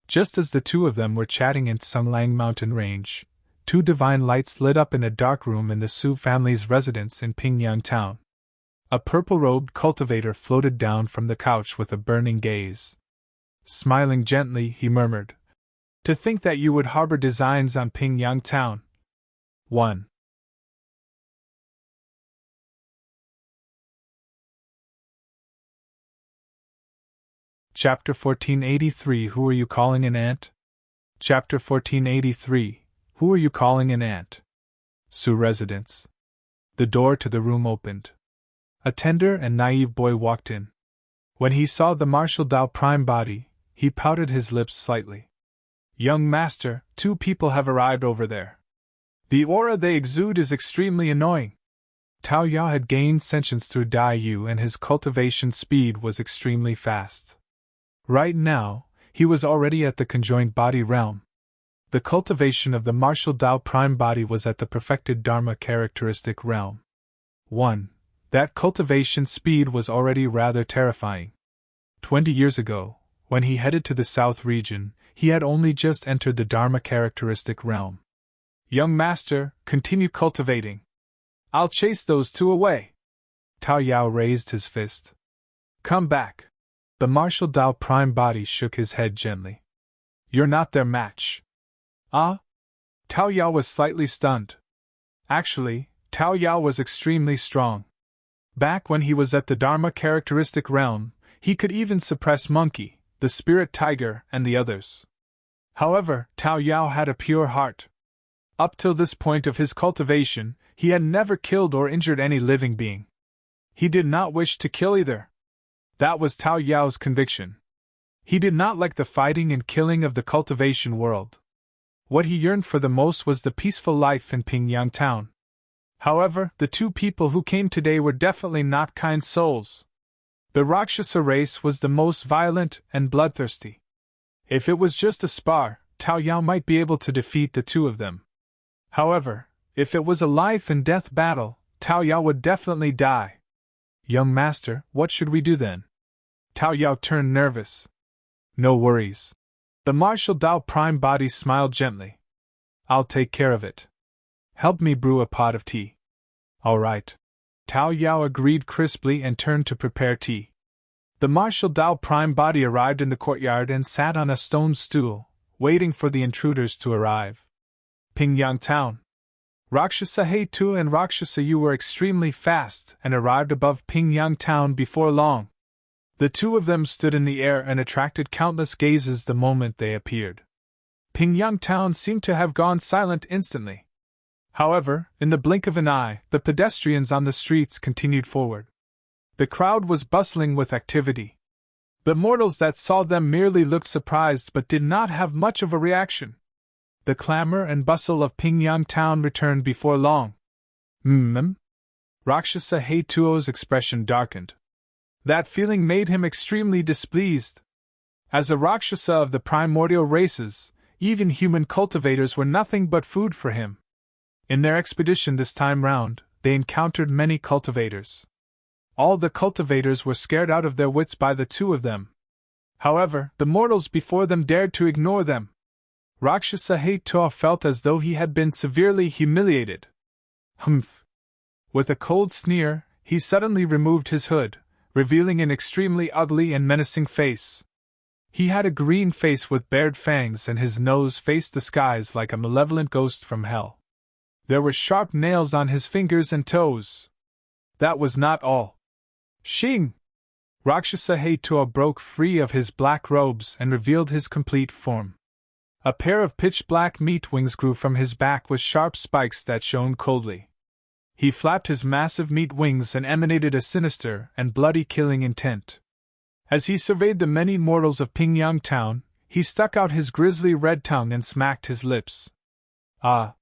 Just as the two of them were chatting in Sunglang Mountain Range, two divine lights lit up in a dark room in the Su family's residence in Pingyang town. A purple-robed cultivator floated down from the couch with a burning gaze. Smiling gently, he murmured, To think that you would harbor designs on Pingyang town. 1. Chapter 1483 Who are you calling an ant? Chapter 1483 Who are you calling an ant? Su residence. The door to the room opened. A tender and naive boy walked in. When he saw the martial Dao prime body, he pouted his lips slightly. Young master, two people have arrived over there. The aura they exude is extremely annoying. Tao Yao had gained sentience through Dai Yu and his cultivation speed was extremely fast. Right now, he was already at the conjoined body realm. The cultivation of the martial Dao prime body was at the perfected Dharma characteristic realm. 1. That cultivation speed was already rather terrifying. 20 years ago, when he headed to the south region, he had only just entered the Dharma characteristic realm. Young master, continue cultivating. I'll chase those two away. Tao Yao raised his fist. Come back. The martial Dao prime body shook his head gently. You're not their match. Ah? Tao Yao was slightly stunned. Actually, Tao Yao was extremely strong. Back when he was at the Dharma characteristic realm, he could even suppress Monkey, the spirit tiger, and the others. However, Tao Yao had a pure heart. Up till this point of his cultivation, he had never killed or injured any living being. He did not wish to kill either. That was Tao Yao's conviction. He did not like the fighting and killing of the cultivation world. What he yearned for the most was the peaceful life in Pingyang town. However, the two people who came today were definitely not kind souls. The Rakshasa race was the most violent and bloodthirsty. If it was just a spar, Tao Yao might be able to defeat the two of them. However, if it was a life and death battle, Tao Yao would definitely die. Young master, what should we do then? Tao Yao turned nervous. No worries. The martial Dao prime body smiled gently. I'll take care of it. Help me brew a pot of tea. All right. Tao Yao agreed crisply and turned to prepare tea. The martial Dao prime body arrived in the courtyard and sat on a stone stool, waiting for the intruders to arrive. Pingyang town. Rakshasa Yu and Rakshasa Yu were extremely fast and arrived above Pingyang town before long. The two of them stood in the air and attracted countless gazes the moment they appeared. Pingyang town seemed to have gone silent instantly. However, in the blink of an eye, the pedestrians on the streets continued forward. The crowd was bustling with activity. The mortals that saw them merely looked surprised but did not have much of a reaction. The clamor and bustle of Pingyang town returned before long. Rakshasa Yu's expression darkened. That feeling made him extremely displeased. As a Rakshasa of the primordial races, even human cultivators were nothing but food for him. In their expedition this time round, they encountered many cultivators. All the cultivators were scared out of their wits by the two of them. However, the mortals before them dared to ignore them. Rakshasa Yu felt as though he had been severely humiliated. Humph! With a cold sneer, he suddenly removed his hood, revealing an extremely ugly and menacing face. He had a green face with bared fangs and his nose faced the skies like a malevolent ghost from hell. There were sharp nails on his fingers and toes. That was not all. Shing! Rakshasa Yu broke free of his black robes and revealed his complete form. A pair of pitch-black meat wings grew from his back with sharp spikes that shone coldly. He flapped his massive meat wings and emanated a sinister and bloody killing intent. As he surveyed the many mortals of Pingyang Town, he stuck out his grisly red tongue and smacked his lips. Ah!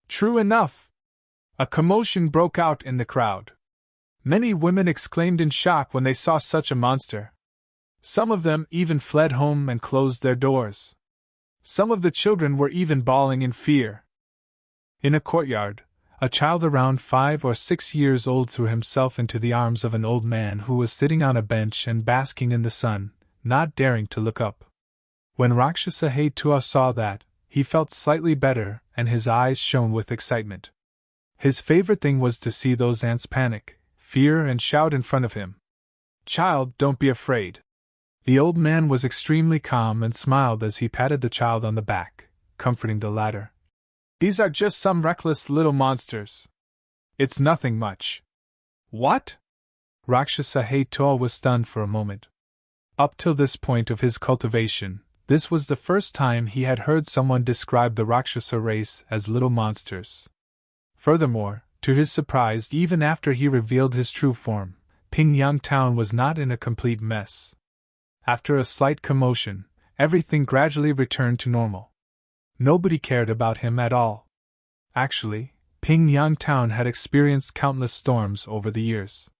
True enough! A commotion broke out in the crowd. Many women exclaimed in shock when they saw such a monster. Some of them even fled home and closed their doors. Some of the children were even bawling in fear. In a courtyard, a child around 5 or 6 years old threw himself into the arms of an old man who was sitting on a bench and basking in the sun, not daring to look up. When Rakshasa Yu saw that, he felt slightly better and his eyes shone with excitement. His favorite thing was to see those ants panic, fear and shout in front of him. "Child, don't be afraid." The old man was extremely calm and smiled as he patted the child on the back, comforting the latter. "These are just some reckless little monsters. It's nothing much." "What?" Rakshasa Yu was stunned for a moment. Up till this point of his cultivation, this was the first time he had heard someone describe the Rakshasa race as little monsters. Furthermore, to his surprise, even after he revealed his true form, Pingyang Town was not in a complete mess. After a slight commotion, everything gradually returned to normal. Nobody cared about him at all. Actually, Pingyang Town had experienced countless storms over the years.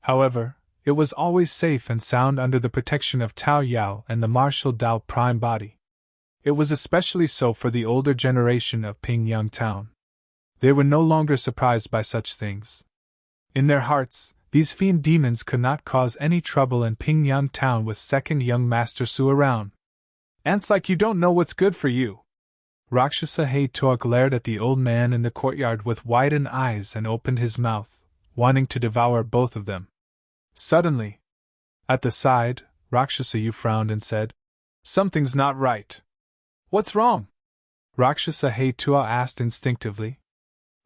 However, it was always safe and sound under the protection of Tao Yao and the martial Dao Prime Body. It was especially so for the older generation of Pingyang Town. They were no longer surprised by such things. In their hearts, these fiend demons could not cause any trouble in Pingyang Town with second young Master Su around. "Ants like you don't know what's good for you." Rakshasa Yu glared at the old man in the courtyard with widened eyes and opened his mouth, wanting to devour both of them. Suddenly, at the side, Rakshasa Yu frowned and said, "Something's not right." "What's wrong?" Rakshasa Yu asked instinctively.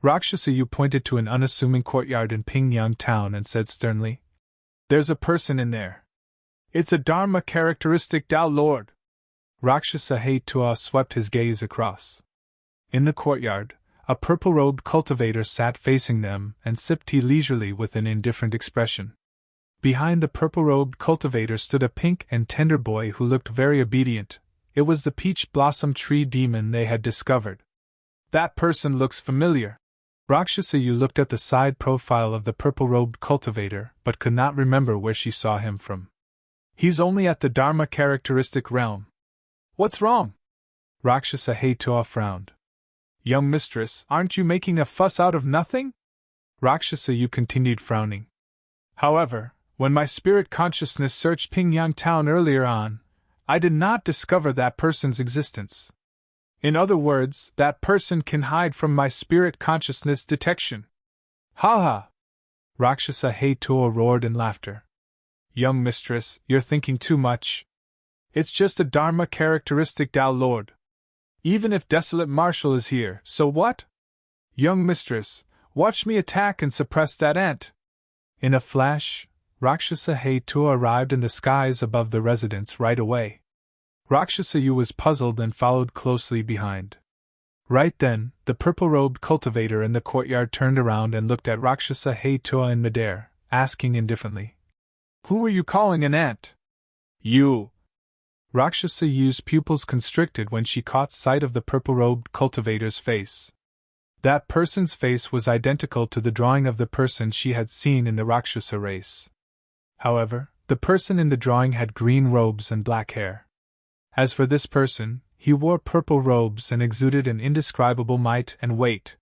Rakshasa Yu pointed to an unassuming courtyard in Pingyang Town and said sternly, "There's a person in there. It's a Dharma characteristic Dao Lord." Rakshasa Yu swept his gaze across. In the courtyard, a purple-robed cultivator sat facing them and sipped tea leisurely with an indifferent expression. Behind the purple-robed cultivator stood a pink and tender boy who looked very obedient. It was the peach blossom tree demon they had discovered. "That person looks familiar." Rakshasa Yu looked at the side profile of the purple-robed cultivator but could not remember where she saw him from. "He's only at the Dharma characteristic realm." "What's wrong?" Rakshasa Yu frowned. "Young mistress, aren't you making a fuss out of nothing?" Rakshasa Yu continued frowning. "However, when my spirit consciousness searched Pingyang Town earlier on, I did not discover that person's existence. In other words, that person can hide from my spirit consciousness detection." "Ha ha!" Rakshasa Yu roared in laughter. "Young mistress, you're thinking too much. It's just a Dharma characteristic Dao Lord. Even if Desolate Marshal is here, so what? Young mistress, watch me attack and suppress that ant." In a flash, Rakshasa Yu arrived in the skies above the residence right away. Rakshasa Yu was puzzled and followed closely behind. Right then, the purple-robed cultivator in the courtyard turned around and looked at Rakshasa Yu in midair, asking indifferently, "Who are you calling an ant?" "You." Rakshasa Yu's pupils constricted when she caught sight of the purple-robed cultivator's face. That person's face was identical to the drawing of the person she had seen in the Rakshasa race. However, the person in the drawing had green robes and black hair. As for this person, he wore purple robes and exuded an indescribable might and weight.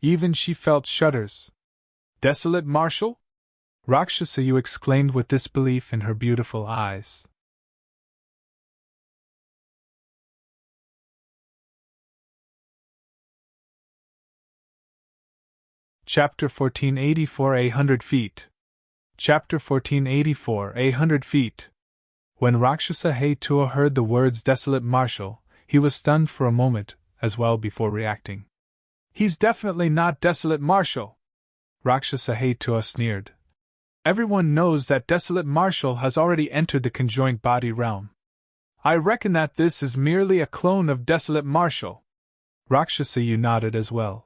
Even she felt shudders. "Desolate Marshal?" Rakshasa Yu exclaimed with disbelief in her beautiful eyes. Chapter 1484 800 feet. Chapter 1484 800 feet. When Rakshasa Yu heard the words Desolate Marshal, he was stunned for a moment, as well before reacting. He's definitely not Desolate Marshal! Rakshasa Yu sneered. Everyone knows that Desolate Marshal has already entered the conjoined body realm. I reckon that this is merely a clone of Desolate Marshal. Rakshasa Yu nodded as well.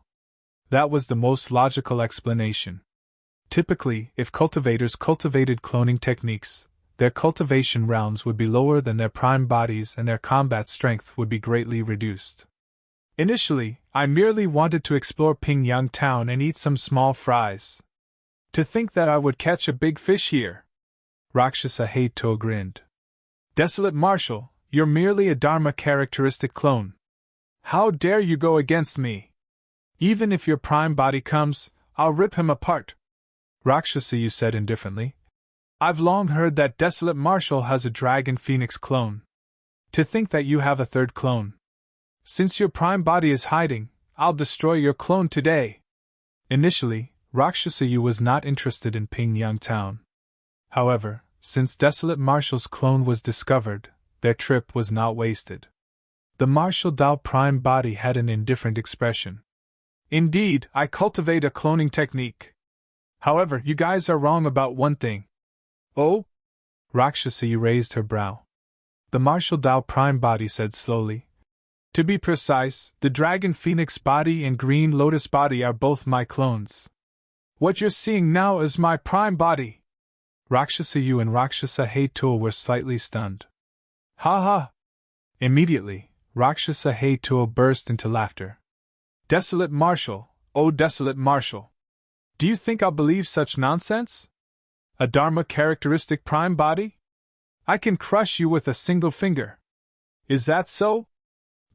That was the most logical explanation. Typically, if cultivators cultivated cloning techniques, their cultivation realms would be lower than their prime bodies and their combat strength would be greatly reduced. Initially, I merely wanted to explore Pingyang Town and eat some small fries. To think that I would catch a big fish here! Rakshasa Yu grinned. Desolate Marshal, you're merely a Dharma characteristic clone. How dare you go against me? Even if your prime body comes, I'll rip him apart. Rakshasa Yu said indifferently. I've long heard that Desolate Marshal has a Dragon Phoenix clone. To think that you have a third clone. Since your prime body is hiding, I'll destroy your clone today. Initially, Rakshasa Yu was not interested in Pingyang Town. However, since Desolate Marshal's clone was discovered, their trip was not wasted. The Marshal Dao prime body had an indifferent expression. Indeed, I cultivate a cloning technique. However, you guys are wrong about one thing. Oh? Rakshasa Yu raised her brow. The Marshal Dao prime body said slowly. To be precise, the Dragon Phoenix body and Green Lotus body are both my clones. What you're seeing now is my prime body. Rakshasa Yu and Rakshasa Yu were slightly stunned. Ha ha! Immediately, Rakshasa Yu burst into laughter. Desolate Marshal, oh Desolate Marshal! Do you think I'll believe such nonsense? A Dharma characteristic prime body? I can crush you with a single finger. Is that so?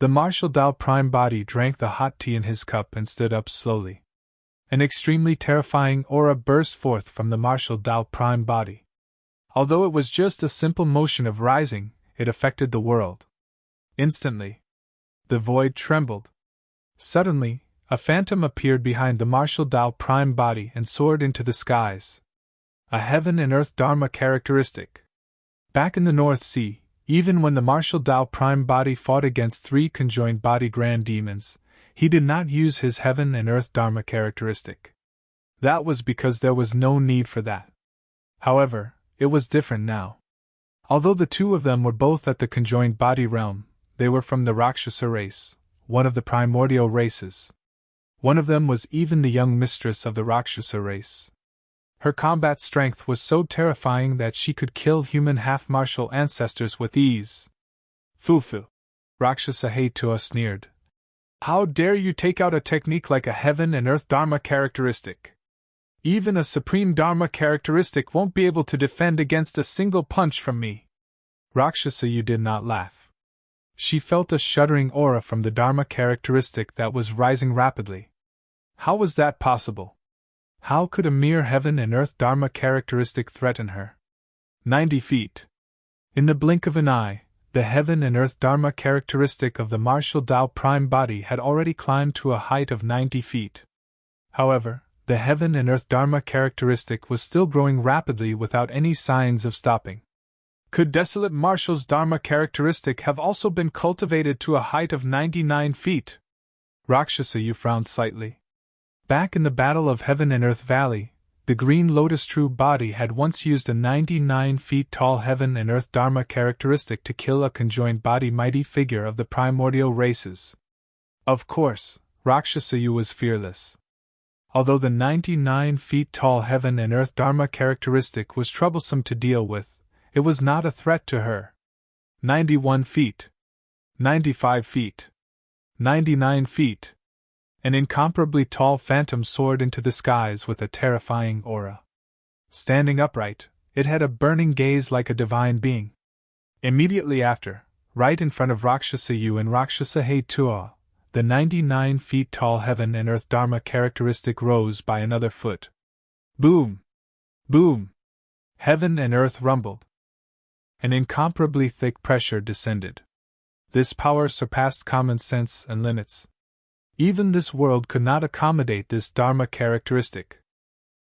The Marshal Dao prime body drank the hot tea in his cup and stood up slowly. An extremely terrifying aura burst forth from the Marshal Dao prime body. Although it was just a simple motion of rising, it affected the world. Instantly, the void trembled. Suddenly, a phantom appeared behind the Marshal Dao prime body and soared into the skies. A heaven and earth Dharma characteristic. Back in the North Sea, even when the Marshal Dao prime body fought against 3 conjoined body grand demons, he did not use his heaven and earth Dharma characteristic. That was because there was no need for that. However, it was different now. Although the two of them were both at the conjoined body realm, they were from the Rakshasa race, one of the primordial races. One of them was even the young mistress of the Rakshasa race. Her combat strength was so terrifying that she could kill human half-martial ancestors with ease. Foo-foo! Rakshasa Yu sneered. How dare you take out a technique like a heaven and earth Dharma characteristic? Even a supreme Dharma characteristic won't be able to defend against a single punch from me. Rakshasa Yu did not laugh. She felt a shuddering aura from the Dharma characteristic that was rising rapidly. How was that possible? How could a mere heaven and earth Dharma characteristic threaten her? 90 feet. In the blink of an eye, the heaven and earth Dharma characteristic of the Marshal Dao prime body had already climbed to a height of 90 feet. However, the heaven and earth Dharma characteristic was still growing rapidly without any signs of stopping. Could Desolate Marshal's Dharma characteristic have also been cultivated to a height of 99 feet? Rakshasa Yu frowned slightly. Back in the Battle of Heaven and Earth Valley, the Green Lotus true body had once used a 99 feet tall heaven and earth Dharma characteristic to kill a conjoined body mighty figure of the primordial races. Of course, Rakshasa Yu was fearless. Although the 99 feet tall heaven and earth Dharma characteristic was troublesome to deal with, it was not a threat to her. 91 feet. 95 feet. 99 feet. An incomparably tall phantom soared into the skies with a terrifying aura. Standing upright, it had a burning gaze like a divine being. Immediately after, right in front of Rakshasa Yu and Rakshasa Yu, the 99 feet tall heaven and earth Dharma characteristic rose by another foot. Boom! Boom! Heaven and earth rumbled. An incomparably thick pressure descended. This power surpassed common sense and limits. Even this world could not accommodate this Dharma characteristic.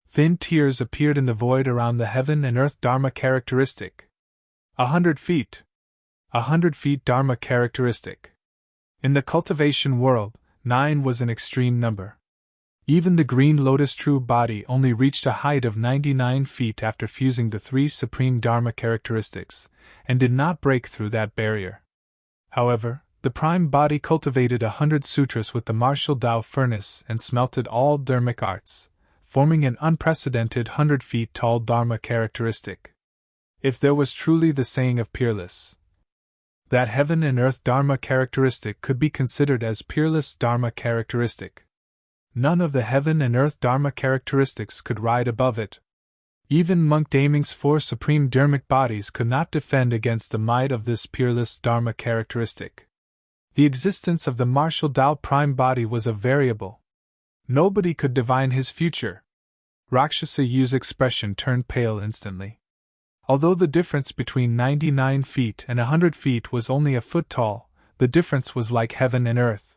Thin tears appeared in the void around the heaven and earth Dharma characteristic. 100 feet. 100 feet Dharma characteristic. In the cultivation world, 9 was an extreme number. Even the green lotus true body only reached a height of 99 feet after fusing the 3 supreme Dharma characteristics, and did not break through that barrier. However, the prime body cultivated 100 sutras with the martial Dao furnace and smelted all dharmic arts, forming an unprecedented 100 feet tall Dharma characteristic. If there was truly the saying of Peerless, that heaven and earth Dharma characteristic could be considered as Peerless Dharma characteristic, none of the heaven and earth Dharma characteristics could ride above it. Even Monk Daming's 4 supreme dharmic bodies could not defend against the might of this Peerless Dharma characteristic. The existence of the martial Dao prime body was a variable. Nobody could divine his future. Rakshasa Yu's expression turned pale instantly. Although the difference between 99 feet and 100 feet was only a foot tall, the difference was like heaven and earth.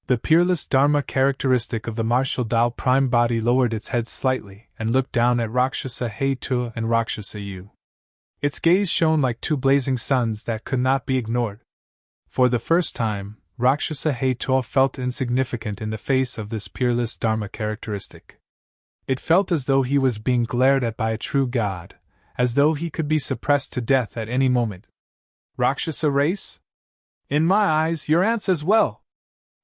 The Peerless Dharma characteristic of the martial Dao prime body lowered its head slightly and looked down at Rakshasa Yu and Rakshasa Yu. Its gaze shone like 2 blazing suns that could not be ignored. For the first time, Rakshasa Yu felt insignificant in the face of this Peerless Dharma characteristic. It felt as though he was being glared at by a true god, as though he could be suppressed to death at any moment. Rakshasa race? In my eyes, your aunt's as well,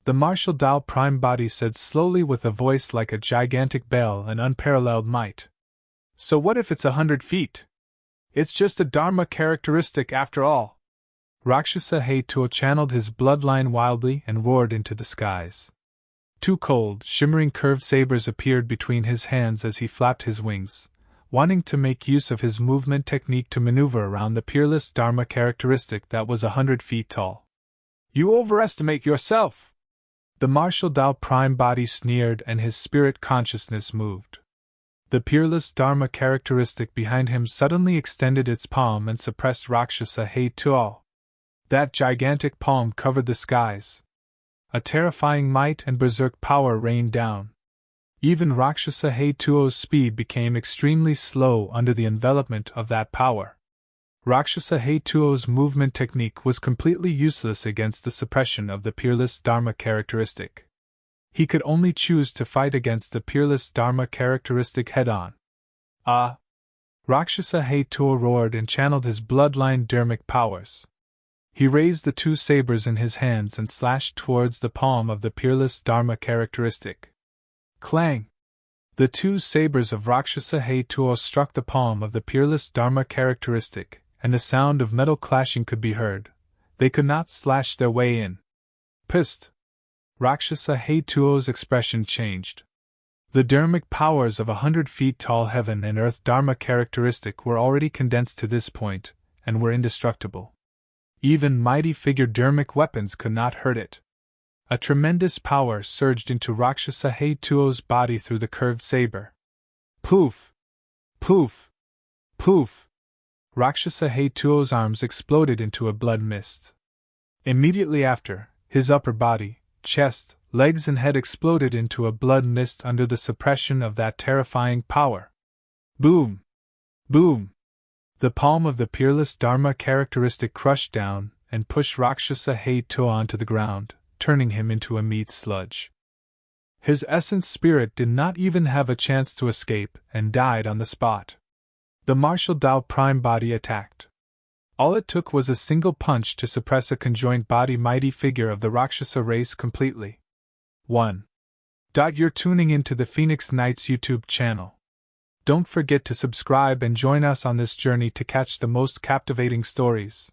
the martial Dao prime body said slowly with a voice like a gigantic bell and unparalleled might. So what if it's 100 feet? It's just a Dharma characteristic after all. Rakshasa Yu channeled his bloodline wildly and roared into the skies. 2 cold, shimmering curved sabers appeared between his hands as he flapped his wings, wanting to make use of his movement technique to maneuver around the Peerless Dharma characteristic that was 100 feet tall. You overestimate yourself! The martial Dao prime body sneered and his spirit consciousness moved. The Peerless Dharma characteristic behind him suddenly extended its palm and suppressed Rakshasa Yu. That gigantic palm covered the skies. A terrifying might and berserk power rained down. Even Rakshasa Yu's speed became extremely slow under the envelopment of that power. Rakshasa Yu's movement technique was completely useless against the suppression of the Peerless Dharma characteristic. He could only choose to fight against the Peerless Dharma characteristic head-on. Ah! Rakshasa Yu roared and channeled his bloodline dharmic powers. He raised the 2 sabers in his hands and slashed towards the palm of the Peerless Dharma characteristic. Clang! The 2 sabers of Rakshasa Yu struck the palm of the Peerless Dharma characteristic, and the sound of metal clashing could be heard. They could not slash their way in. Pissed! Rakshasa Yu's expression changed. The dharmic powers of 100 feet tall heaven and earth Dharma characteristic were already condensed to this point, and were indestructible. Even mighty figure dharmic weapons could not hurt it. A tremendous power surged into Rakshasa Yu's body through the curved saber. Poof! Poof! Poof! Rakshasa Yu's arms exploded into a blood mist. Immediately after, his upper body, chest, legs and head exploded into a blood mist under the suppression of that terrifying power. Boom! Boom! The palm of the Peerless Dharma characteristic crushed down and pushed Rakshasa Yu onto the ground, turning him into a meat sludge. His essence spirit did not even have a chance to escape and died on the spot. The martial Dao prime body attacked. All it took was a single punch to suppress a conjoined body mighty figure of the Rakshasa race completely. 1. You're tuning into the Phoenix Knights YouTube channel. Don't forget to subscribe and join us on this journey to catch the most captivating stories.